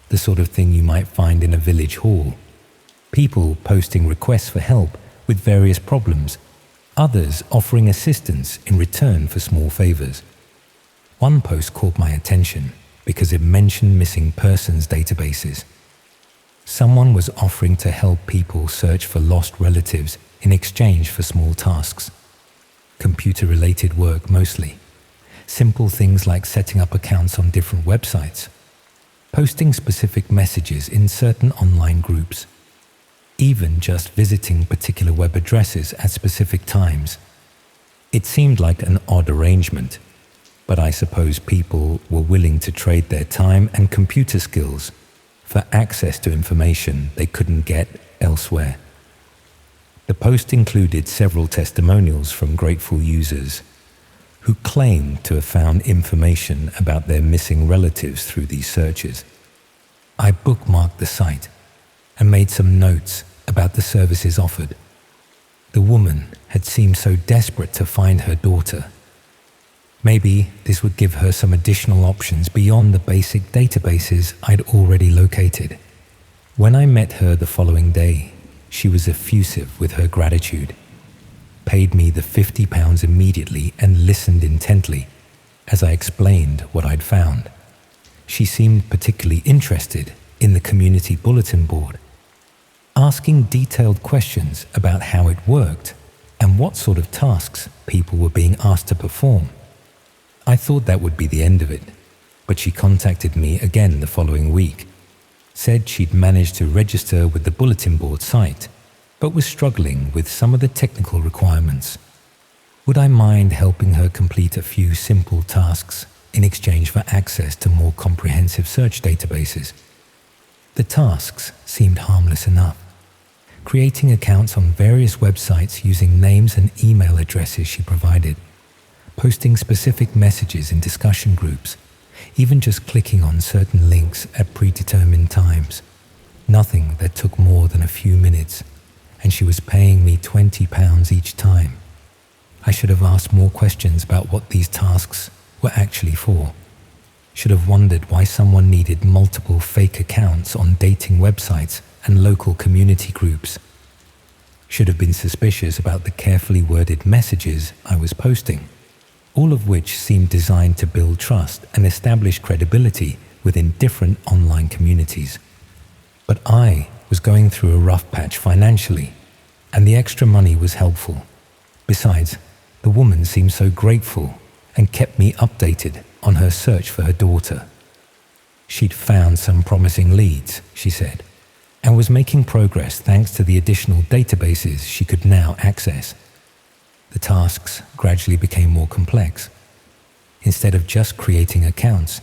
the sort of thing you might find in a village hall. People posting requests for help with various problems, others offering assistance in return for small favors. One post caught my attention because it mentioned missing persons databases. Someone was offering to help people search for lost relatives in exchange for small tasks. Computer-related work mostly. Simple things like setting up accounts on different websites, posting specific messages in certain online groups, even just visiting particular web addresses at specific times. It seemed like an odd arrangement, but I suppose people were willing to trade their time and computer skills for access to information they couldn't get elsewhere. The post included several testimonials from grateful users who claimed to have found information about their missing relatives through these searches. I bookmarked the site and made some notes about the services offered. The woman had seemed so desperate to find her daughter. Maybe this would give her some additional options beyond the basic databases I'd already located. When I met her the following day, she was effusive with her gratitude, paid me the £50 immediately and listened intently as I explained what I'd found. She seemed particularly interested in the community bulletin board, asking detailed questions about how it worked and what sort of tasks people were being asked to perform. I thought that would be the end of it, but she contacted me again the following week, said she'd managed to register with the bulletin board site, but was struggling with some of the technical requirements. Would I mind helping her complete a few simple tasks in exchange for access to more comprehensive search databases? The tasks seemed harmless enough. Creating accounts on various websites using names and email addresses she provided, posting specific messages in discussion groups, even just clicking on certain links at predetermined times. Nothing that took more than a few minutes, and she was paying me £20 each time. I should have asked more questions about what these tasks were actually for. Should have wondered why someone needed multiple fake accounts on dating websites and local community groups. Should have been suspicious about the carefully worded messages I was posting, all of which seemed designed to build trust and establish credibility within different online communities. But I was going through a rough patch financially, and the extra money was helpful. Besides, the woman seemed so grateful and kept me updated on her search for her daughter. She'd found some promising leads, she said, and was making progress thanks to the additional databases she could now access. The tasks gradually became more complex. Instead of just creating accounts,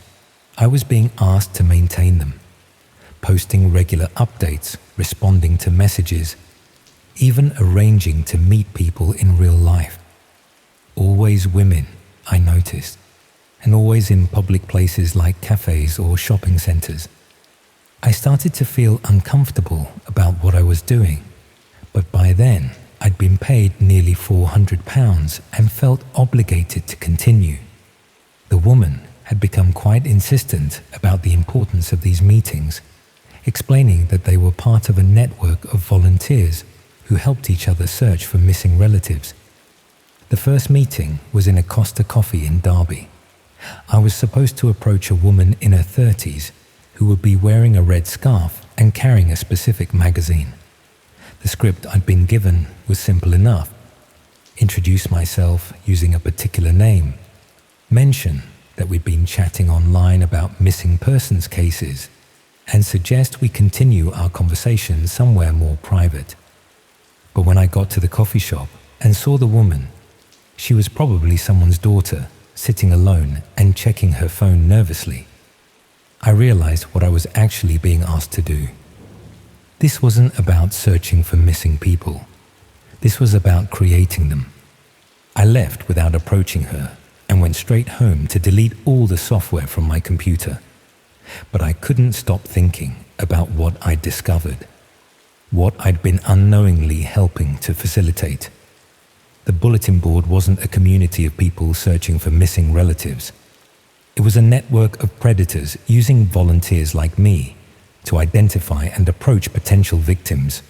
I was being asked to maintain them, posting regular updates, responding to messages, even arranging to meet people in real life. Always women, I noticed, and always in public places like cafes or shopping centers. I started to feel uncomfortable about what I was doing, but by then I'd been paid nearly £400 and felt obligated to continue. The woman had become quite insistent about the importance of these meetings, explaining that they were part of a network of volunteers who helped each other search for missing relatives. The first meeting was in a Costa Coffee in Derby. I was supposed to approach a woman in her 30s who would be wearing a red scarf and carrying a specific magazine. The script I'd been given was simple enough. Introduce myself using a particular name, mention that we'd been chatting online about missing persons cases, and suggest we continue our conversation somewhere more private. But when I got to the coffee shop and saw the woman, she was probably someone's daughter, sitting alone and checking her phone nervously. I realized what I was actually being asked to do. This wasn't about searching for missing people. This was about creating them. I left without approaching her and went straight home to delete all the software from my computer. But I couldn't stop thinking about what I'd discovered, what I'd been unknowingly helping to facilitate. The bulletin board wasn't a community of people searching for missing relatives. It was a network of predators using volunteers like me to identify and approach potential victims.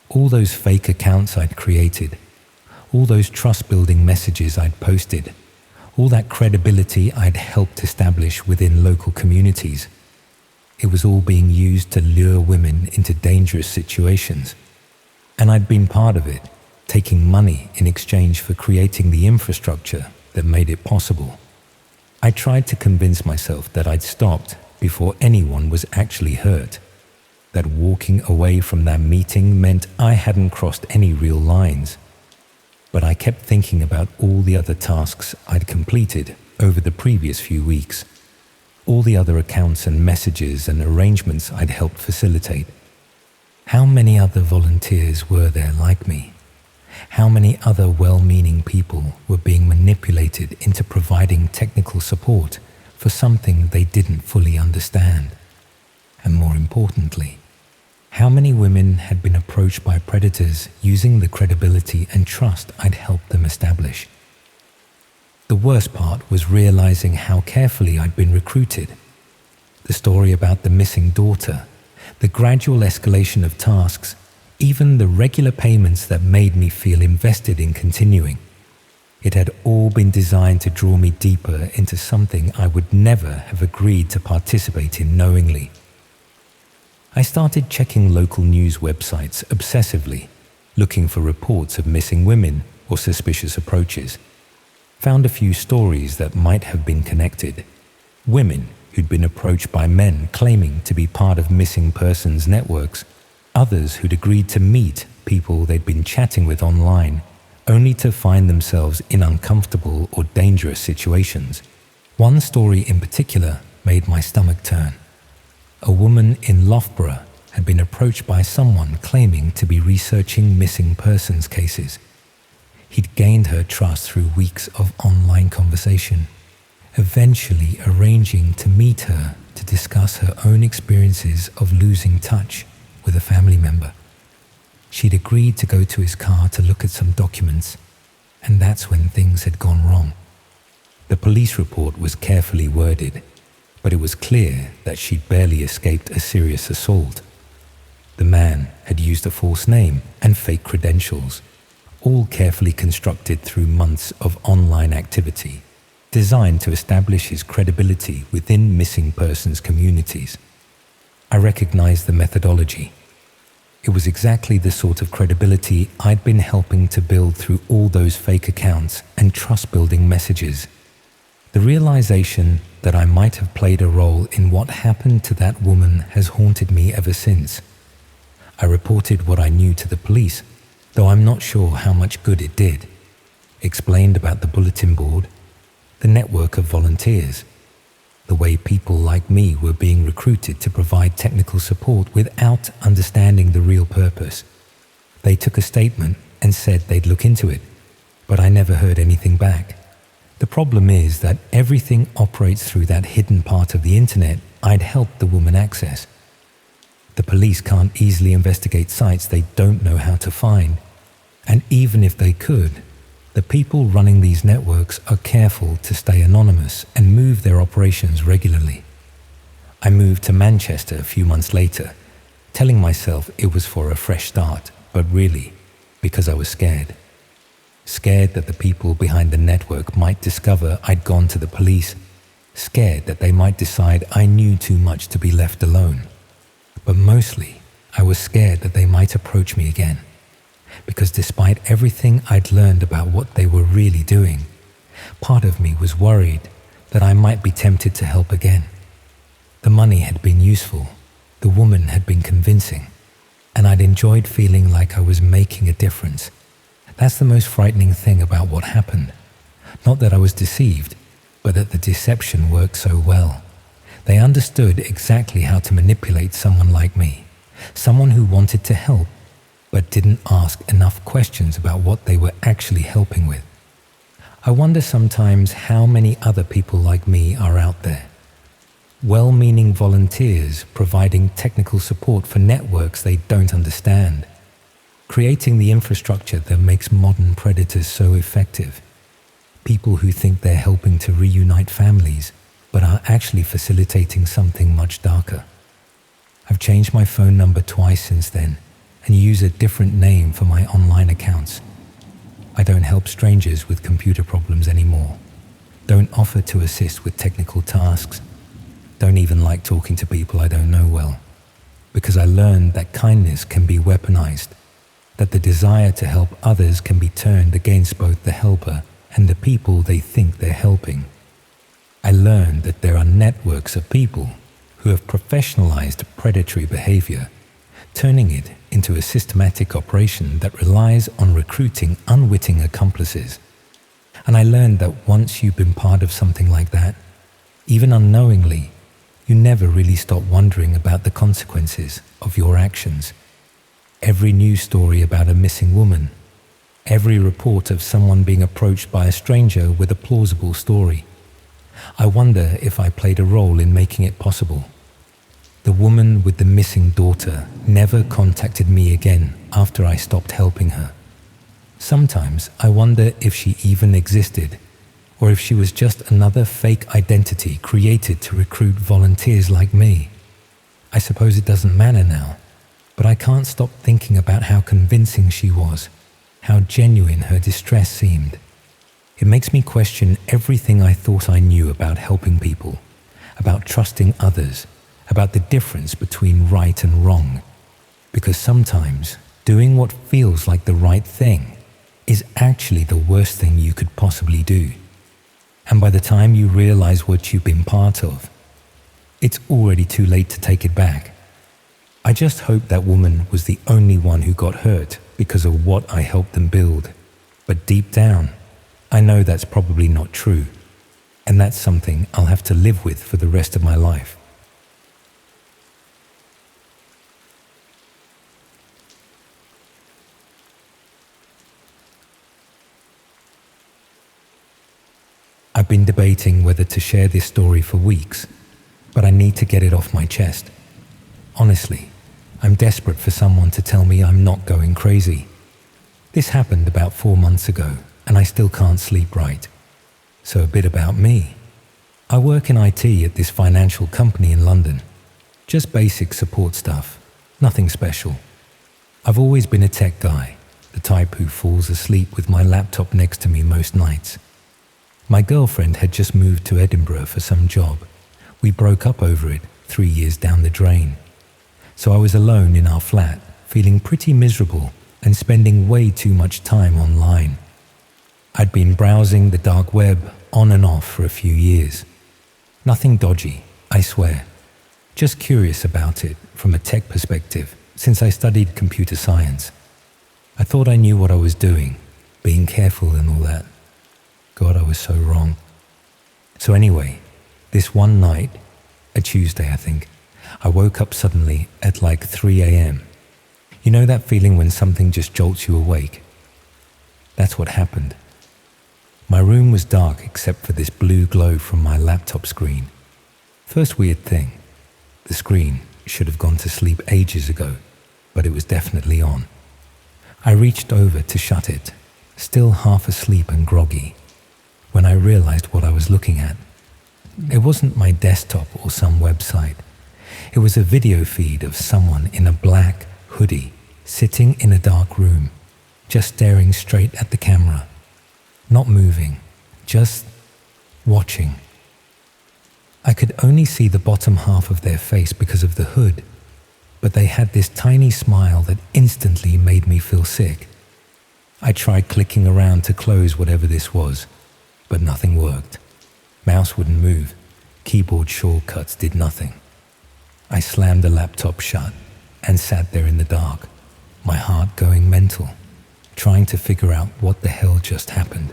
All those fake accounts I'd created, all those trust-building messages I'd posted, all that credibility I'd helped establish within local communities, it was all being used to lure women into dangerous situations. And I'd been part of it, taking money in exchange for creating the infrastructure that made it possible. I tried to convince myself that I'd stopped before anyone was actually hurt, that walking away from that meeting meant I hadn't crossed any real lines. But I kept thinking about all the other tasks I'd completed over the previous few weeks, all the other accounts and messages and arrangements I'd helped facilitate. How many other volunteers were there like me? How many other well-meaning people were being manipulated into providing technical support for something they didn't fully understand? And more importantly, how many women had been approached by predators using the credibility and trust I'd helped them establish? The worst part was realizing how carefully I'd been recruited. The story about the missing daughter, the gradual escalation of tasks, even the regular payments that made me feel invested in continuing. It had all been designed to draw me deeper into something I would never have agreed to participate in knowingly. I started checking local news websites obsessively, looking for reports of missing women or suspicious approaches. Found a few stories that might have been connected. Women who'd been approached by men claiming to be part of missing persons networks, others who'd agreed to meet people they'd been chatting with online, only to find themselves in uncomfortable or dangerous situations. One story in particular made my stomach turn. A woman in Loughborough had been approached by someone claiming to be researching missing persons cases. He'd gained her trust through weeks of online conversation, eventually arranging to meet her to discuss her own experiences of losing touch with a family member. She'd agreed to go to his car to look at some documents, and that's when things had gone wrong. The police report was carefully worded, but it was clear that she'd barely escaped a serious assault. The man had used a false name and fake credentials, all carefully constructed through months of online activity, designed to establish his credibility within missing persons communities. I recognized the methodology. It was exactly the sort of credibility I'd been helping to build through all those fake accounts and trust-building messages. The realization that I might have played a role in what happened to that woman has haunted me ever since. I reported what I knew to the police, though I'm not sure how much good it did. Explained about the bulletin board, the network of volunteers, the way people like me were being recruited to provide technical support without understanding the real purpose. They took a statement and said they'd look into it, but I never heard anything back. The problem is that everything operates through that hidden part of the internet I'd helped the woman access. The police can't easily investigate sites they don't know how to find, and even if they could, the people running these networks are careful to stay anonymous and move their operations regularly. I moved to Manchester a few months later, telling myself it was for a fresh start, but really, because I was scared. Scared that the people behind the network might discover I'd gone to the police, scared that they might decide I knew too much to be left alone. But mostly, I was scared that they might approach me again. Because despite everything I'd learned about what they were really doing, part of me was worried that I might be tempted to help again. The money had been useful, the woman had been convincing, and I'd enjoyed feeling like I was making a difference. That's the most frightening thing about what happened. Not that I was deceived, but that the deception worked so well. They understood exactly how to manipulate someone like me, someone who wanted to help, but didn't ask enough questions about what they were actually helping with. I wonder sometimes how many other people like me are out there. Well-meaning volunteers providing technical support for networks they don't understand, creating the infrastructure that makes modern predators so effective. People who think they're helping to reunite families, but are actually facilitating something much darker. I've changed my phone number twice since then, and use a different name for my online accounts. I don't help strangers with computer problems anymore. Don't offer to assist with technical tasks. Don't even like talking to people I don't know well. Because I learned that kindness can be weaponized, that the desire to help others can be turned against both the helper and the people they think they're helping. I learned that there are networks of people who have professionalized predatory behavior, turning it into a systematic operation that relies on recruiting unwitting accomplices. And I learned that once you've been part of something like that, even unknowingly, you never really stop wondering about the consequences of your actions. Every news story about a missing woman, every report of someone being approached by a stranger with a plausible story. I wonder if I played a role in making it possible. The woman with the missing daughter never contacted me again after I stopped helping her. Sometimes I wonder if she even existed, or if she was just another fake identity created to recruit volunteers like me. I suppose it doesn't matter now, but I can't stop thinking about how convincing she was, how genuine her distress seemed. It makes me question everything I thought I knew about helping people, about trusting others, about the difference between right and wrong. Because sometimes doing what feels like the right thing is actually the worst thing you could possibly do. And by the time you realize what you've been part of, it's already too late to take it back. I just hope that woman was the only one who got hurt because of what I helped them build. But deep down, I know that's probably not true. And that's something I'll have to live with for the rest of my life. I've been debating whether to share this story for weeks, but I need to get it off my chest. Honestly, I'm desperate for someone to tell me I'm not going crazy. This happened about 4 months ago, and I still can't sleep right. So a bit about me. I work in IT at this financial company in London. Just basic support stuff, nothing special. I've always been a tech guy, the type who falls asleep with my laptop next to me most nights. My girlfriend had just moved to Edinburgh for some job. We broke up over it 3 years down the drain. So I was alone in our flat, feeling pretty miserable and spending way too much time online. I'd been browsing the dark web on and off for a few years. Nothing dodgy, I swear. Just curious about it from a tech perspective since I studied computer science. I thought I knew what I was doing, being careful and all that. God, I was so wrong. So anyway, this one night, a Tuesday I think, I woke up suddenly at like 3 a.m. You know that feeling when something just jolts you awake? That's what happened. My room was dark except for this blue glow from my laptop screen. First weird thing, the screen should have gone to sleep ages ago, but it was definitely on. I reached over to shut it, still half asleep and groggy, when I realized what I was looking at. It wasn't my desktop or some website. It was a video feed of someone in a black hoodie sitting in a dark room, just staring straight at the camera, not moving, just watching. I could only see the bottom half of their face because of the hood, but they had this tiny smile that instantly made me feel sick. I tried clicking around to close whatever this was, but nothing worked. Mouse wouldn't move. Keyboard shortcuts did nothing. I slammed the laptop shut and sat there in the dark, my heart going mental, trying to figure out what the hell just happened.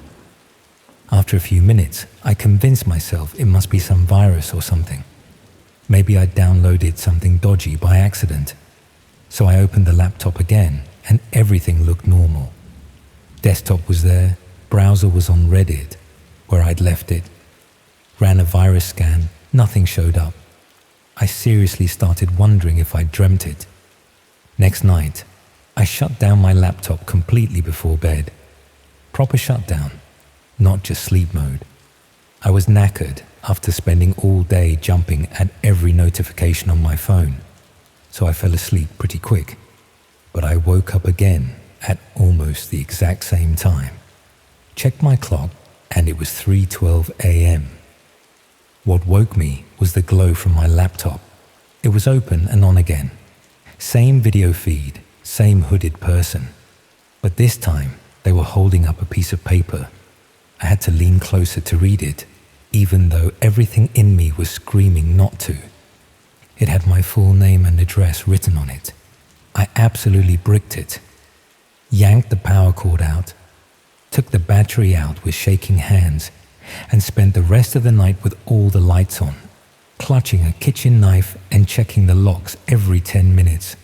After a few minutes, I convinced myself it must be some virus or something. Maybe I'd downloaded something dodgy by accident. So I opened the laptop again and everything looked normal. Desktop was there, browser was on Reddit, where I'd left it. Ran a virus scan, nothing showed up. I seriously started wondering if I'd dreamt it. Next night, I shut down my laptop completely before bed. Proper shutdown, not just sleep mode. I was knackered after spending all day jumping at every notification on my phone, so I fell asleep pretty quick. But I woke up again at almost the exact same time. Checked my clock and it was 3:12 a.m. What woke me was the glow from my laptop. It was open and on again. Same video feed, same hooded person. But this time, they were holding up a piece of paper. I had to lean closer to read it, even though everything in me was screaming not to. It had my full name and address written on it. I absolutely bricked it. Yanked the power cord out, took the battery out with shaking hands, and spent the rest of the night with all the lights on, clutching a kitchen knife and checking the locks every 10 minutes.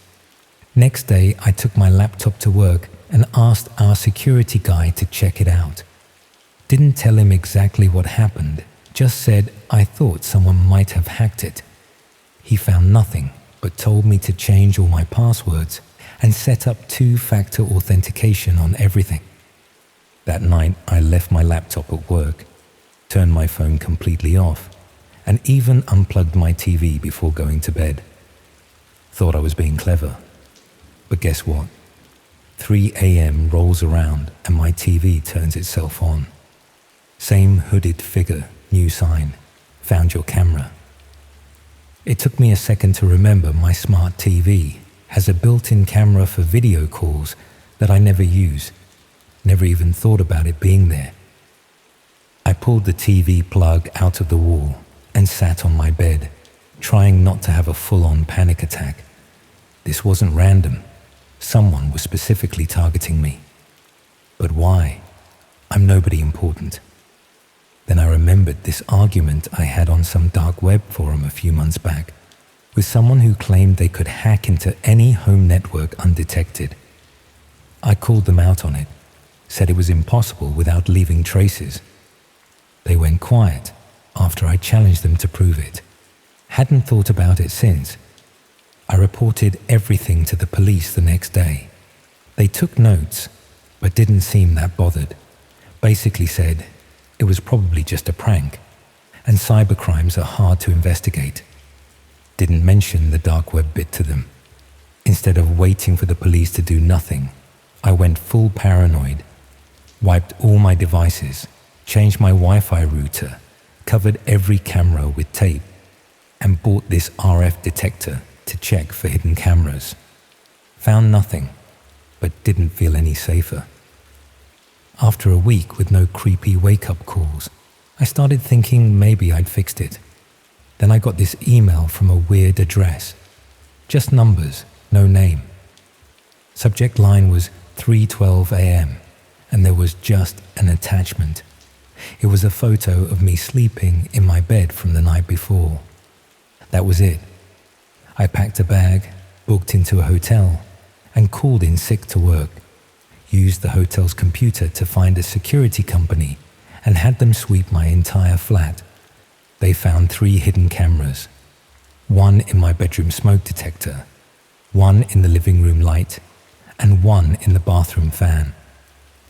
Next day, I took my laptop to work and asked our security guy to check it out. Didn't tell him exactly what happened, just said I thought someone might have hacked it. He found nothing, but told me to change all my passwords and set up 2-factor authentication on everything. That night, I left my laptop at work, turned my phone completely off, and even unplugged my TV before going to bed. Thought I was being clever. But guess what? 3 a.m. rolls around and my TV turns itself on. Same hooded figure, new sign, found your camera. It took me a second to remember my smart TV has a built-in camera for video calls that I never use. Never even thought about it being there. I pulled the TV plug out of the wall and sat on my bed, trying not to have a full-on panic attack. This wasn't random. Someone was specifically targeting me. But why? I'm nobody important. Then I remembered this argument I had on some dark web forum a few months back with someone who claimed they could hack into any home network undetected. I called them out on it, said it was impossible without leaving traces. They went quiet after I challenged them to prove it. Hadn't thought about it since. I reported everything to the police the next day. They took notes, but didn't seem that bothered. Basically said it was probably just a prank, and cybercrimes are hard to investigate. Didn't mention the dark web bit to them. Instead of waiting for the police to do nothing, I went full paranoid, wiped all my devices, changed my Wi-Fi router, covered every camera with tape, and bought this RF detector to check for hidden cameras. Found nothing, but didn't feel any safer. After a week with no creepy wake-up calls, I started thinking maybe I'd fixed it. Then I got this email from a weird address. Just numbers, no name. Subject line was 3:12 a.m. and there was just an attachment. It was a photo of me sleeping in my bed from the night before. That was it. I packed a bag, booked into a hotel, and called in sick to work. Used the hotel's computer to find a security company and had them sweep my entire flat. They found 3 hidden cameras. One in my bedroom smoke detector, one in the living room light, and one in the bathroom fan.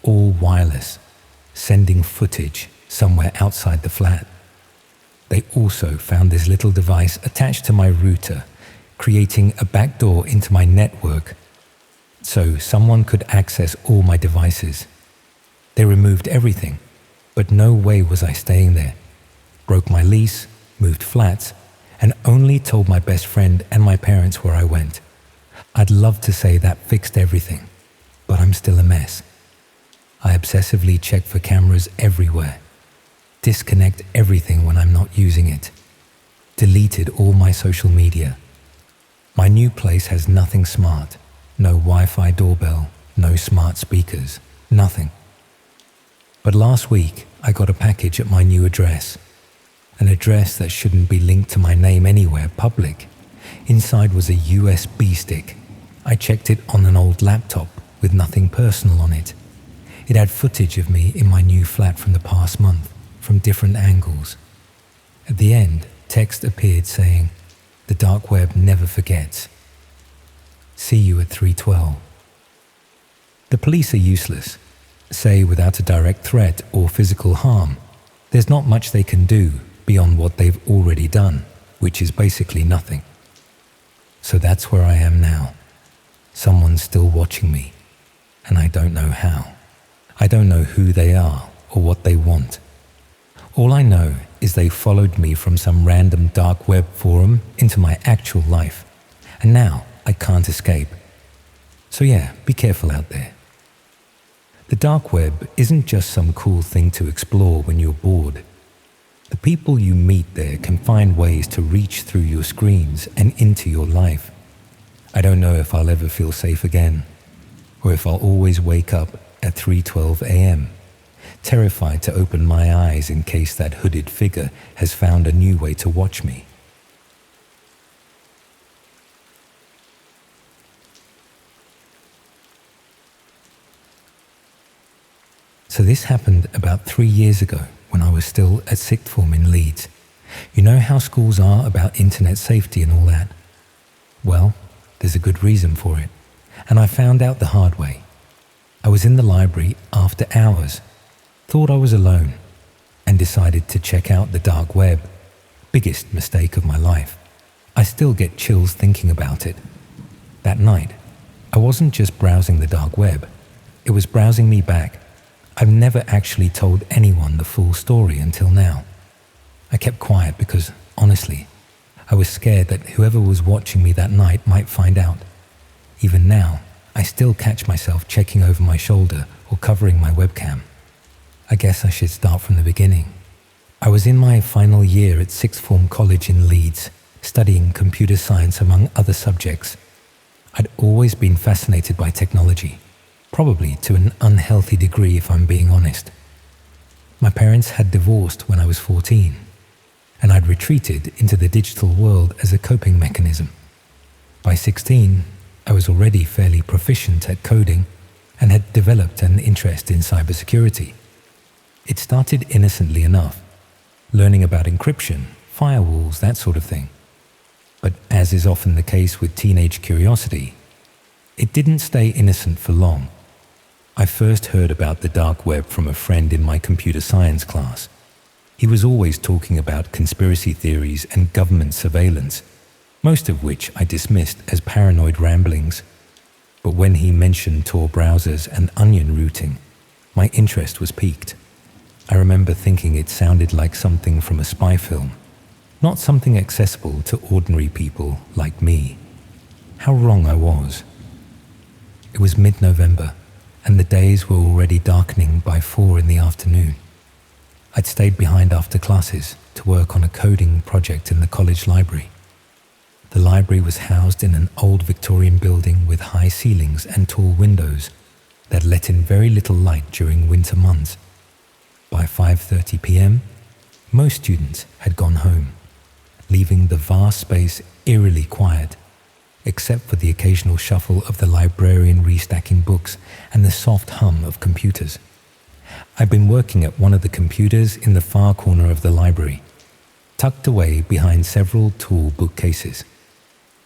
All wireless, sending footage somewhere outside the flat. They also found this little device attached to my router, creating a backdoor into my network, so someone could access all my devices. They removed everything, but no way was I staying there. Broke my lease, moved flats, and only told my best friend and my parents where I went. I'd love to say that fixed everything, but I'm still a mess. I obsessively check for cameras everywhere. Disconnect everything when I'm not using it. Deleted all my social media. My new place has nothing smart. No Wi-Fi doorbell, no smart speakers, nothing. But last week, I got a package at my new address. An address that shouldn't be linked to my name anywhere public. Inside was a USB stick. I checked it on an old laptop with nothing personal on it. It had footage of me in my new flat from the past month, from different angles. At the end, text appeared saying, "The dark web never forgets. See you at 3:12. The police are useless. Say without a direct threat or physical harm, there's not much they can do beyond what they've already done, which is basically nothing. So that's where I am now. Someone's still watching me, and I don't know how. I don't know who they are or what they want. All I know is they followed me from some random dark web forum into my actual life, and now I can't escape. So yeah, be careful out there. The dark web isn't just some cool thing to explore when you're bored. The people you meet there can find ways to reach through your screens and into your life. I don't know if I'll ever feel safe again, or if I'll always wake up at 3:12 a.m., terrified to open my eyes in case that hooded figure has found a new way to watch me. So this happened about 3 years ago when I was still at sixth form in Leeds. You know how schools are about internet safety and all that? Well, there's a good reason for it, and I found out the hard way. I was in the library after hours, thought I was alone, and decided to check out the dark web. Biggest mistake of my life. I still get chills thinking about it. That night, I wasn't just browsing the dark web, it was browsing me back. I've never actually told anyone the full story until now. I kept quiet because, honestly, I was scared that whoever was watching me that night might find out. Even now, I still catch myself checking over my shoulder or covering my webcam. I guess I should start from the beginning, I was in my final year at sixth form college in Leeds, studying computer science among other subjects. I'd always been fascinated by technology, probably to an unhealthy degree if I'm being honest. My parents had divorced when I was 14, and I'd retreated into the digital world as a coping mechanism. By 16, I was already fairly proficient at coding and had developed an interest in cybersecurity. It started innocently enough, learning about encryption, firewalls, that sort of thing. But as is often the case with teenage curiosity, it didn't stay innocent for long. I first heard about the dark web from a friend in my computer science class. He was always talking about conspiracy theories and government surveillance, most of which I dismissed as paranoid ramblings. But when he mentioned Tor browsers and onion routing, my interest was piqued. I remember thinking it sounded like something from a spy film, not something accessible to ordinary people like me. How wrong I was. It was mid-November, and the days were already darkening by 4 in the afternoon. I'd stayed behind after classes to work on a coding project in the college library. The library was housed in an old Victorian building with high ceilings and tall windows that let in very little light during winter months. By 5:30 p.m., most students had gone home, leaving the vast space eerily quiet, except for the occasional shuffle of the librarian restacking books and the soft hum of computers. I'd been working at one of the computers in the far corner of the library, tucked away behind several tall bookcases.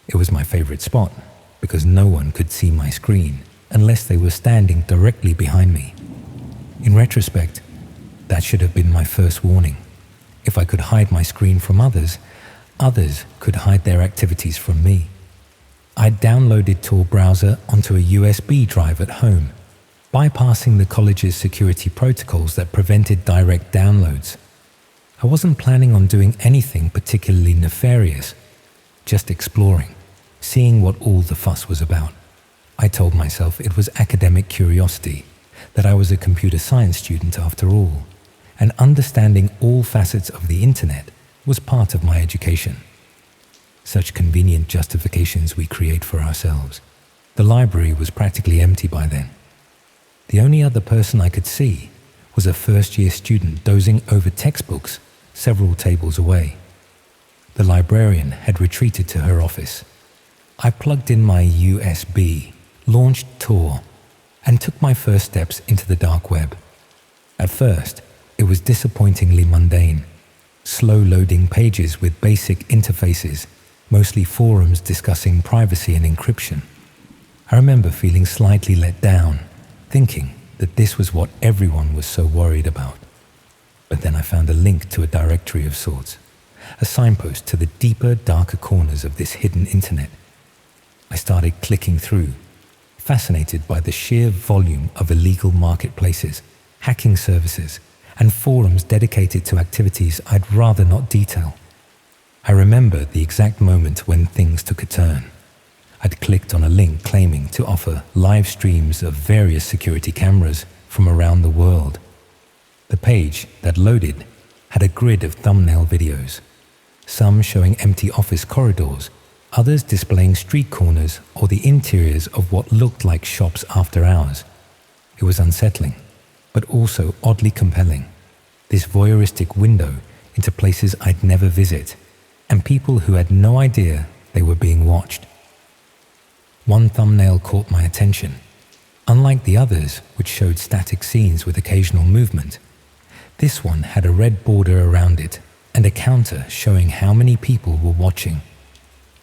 It was my favorite spot because no one could see my screen unless they were standing directly behind me. In retrospect, that should have been my first warning. If I could hide my screen from others, others could hide their activities from me. I'd downloaded Tor browser onto a USB drive at home, bypassing the college's security protocols that prevented direct downloads. I wasn't planning on doing anything particularly nefarious, just exploring, seeing what all the fuss was about. I told myself it was academic curiosity, that I was a computer science student after all, and understanding all facets of the internet was part of my education. Such convenient justifications we create for ourselves. The library was practically empty by then. The only other person I could see was a first-year student dozing over textbooks several tables away. The librarian had retreated to her office. I plugged in my USB, launched Tor, and took my first steps into the dark web. At first, it was disappointingly mundane. Slow-loading pages with basic interfaces, mostly forums discussing privacy and encryption. I remember feeling slightly let down, thinking that this was what everyone was so worried about. But then I found a link to a directory of sorts, a signpost to the deeper, darker corners of this hidden internet. I started clicking through, fascinated by the sheer volume of illegal marketplaces, hacking services, and forums dedicated to activities I'd rather not detail. I remember the exact moment when things took a turn. I'd clicked on a link claiming to offer live streams of various security cameras from around the world. The page that loaded had a grid of thumbnail videos, some showing empty office corridors, others displaying street corners or the interiors of what looked like shops after hours. It was unsettling, but also oddly compelling. This voyeuristic window into places I'd never visit, and people who had no idea they were being watched. One thumbnail caught my attention. Unlike the others, which showed static scenes with occasional movement, this one had a red border around it and a counter showing how many people were watching.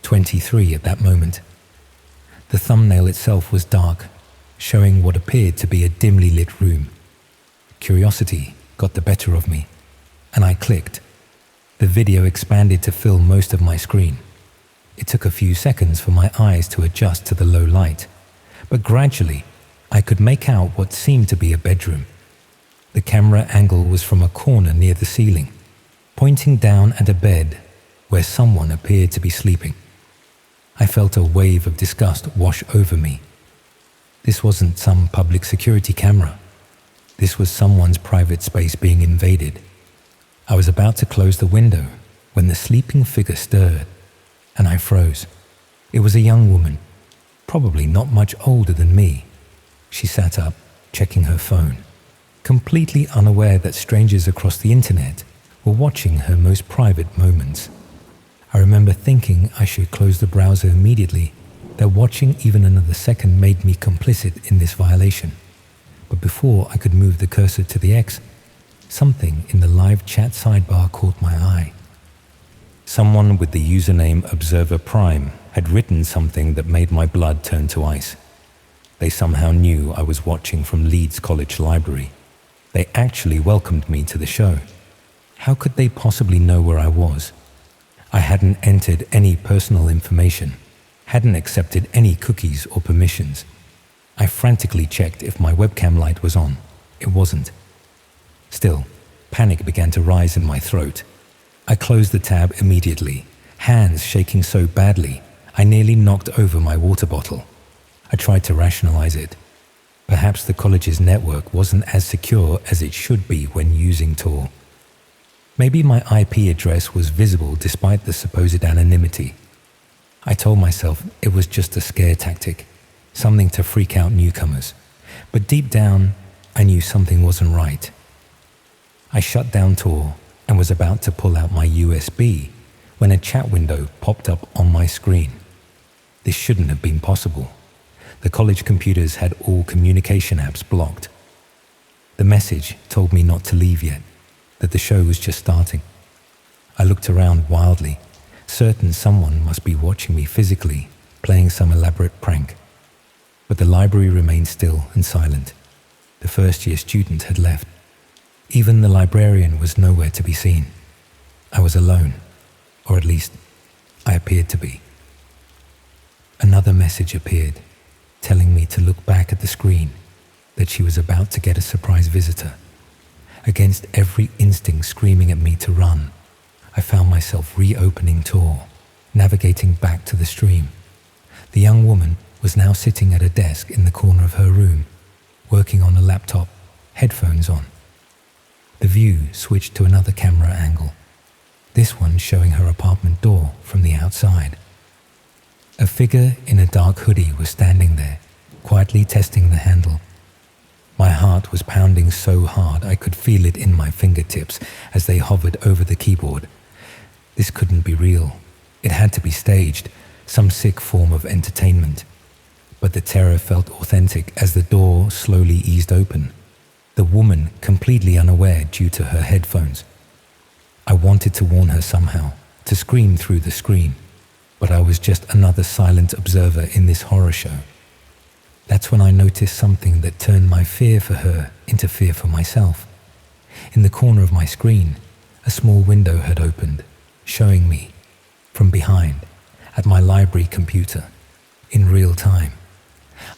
23 at that moment. The thumbnail itself was dark, showing what appeared to be a dimly lit room. Curiosity got the better of me, and I clicked. The video expanded to fill most of my screen. It took a few seconds for my eyes to adjust to the low light, but gradually I could make out what seemed to be a bedroom. The camera angle was from a corner near the ceiling, pointing down at a bed where someone appeared to be sleeping. I felt a wave of disgust wash over me. This wasn't some public security camera. This was someone's private space being invaded. I was about to close the window when the sleeping figure stirred, and I froze. It was a young woman, probably not much older than me. She sat up, checking her phone, completely unaware that strangers across the internet were watching her most private moments. I remember thinking I should close the browser immediately, that watching even another second made me complicit in this violation. But before I could move the cursor to the X, something in the live chat sidebar caught my eye. Someone with the username Observer Prime had written something that made my blood turn to ice. They somehow knew I was watching from Leeds College Library. They actually welcomed me to the show. How could they possibly know where I was? I hadn't entered any personal information, hadn't accepted any cookies or permissions. I frantically checked if my webcam light was on. It wasn't. Still, panic began to rise in my throat. I closed the tab immediately, hands shaking so badly I nearly knocked over my water bottle. I tried to rationalize it. Perhaps the college's network wasn't as secure as it should be when using Tor. Maybe my IP address was visible despite the supposed anonymity. I told myself it was just a scare tactic, something to freak out newcomers. But deep down, I knew something wasn't right. I shut down Tor and was about to pull out my USB when a chat window popped up on my screen. This shouldn't have been possible. The college computers had all communication apps blocked. The message told me not to leave yet, that the show was just starting. I looked around wildly, certain someone must be watching me physically, playing some elaborate prank. But the library remained still and silent. The first-year student had left. Even the librarian was nowhere to be seen. I was alone, or at least I appeared to be. Another message appeared, telling me to look back at the screen, that she was about to get a surprise visitor. Against every instinct screaming at me to run, I found myself reopening Tor, navigating back to the stream. The young woman was now sitting at a desk in the corner of her room, working on a laptop, headphones on. The view switched to another camera angle, this one showing her apartment door from the outside. A figure in a dark hoodie was standing there, quietly testing the handle. My heart was pounding so hard I could feel it in my fingertips as they hovered over the keyboard. This couldn't be real. It had to be staged, some sick form of entertainment. But the terror felt authentic as the door slowly eased open, the woman completely unaware due to her headphones. I wanted to warn her somehow, to scream through the screen, but I was just another silent observer in this horror show. That's when I noticed something that turned my fear for her into fear for myself. In the corner of my screen, a small window had opened, showing me, from behind, at my library computer, in real time.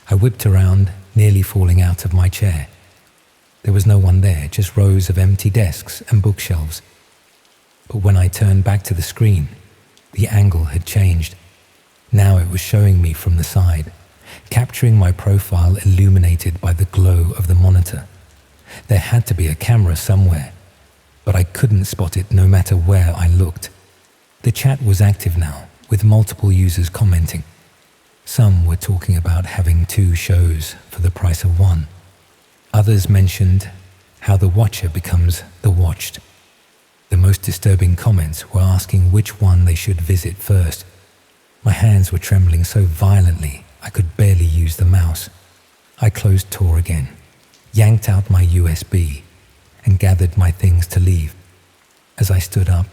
I whipped around, nearly falling out of my chair. There was no one there, just rows of empty desks and bookshelves. But when I turned back to the screen, the angle had changed. Now it was showing me from the side, capturing my profile illuminated by the glow of the monitor. There had to be a camera somewhere, but I couldn't spot it no matter where I looked. The chat was active now, with multiple users commenting. Some were talking about having 2 shows for the price of 1. Others mentioned how the watcher becomes the watched. The most disturbing comments were asking which one they should visit first. My hands were trembling so violently I could barely use the mouse. I closed Tor again, yanked out my USB, and gathered my things to leave. As I stood up,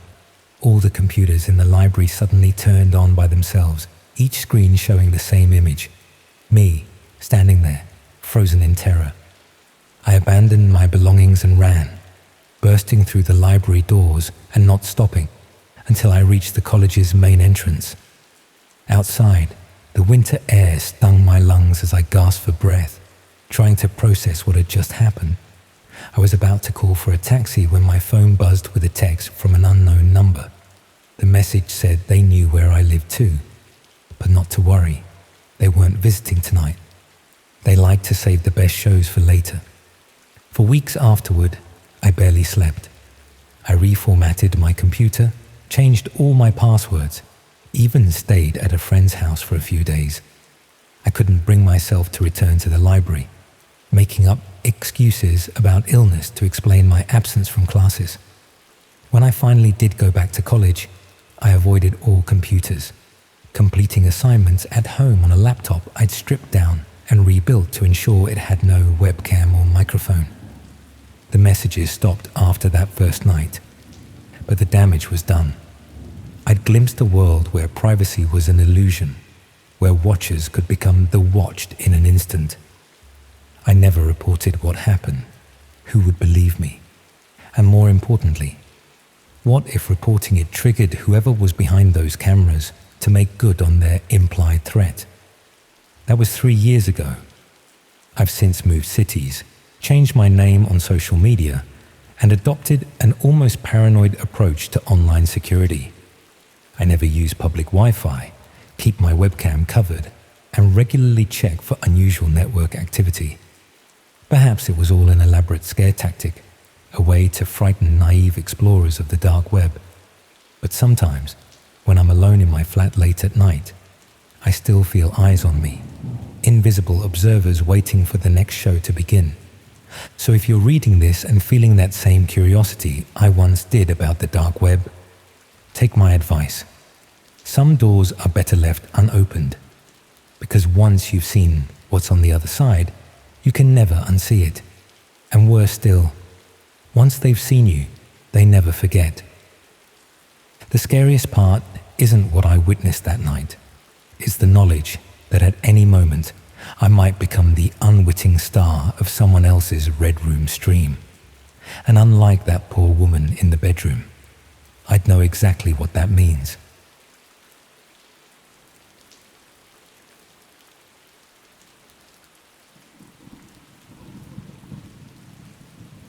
all the computers in the library suddenly turned on by themselves, each screen showing the same image. Me, standing there, frozen in terror. I abandoned my belongings and ran, bursting through the library doors and not stopping until I reached the college's main entrance. Outside, the winter air stung my lungs as I gasped for breath, trying to process what had just happened. I was about to call for a taxi when my phone buzzed with a text from an unknown number. The message said they knew where I lived too, but not to worry. They weren't visiting tonight. They liked to save the best shows for later. For weeks afterward, I barely slept. I reformatted my computer, changed all my passwords, even stayed at a friend's house for a few days. I couldn't bring myself to return to the library, making up excuses about illness to explain my absence from classes. When I finally did go back to college, I avoided all computers, completing assignments at home on a laptop I'd stripped down and rebuilt to ensure it had no webcam or microphone. The messages stopped after that first night, but the damage was done. I'd glimpsed a world where privacy was an illusion, where watchers could become the watched in an instant. I never reported what happened. Who would believe me? And more importantly, what if reporting it triggered whoever was behind those cameras to make good on their implied threat? That was 3 years ago. I've since moved cities, changed my name on social media, and adopted an almost paranoid approach to online security. I never use public Wi-Fi, keep my webcam covered, and regularly check for unusual network activity. Perhaps it was all an elaborate scare tactic, a way to frighten naive explorers of the dark web. But sometimes, when I'm alone in my flat late at night, I still feel eyes on me, invisible observers waiting for the next show to begin. So if you're reading this and feeling that same curiosity I once did about the dark web, take my advice. Some doors are better left unopened, because once you've seen what's on the other side, you can never unsee it. And worse still, once they've seen you, they never forget. The scariest part isn't what I witnessed that night. It's the knowledge that at any moment I might become the unwitting star of someone else's Red Room stream. And unlike that poor woman in the bedroom, I'd know exactly what that means.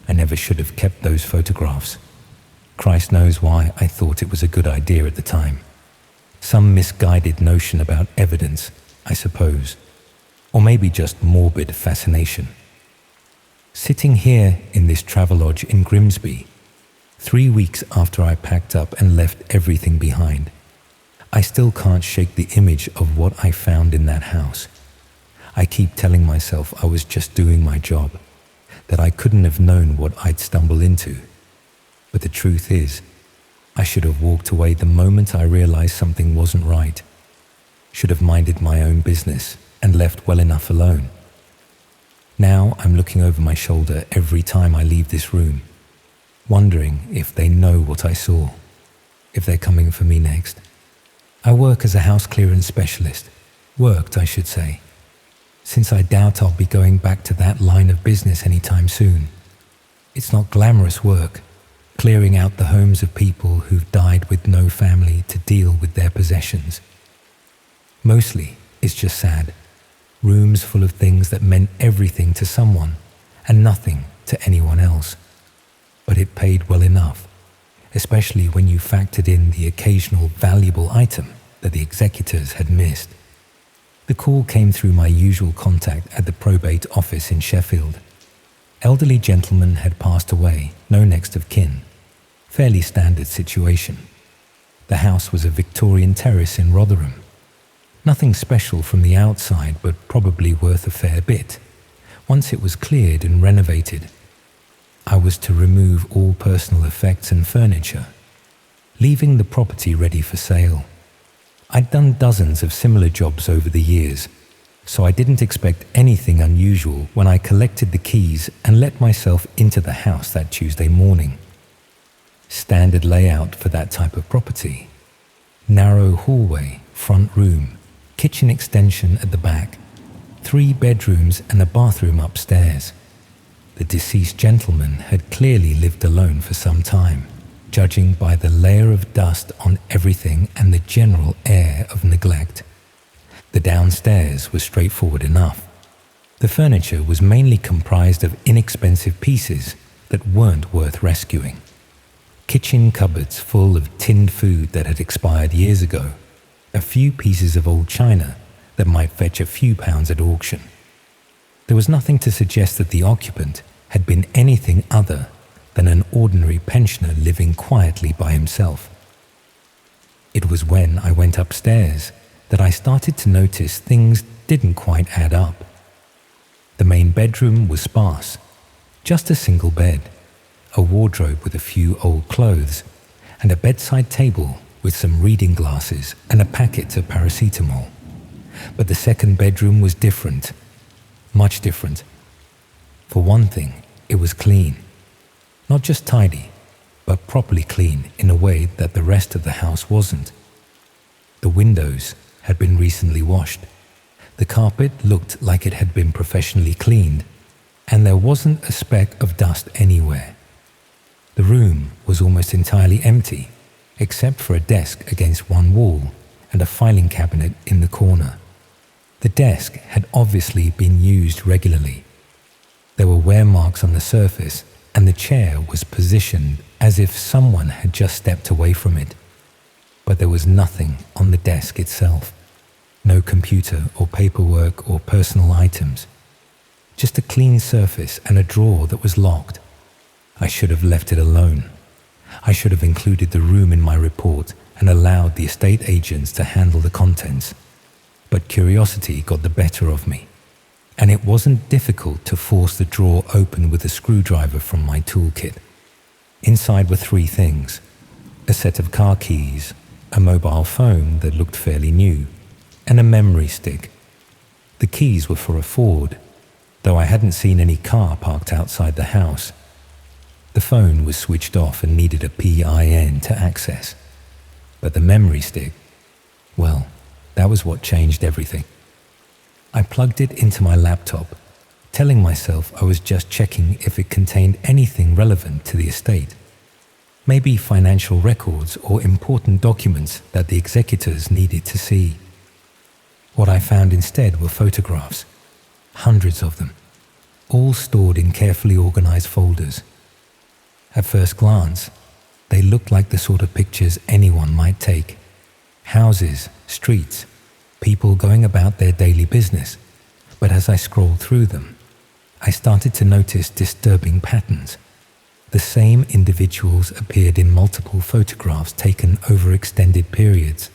I never should have kept those photographs. Christ knows why I thought it was a good idea at the time. Some misguided notion about evidence, I suppose. Or maybe just morbid fascination. Sitting here in this travelodge in Grimsby, 3 weeks after I packed up and left everything behind, I still can't shake the image of what I found in that house. I keep telling myself I was just doing my job, that I couldn't have known what I'd stumble into. But the truth is, I should have walked away the moment I realized something wasn't right. Should have minded my own business and left well enough alone. Now I'm looking over my shoulder every time I leave this room, wondering if they know what I saw, if they're coming for me next. I work as a house clearance specialist, worked I should say, since I doubt I'll be going back to that line of business anytime soon. It's not glamorous work, clearing out the homes of people who've died with no family to deal with their possessions. Mostly, it's just sad. Rooms full of things that meant everything to someone and nothing to anyone else. But it paid well enough, especially when you factored in the occasional valuable item that the executors had missed. The call came through my usual contact at the probate office in Sheffield. Elderly gentleman had passed away, no next of kin. Fairly standard situation. The house was a Victorian terrace in Rotherham. Nothing special from the outside, but probably worth a fair bit. Once it was cleared and renovated, I was to remove all personal effects and furniture, leaving the property ready for sale. I'd done dozens of similar jobs over the years, so I didn't expect anything unusual when I collected the keys and let myself into the house that Tuesday morning. Standard layout for that type of property. Narrow hallway, front room, kitchen extension at the back, 3 bedrooms and a bathroom upstairs. The deceased gentleman had clearly lived alone for some time, judging by the layer of dust on everything and the general air of neglect. The downstairs was straightforward enough. The furniture was mainly comprised of inexpensive pieces that weren't worth rescuing. Kitchen cupboards full of tinned food that had expired years ago, a few pieces of old china that might fetch a few pounds at auction. There was nothing to suggest that the occupant had been anything other than an ordinary pensioner living quietly by himself. It was when I went upstairs that I started to notice things didn't quite add up. The main bedroom was sparse, just a single bed, a wardrobe with a few old clothes, and a bedside table with some reading glasses and a packet of paracetamol. But the second bedroom was different, much different. For one thing, it was clean. Not just tidy, but properly clean in a way that the rest of the house wasn't. The windows had been recently washed. The carpet looked like it had been professionally cleaned, and there wasn't a speck of dust anywhere. The room was almost entirely empty, except for a desk against one wall and a filing cabinet in the corner. The desk had obviously been used regularly. There were wear marks on the surface, and the chair was positioned as if someone had just stepped away from it. But there was nothing on the desk itself. No computer or paperwork or personal items. Just a clean surface and a drawer that was locked. I should have left it alone. I should have included the room in my report and allowed the estate agents to handle the contents. But curiosity got the better of me, and it wasn't difficult to force the drawer open with a screwdriver from my toolkit. Inside were three things: a set of car keys, a mobile phone that looked fairly new, and a memory stick. The keys were for a Ford, though I hadn't seen any car parked outside the house. The phone was switched off and needed a PIN to access. But the memory stick, well, that was what changed everything. I plugged it into my laptop, telling myself I was just checking if it contained anything relevant to the estate. Maybe financial records or important documents that the executors needed to see. What I found instead were photographs, hundreds of them, all stored in carefully organized folders. At first glance, they looked like the sort of pictures anyone might take. Houses, streets, people going about their daily business. But as I scrolled through them, I started to notice disturbing patterns. The same individuals appeared in multiple photographs taken over extended periods.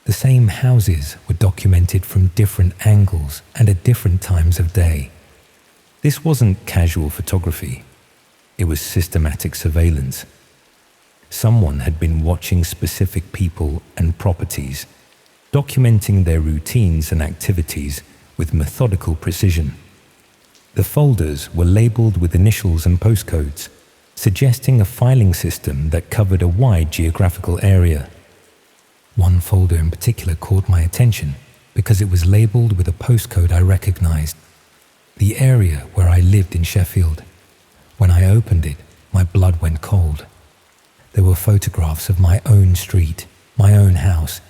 The same houses were documented from different angles and at different times of day. This wasn't casual photography. It was systematic surveillance. Someone had been watching specific people and properties, documenting their routines and activities with methodical precision. The folders were labeled with initials and postcodes, suggesting a filing system that covered a wide geographical area. One folder in particular caught my attention because it was labeled with a postcode I recognized, the area where I lived in Sheffield. When I opened it, my blood went cold. There were photographs of my own street, my own house,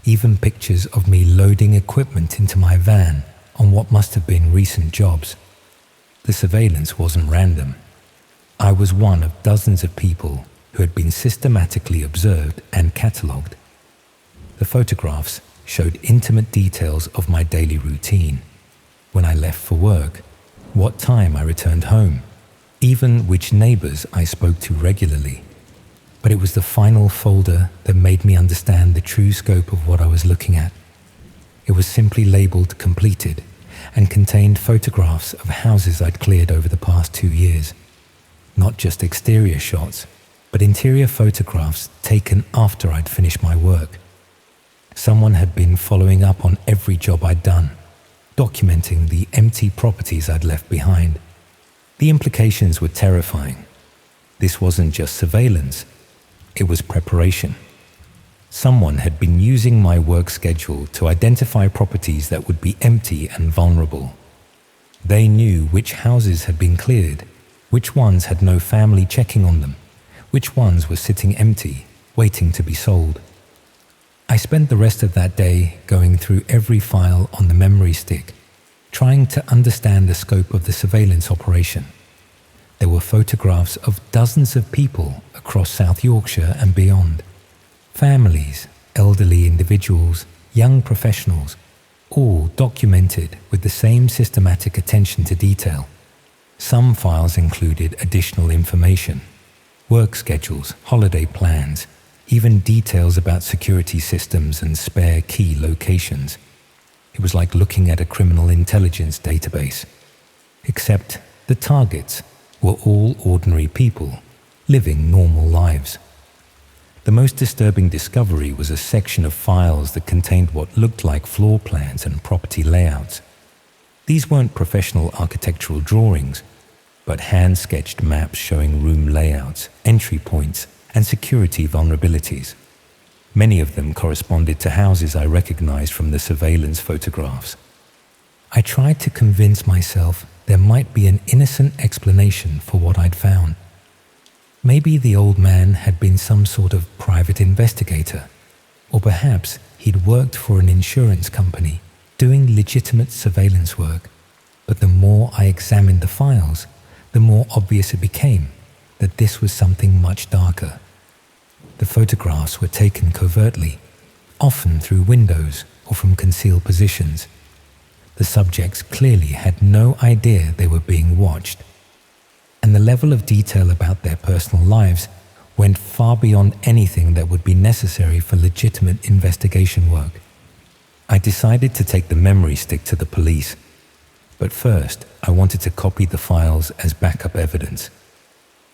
even pictures of me loading equipment into my van on what must have been recent jobs. The surveillance wasn't random. I was one of dozens of people who had been systematically observed and catalogued. The photographs showed intimate details of my daily routine, when I left for work, what time I returned home, even which neighbors I spoke to regularly. But it was the final folder that made me understand the true scope of what I was looking at. It was simply labeled completed and contained photographs of houses I'd cleared over the past 2 years. Not just exterior shots, but interior photographs taken after I'd finished my work. Someone had been following up on every job I'd done, documenting the empty properties I'd left behind. The implications were terrifying. This wasn't just surveillance, it was preparation. Someone had been using my work schedule to identify properties that would be empty and vulnerable. They knew which houses had been cleared, which ones had no family checking on them, which ones were sitting empty, waiting to be sold. I spent the rest of that day going through every file on the memory stick, trying to understand the scope of the surveillance operation. There were photographs of dozens of people across South Yorkshire and beyond. Families, elderly individuals, young professionals, all documented with the same systematic attention to detail. Some files included additional information, work schedules, holiday plans, even details about security systems and spare key locations. It was like looking at a criminal intelligence database, except the targets were all ordinary people living normal lives. The most disturbing discovery was a section of files that contained what looked like floor plans and property layouts. These weren't professional architectural drawings, but hand-sketched maps showing room layouts, entry points, and security vulnerabilities. Many of them corresponded to houses I recognized from the surveillance photographs. I tried to convince myself there might be an innocent explanation for what I'd found. Maybe the old man had been some sort of private investigator, or perhaps he'd worked for an insurance company doing legitimate surveillance work. But the more I examined the files, the more obvious it became that this was something much darker. The photographs were taken covertly, often through windows or from concealed positions. The subjects clearly had no idea they were being watched, and the level of detail about their personal lives went far beyond anything that would be necessary for legitimate investigation work. I decided to take the memory stick to the police, but first I wanted to copy the files as backup evidence.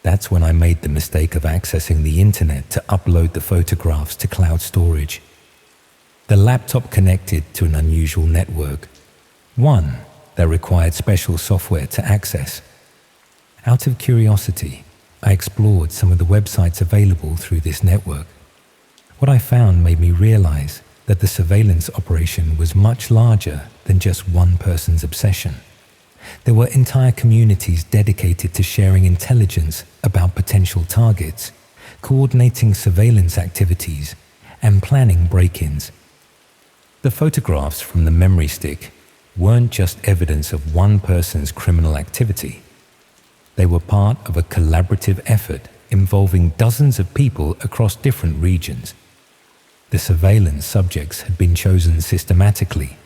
That's when I made the mistake of accessing the internet to upload the photographs to cloud storage. The laptop connected to an unusual network, one that required special software to access. Out of curiosity, I explored some of the websites available through this network. What I found made me realize that the surveillance operation was much larger than just one person's obsession. There were entire communities dedicated to sharing intelligence about potential targets, coordinating surveillance activities, and planning break-ins. The photographs from the memory stick weren't just evidence of one person's criminal activity. They were part of a collaborative effort involving dozens of people across different regions. The surveillance subjects had been chosen systematically,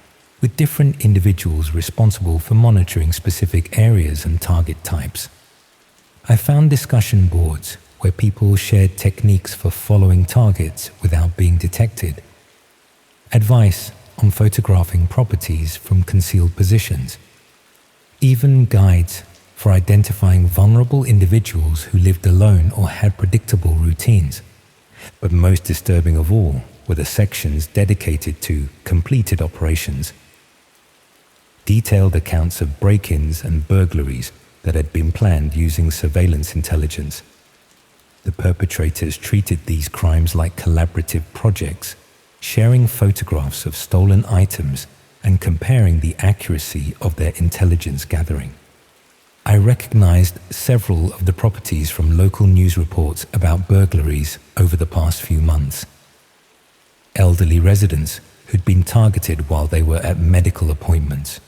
with different individuals responsible for monitoring specific areas and target types. I found discussion boards where people shared techniques for following targets without being detected, advice on photographing properties from concealed positions, even guides for identifying vulnerable individuals who lived alone or had predictable routines. But most disturbing of all were the sections dedicated to completed operations. Detailed accounts of break-ins and burglaries that had been planned using surveillance intelligence. The perpetrators treated these crimes like collaborative projects, sharing photographs of stolen items and comparing the accuracy of their intelligence gathering. I recognized several of the properties from local news reports about burglaries over the past few months. Elderly residents who'd been targeted while they were at medical appointments.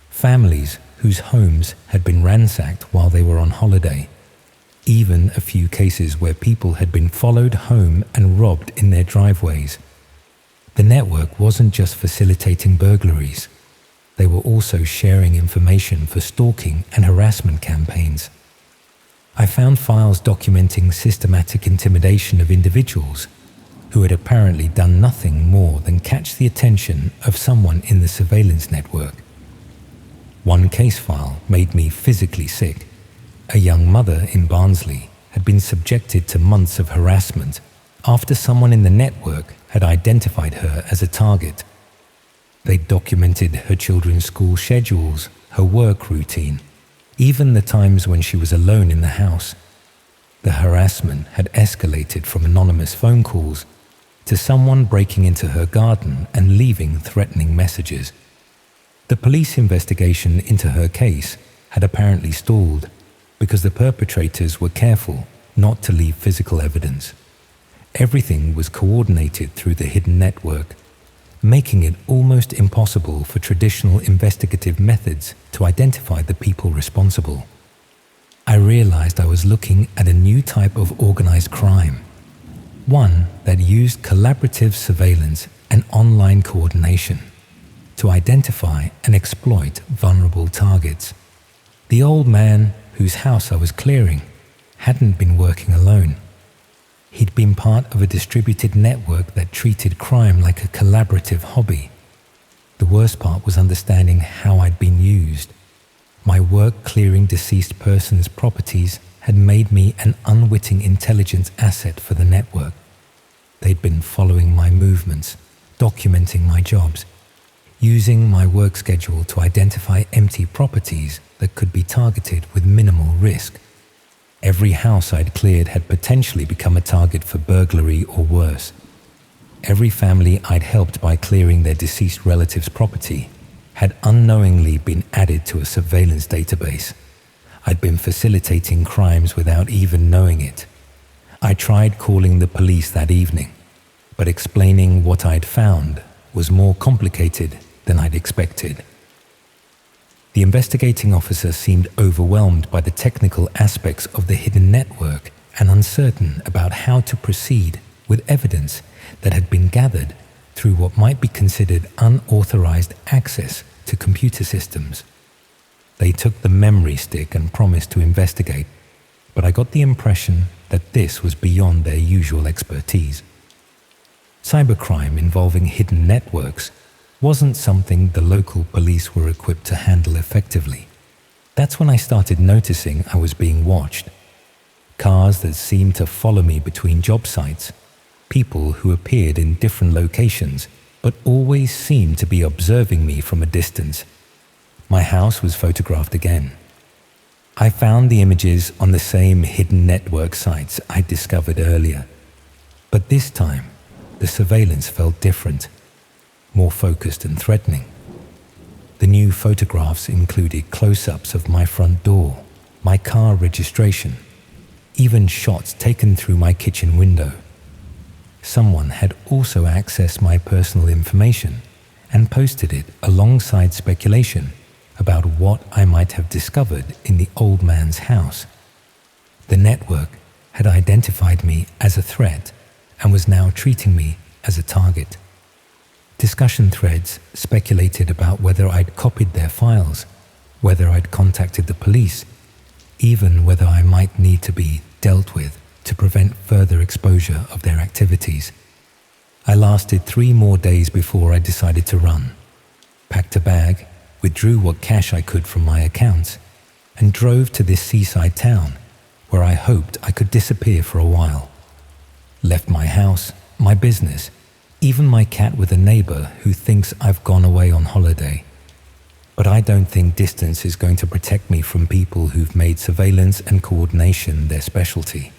Families whose homes had been ransacked while they were on holiday. Even a few cases where people had been followed home and robbed in their driveways. The network wasn't just facilitating burglaries. They were also sharing information for stalking and harassment campaigns. I found files documenting systematic intimidation of individuals who had apparently done nothing more than catch the attention of someone in the surveillance network. One case file made me physically sick. A young mother in Barnsley had been subjected to months of harassment after someone in the network had identified her as a target. They documented her children's school schedules, her work routine, even the times when she was alone in the house. The harassment had escalated from anonymous phone calls to someone breaking into her garden and leaving threatening messages. The police investigation into her case had apparently stalled because the perpetrators were careful not to leave physical evidence. Everything was coordinated through the hidden network, making it almost impossible for traditional investigative methods to identify the people responsible. I realized I was looking at a new type of organized crime, one that used collaborative surveillance and online coordination to identify and exploit vulnerable targets. The old man whose house I was clearing hadn't been working alone. He'd been part of a distributed network that treated crime like a collaborative hobby. The worst part was understanding how I'd been used. My work clearing deceased persons' properties had made me an unwitting intelligence asset for the network. They'd been following my movements, documenting my jobs, using my work schedule to identify empty properties that could be targeted with minimal risk. Every house I'd cleared had potentially become a target for burglary or worse. Every family I'd helped by clearing their deceased relatives' property had unknowingly been added to a surveillance database. I'd been facilitating crimes without even knowing it. I tried calling the police that evening, but explaining what I'd found was more complicated than I'd expected. The investigating officer seemed overwhelmed by the technical aspects of the hidden network and uncertain about how to proceed with evidence that had been gathered through what might be considered unauthorized access to computer systems. They took the memory stick and promised to investigate, but I got the impression that this was beyond their usual expertise. Cybercrime involving hidden networks wasn't something the local police were equipped to handle effectively. That's when I started noticing I was being watched. Cars that seemed to follow me between job sites, people who appeared in different locations but always seemed to be observing me from a distance. My house was photographed again. I found the images on the same hidden network sites I'd discovered earlier, but this time the surveillance felt different, more focused and threatening. The new photographs included close-ups of my front door, my car registration, even shots taken through my kitchen window. Someone had also accessed my personal information and posted it alongside speculation about what I might have discovered in the old man's house. The network had identified me as a threat and was now treating me as a target. Discussion threads speculated about whether I'd copied their files, whether I'd contacted the police, even whether I might need to be dealt with to prevent further exposure of their activities. I lasted 3 more days before I decided to run, packed a bag, withdrew what cash I could from my accounts, and drove to this seaside town where I hoped I could disappear for a while. Left my house, my business, even my cat with a neighbor who thinks I've gone away on holiday. But I don't think distance is going to protect me from people who've made surveillance and coordination their specialty.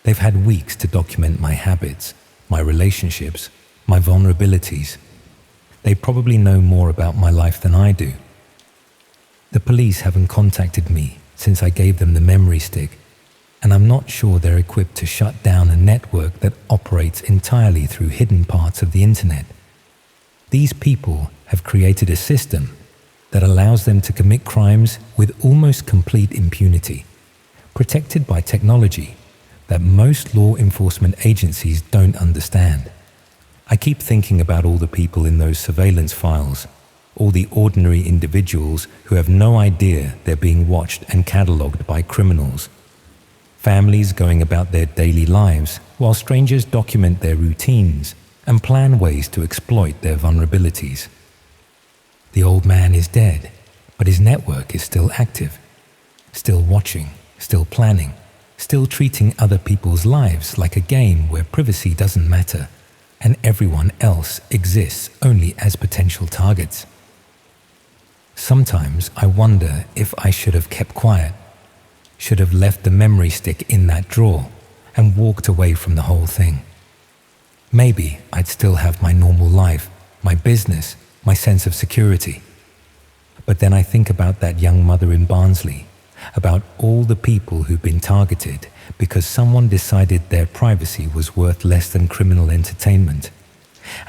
They've had weeks to document my habits, my relationships, my vulnerabilities. They probably know more about my life than I do. The police haven't contacted me since I gave them the memory stick, and I'm not sure they're equipped to shut down a network that operates entirely through hidden parts of the internet. These people have created a system that allows them to commit crimes with almost complete impunity, protected by technology that most law enforcement agencies don't understand. I keep thinking about all the people in those surveillance files, all the ordinary individuals who have no idea they're being watched and catalogued by criminals. Families going about their daily lives while strangers document their routines and plan ways to exploit their vulnerabilities. The old man is dead, but his network is still active, still watching, still planning, still treating other people's lives like a game where privacy doesn't matter and everyone else exists only as potential targets. Sometimes I wonder if I should have kept quiet, should have left the memory stick in that drawer and walked away from the whole thing. Maybe I'd still have my normal life, my business, my sense of security. But then I think about that young mother in Barnsley, about all the people who've been targeted because someone decided their privacy was worth less than criminal entertainment.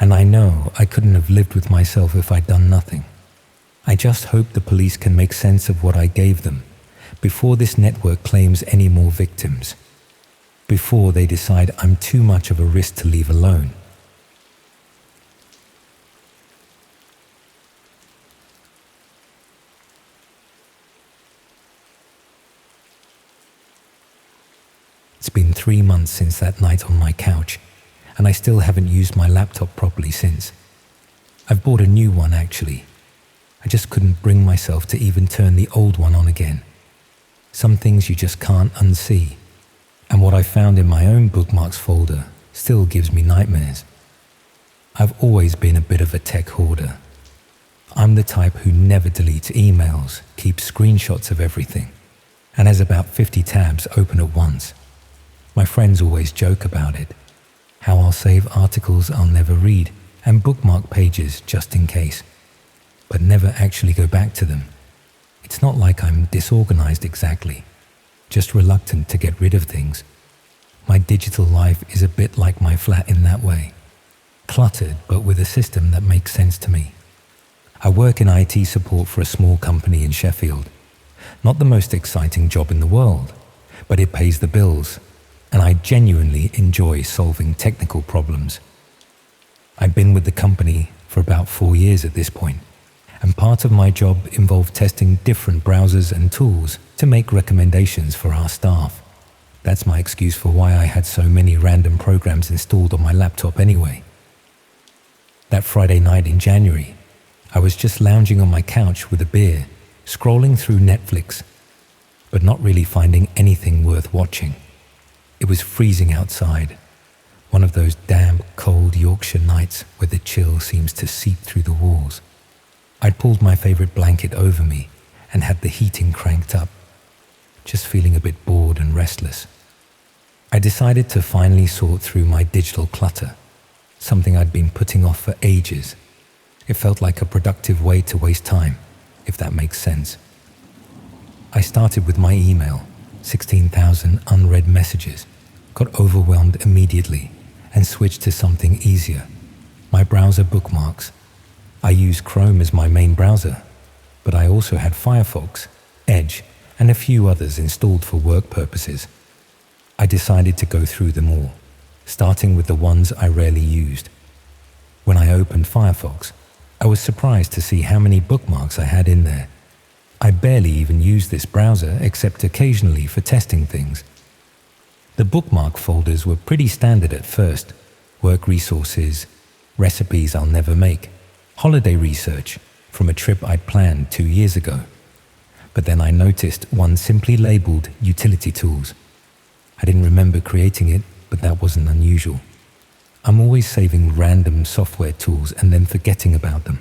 And I know I couldn't have lived with myself if I'd done nothing. I just hope the police can make sense of what I gave them before this network claims any more victims, before they decide I'm too much of a risk to leave alone. 3 months since that night on my couch, and I still haven't used my laptop properly since. I've bought a new one actually. I just couldn't bring myself to even turn the old one on again. Some things you just can't unsee, and what I found in my own bookmarks folder still gives me nightmares. I've always been a bit of a tech hoarder. I'm the type who never deletes emails, keeps screenshots of everything, and has about 50 tabs open at once. My friends always joke about it, how I'll save articles I'll never read and bookmark pages just in case, but never actually go back to them. It's not like I'm disorganized exactly, just reluctant to get rid of things. My digital life is a bit like my flat in that way, cluttered but with a system that makes sense to me. I work in IT support for a small company in Sheffield. Not the most exciting job in the world, but it pays the bills, and I genuinely enjoy solving technical problems. I've been with the company for about 4 years at this point, and part of my job involved testing different browsers and tools to make recommendations for our staff. That's my excuse for why I had so many random programs installed on my laptop anyway. That Friday night in January, I was just lounging on my couch with a beer, scrolling through Netflix, but not really finding anything worth watching. It was freezing outside, one of those damp, cold Yorkshire nights where the chill seems to seep through the walls. I'd pulled my favorite blanket over me and had the heating cranked up, just feeling a bit bored and restless. I decided to finally sort through my digital clutter, something I'd been putting off for ages. It felt like a productive way to waste time, if that makes sense. I started with my email, 16,000 unread messages, got overwhelmed immediately, and switched to something easier, my browser bookmarks. I use Chrome as my main browser, but I also had Firefox, Edge, and a few others installed for work purposes. I decided to go through them all, starting with the ones I rarely used. When I opened Firefox, I was surprised to see how many bookmarks I had in there. I barely even use this browser except occasionally for testing things. The bookmark folders were pretty standard at first: work resources, recipes I'll never make, holiday research from a trip I'd planned 2 years ago. But then I noticed one simply labeled utility tools. I didn't remember creating it, but that wasn't unusual. I'm always saving random software tools and then forgetting about them.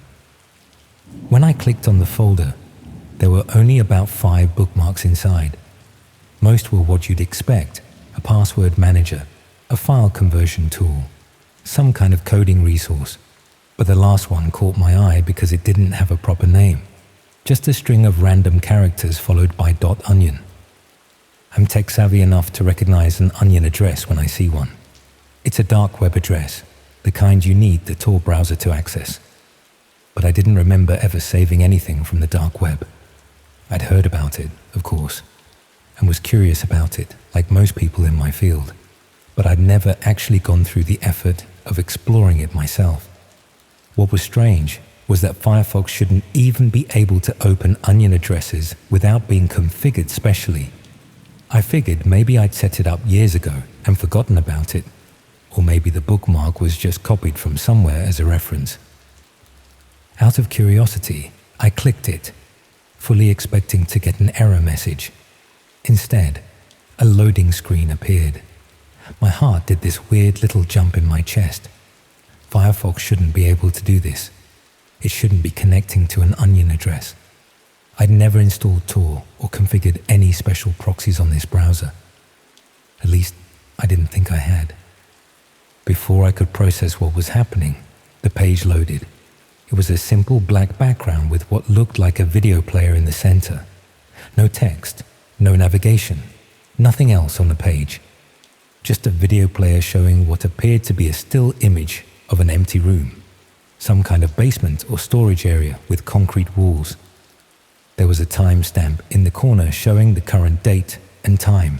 When I clicked on the folder, there were only about 5 bookmarks inside. Most were what you'd expect: a password manager, a file conversion tool, some kind of coding resource. But the last one caught my eye because it didn't have a proper name, just a string of random characters followed by .onion. I'm tech savvy enough to recognize an onion address when I see one. It's a dark web address, the kind you need the Tor browser to access. But I didn't remember ever saving anything from the dark web. I'd heard about it, of course, and was curious about it, like most people in my field, but I'd never actually gone through the effort of exploring it myself. What was strange was that Firefox shouldn't even be able to open onion addresses without being configured specially. I figured maybe I'd set it up years ago and forgotten about it, or maybe the bookmark was just copied from somewhere as a reference. Out of curiosity, I clicked it, fully expecting to get an error message. Instead, a loading screen appeared. My heart did this weird little jump in my chest. Firefox shouldn't be able to do this. It shouldn't be connecting to an onion address. I'd never installed Tor or configured any special proxies on this browser. At least, I didn't think I had. Before I could process what was happening, the page loaded. It was a simple black background with what looked like a video player in the center. No text, no navigation, nothing else on the page. Just a video player showing what appeared to be a still image of an empty room, some kind of basement or storage area with concrete walls. There was a timestamp in the corner showing the current date and time.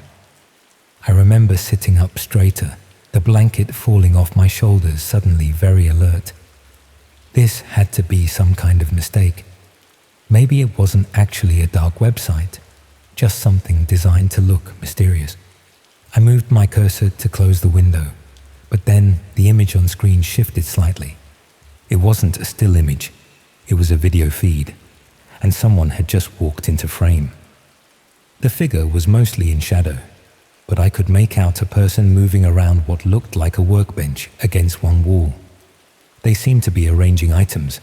I remember sitting up straighter, the blanket falling off my shoulders, suddenly very alert. This had to be some kind of mistake. Maybe it wasn't actually a dark website, just something designed to look mysterious. I moved my cursor to close the window, but then the image on screen shifted slightly. It wasn't a still image, it was a video feed, and someone had just walked into frame. The figure was mostly in shadow, but I could make out a person moving around what looked like a workbench against one wall. They seemed to be arranging items,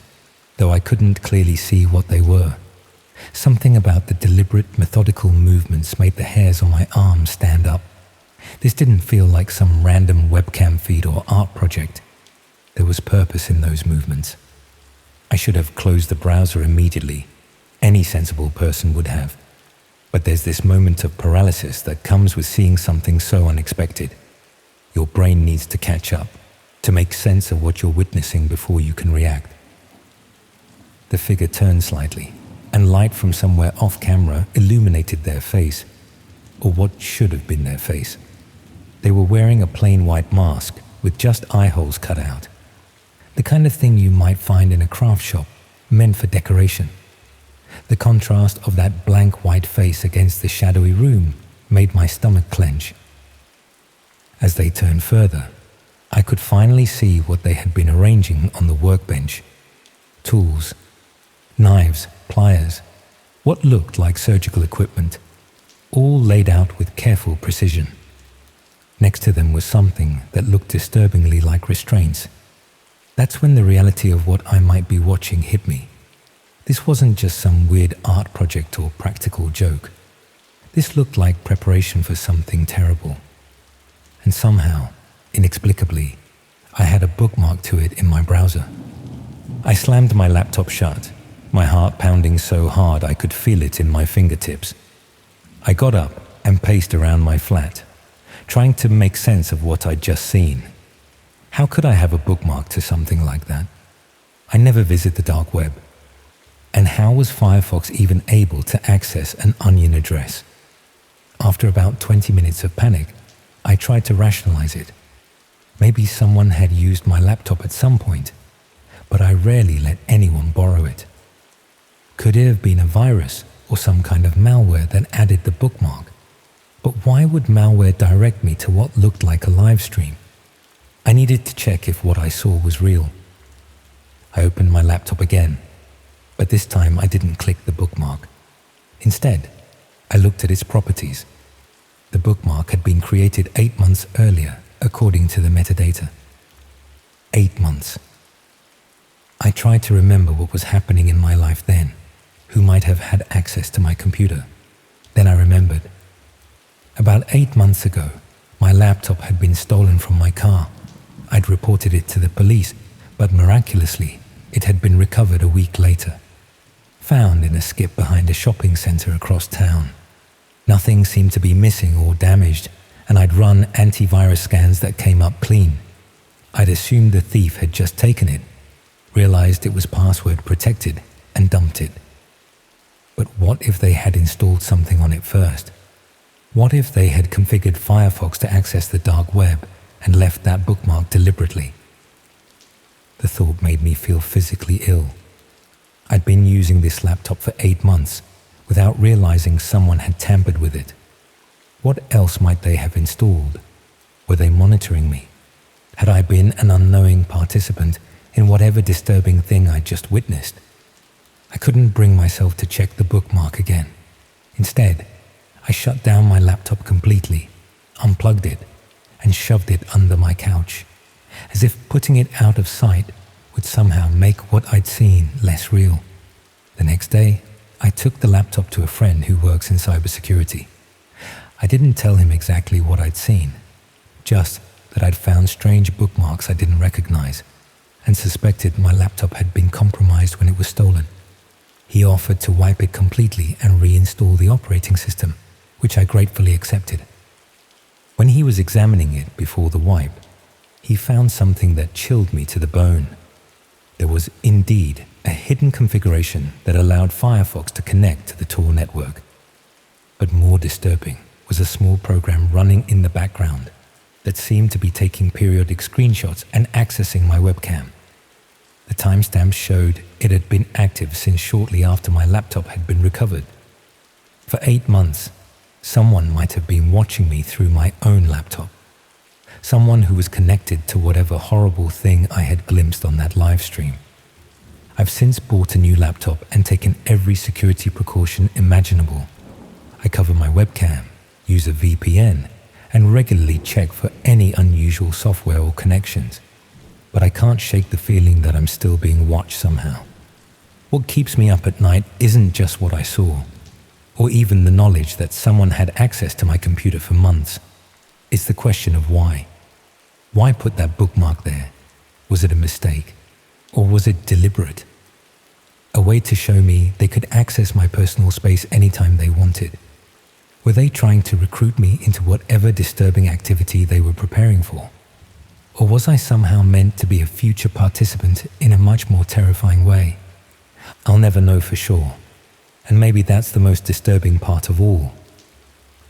though I couldn't clearly see what they were. Something about the deliberate, methodical movements made the hairs on my arms stand up. This didn't feel like some random webcam feed or art project. There was purpose in those movements. I should have closed the browser immediately. Any sensible person would have. But there's this moment of paralysis that comes with seeing something so unexpected. Your brain needs to catch up, to make sense of what you're witnessing before you can react. The figure turned slightly, and light from somewhere off camera illuminated their face, or what should have been their face. They were wearing a plain white mask with just eye holes cut out. The kind of thing you might find in a craft shop, meant for decoration. The contrast of that blank white face against the shadowy room made my stomach clench. As they turned further, I could finally see what they had been arranging on the workbench. Tools, knives, pliers, what looked like surgical equipment, all laid out with careful precision. Next to them was something that looked disturbingly like restraints. That's when the reality of what I might be watching hit me. This wasn't just some weird art project or practical joke. This looked like preparation for something terrible. And somehow, inexplicably, I had a bookmark to it in my browser. I slammed my laptop shut, my heart pounding so hard I could feel it in my fingertips. I got up and paced around my flat, trying to make sense of what I'd just seen. How could I have a bookmark to something like that? I never visit the dark web. And how was Firefox even able to access an Onion address? After about 20 minutes of panic, I tried to rationalize it. Maybe someone had used my laptop at some point, but I rarely let anyone borrow it. Could it have been a virus or some kind of malware that added the bookmark? But why would malware direct me to what looked like a live stream? I needed to check if what I saw was real. I opened my laptop again, but this time I didn't click the bookmark. Instead, I looked at its properties. The bookmark had been created 8 months earlier, according to the metadata. 8 months. I tried to remember what was happening in my life then, who might have had access to my computer. Then I remembered. About 8 months ago, my laptop had been stolen from my car. I'd reported it to the police, but miraculously, it had been recovered a week later. Found in a skip behind a shopping center across town. Nothing seemed to be missing or damaged, and I'd run antivirus scans that came up clean. I'd assumed the thief had just taken it, realized it was password protected, and dumped it. But what if they had installed something on it first? What if they had configured Firefox to access the dark web and left that bookmark deliberately? The thought made me feel physically ill. I'd been using this laptop for 8 months without realizing someone had tampered with it. What else might they have installed? Were they monitoring me? Had I been an unknowing participant in whatever disturbing thing I'd just witnessed? I couldn't bring myself to check the bookmark again. Instead, I shut down my laptop completely, unplugged it, and shoved it under my couch, as if putting it out of sight would somehow make what I'd seen less real. The next day, I took the laptop to a friend who works in cybersecurity. I didn't tell him exactly what I'd seen, just that I'd found strange bookmarks I didn't recognize, and suspected my laptop had been compromised when it was stolen. He offered to wipe it completely and reinstall the operating system, which I gratefully accepted. When he was examining it before the wipe, he found something that chilled me to the bone. There was indeed a hidden configuration that allowed Firefox to connect to the Tor network. But more disturbing was a small program running in the background that seemed to be taking periodic screenshots and accessing my webcam. The timestamp showed it had been active since shortly after my laptop had been recovered. For 8 months, Someone might have been watching me through my own laptop. Someone who was connected to whatever horrible thing I had glimpsed on that live stream. I've since bought a new laptop and taken every security precaution imaginable. I cover my webcam, use a VPN, and regularly check for any unusual software or connections. But I can't shake the feeling that I'm still being watched somehow. What keeps me up at night isn't just what I saw, or even the knowledge that someone had access to my computer for months. It's the question of why. Why put that bookmark there? Was it a mistake? Or was it deliberate? A way to show me they could access my personal space anytime they wanted. Were they trying to recruit me into whatever disturbing activity they were preparing for? Or was I somehow meant to be a future participant in a much more terrifying way? I'll never know for sure. And maybe that's the most disturbing part of all.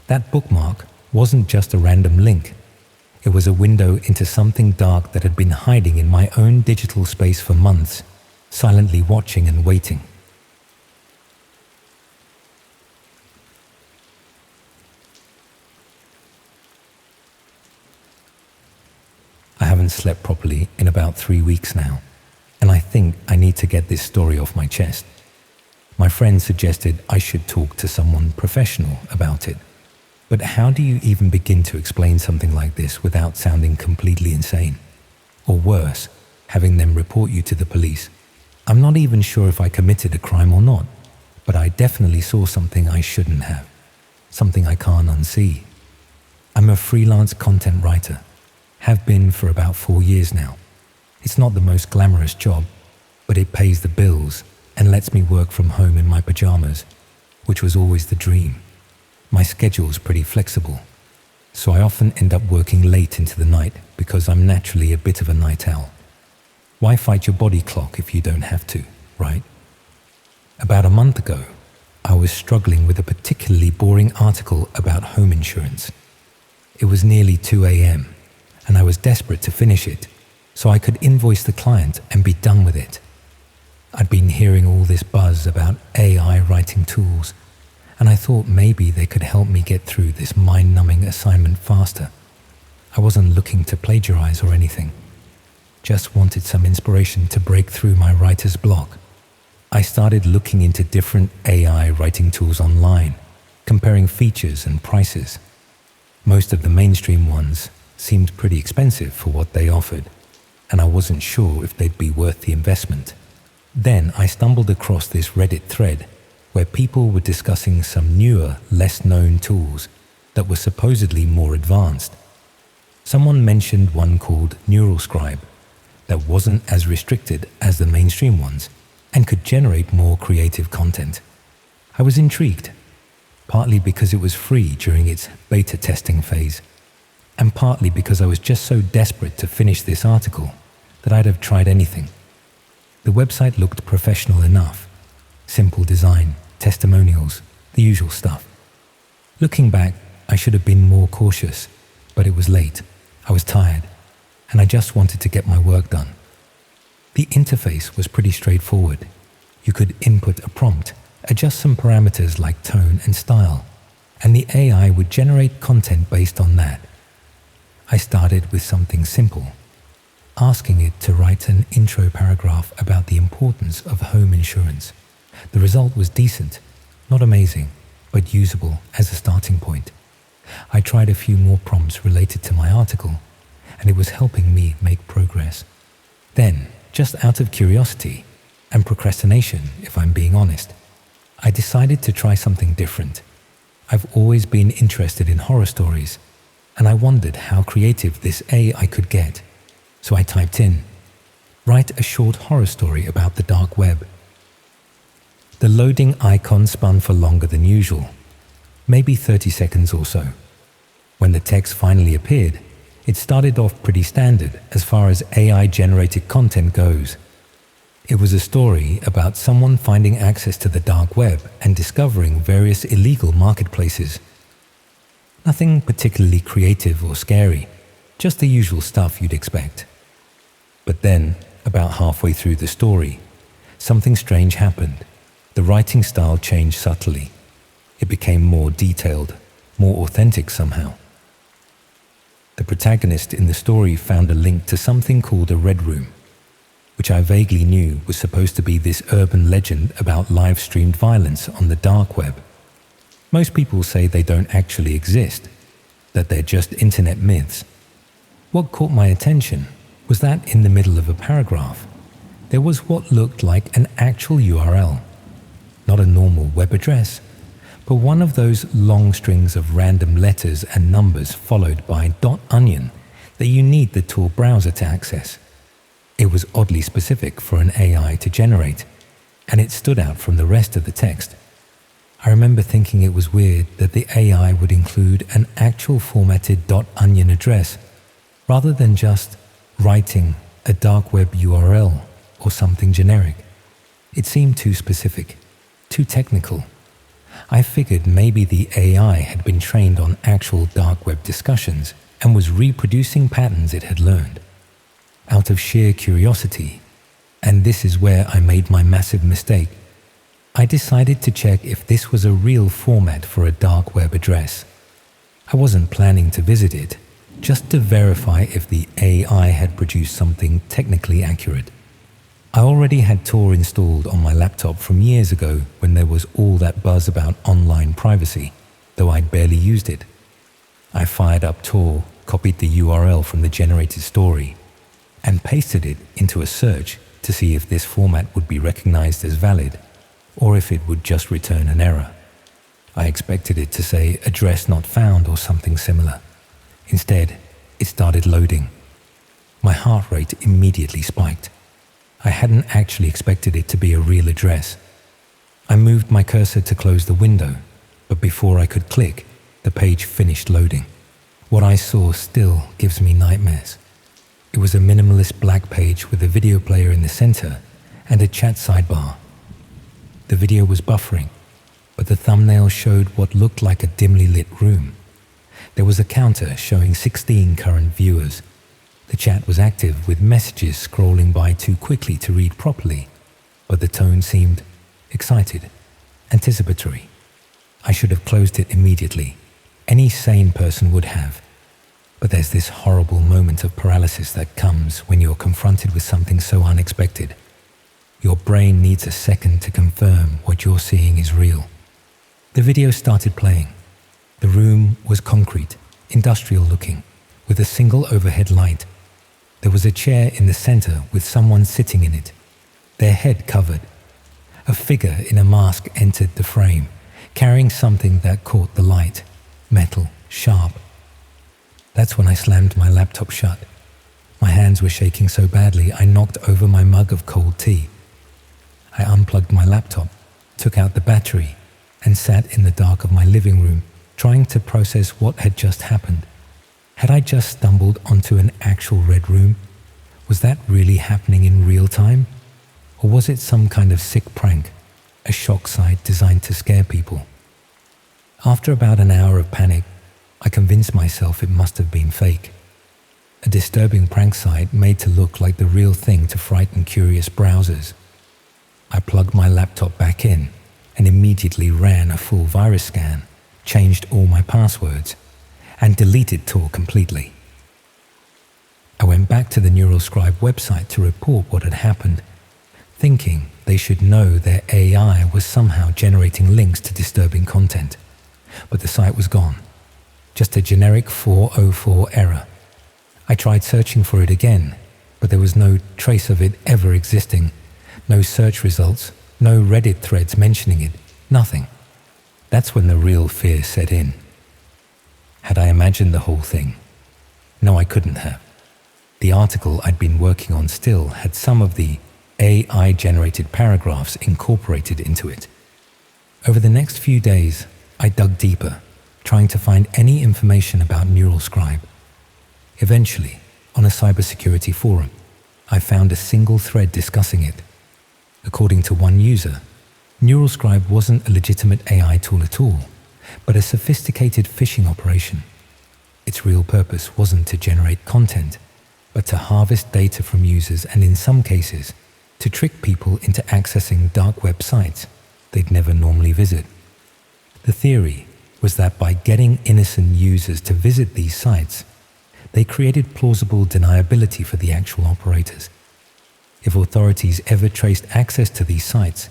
That bookmark wasn't just a random link. It was a window into something dark that had been hiding in my own digital space for months, silently watching and waiting. I haven't slept properly in about 3 weeks now, and I think I need to get this story off my chest. My friend suggested I should talk to someone professional about it. But how do you even begin to explain something like this without sounding completely insane? Or worse, having them report you to the police. I'm not even sure if I committed a crime or not, but I definitely saw something I shouldn't have. Something I can't unsee. I'm a freelance content writer. Have been for about 4 years now. It's not the most glamorous job, but it pays the bills and lets me work from home in my pajamas, which was always the dream. My schedule's pretty flexible, so I often end up working late into the night because I'm naturally a bit of a night owl. Why fight your body clock if you don't have to, right? About a month ago, I was struggling with a particularly boring article about home insurance. It was nearly 2 a.m., and I was desperate to finish it so I could invoice the client and be done with it. I'd been hearing all this buzz about AI writing tools, and I thought maybe they could help me get through this mind-numbing assignment faster. I wasn't looking to plagiarize or anything, just wanted some inspiration to break through my writer's block. I started looking into different AI writing tools online, comparing features and prices. Most of the mainstream ones seemed pretty expensive for what they offered, and I wasn't sure if they'd be worth the investment. Then I stumbled across this Reddit thread where people were discussing some newer, less-known tools that were supposedly more advanced. Someone mentioned one called NeuralScribe that wasn't as restricted as the mainstream ones and could generate more creative content. I was intrigued, partly because it was free during its beta testing phase, and partly because I was just so desperate to finish this article that I'd have tried anything. The website looked professional enough. Simple design, testimonials, the usual stuff. Looking back, I should have been more cautious, but it was late. I was tired, and I just wanted to get my work done. The interface was pretty straightforward. You could input a prompt, adjust some parameters like tone and style, and the AI would generate content based on that. I started with something simple, asking it to write an intro paragraph about the importance of home insurance. The result was decent, not amazing, but usable as a starting point. I tried a few more prompts related to my article, and it was helping me make progress. Then, just out of curiosity and procrastination, if I'm being honest, I decided to try something different. I've always been interested in horror stories, and I wondered how creative this AI could get. So I typed in, "Write a short horror story about the dark web." The loading icon spun for longer than usual, maybe 30 seconds or so. When the text finally appeared, it started off pretty standard as far as AI-generated content goes. It was a story about someone finding access to the dark web and discovering various illegal marketplaces. Nothing particularly creative or scary, just the usual stuff you'd expect. But then, about halfway through the story, something strange happened. The writing style changed subtly. It became more detailed, more authentic somehow. The protagonist in the story found a link to something called a Red Room, which I vaguely knew was supposed to be this urban legend about live-streamed violence on the dark web. Most people say they don't actually exist, that they're just internet myths. What caught my attention was that in the middle of a paragraph, there was what looked like an actual URL, not a normal web address, but one of those long strings of random letters and numbers followed by .onion that you need the Tor browser to access. It was oddly specific for an AI to generate, and it stood out from the rest of the text. I remember thinking it was weird that the AI would include an actual formatted .onion address rather than just writing a dark web URL or something generic. It seemed too specific, too technical. I figured maybe the AI had been trained on actual dark web discussions and was reproducing patterns it had learned. Out of sheer curiosity, and this is where I made my massive mistake, I decided to check if this was a real format for a dark web address. I wasn't planning to visit it, just to verify if the AI had produced something technically accurate. I already had Tor installed on my laptop from years ago when there was all that buzz about online privacy, though I'd barely used it. I fired up Tor, copied the URL from the generated story, and pasted it into a search to see if this format would be recognized as valid, or if it would just return an error. I expected it to say address not found or something similar. Instead, it started loading. My heart rate immediately spiked. I hadn't actually expected it to be a real address. I moved my cursor to close the window, but before I could click, the page finished loading. What I saw still gives me nightmares. It was a minimalist black page with a video player in the center and a chat sidebar. The video was buffering, but the thumbnail showed what looked like a dimly lit room. There was a counter showing 16 current viewers. The chat was active with messages scrolling by too quickly to read properly, but the tone seemed excited, anticipatory. I should have closed it immediately. Any sane person would have. But there's this horrible moment of paralysis that comes when you're confronted with something so unexpected. Your brain needs a second to confirm what you're seeing is real. The video started playing. The room was concrete, industrial looking, with a single overhead light. There was a chair in the center with someone sitting in it, their head covered. A figure in a mask entered the frame, carrying something that caught the light, metal, sharp. That's when I slammed my laptop shut. My hands were shaking so badly I knocked over my mug of cold tea. I unplugged my laptop, took out the battery, and sat in the dark of my living room, trying to process what had just happened. Had I just stumbled onto an actual red room? Was that really happening in real time? Or was it some kind of sick prank, a shock site designed to scare people? After about an hour of panic, I convinced myself it must have been fake. A disturbing prank site made to look like the real thing to frighten curious browsers. I plugged my laptop back in and immediately ran a full virus scan, changed all my passwords, and deleted Tor completely. I went back to the NeuralScribe website to report what had happened, thinking they should know their AI was somehow generating links to disturbing content. But the site was gone. Just a generic 404 error. I tried searching for it again, but there was no trace of it ever existing. No search results, no Reddit threads mentioning it, nothing. That's when the real fear set in. Had I imagined the whole thing? No, I couldn't have. The article I'd been working on still had some of the AI-generated paragraphs incorporated into it. Over the next few days, I dug deeper, trying to find any information about NeuralScribe. Eventually, on a cybersecurity forum, I found a single thread discussing it. According to one user, NeuralScribe wasn't a legitimate AI tool at all, but a sophisticated phishing operation. Its real purpose wasn't to generate content, but to harvest data from users and in some cases, to trick people into accessing dark web sites they'd never normally visit. The theory was that by getting innocent users to visit these sites, they created plausible deniability for the actual operators. If authorities ever traced access to these sites,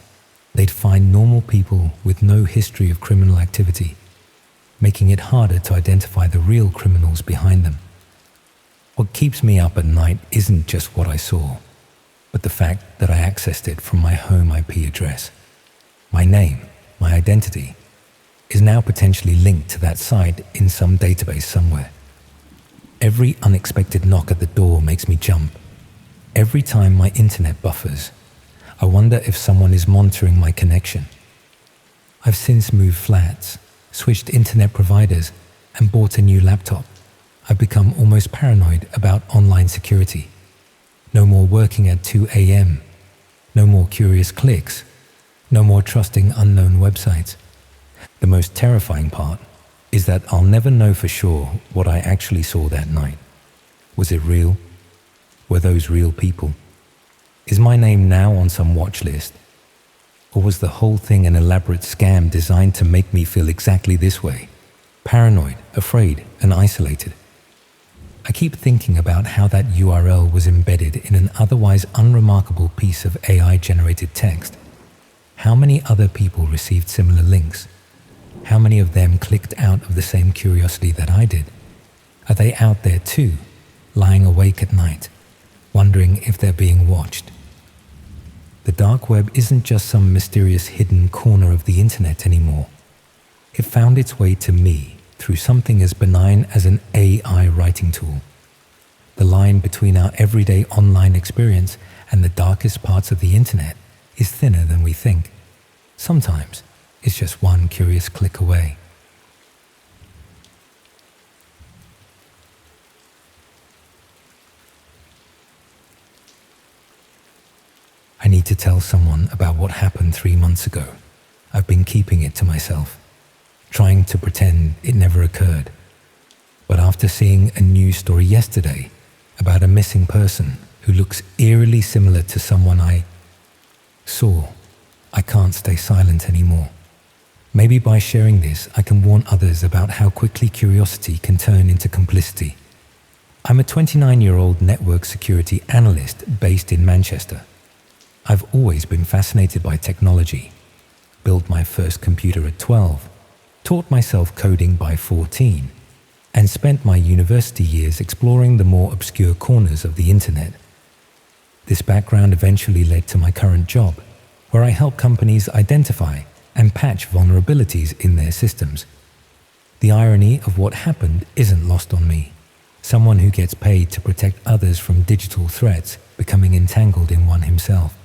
they'd find normal people with no history of criminal activity, making it harder to identify the real criminals behind them. What keeps me up at night isn't just what I saw, but the fact that I accessed it from my home IP address. My name, my identity, is now potentially linked to that site in some database somewhere. Every unexpected knock at the door makes me jump. Every time my internet buffers, I wonder if someone is monitoring my connection. I've since moved flats, switched internet providers, and bought a new laptop. I've become almost paranoid about online security. No more working at 2 a.m. No more curious clicks. No more trusting unknown websites. The most terrifying part is that I'll never know for sure what I actually saw that night. Was it real? Were those real people? Is my name now on some watch list? Or was the whole thing an elaborate scam designed to make me feel exactly this way? Paranoid, afraid, and isolated. I keep thinking about how that URL was embedded in an otherwise unremarkable piece of AI-generated text. How many other people received similar links? How many of them clicked out of the same curiosity that I did? Are they out there too, lying awake at night, wondering if they're being watched? The dark web isn't just some mysterious hidden corner of the internet anymore. It found its way to me through something as benign as an AI writing tool. The line between our everyday online experience and the darkest parts of the internet is thinner than we think. Sometimes it's just one curious click away. I need to tell someone about what happened 3 months ago. I've been keeping it to myself, trying to pretend it never occurred. But after seeing a news story yesterday about a missing person who looks eerily similar to someone I saw, I can't stay silent anymore. Maybe by sharing this, I can warn others about how quickly curiosity can turn into complicity. I'm a 29-year-old network security analyst based in Manchester. I've always been fascinated by technology, built my first computer at 12, taught myself coding by 14, and spent my university years exploring the more obscure corners of the internet. This background eventually led to my current job, where I help companies identify and patch vulnerabilities in their systems. The irony of what happened isn't lost on me. Someone who gets paid to protect others from digital threats becoming entangled in one himself.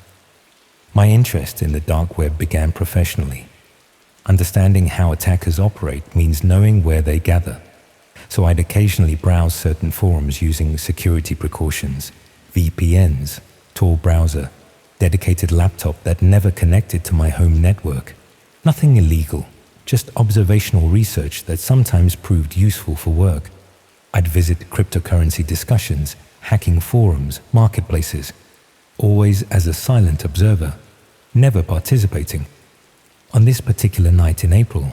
My interest in the dark web began professionally. Understanding how attackers operate means knowing where they gather. So I'd occasionally browse certain forums using security precautions, VPNs, Tor browser, dedicated laptop that never connected to my home network. Nothing illegal, just observational research that sometimes proved useful for work. I'd visit cryptocurrency discussions, hacking forums, marketplaces, always as a silent observer, never participating. On this particular night in April,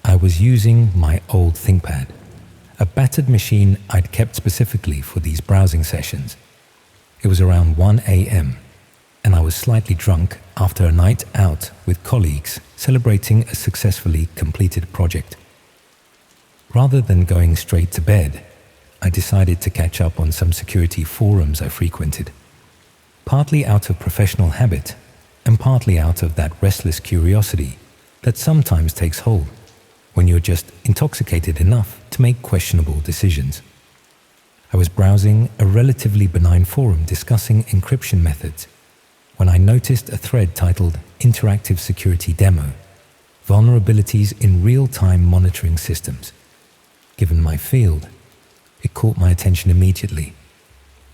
I was using my old ThinkPad, a battered machine I'd kept specifically for these browsing sessions. It was around 1 a.m., and I was slightly drunk after a night out with colleagues celebrating a successfully completed project. Rather than going straight to bed, I decided to catch up on some security forums I frequented, partly out of professional habit and partly out of that restless curiosity that sometimes takes hold when you're just intoxicated enough to make questionable decisions. I was browsing a relatively benign forum discussing encryption methods when I noticed a thread titled Interactive Security Demo, Vulnerabilities in Real-Time Monitoring Systems. Given my field, it caught my attention immediately.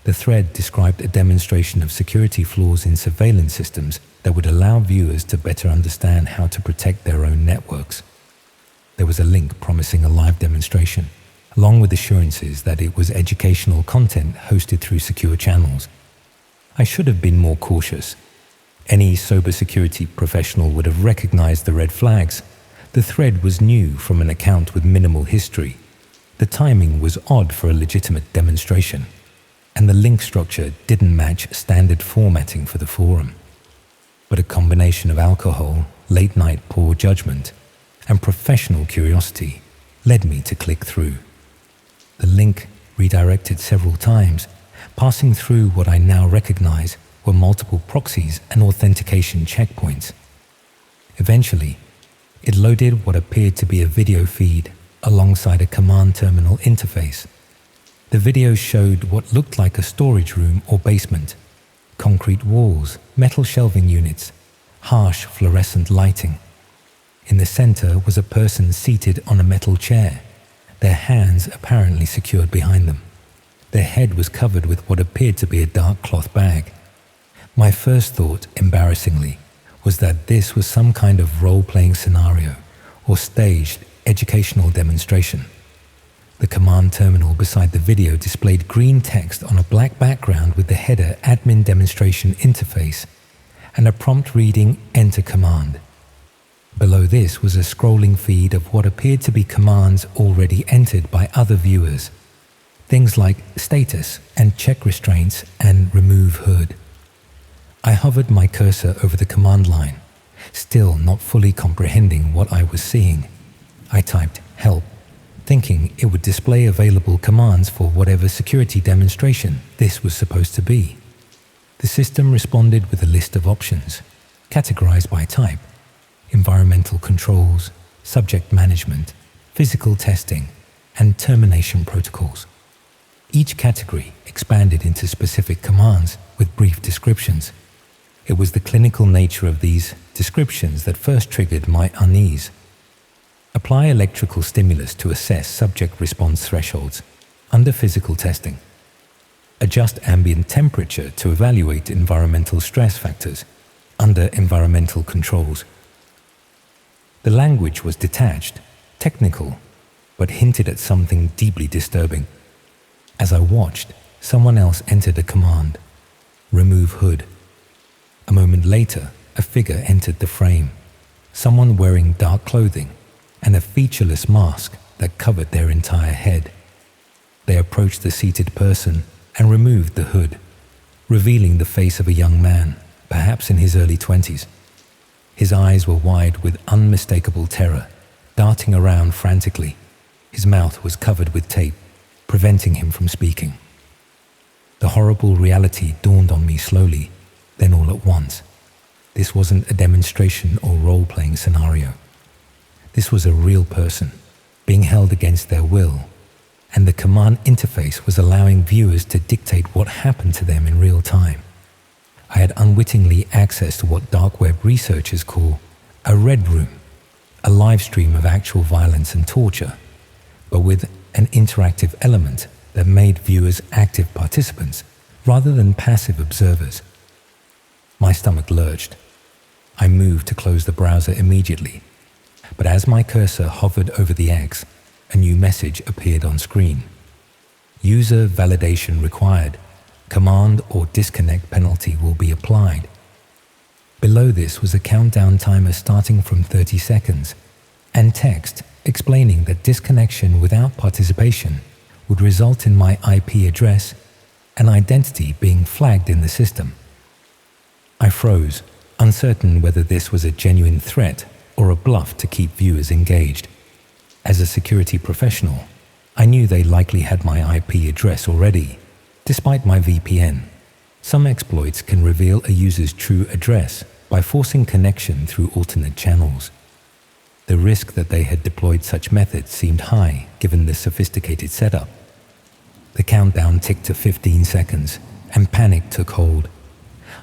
The thread described a demonstration of security flaws in surveillance systems that would allow viewers to better understand how to protect their own networks. There was a link promising a live demonstration, along with assurances that it was educational content hosted through secure channels. I should have been more cautious. Any sober security professional would have recognized the red flags, The thread was new from an account with minimal history. The timing was odd for a legitimate demonstration, and the link structure didn't match standard formatting for the forum. But a combination of alcohol, late-night poor judgment, and professional curiosity led me to click through. The link redirected several times, passing through what I now recognize were multiple proxies and authentication checkpoints. Eventually, it loaded what appeared to be a video feed alongside a command terminal interface. The video showed what looked like a storage room or basement: concrete walls, metal shelving units, harsh fluorescent lighting. In the center was a person seated on a metal chair, their hands apparently secured behind them. Their head was covered with what appeared to be a dark cloth bag. My first thought, embarrassingly, was that this was some kind of role-playing scenario or staged educational demonstration. The command terminal beside the video displayed green text on a black background with the header Admin Demonstration Interface and a prompt reading Enter Command. Below this was a scrolling feed of what appeared to be commands already entered by other viewers. Things like status and check restraints and remove hood. I hovered my cursor over the command line, still not fully comprehending what I was seeing. I typed help, thinking it would display available commands for whatever security demonstration this was supposed to be. The system responded with a list of options, categorized by type: environmental controls, subject management, physical testing, and termination protocols. Each category expanded into specific commands with brief descriptions. It was the clinical nature of these descriptions that first triggered my unease. Apply electrical stimulus to assess subject response thresholds under physical testing. Adjust ambient temperature to evaluate environmental stress factors under environmental controls. The language was detached, technical, but hinted at something deeply disturbing. As I watched, someone else entered a command: remove hood. A moment later, a figure entered the frame, someone wearing dark clothing and a featureless mask that covered their entire head. They approached the seated person and removed the hood, revealing the face of a young man, perhaps in his early 20s. His eyes were wide with unmistakable terror, darting around frantically. His mouth was covered with tape, preventing him from speaking. The horrible reality dawned on me slowly, then all at once. This wasn't a demonstration or role-playing scenario. This was a real person, being held against their will, and the command interface was allowing viewers to dictate what happened to them in real time. I had unwittingly access to what dark web researchers call a red room, a live stream of actual violence and torture, but with an interactive element that made viewers active participants rather than passive observers. My stomach lurched. I moved to close the browser immediately, but as my cursor hovered over the X, a new message appeared on screen. User validation required. Command or disconnect penalty will be applied. Below this was a countdown timer starting from 30 seconds, and text explaining that disconnection without participation would result in my IP address and identity being flagged in the system. I froze, uncertain whether this was a genuine threat or a bluff to keep viewers engaged. As a security professional, I knew they likely had my IP address already. Despite my VPN, some exploits can reveal a user's true address by forcing connection through alternate channels. The risk that they had deployed such methods seemed high given the sophisticated setup. The countdown ticked to 15 seconds, and panic took hold.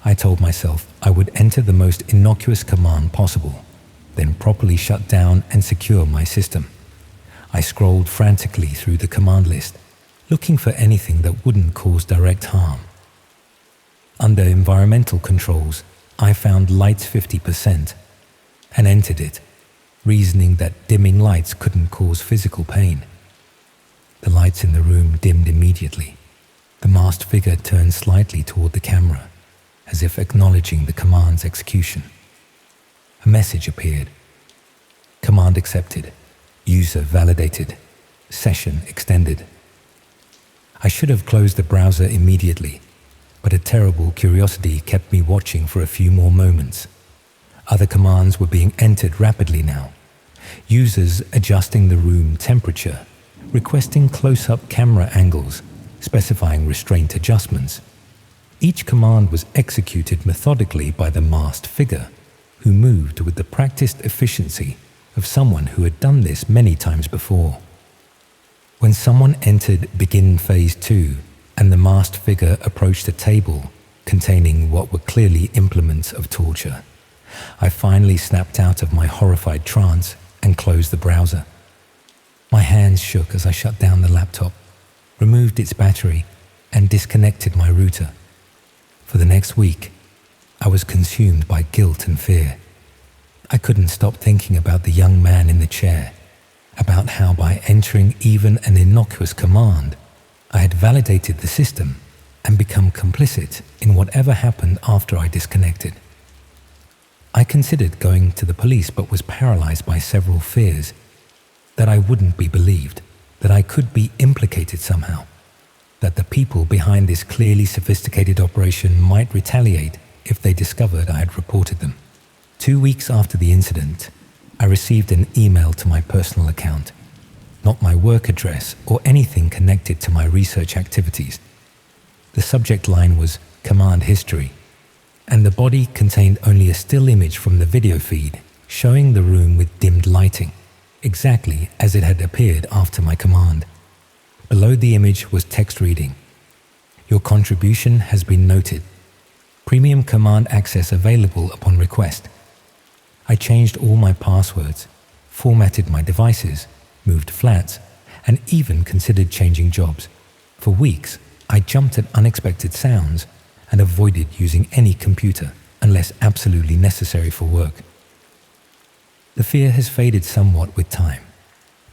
I told myself I would enter the most innocuous command possible, then properly shut down and secure my system. I scrolled frantically through the command list, looking for anything that wouldn't cause direct harm. Under environmental controls, I found lights 50% and entered it, reasoning that dimming lights couldn't cause physical pain. The lights in the room dimmed immediately. The masked figure turned slightly toward the camera, as if acknowledging the command's execution. A message appeared. Command accepted. User validated. Session extended. I should have closed the browser immediately, but a terrible curiosity kept me watching for a few more moments. Other commands were being entered rapidly now. Users adjusting the room temperature, requesting close-up camera angles, specifying restraint adjustments. Each command was executed methodically by the masked figure, who moved with the practiced efficiency of someone who had done this many times before. When someone entered Begin Phase 2 and the masked figure approached a table containing what were clearly implements of torture, I finally snapped out of my horrified trance and closed the browser. My hands shook as I shut down the laptop, removed its battery, and disconnected my router. For the next week, I was consumed by guilt and fear. I couldn't stop thinking about the young man in the chair, about how by entering even an innocuous command, I had validated the system and become complicit in whatever happened after I disconnected. I considered going to the police but was paralyzed by several fears that I wouldn't be believed, that I could be implicated somehow, that the people behind this clearly sophisticated operation might retaliate if they discovered I had reported them. 2 weeks after the incident, I received an email to my personal account, not my work address or anything connected to my research activities. The subject line was Command History, and the body contained only a still image from the video feed showing the room with dimmed lighting, exactly as it had appeared after my command. Below the image was text reading, "Your contribution has been noted. Premium command access available upon request." I changed all my passwords, formatted my devices, moved flats, and even considered changing jobs. For weeks, I jumped at unexpected sounds and avoided using any computer unless absolutely necessary for work. The fear has faded somewhat with time,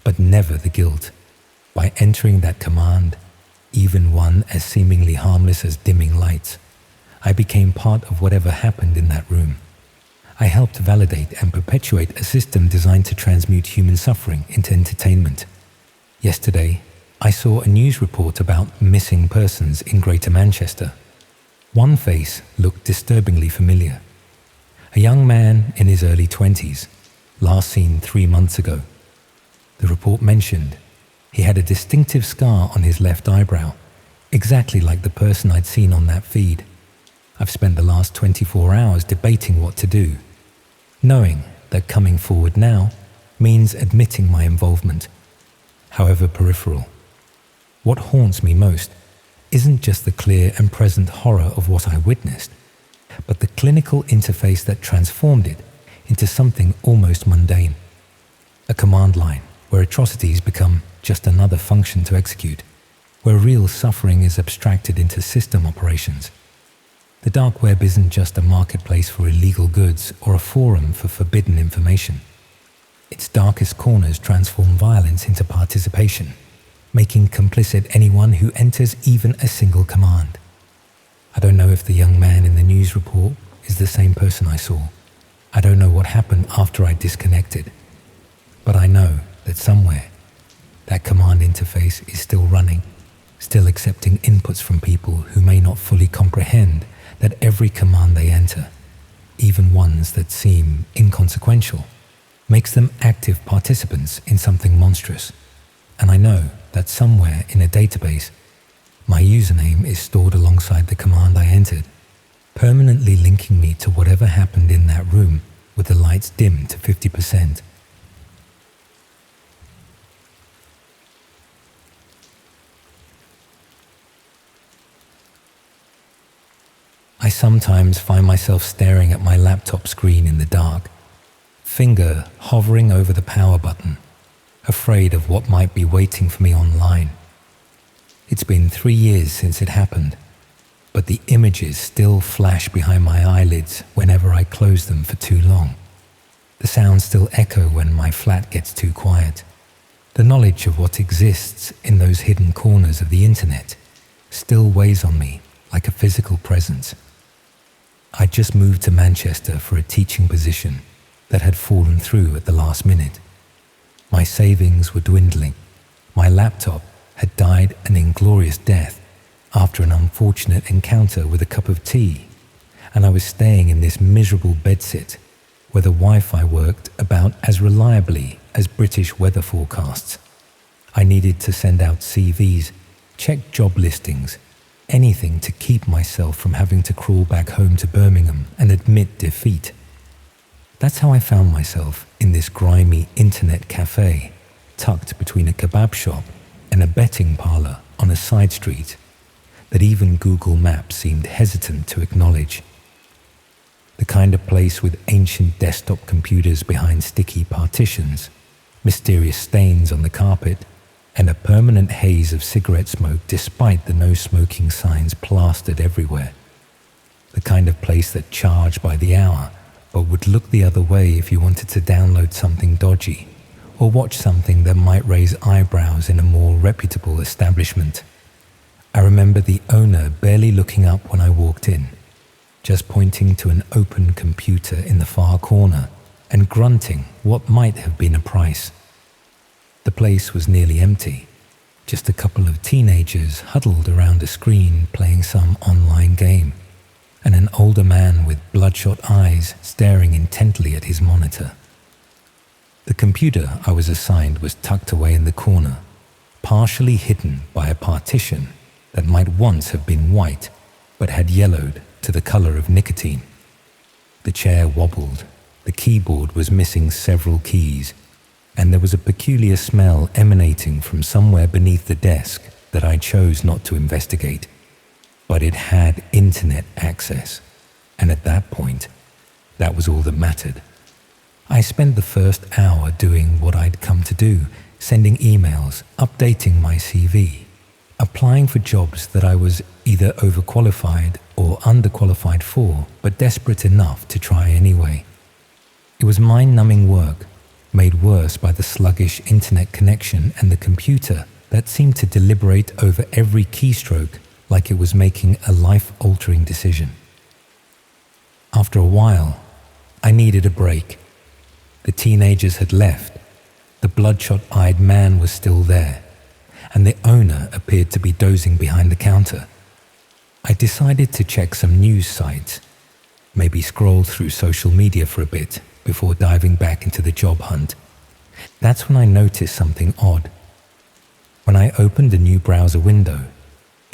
but never the guilt. By entering that command, even one as seemingly harmless as dimming lights, I became part of whatever happened in that room. I helped validate and perpetuate a system designed to transmute human suffering into entertainment. Yesterday, I saw a news report about missing persons in Greater Manchester. One face looked disturbingly familiar. A young man in his early 20s, last seen 3 months ago. The report mentioned he had a distinctive scar on his left eyebrow, exactly like the person I'd seen on that feed. I've spent the last 24 hours debating what to do, knowing that coming forward now means admitting my involvement, however peripheral. What haunts me most isn't just the clear and present horror of what I witnessed, but the clinical interface that transformed it into something almost mundane. A command line where atrocities become just another function to execute, where real suffering is abstracted into system operations. The dark web isn't just a marketplace for illegal goods or a forum for forbidden information. Its darkest corners transform violence into participation, making complicit anyone who enters even a single command. I don't know if the young man in the news report is the same person I saw. I don't know what happened after I disconnected. But I know that somewhere, that command interface is still running, still accepting inputs from people who may not fully comprehend that every command they enter, even ones that seem inconsequential, makes them active participants in something monstrous. And I know that somewhere in a database, my username is stored alongside the command I entered, permanently linking me to whatever happened in that room with the lights dimmed to 50%. I sometimes find myself staring at my laptop screen in the dark, finger hovering over the power button, afraid of what might be waiting for me online. It's been 3 years since it happened, but the images still flash behind my eyelids whenever I close them for too long. The sounds still echo when my flat gets too quiet. The knowledge of what exists in those hidden corners of the internet still weighs on me like a physical presence. I just moved to Manchester for a teaching position that had fallen through at the last minute. My savings were dwindling. My laptop had died an inglorious death after an unfortunate encounter with a cup of tea, and I was staying in this miserable bedsit where the Wi-Fi worked about as reliably as British weather forecasts. I needed to send out CVs, check job listings, anything to keep myself from having to crawl back home to Birmingham and admit defeat. That's how I found myself in this grimy internet cafe, tucked between a kebab shop and a betting parlor on a side street that even Google Maps seemed hesitant to acknowledge. The kind of place with ancient desktop computers behind sticky partitions, mysterious stains on the carpet, and a permanent haze of cigarette smoke despite the no smoking signs plastered everywhere. The kind of place that charged by the hour but would look the other way if you wanted to download something dodgy or watch something that might raise eyebrows in a more reputable establishment. I remember the owner barely looking up when I walked in, just pointing to an open computer in the far corner and grunting what might have been a price. The place was nearly empty, just a couple of teenagers huddled around a screen playing some online game, and an older man with bloodshot eyes staring intently at his monitor. The computer I was assigned was tucked away in the corner, partially hidden by a partition that might once have been white but had yellowed to the color of nicotine. The chair wobbled, the keyboard was missing several keys, and there was a peculiar smell emanating from somewhere beneath the desk that I chose not to investigate. But it had internet access, and at that point, that was all that mattered. I spent the first hour doing what I'd come to do, sending emails, updating my CV, applying for jobs that I was either overqualified or underqualified for, but desperate enough to try anyway. It was mind-numbing work, made worse by the sluggish internet connection and the computer that seemed to deliberate over every keystroke like it was making a life-altering decision. After a while, I needed a break. The teenagers had left, the bloodshot-eyed man was still there, and the owner appeared to be dozing behind the counter. I decided to check some news sites, maybe scroll through social media for a bit before diving back into the job hunt. That's when I noticed something odd. When I opened a new browser window,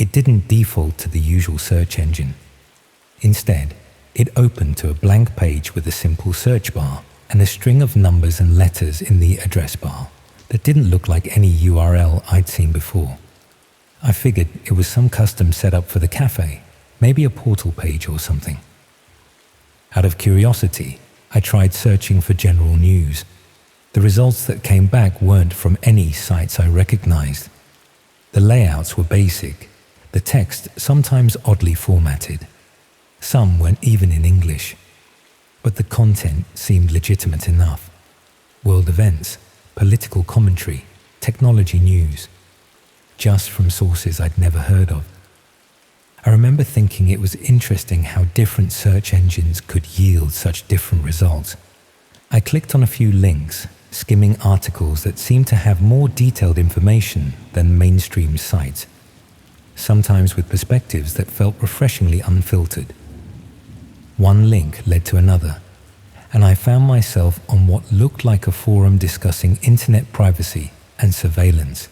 it didn't default to the usual search engine. Instead, it opened to a blank page with a simple search bar and a string of numbers and letters in the address bar that didn't look like any URL I'd seen before. I figured it was some custom setup for the cafe, maybe a portal page or something. Out of curiosity, I tried searching for general news. The results that came back weren't from any sites I recognized. The layouts were basic, the text sometimes oddly formatted. Some weren't even in English, but the content seemed legitimate enough. World events, political commentary, technology news, just from sources I'd never heard of. I remember thinking it was interesting how different search engines could yield such different results. I clicked on a few links, skimming articles that seemed to have more detailed information than mainstream sites, sometimes with perspectives that felt refreshingly unfiltered. One link led to another, and I found myself on what looked like a forum discussing internet privacy and surveillance.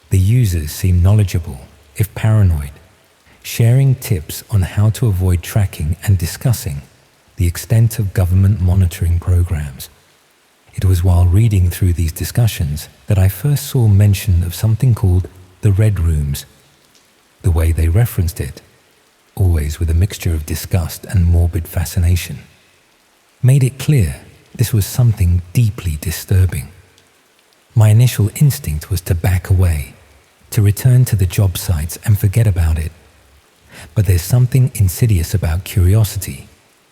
The users seemed knowledgeable, if paranoid, sharing tips on how to avoid tracking and discussing the extent of government monitoring programs. It was while reading through these discussions that I first saw mention of something called the Red Rooms. The way they referenced it, always with a mixture of disgust and morbid fascination, made it clear this was something deeply disturbing. My initial instinct was to back away, to return to the job sites and forget about it. But there's something insidious about curiosity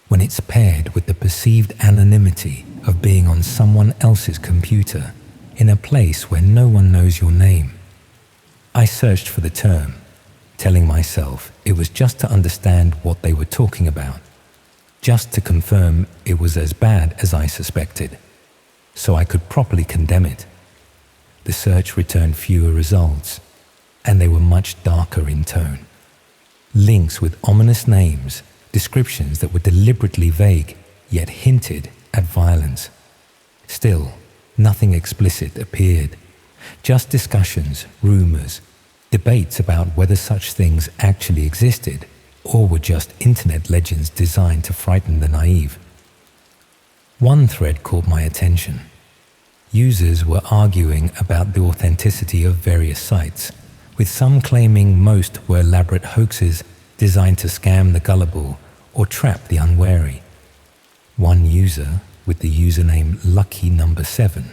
when it's paired with the perceived anonymity of being on someone else's computer in a place where no one knows your name. I searched for the term, telling myself it was just to understand what they were talking about, just to confirm it was as bad as I suspected. so I could properly condemn it. The search returned fewer results, and they were much darker in tone. Links with ominous names, descriptions that were deliberately vague, yet hinted at violence. Still, nothing explicit appeared. Just discussions, rumors, debates about whether such things actually existed or were just internet legends designed to frighten the naive. One thread caught my attention. Users were arguing about the authenticity of various sites, with some claiming most were elaborate hoaxes designed to scam the gullible or trap the unwary. One user, with the username Lucky7,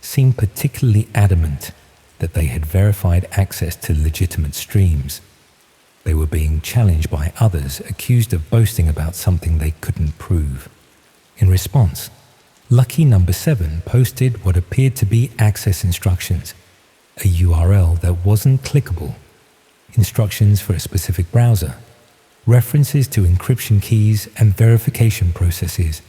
seemed particularly adamant that they had verified access to legitimate streams. They were being challenged by others accused of boasting about something they couldn't prove. In response, Lucky7 posted what appeared to be access instructions, a URL that wasn't clickable, instructions for a specific browser, references to encryption keys and verification processes.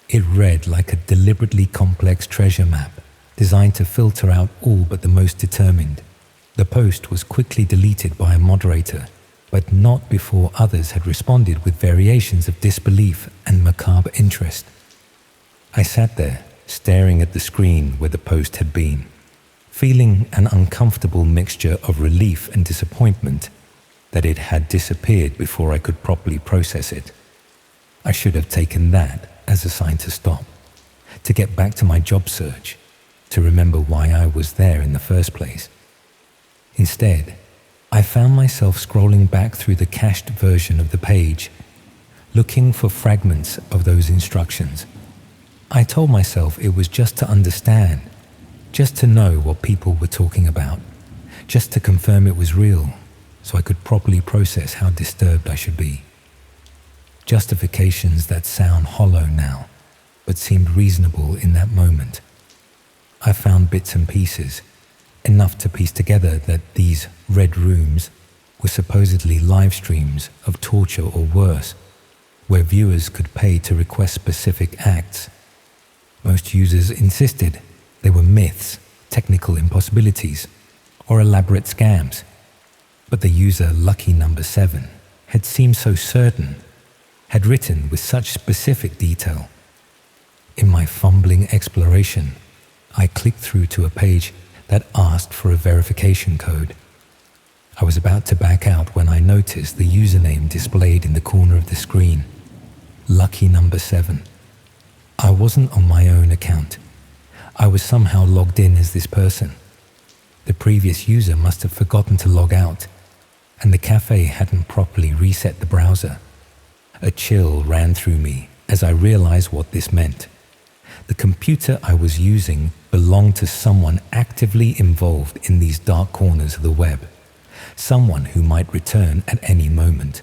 It read like a deliberately complex treasure map designed to filter out all but the most determined. The post was quickly deleted by a moderator, but not before others had responded with variations of disbelief and macabre interest. I sat there, staring at the screen where the post had been, feeling an uncomfortable mixture of relief and disappointment that it had disappeared before I could properly process it. I should have taken that as a sign to stop, to get back to my job search, to remember why I was there in the first place. Instead, I found myself scrolling back through the cached version of the page, looking for fragments of those instructions. I told myself it was just to understand, just to know what people were talking about, just to confirm it was real, so I could properly process how disturbed I should be. Justifications that sound hollow now, but seemed reasonable in that moment. I found bits and pieces, enough to piece together that these red rooms were supposedly live streams of torture or worse, where viewers could pay to request specific acts. Most users insisted they were myths, technical impossibilities, or elaborate scams. But the user Lucky7 had seemed so certain, had written with such specific detail. In my fumbling exploration, I clicked through to a page that asked for a verification code. I was about to back out when I noticed the username displayed in the corner of the screen, Lucky7. I wasn't on my own account. I was somehow logged in as this person. The previous user must have forgotten to log out, and the cafe hadn't properly reset the browser. A chill ran through me as I realized what this meant. The computer I was using belonged to someone actively involved in these dark corners of the web, someone who might return at any moment,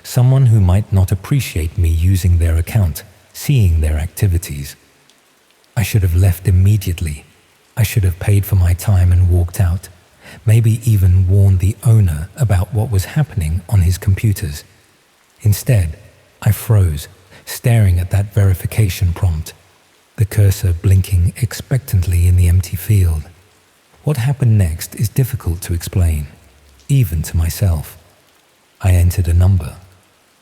someone who might not appreciate me using their account, seeing their activities. I should have left immediately. I should have paid for my time and walked out, maybe even warned the owner about what was happening on his computers. Instead, I froze, staring at that verification prompt, the cursor blinking expectantly in the empty field. What happened next is difficult to explain, even to myself. I entered a number.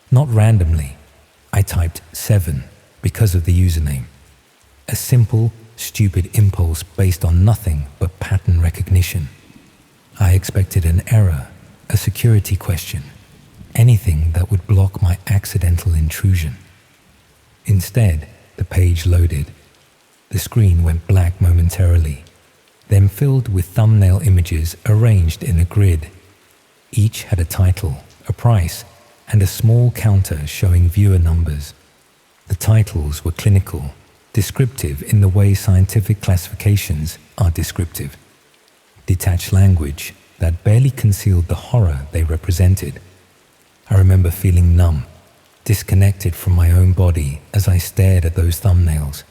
Not randomly, I typed 7 because of the username. A simple, stupid impulse based on nothing but pattern recognition. I expected an error, a security question, anything that would block my accidental intrusion. Instead, the page loaded. The screen went black momentarily, then filled with thumbnail images arranged in a grid. Each had a title, a price, and a small counter showing viewer numbers. The titles were clinical, descriptive in the way scientific classifications are descriptive. Detached language that barely concealed the horror they represented. I remember feeling numb, disconnected from my own body as I stared at those thumbnails.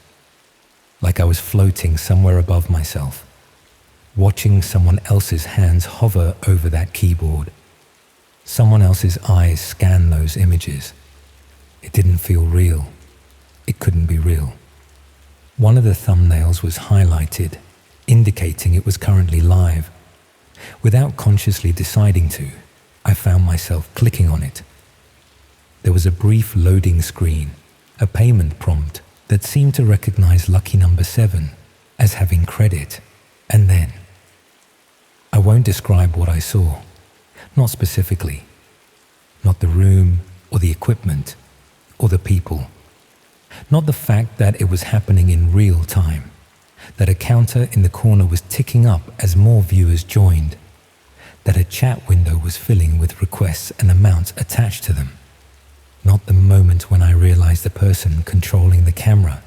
Like I was floating somewhere above myself, watching someone else's hands hover over that keyboard. Someone else's eyes scan those images. It didn't feel real. It couldn't be real. One of the thumbnails was highlighted, indicating it was currently live. Without consciously deciding to, I found myself clicking on it. There was a brief loading screen, a payment prompt that seemed to recognize lucky number 7 as having credit, and then I won't describe what I saw, not specifically, not the room or the equipment or the people, not the fact that it was happening in real time, that a counter in the corner was ticking up as more viewers joined, that a chat window was filling with requests and amounts attached to them, not the moment when I realized the person controlling the camera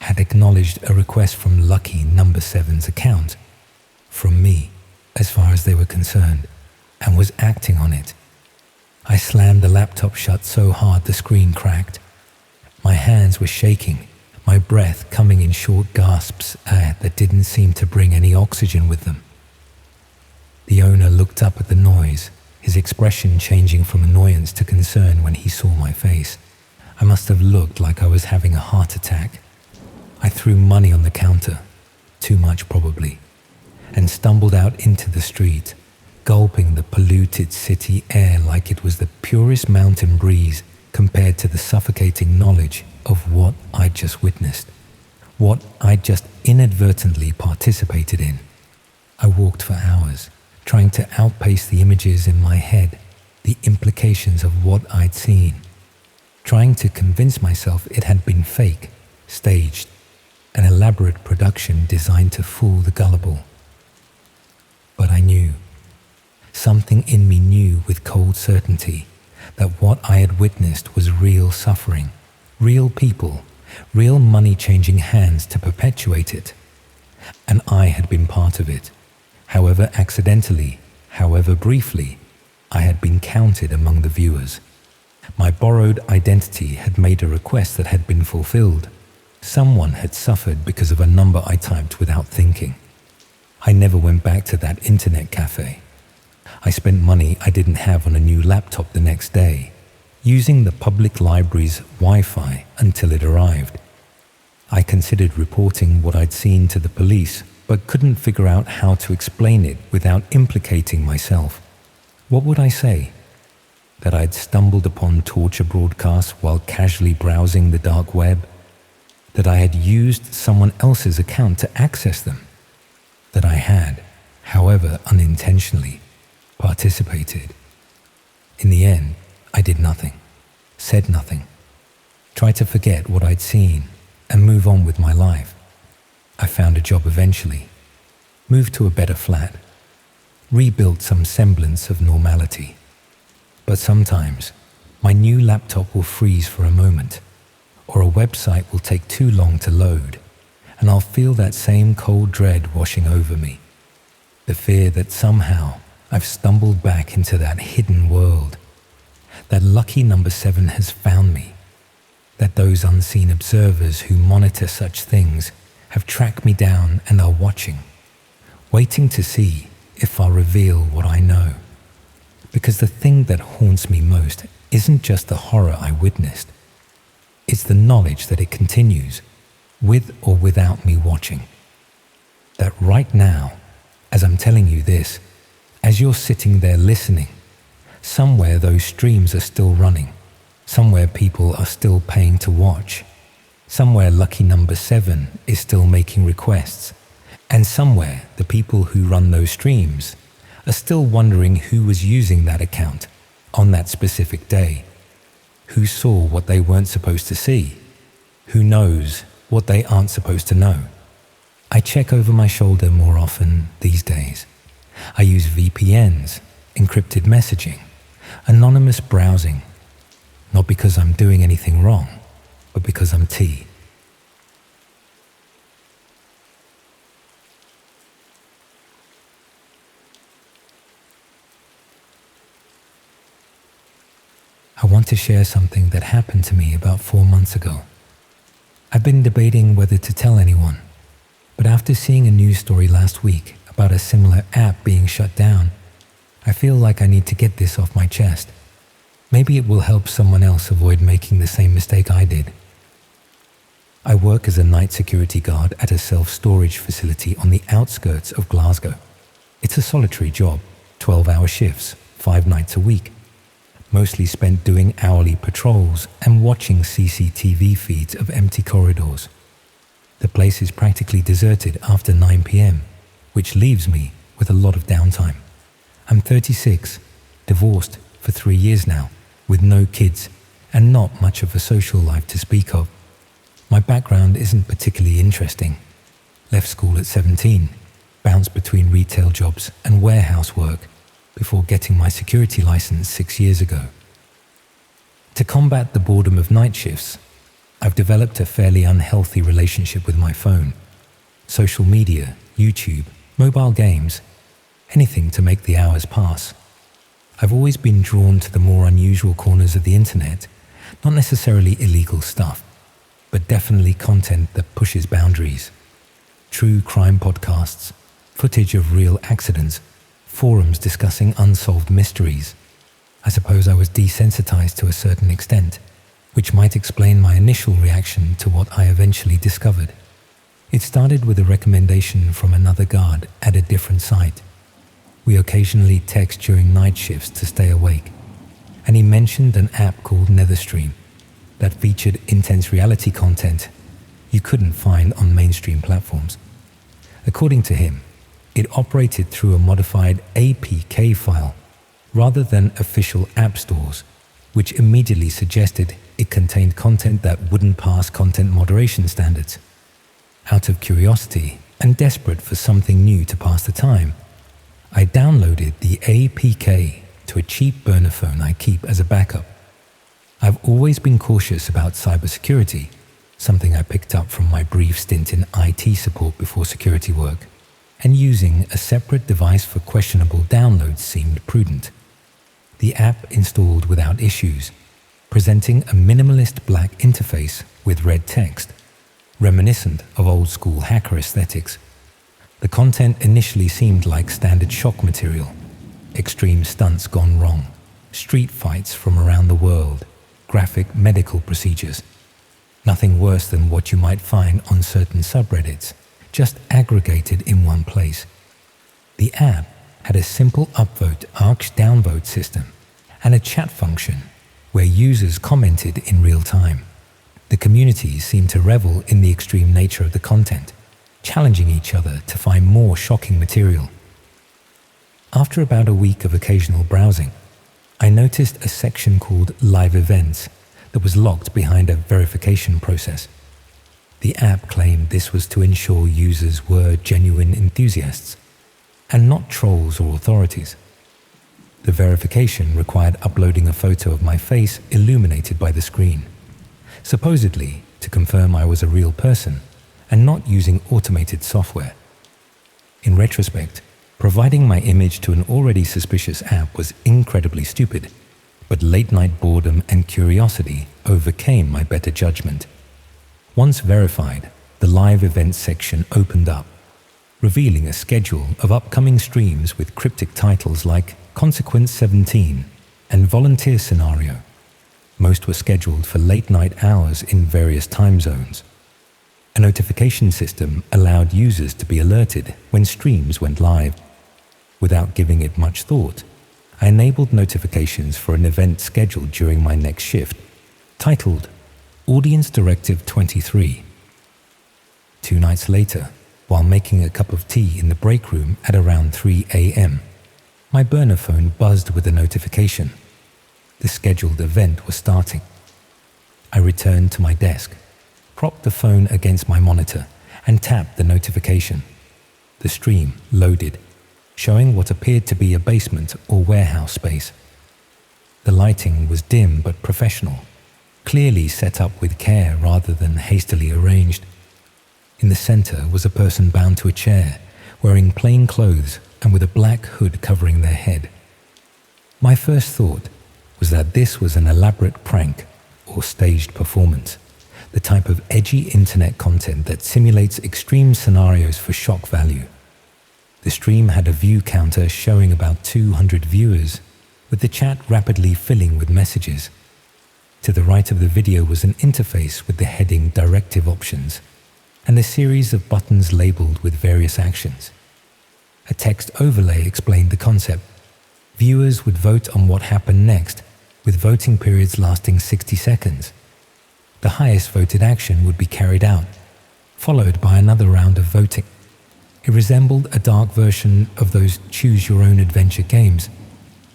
had acknowledged a request from lucky number 7's account, from me as far as they were concerned, and was acting on it. I slammed the laptop shut so hard the screen cracked. My hands were shaking, my breath coming in short gasps that didn't seem to bring any oxygen with them. The owner looked up at the noise, his expression changing from annoyance to concern when he saw my face. I must have looked like I was having a heart attack. I threw money on the counter, too much probably, and stumbled out into the street, gulping the polluted city air like it was the purest mountain breeze compared to the suffocating knowledge of what I'd just witnessed, what I'd just inadvertently participated in. I walked for hours, trying to outpace the images in my head, the implications of what I'd seen, trying to convince myself it had been fake, staged, an elaborate production designed to fool the gullible. But I knew, something in me knew with cold certainty, that what I had witnessed was real suffering, real people, real money-changing hands to perpetuate it. And I had been part of it. However accidentally, however briefly, I had been counted among the viewers. My borrowed identity had made a request that had been fulfilled. Someone had suffered because of a number I typed without thinking. I never went back to that internet cafe. I spent money I didn't have on a new laptop the next day, using the public library's Wi-Fi until it arrived. I considered reporting what I'd seen to the police, but couldn't figure out how to explain it without implicating myself. What would I say? That I'd stumbled upon torture broadcasts while casually browsing the dark web? That I had used someone else's account to access them? That I had, however unintentionally, participated? In the end, I did nothing, said nothing, tried to forget what I'd seen and move on with my life. I found a job eventually, moved to a better flat, rebuilt some semblance of normality. But sometimes, my new laptop will freeze for a moment, or a website will take too long to load, and I'll feel that same cold dread washing over me. The fear that somehow I've stumbled back into that hidden world, that lucky number 7 has found me, that those unseen observers who monitor such things have tracked me down and are watching, waiting to see if I'll reveal what I know. Because the thing that haunts me most isn't just the horror I witnessed, it's the knowledge that it continues, with or without me watching. That right now, as I'm telling you this, as you're sitting there listening, somewhere those streams are still running, somewhere people are still paying to watch, somewhere lucky number 7 is still making requests, and somewhere the people who run those streams are still wondering who was using that account on that specific day, who saw what they weren't supposed to see, who knows what they aren't supposed to know. I check over my shoulder more often these days. I use VPNs, encrypted messaging, anonymous browsing, not because I'm doing anything wrong, but because I'm T. I want to share something that happened to me about 4 months ago. I've been debating whether to tell anyone, but after seeing a news story last week about a similar app being shut down, I feel like I need to get this off my chest. Maybe it will help someone else avoid making the same mistake I did. I work as a night security guard at a self-storage facility on the outskirts of Glasgow. It's a solitary job, 12-hour shifts, 5 nights a week, mostly spent doing hourly patrols and watching CCTV feeds of empty corridors. The place is practically deserted after 9 p.m., which leaves me with a lot of downtime. I'm 36, divorced for 3 years now, with no kids and not much of a social life to speak of. My background isn't particularly interesting. Left school at 17, bounced between retail jobs and warehouse work before getting my security license 6 years ago. To combat the boredom of night shifts, I've developed a fairly unhealthy relationship with my phone. Social media, YouTube, mobile games, anything to make the hours pass. I've always been drawn to the more unusual corners of the internet, not necessarily illegal stuff, but definitely content that pushes boundaries. True crime podcasts, footage of real accidents, forums discussing unsolved mysteries. I suppose I was desensitized to a certain extent, which might explain my initial reaction to what I eventually discovered. It started with a recommendation from another guard at a different site. We occasionally text during night shifts to stay awake, and he mentioned an app called Netherstream that featured intense reality content you couldn't find on mainstream platforms. According to him, it operated through a modified APK file rather than official app stores, which immediately suggested it contained content that wouldn't pass content moderation standards. Out of curiosity and desperate for something new to pass the time, I downloaded the APK to a cheap burner phone I keep as a backup. I've always been cautious about cybersecurity, something I picked up from my brief stint in IT support before security work, and using a separate device for questionable downloads seemed prudent. The app installed without issues, presenting a minimalist black interface with red text, reminiscent of old-school hacker aesthetics. The content initially seemed like standard shock material, extreme stunts gone wrong, street fights from around the world, graphic medical procedures. Nothing worse than what you might find on certain subreddits, just aggregated in one place. The app had a simple upvote arch-downvote system and a chat function where users commented in real time. The community seemed to revel in the extreme nature of the content, challenging each other to find more shocking material. After about a week of occasional browsing, I noticed a section called Live Events that was locked behind a verification process. The app claimed this was to ensure users were genuine enthusiasts and not trolls or authorities. The verification required uploading a photo of my face illuminated by the screen, supposedly to confirm I was a real person and not using automated software. In retrospect, providing my image to an already suspicious app was incredibly stupid, but late-night boredom and curiosity overcame my better judgment. Once verified, the live events section opened up, revealing a schedule of upcoming streams with cryptic titles like Consequence 17 and Volunteer Scenario. Most were scheduled for late-night hours in various time zones. A notification system allowed users to be alerted when streams went live. Without giving it much thought, I enabled notifications for an event scheduled during my next shift, titled Audience Directive 23. 2 nights later, while making a cup of tea in the break room at around 3 a.m., my burner phone buzzed with a notification. The scheduled event was starting. I returned to my desk, propped the phone against my monitor, and tapped the notification. The stream loaded, showing what appeared to be a basement or warehouse space. The lighting was dim but professional, clearly set up with care rather than hastily arranged. In the center was a person bound to a chair, wearing plain clothes and with a black hood covering their head. My first thought was that this was an elaborate prank or staged performance, the type of edgy internet content that simulates extreme scenarios for shock value. The stream had a view counter showing about 200 viewers, with the chat rapidly filling with messages. To the right of the video was an interface with the heading Directive Options and a series of buttons labeled with various actions. A text overlay explained the concept. Viewers would vote on what happened next, with voting periods lasting 60 seconds. The highest voted action would be carried out, followed by another round of voting. It resembled a dark version of those choose-your-own-adventure games,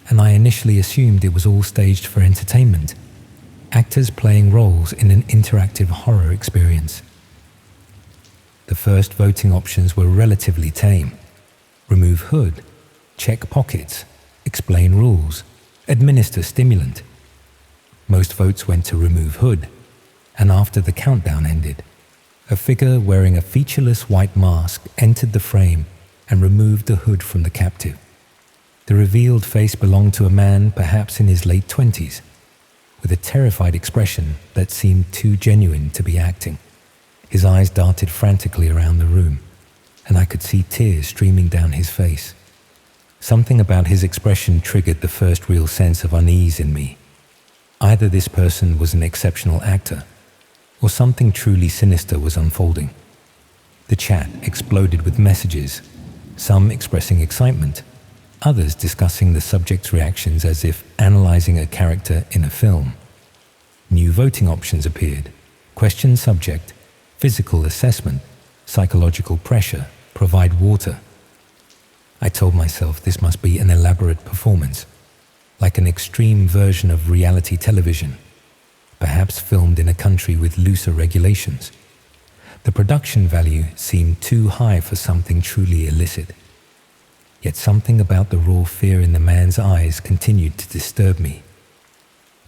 and I initially assumed it was all staged for entertainment, actors playing roles in an interactive horror experience. The first voting options were relatively tame. Remove hood, check pockets, explain rules, administer stimulant. Most votes went to remove hood, and after the countdown ended, a figure wearing a featureless white mask entered the frame and removed the hood from the captive. The revealed face belonged to a man perhaps in his late 20s, with a terrified expression that seemed too genuine to be acting. His eyes darted frantically around the room, and I could see tears streaming down his face. Something about his expression triggered the first real sense of unease in me. Either this person was an exceptional actor, or something truly sinister was unfolding. The chat exploded with messages, some expressing excitement, others discussing the subject's reactions as if analyzing a character in a film. New voting options appeared: question subject, physical assessment, psychological pressure, provide water. I told myself this must be an elaborate performance, like an extreme version of reality television, perhaps filmed in a country with looser regulations. The production value seemed too high for something truly illicit. Yet something about the raw fear in the man's eyes continued to disturb me.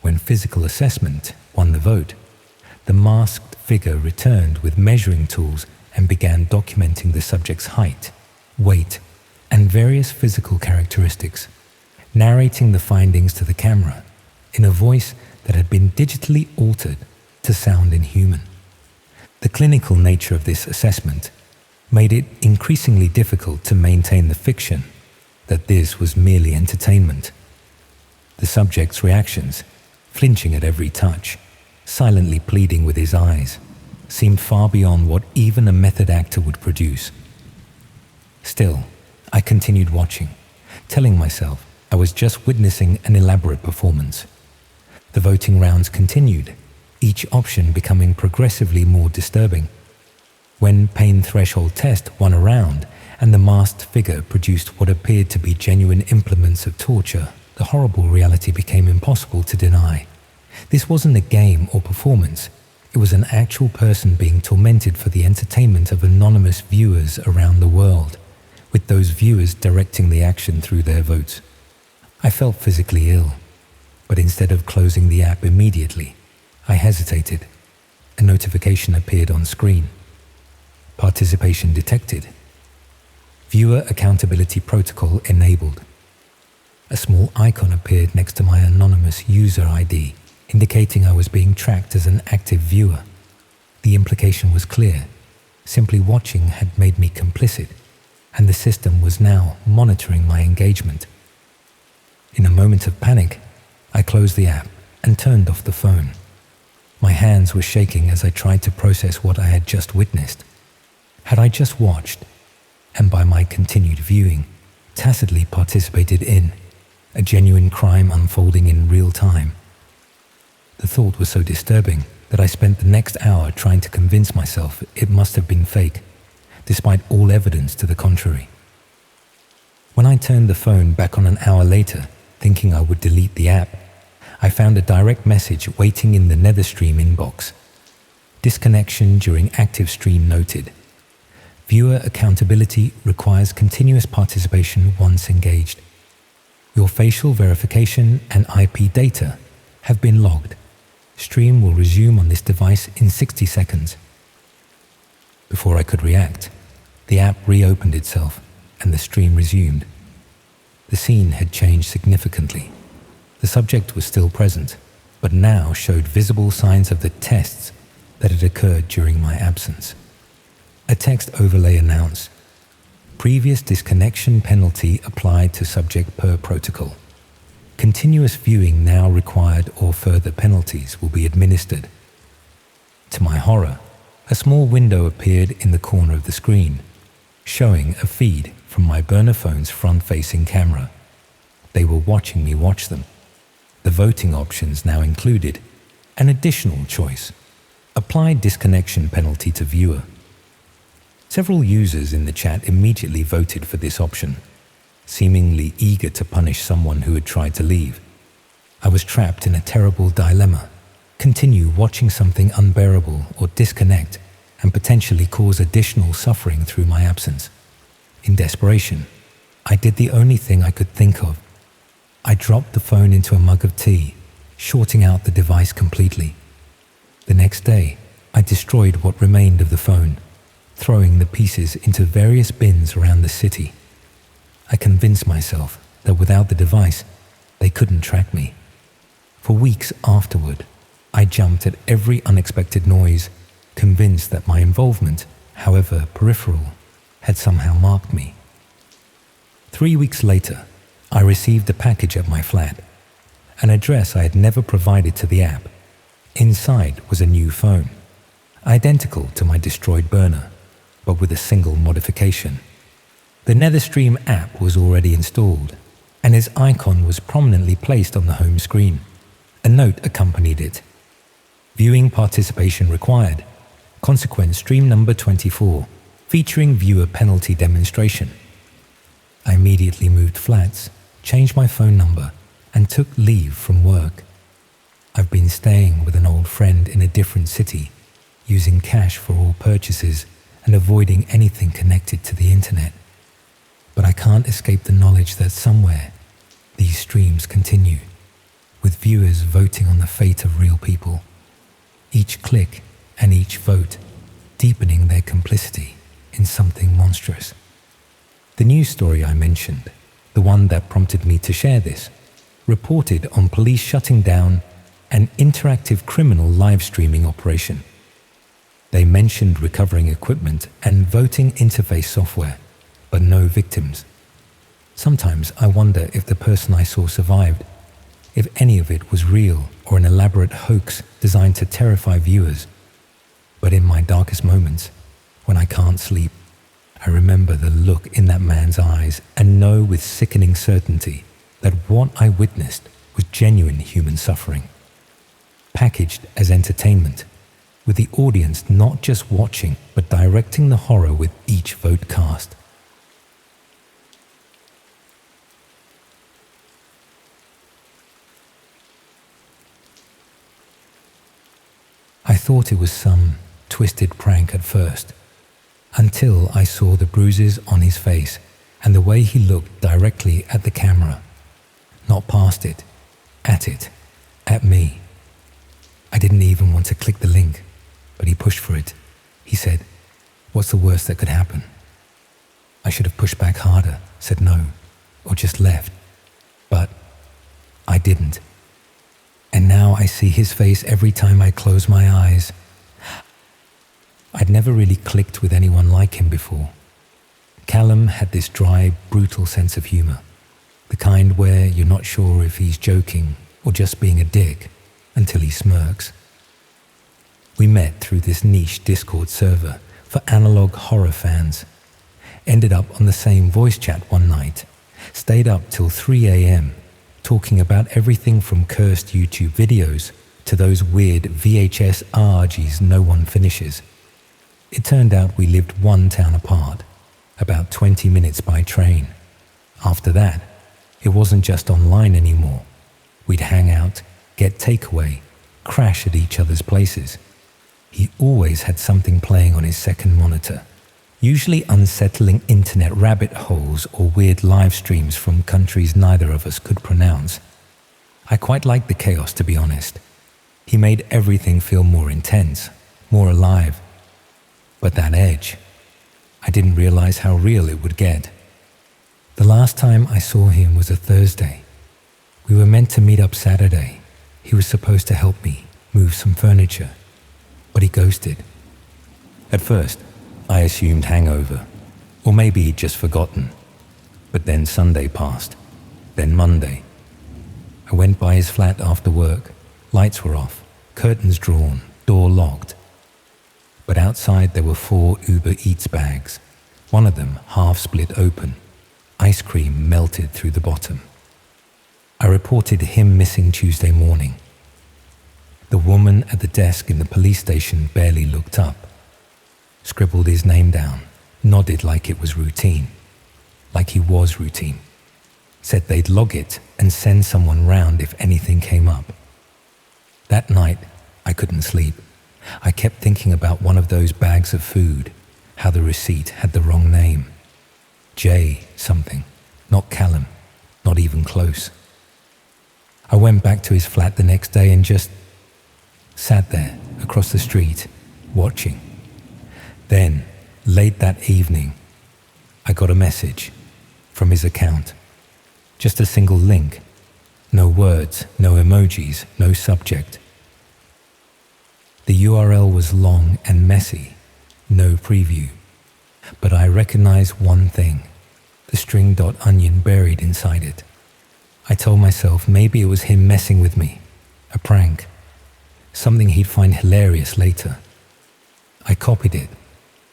When physical assessment won the vote, the masked figure returned with measuring tools and began documenting the subject's height, weight, and various physical characteristics, narrating the findings to the camera in a voice that had been digitally altered to sound inhuman. The clinical nature of this assessment made it increasingly difficult to maintain the fiction that this was merely entertainment. The subject's reactions, flinching at every touch, silently pleading with his eyes, seemed far beyond what even a method actor would produce. Still, I continued watching, telling myself I was just witnessing an elaborate performance. The voting rounds continued, each option becoming progressively more disturbing. When pain threshold test won a round and the masked figure produced what appeared to be genuine implements of torture, the horrible reality became impossible to deny. This wasn't a game or performance. It was an actual person being tormented for the entertainment of anonymous viewers around the world, with those viewers directing the action through their votes. I felt physically ill, but instead of closing the app immediately, I hesitated. A notification appeared on screen. Participation detected. Viewer accountability protocol enabled. A small icon appeared next to my anonymous user ID, indicating I was being tracked as an active viewer. The implication was clear. Simply watching had made me complicit, and the system was now monitoring my engagement. In a moment of panic, I closed the app and turned off the phone. My hands were shaking as I tried to process what I had just witnessed. Had I just watched, and by my continued viewing, tacitly participated in, a genuine crime unfolding in real time? The thought was so disturbing that I spent the next hour trying to convince myself it must have been fake, despite all evidence to the contrary. When I turned the phone back on an hour later, thinking I would delete the app, I found a direct message waiting in the NetherStream inbox. Disconnection during active stream noted. Viewer accountability requires continuous participation once engaged. Your facial verification and IP data have been logged. Stream will resume on this device in 60 seconds. Before I could react, the app reopened itself and the stream resumed. The scene had changed significantly. The subject was still present, but now showed visible signs of the tests that had occurred during my absence. A text overlay announced, "Previous disconnection penalty applied to subject per protocol." continuous viewing now required or further penalties will be administered. To my horror, a small window appeared in the corner of the screen, showing a feed from my burner phone's front-facing camera. They were watching me watch them. The voting options now included an additional choice: apply disconnection penalty to viewer. Several users in the chat immediately voted for this option, seemingly eager to punish someone who had tried to leave. I was trapped in a terrible dilemma: continue watching something unbearable or disconnect and potentially cause additional suffering through my absence. In desperation, I did the only thing I could think of. I dropped the phone into a mug of tea, shorting out the device completely. The next day, I destroyed what remained of the phone, throwing the pieces into various bins around the city. I convinced myself that without the device, they couldn't track me. For weeks afterward, I jumped at every unexpected noise, convinced that my involvement, however peripheral, had somehow marked me. 3 weeks later, I received a package at my flat, an address I had never provided to the app. Inside was a new phone, identical to my destroyed burner, but with a single modification. The NetherStream app was already installed, and its icon was prominently placed on the home screen. A note accompanied it: viewing participation required. Consequence stream number 24, featuring viewer penalty demonstration. I immediately moved flats, changed my phone number, and took leave from work. I've been staying with an old friend in a different city, using cash for all purchases and avoiding anything connected to the internet. But I can't escape the knowledge that somewhere these streams continue, with viewers voting on the fate of real people. Each click and each vote deepening their complicity in something monstrous. The news story I mentioned, the one that prompted me to share this, reported on police shutting down an interactive criminal live streaming operation. They mentioned recovering equipment and voting interface software, but no victims. Sometimes I wonder if the person I saw survived, if any of it was real or an elaborate hoax designed to terrify viewers. But in my darkest moments, when I can't sleep, I remember the look in that man's eyes and know with sickening certainty that what I witnessed was genuine human suffering, packaged as entertainment, with the audience not just watching but directing the horror with each vote cast. I thought it was some twisted prank at first, until I saw the bruises on his face and the way he looked directly at the camera, not past it, at me. I didn't even want to click the link, but he pushed for it. He said, "What's the worst that could happen?" I should have pushed back harder, said no, or just left, but I didn't. And now I see his face every time I close my eyes. I'd never really clicked with anyone like him before. Callum had this dry, brutal sense of humor, the kind where you're not sure if he's joking or just being a dick until he smirks. We met through this niche Discord server for analog horror fans, ended up on the same voice chat one night, stayed up till 3 a.m. talking about everything from cursed YouTube videos to those weird VHS argies no one finishes. It turned out we lived one town apart, about 20 minutes by train. After that, it wasn't just online anymore. We'd hang out, get takeaway, crash at each other's places. He always had something playing on his second monitor, usually unsettling internet rabbit holes or weird live streams from countries neither of us could pronounce. I quite liked the chaos, to be honest. He made everything feel more intense, more alive. But that edge, I didn't realize how real it would get. The last time I saw him was a Thursday. We were meant to meet up Saturday. He was supposed to help me move some furniture, but he ghosted. At first, I assumed hangover, or maybe he'd just forgotten. But then Sunday passed, then Monday. I went by his flat after work. Lights were off, curtains drawn, door locked. But outside there were 4 Uber Eats bags, one of them half split open, ice cream melted through the bottom. I reported him missing Tuesday morning. The woman at the desk in the police station barely looked up, scribbled his name down, nodded like it was routine, like he was routine, said they'd log it and send someone round if anything came up. That night, I couldn't sleep. I kept thinking about one of those bags of food, how the receipt had the wrong name. J something, not Callum, not even close. I went back to his flat the next day and just sat there across the street, watching. Then, late that evening, I got a message from his account. Just a single link. No words, no emojis, no subject. The URL was long and messy, no preview. But I recognized one thing, the string.onion buried inside it. I told myself maybe it was him messing with me, a prank, something he'd find hilarious later. I copied it,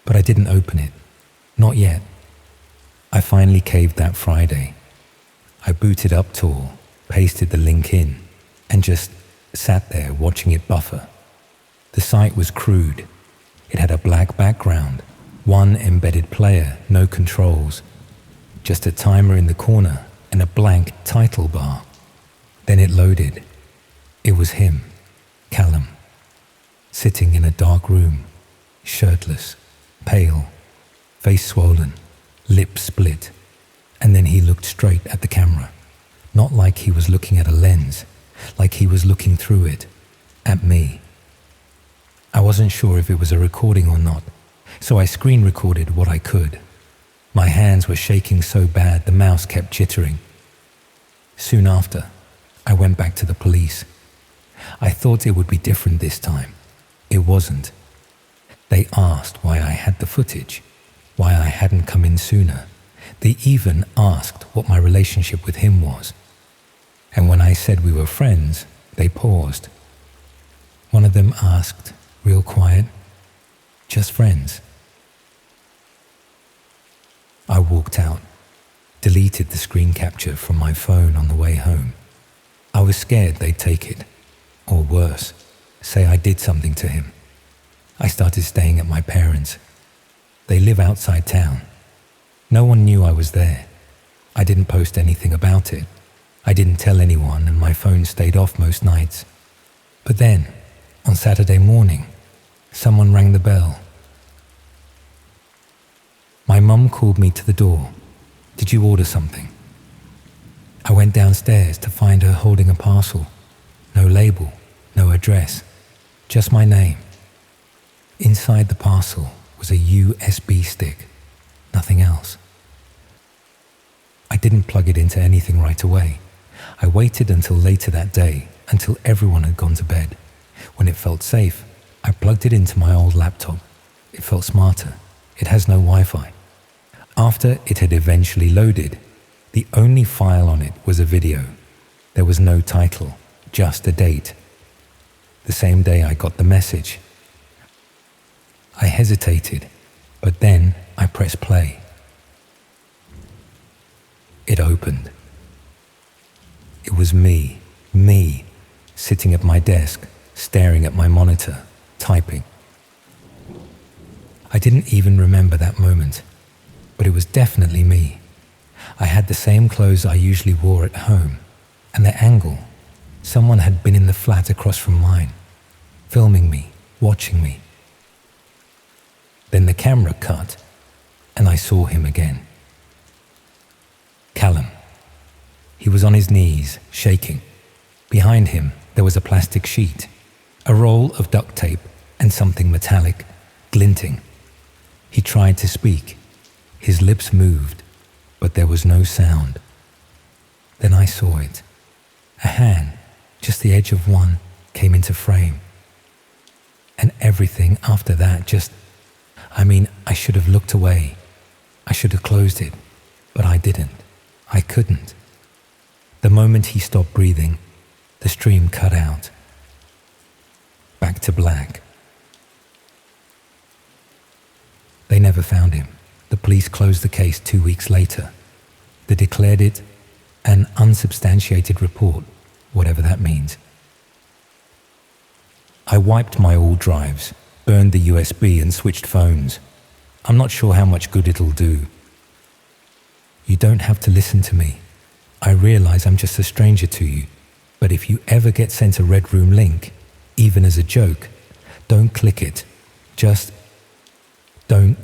but I didn't open it. Not yet. I finally caved that Friday. I booted up Tor, pasted the link in, and just sat there watching it buffer. The site was crude. It had a black background, one embedded player, no controls, just a timer in the corner and a blank title bar. Then it loaded. It was him, Callum, sitting in a dark room, shirtless, pale, face swollen, lips split, and then he looked straight at the camera, not like he was looking at a lens, like he was looking through it, at me. I wasn't sure if it was a recording or not, so I screen recorded what I could. My hands were shaking so bad the mouse kept jittering. Soon after, I went back to the police. I thought it would be different this time. It wasn't. They asked why I had the footage, why I hadn't come in sooner. They even asked what my relationship with him was. And when I said we were friends, they paused. One of them asked, real quiet, "Just friends?" I walked out, deleted the screen capture from my phone on the way home. I was scared they'd take it, or worse, say I did something to him. I started staying at my parents'. They live outside town. No one knew I was there. I didn't post anything about it. I didn't tell anyone, and my phone stayed off most nights. But then, on Saturday morning, someone rang the bell. My mum called me to the door. "Did you order something?" I went downstairs to find her holding a parcel. No label, no address, just my name. Inside the parcel was a USB stick, nothing else. I didn't plug it into anything right away. I waited until later that day, until everyone had gone to bed. When it felt safe, I plugged it into my old laptop. It felt smarter. It has no Wi-Fi. After it had eventually loaded, the only file on it was a video. There was no title, just a date. The same day I got the message. I hesitated, but then I pressed play. It opened. It was me, sitting at my desk, staring at my monitor, typing. I didn't even remember that moment, but it was definitely me. I had the same clothes I usually wore at home, and the angle. Someone had been in the flat across from mine, filming me, watching me. Then the camera cut, and I saw him again. Callum. He was on his knees, shaking. Behind him, there was a plastic sheet, a roll of duct tape, and something metallic, glinting. He tried to speak. His lips moved, but there was no sound. Then I saw it. A hand, just the edge of one, came into frame. And everything after that I should have looked away. I should have closed it, but I didn't. I couldn't. The moment he stopped breathing, The stream cut out. Back to black. They never found him. The police closed the case 2 weeks later. They declared it an unsubstantiated report, whatever that means. I wiped my all drives, burned the USB and switched phones. I'm not sure how much good it'll do. You don't have to listen to me. I realize I'm just a stranger to you, but if you ever get sent a Red Room link, even as a joke, don't click it. Just don't.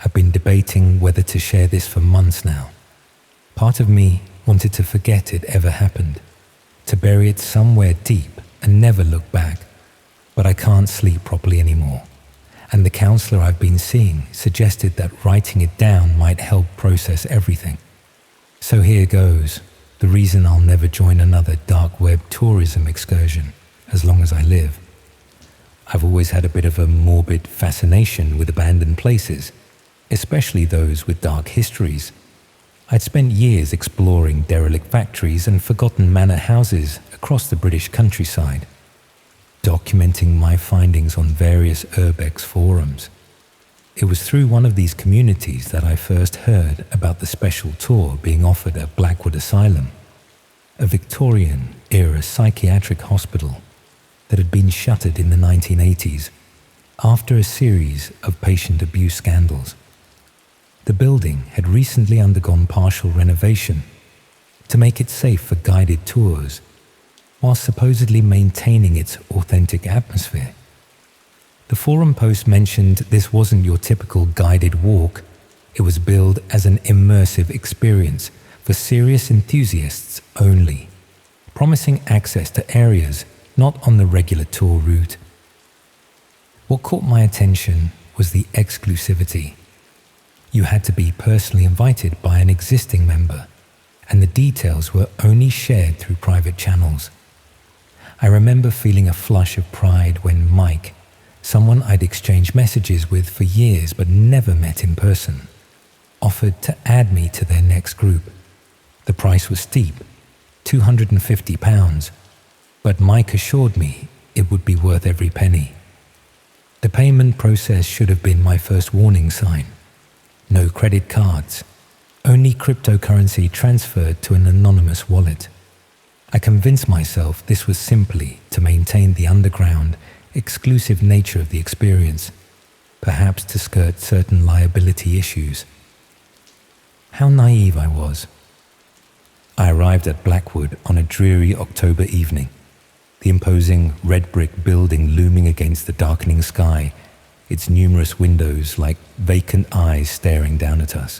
I've been debating whether to share this for months now. Part of me wanted to forget it ever happened, to bury it somewhere deep and never look back, but I can't sleep properly anymore. And the counselor I've been seeing suggested that writing it down might help process everything. So here goes, the reason I'll never join another dark web tourism excursion as long as I live. I've always had a bit of a morbid fascination with abandoned places, especially those with dark histories. I'd spent years exploring derelict factories and forgotten manor houses across the British countryside, documenting my findings on various urbex forums. It was through one of these communities that I first heard about the special tour being offered at Blackwood Asylum, a Victorian-era psychiatric hospital that had been shuttered in the 1980s after a series of patient abuse scandals. The building had recently undergone partial renovation to make it safe for guided tours, while supposedly maintaining its authentic atmosphere. The forum post mentioned this wasn't your typical guided walk. It was billed as an immersive experience for serious enthusiasts only, promising access to areas not on the regular tour route. What caught my attention was the exclusivity. You had to be personally invited by an existing member, and the details were only shared through private channels. I remember feeling a flush of pride when Mike, someone I'd exchanged messages with for years but never met in person, offered to add me to their next group. The price was steep, £250, but Mike assured me it would be worth every penny. The payment process should have been my first warning sign. No credit cards, only cryptocurrency transferred to an anonymous wallet. I convinced myself this was simply to maintain the underground, exclusive nature of the experience, perhaps to skirt certain liability issues. How naive I was. I arrived at Blackwood on a dreary October evening, the imposing red brick building looming against the darkening sky, its numerous windows like vacant eyes staring down at us.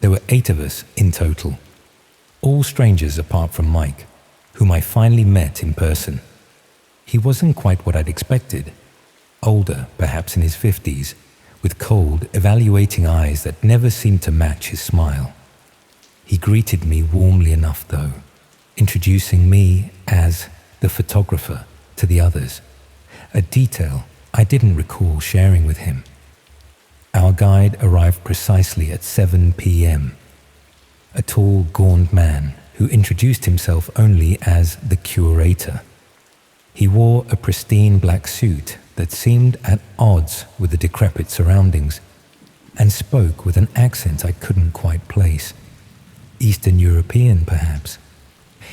There were 8 of us in total, all strangers apart from Mike, whom I finally met in person. He wasn't quite what I'd expected, older, perhaps in his 50s, with cold, evaluating eyes that never seemed to match his smile. He greeted me warmly enough, though, introducing me as the photographer to the others, a detail I didn't recall sharing with him. Our guide arrived precisely at 7 p.m., a tall, gaunt man who introduced himself only as the curator. He wore a pristine black suit that seemed at odds with the decrepit surroundings and spoke with an accent I couldn't quite place. Eastern European, perhaps.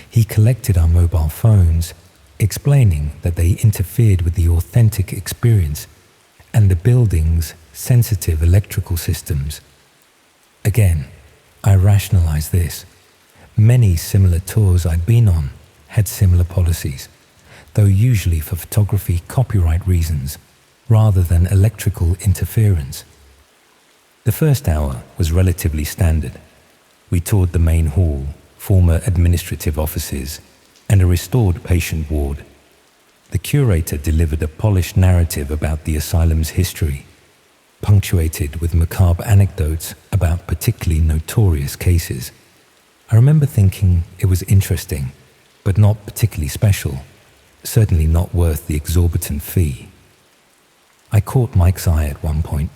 He collected our mobile phones, explaining that they interfered with the authentic experience and the building's sensitive electrical systems. Again, I rationalized this. Many similar tours I'd been on had similar policies, though usually for photography copyright reasons rather than electrical interference. The first hour was relatively standard. We toured the main hall, former administrative offices, and a restored patient ward. The curator delivered a polished narrative about the asylum's history, punctuated with macabre anecdotes about particularly notorious cases. I remember thinking it was interesting, but not particularly special, certainly not worth the exorbitant fee. I caught Mike's eye at one point,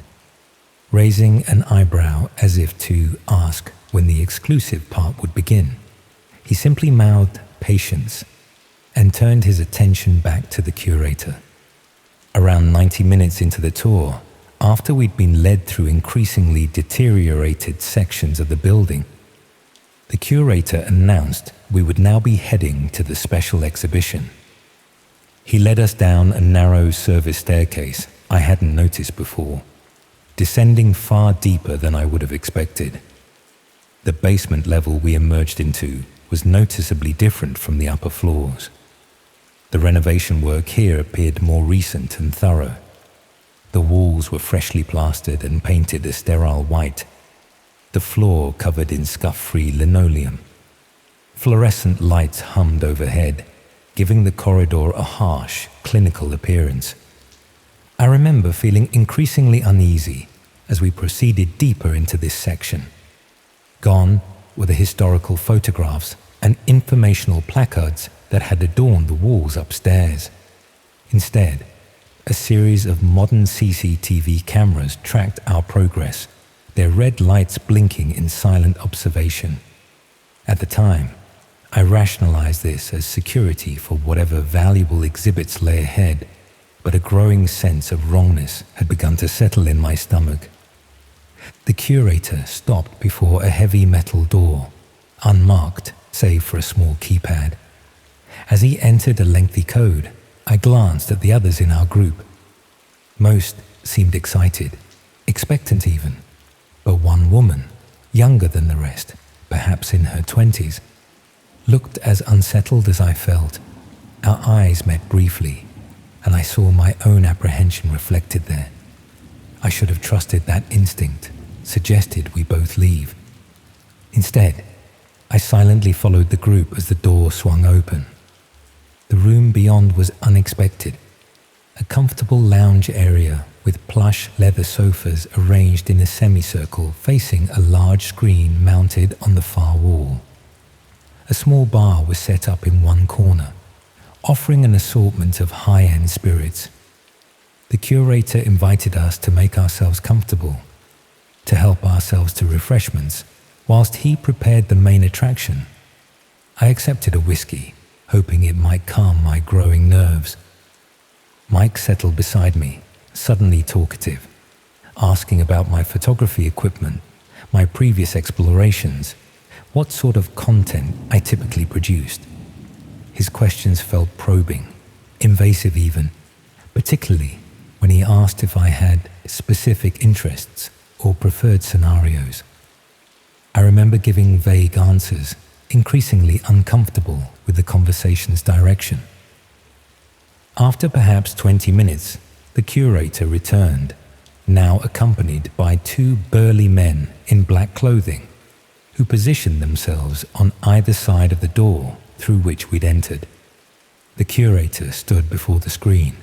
raising an eyebrow as if to ask when the exclusive part would begin. He simply mouthed patience and turned his attention back to the curator. Around 90 minutes into the tour, after we'd been led through increasingly deteriorated sections of the building, the curator announced we would now be heading to the special exhibition. He led us down a narrow service staircase I hadn't noticed before, descending far deeper than I would have expected. The basement level we emerged into was noticeably different from the upper floors. The renovation work here appeared more recent and thorough. The walls were freshly plastered and painted a sterile white, the floor covered in scuff-free linoleum. Fluorescent lights hummed overhead, giving the corridor a harsh, clinical appearance. I remember feeling increasingly uneasy as we proceeded deeper into this section. Gone were the historical photographs and informational placards that had adorned the walls upstairs. Instead, a series of modern CCTV cameras tracked our progress, their red lights blinking in silent observation. At the time, I rationalized this as security for whatever valuable exhibits lay ahead, but a growing sense of wrongness had begun to settle in my stomach. The curator stopped before a heavy metal door, unmarked save for a small keypad. As he entered a lengthy code, I glanced at the others in our group. Most seemed excited, expectant even, but one woman, younger than the rest, perhaps in her 20s, looked as unsettled as I felt. Our eyes met briefly, and I saw my own apprehension reflected there. I should have trusted that instinct, suggested we both leave. Instead, I silently followed the group as the door swung open. The room beyond was unexpected. A comfortable lounge area with plush leather sofas arranged in a semicircle facing a large screen mounted on the far wall. A small bar was set up in one corner, offering an assortment of high-end spirits. The curator invited us to make ourselves comfortable, to help ourselves to refreshments, whilst he prepared the main attraction. I accepted a whiskey, hoping it might calm my growing nerves. Mike settled beside me, suddenly talkative, asking about my photography equipment, my previous explorations, what sort of content I typically produced. His questions felt probing, invasive even, particularly when he asked if I had specific interests or preferred scenarios. I remember giving vague answers, increasingly uncomfortable with the conversation's direction. After perhaps 20 minutes, the curator returned, now accompanied by two burly men in black clothing, who positioned themselves on either side of the door through which we'd entered. The curator stood before the screen,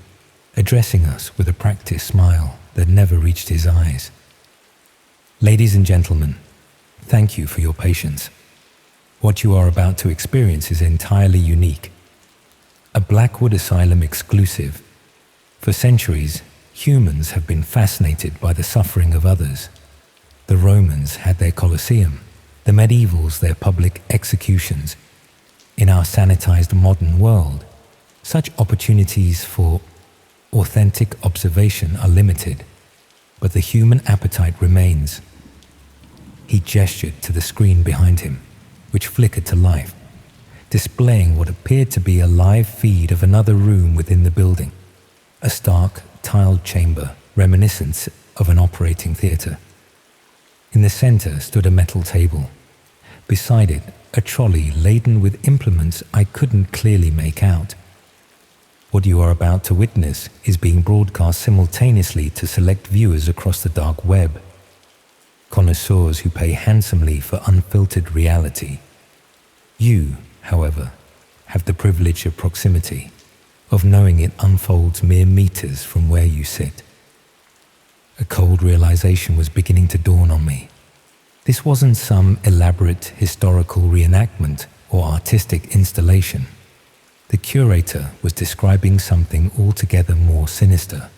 addressing us with a practiced smile that never reached his eyes. Ladies and gentlemen, thank you for your patience. What you are about to experience is entirely unique. A Blackwood Asylum exclusive. For centuries, humans have been fascinated by the suffering of others. The Romans had their Colosseum, the medievals their public executions. In our sanitized modern world, such opportunities for authentic observation are limited, but the human appetite remains. He gestured to the screen behind him, which flickered to life, displaying what appeared to be a live feed of another room within the building, a stark, tiled chamber reminiscent of an operating theatre. In the center stood a metal table. Beside it, a trolley laden with implements I couldn't clearly make out. What you are about to witness is being broadcast simultaneously to select viewers across the dark web, connoisseurs who pay handsomely for unfiltered reality. You, however, have the privilege of proximity, of knowing it unfolds mere meters from where you sit. A cold realization was beginning to dawn on me. This wasn't some elaborate historical reenactment or artistic installation. The curator was describing something altogether more sinister.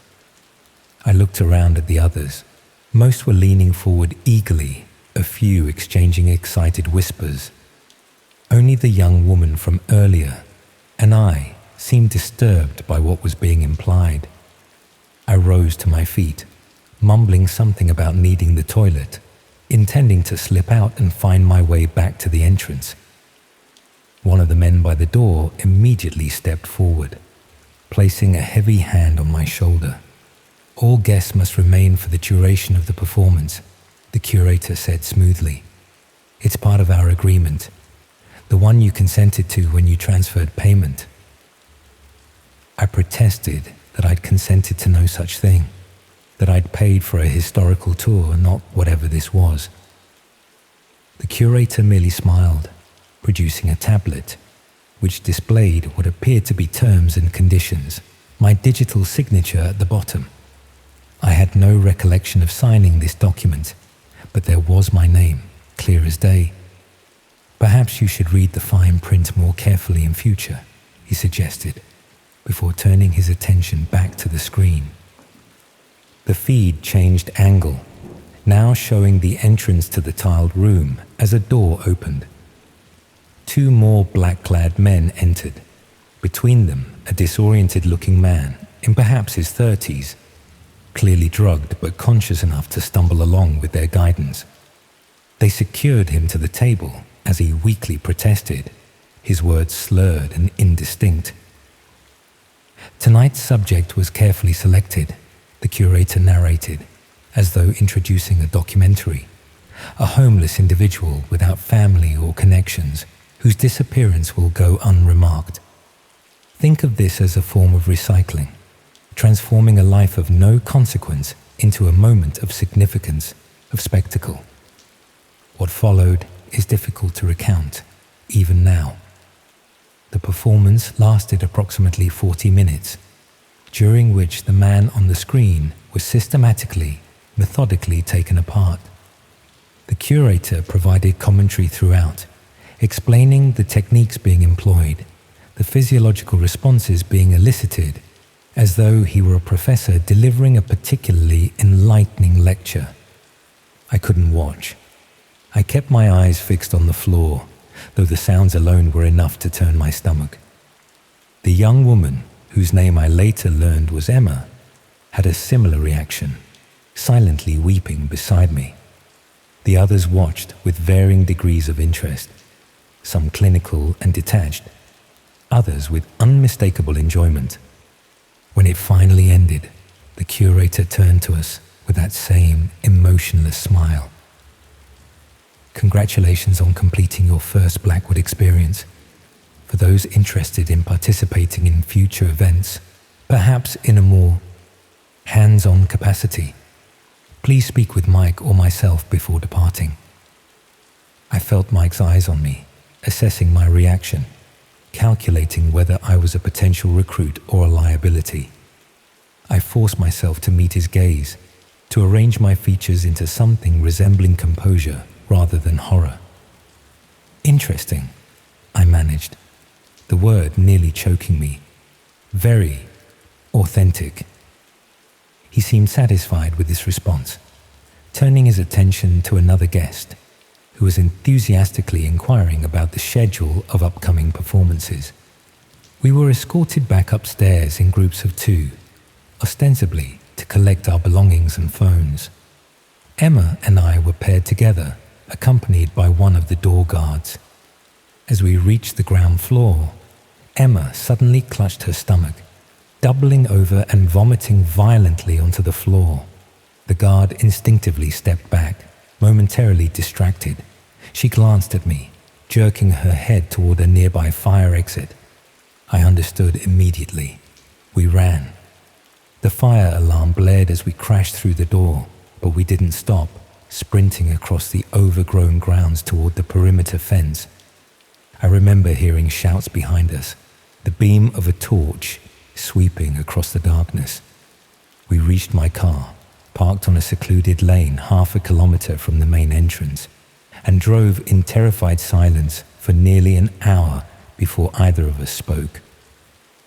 I looked around at the others. Most were leaning forward eagerly, a few exchanging excited whispers. Only the young woman from earlier and I seemed disturbed by what was being implied. I rose to my feet, mumbling something about needing the toilet, intending to slip out and find my way back to the entrance. One of the men by the door immediately stepped forward, placing a heavy hand on my shoulder. "All guests must remain for the duration of the performance," the curator said smoothly. "It's part of our agreement, the one you consented to when you transferred payment." I protested that I'd consented to no such thing, that I'd paid for a historical tour, not whatever this was. The curator merely smiled, producing a tablet, which displayed what appeared to be terms and conditions, my digital signature at the bottom. I had no recollection of signing this document, but there was my name, clear as day. "Perhaps you should read the fine print more carefully in future," he suggested, before turning his attention back to the screen. The feed changed angle, now showing the entrance to the tiled room as a door opened. 2 more black-clad men entered, between them a disoriented-looking man in perhaps his 30s, clearly drugged but conscious enough to stumble along with their guidance. They secured him to the table as he weakly protested, his words slurred and indistinct. "Tonight's subject was carefully selected," the curator narrated, as though introducing a documentary. "A homeless individual without family or connections, whose disappearance will go unremarked. Think of this as a form of recycling, transforming a life of no consequence into a moment of significance, of spectacle." What followed is difficult to recount, even now. The performance lasted approximately 40 minutes, during which the man on the screen was systematically, methodically taken apart. The curator provided commentary throughout, explaining the techniques being employed, the physiological responses being elicited, as though he were a professor delivering a particularly enlightening lecture. I couldn't watch. I kept my eyes fixed on the floor, though the sounds alone were enough to turn my stomach. The young woman, whose name I later learned was Emma, had a similar reaction, silently weeping beside me. The others watched with varying degrees of interest, some clinical and detached, others with unmistakable enjoyment. When it finally ended, the curator turned to us with that same emotionless smile. "Congratulations on completing your first Blackwood experience. For those interested in participating in future events, perhaps in a more hands-on capacity, please speak with Mike or myself before departing." I felt Mike's eyes on me, assessing my reaction, calculating whether I was a potential recruit or a liability. I forced myself to meet his gaze, to arrange my features into something resembling composure rather than horror. "Interesting," I managed, the word nearly choking me. "Very authentic." He seemed satisfied with this response, turning his attention to another guest, who was enthusiastically inquiring about the schedule of upcoming performances. We were escorted back upstairs in groups of 2, ostensibly to collect our belongings and phones. Emma and I were paired together, accompanied by one of the door guards. As we reached the ground floor, Emma suddenly clutched her stomach, doubling over and vomiting violently onto the floor. The guard instinctively stepped back, momentarily distracted. She glanced at me, jerking her head toward a nearby fire exit. I understood immediately. We ran. The fire alarm blared as we crashed through the door, but we didn't stop, sprinting across the overgrown grounds toward the perimeter fence. I remember hearing shouts behind us, the beam of a torch sweeping across the darkness. We reached my car, parked on a secluded lane half a kilometer from the main entrance, and drove in terrified silence for nearly an hour before either of us spoke.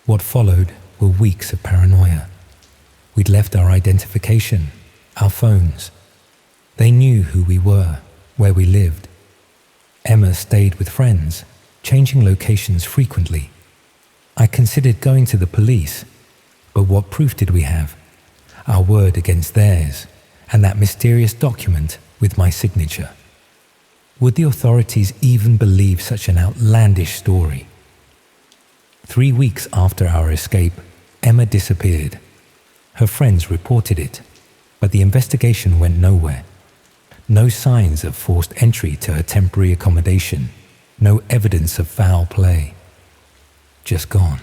What followed were weeks of paranoia. We'd left our identification, our phones. They knew who we were, where we lived. Emma stayed with friends, changing locations frequently. I considered going to the police, but what proof did we have? Our word against theirs, and that mysterious document with my signature. Would the authorities even believe such an outlandish story? 3 weeks after our escape, Emma disappeared. Her friends reported it, but the investigation went nowhere. No signs of forced entry to her temporary accommodation, no evidence of foul play. Just gone,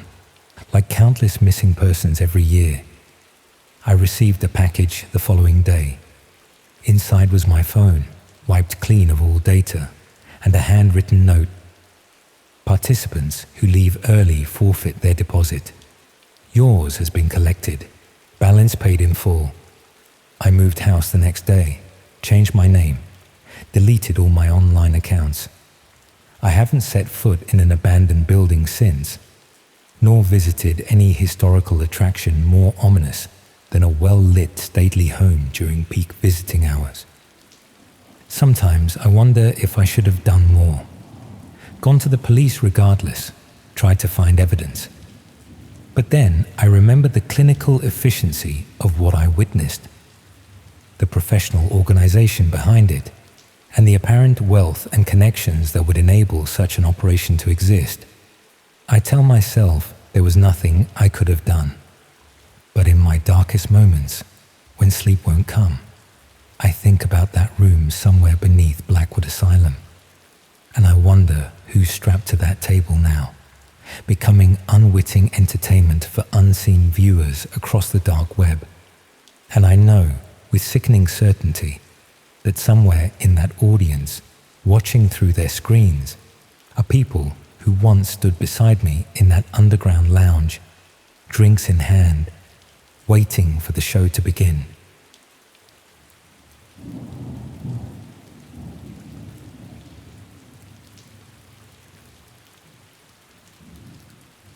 like countless missing persons every year. I received a package the following day. Inside was my phone, wiped clean of all data, and a handwritten note. Participants who leave early forfeit their deposit. Yours has been collected. Balance paid in full. I moved house the next day, changed my name, deleted all my online accounts. I haven't set foot in an abandoned building since, nor visited any historical attraction more ominous than a well-lit stately home during peak visiting hours. Sometimes I wonder if I should have done more. Gone to the police regardless, tried to find evidence. But then I remember the clinical efficiency of what I witnessed, the professional organization behind it, and the apparent wealth and connections that would enable such an operation to exist. I tell myself there was nothing I could have done. But in my darkest moments, when sleep won't come, I think about that room somewhere beneath Blackwood Asylum, and I wonder who's strapped to that table now, becoming unwitting entertainment for unseen viewers across the dark web. And I know with sickening certainty that somewhere in that audience, watching through their screens, are people who once stood beside me in that underground lounge, drinks in hand, waiting for the show to begin.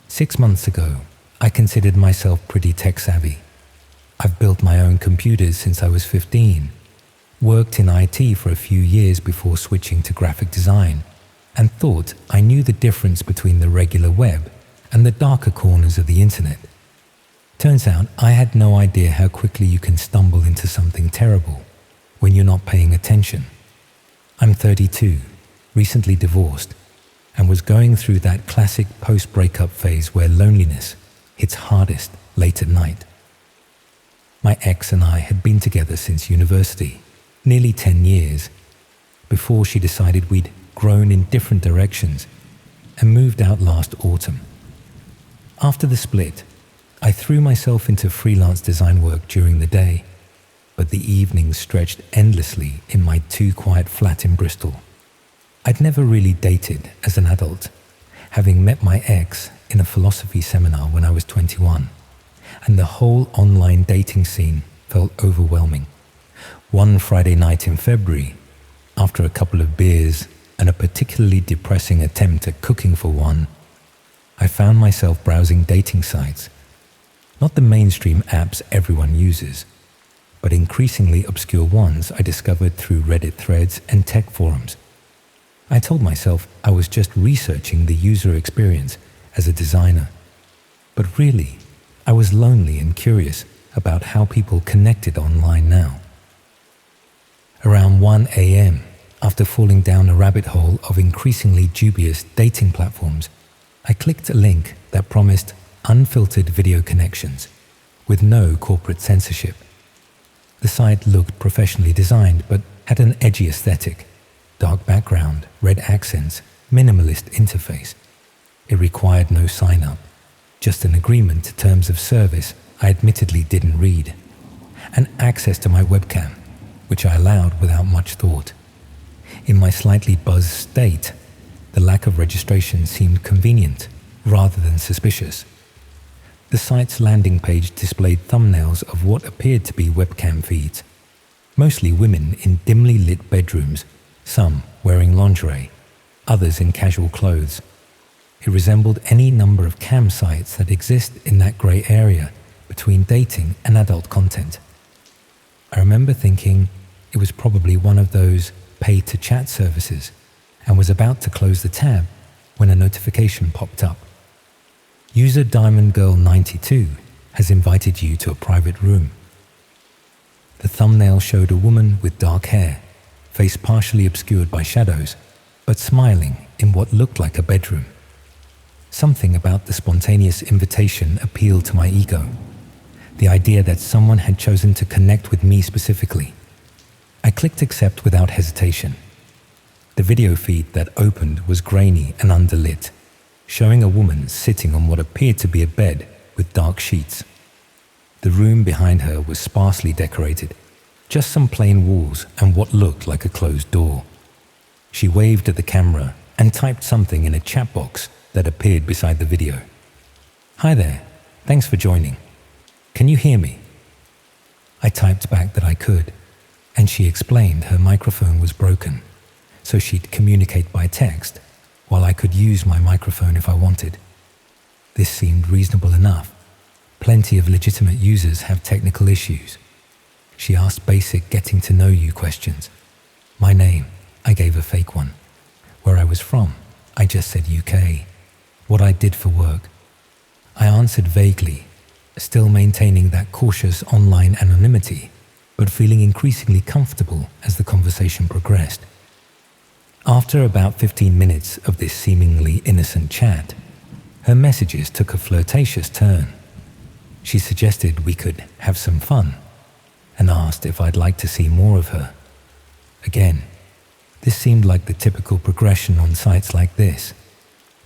Six months ago, I considered myself pretty tech-savvy. I've built my own computers since I was 15, worked in IT for a few years before switching to graphic design, and thought I knew the difference between the regular web and the darker corners of the internet. Turns out I had no idea how quickly you can stumble into something terrible when you're not paying attention. I'm 32, recently divorced, and was going through that classic post-breakup phase where loneliness hits hardest late at night. My ex and I had been together since university, nearly 10 years, before she decided we'd grown in different directions and moved out last autumn. After the split, I threw myself into freelance design work during the day, but the evenings stretched endlessly in my too-quiet flat in Bristol. I'd never really dated as an adult, having met my ex in a philosophy seminar when I was 21, and the whole online dating scene felt overwhelming. One Friday night in February, after a couple of beers and a particularly depressing attempt at cooking for one, I found myself browsing dating sites, not the mainstream apps everyone uses, but increasingly obscure ones I discovered through Reddit threads and tech forums. I told myself I was just researching the user experience as a designer, but really, I was lonely and curious about how people connected online now. Around 1 a.m., after falling down a rabbit hole of increasingly dubious dating platforms, I clicked a link that promised unfiltered video connections with no corporate censorship. The site looked professionally designed but had an edgy aesthetic, dark background, red accents, minimalist interface. It required no sign-up, just an agreement to terms of service I admittedly didn't read, and access to my webcam, which I allowed without much thought. In my slightly buzzed state, the lack of registration seemed convenient rather than suspicious. The site's landing page displayed thumbnails of what appeared to be webcam feeds, mostly women in dimly lit bedrooms, some wearing lingerie, others in casual clothes. It resembled any number of cam sites that exist in that grey area between dating and adult content. I remember thinking it was probably one of those pay-to-chat services and was about to close the tab when a notification popped up. User Diamond Girl 92 has invited you to a private room. The thumbnail showed a woman with dark hair, face partially obscured by shadows, but smiling in what looked like a bedroom. Something about the spontaneous invitation appealed to my ego. The idea that someone had chosen to connect with me specifically. I clicked accept without hesitation. The video feed that opened was grainy and underlit, showing a woman sitting on what appeared to be a bed with dark sheets. The room behind her was sparsely decorated, just some plain walls and what looked like a closed door. She waved at the camera and typed something in a chat box that appeared beside the video. "Hi there, thanks for joining. Can you hear me?" I typed back that I could, and she explained her microphone was broken, so she'd communicate by text, while I could use my microphone if I wanted. This seemed reasonable enough. Plenty of legitimate users have technical issues. She asked basic getting-to-know-you questions. My name, I gave a fake one. Where I was from, I just said UK. What I did for work. I answered vaguely, still maintaining that cautious online anonymity, but feeling increasingly comfortable as the conversation progressed. After about 15 minutes of this seemingly innocent chat, her messages took a flirtatious turn. She suggested we could have some fun and asked if I'd like to see more of her. Again, this seemed like the typical progression on sites like this,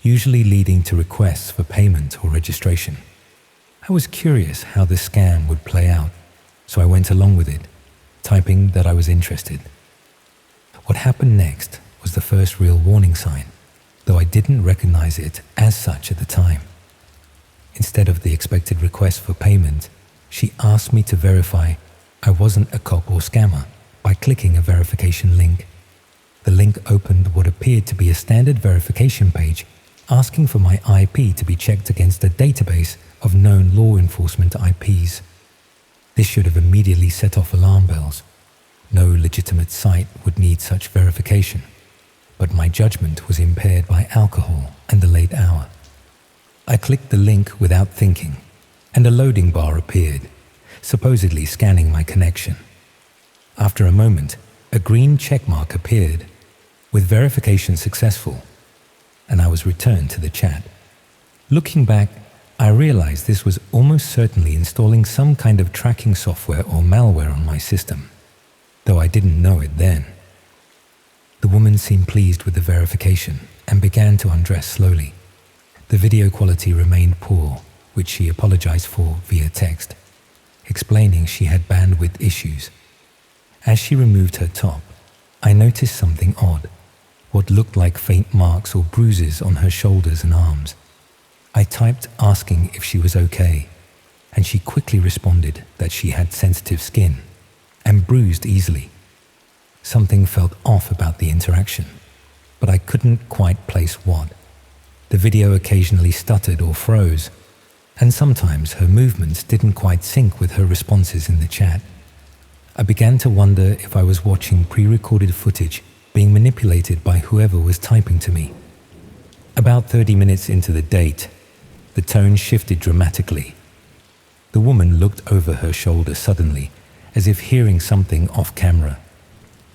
usually leading to requests for payment or registration. I was curious how the scam would play out, so I went along with it, typing that I was interested. What happened next was the first real warning sign, though I didn't recognize it as such at the time. Instead of the expected request for payment, she asked me to verify I wasn't a cop or scammer by clicking a verification link. The link opened what appeared to be a standard verification page asking for my IP to be checked against a database of known law enforcement IPs. This should have immediately set off alarm bells. No legitimate site would need such verification, but my judgment was impaired by alcohol and the late hour. I clicked the link without thinking, and a loading bar appeared, supposedly scanning my connection. After a moment, a green checkmark appeared, with verification successful, and I was returned to the chat. Looking back, I realized this was almost certainly installing some kind of tracking software or malware on my system, though I didn't know it then. The woman seemed pleased with the verification and began to undress slowly. The video quality remained poor, which she apologized for via text, explaining she had bandwidth issues. As she removed her top, I noticed something odd, what looked like faint marks or bruises on her shoulders and arms. I typed asking if she was okay, and she quickly responded that she had sensitive skin and bruised easily. Something felt off about the interaction, but I couldn't quite place what. The video occasionally stuttered or froze, and sometimes her movements didn't quite sync with her responses in the chat. I began to wonder if I was watching pre-recorded footage being manipulated by whoever was typing to me. About 30 minutes into the date, the tone shifted dramatically. The woman looked over her shoulder suddenly, as if hearing something off camera.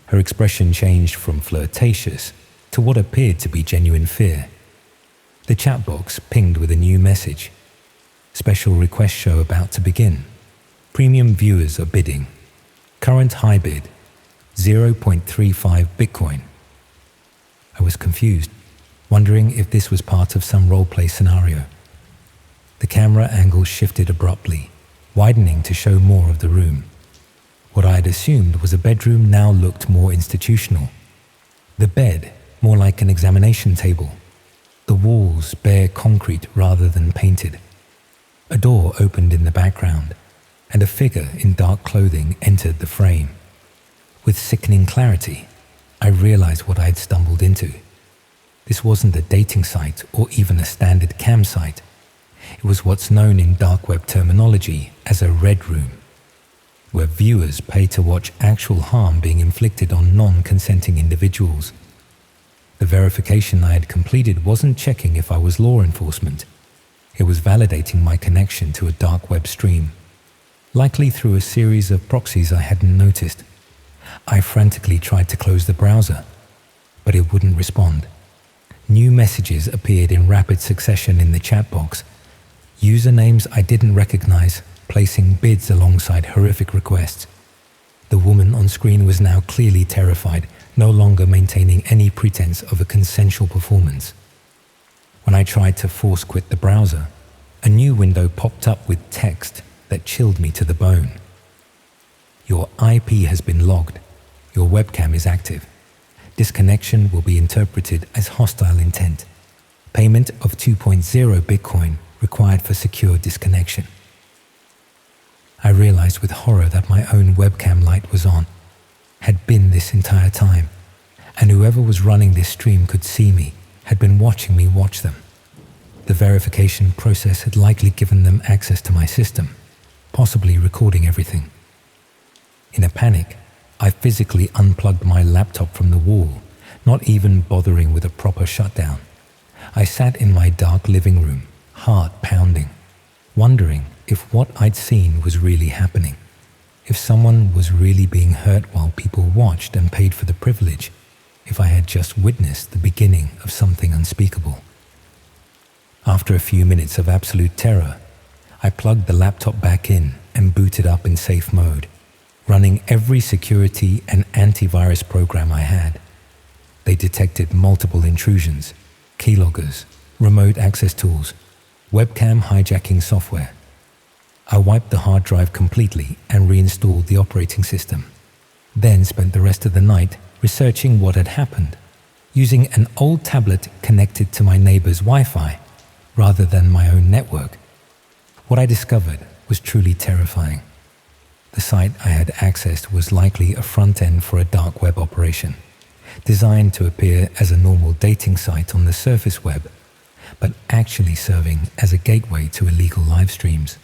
Her expression changed from flirtatious to what appeared to be genuine fear. The chat box pinged with a new message. Special request show about to begin. Premium viewers are bidding. Current high bid, 0.35 Bitcoin. I was confused, wondering if this was part of some roleplay scenario. The camera angle shifted abruptly, widening to show more of the room. What I had assumed was a bedroom now looked more institutional. The bed, more like an examination table. The walls bare concrete rather than painted. A door opened in the background, and a figure in dark clothing entered the frame. With sickening clarity, I realized what I had stumbled into. This wasn't a dating site or even a standard campsite. It was what's known in dark web terminology as a red room, where viewers pay to watch actual harm being inflicted on non-consenting individuals. The verification I had completed wasn't checking if I was law enforcement. It was validating my connection to a dark web stream, likely through a series of proxies I hadn't noticed. I frantically tried to close the browser, but it wouldn't respond. New messages appeared in rapid succession in the chat box. Usernames I didn't recognize, placing bids alongside horrific requests. The woman on screen was now clearly terrified, no longer maintaining any pretense of a consensual performance. When I tried to force quit the browser, a new window popped up with text that chilled me to the bone. Your IP has been logged. Your webcam is active. Disconnection will be interpreted as hostile intent. Payment of 2.0 Bitcoin required for secure disconnection. I realized with horror that my own webcam light was on, had been this entire time, and whoever was running this stream could see me, had been watching me watch them. The verification process had likely given them access to my system, possibly recording everything. In a panic, I physically unplugged my laptop from the wall, not even bothering with a proper shutdown. I sat in my dark living room, heart pounding, wondering if what I'd seen was really happening, if someone was really being hurt while people watched and paid for the privilege, if I had just witnessed the beginning of something unspeakable. After a few minutes of absolute terror, I plugged the laptop back in and booted up in safe mode, running every security and antivirus program I had. They detected multiple intrusions, keyloggers, remote access tools, webcam hijacking software. I wiped the hard drive completely and reinstalled the operating system, then spent the rest of the night researching what had happened, using an old tablet connected to my neighbor's Wi-Fi rather than my own network. What I discovered was truly terrifying. The site I had accessed was likely a front end for a dark web operation, designed to appear as a normal dating site on the surface web, but actually serving as a gateway to illegal live streams.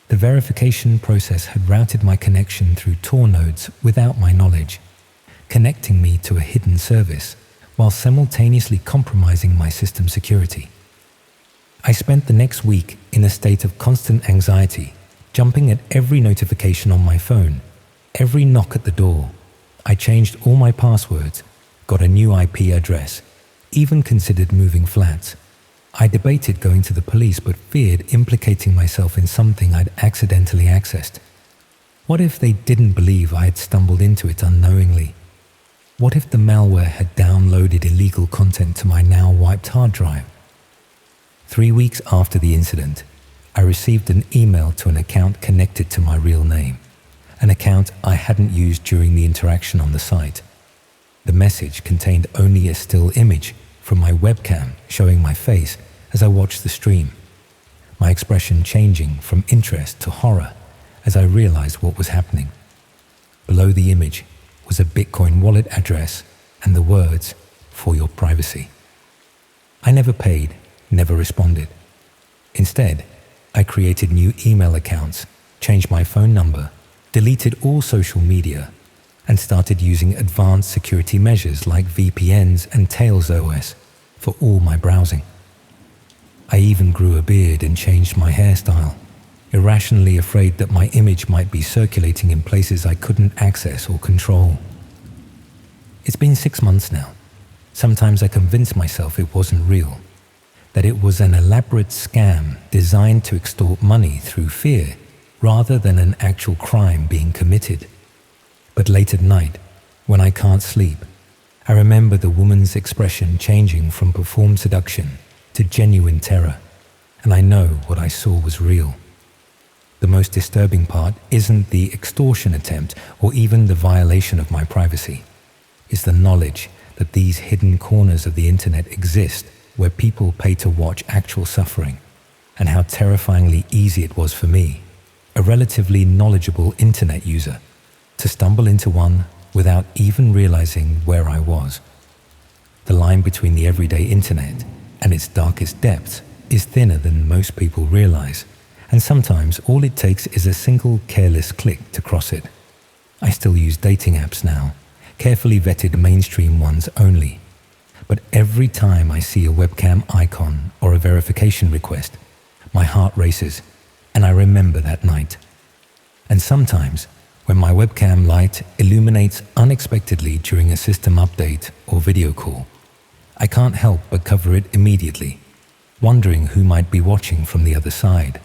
The verification process had routed my connection through Tor nodes without my knowledge, connecting me to a hidden service while simultaneously compromising my system security. I spent the next week in a state of constant anxiety, jumping at every notification on my phone, every knock at the door. I changed all my passwords, got a new IP address, even considered moving flats. I debated going to the police but feared implicating myself in something I'd accidentally accessed. What if they didn't believe I had stumbled into it unknowingly? What if the malware had downloaded illegal content to my now wiped hard drive? 3 weeks after the incident, I received an email to an account connected to my real name, an account I hadn't used during the interaction on the site. The message contained only a still image from my webcam showing my face as I watched the stream, my expression changing from interest to horror as I realized what was happening. Below the image was a Bitcoin wallet address and the words, "For your privacy." I never paid, never responded. Instead, I created new email accounts, changed my phone number, deleted all social media, and started using advanced security measures like VPNs and Tails OS for all my browsing. I even grew a beard and changed my hairstyle, irrationally afraid that my image might be circulating in places I couldn't access or control. It's been 6 months now. Sometimes I convince myself it wasn't real, that it was an elaborate scam designed to extort money through fear rather than an actual crime being committed. But late at night, when I can't sleep, I remember the woman's expression changing from performed seduction to genuine terror, and I know what I saw was real. The most disturbing part isn't the extortion attempt or even the violation of my privacy. It's the knowledge that these hidden corners of the internet exist where people pay to watch actual suffering, and how terrifyingly easy it was for me, a relatively knowledgeable internet user, to stumble into one without even realizing where I was. The line between the everyday internet and its darkest depths is thinner than most people realize, and sometimes all it takes is a single careless click to cross it. I still use dating apps now, carefully vetted mainstream ones only. But every time I see a webcam icon or a verification request, my heart races, and I remember that night. And sometimes, when my webcam light illuminates unexpectedly during a system update or video call, I can't help but cover it immediately, wondering who might be watching from the other side.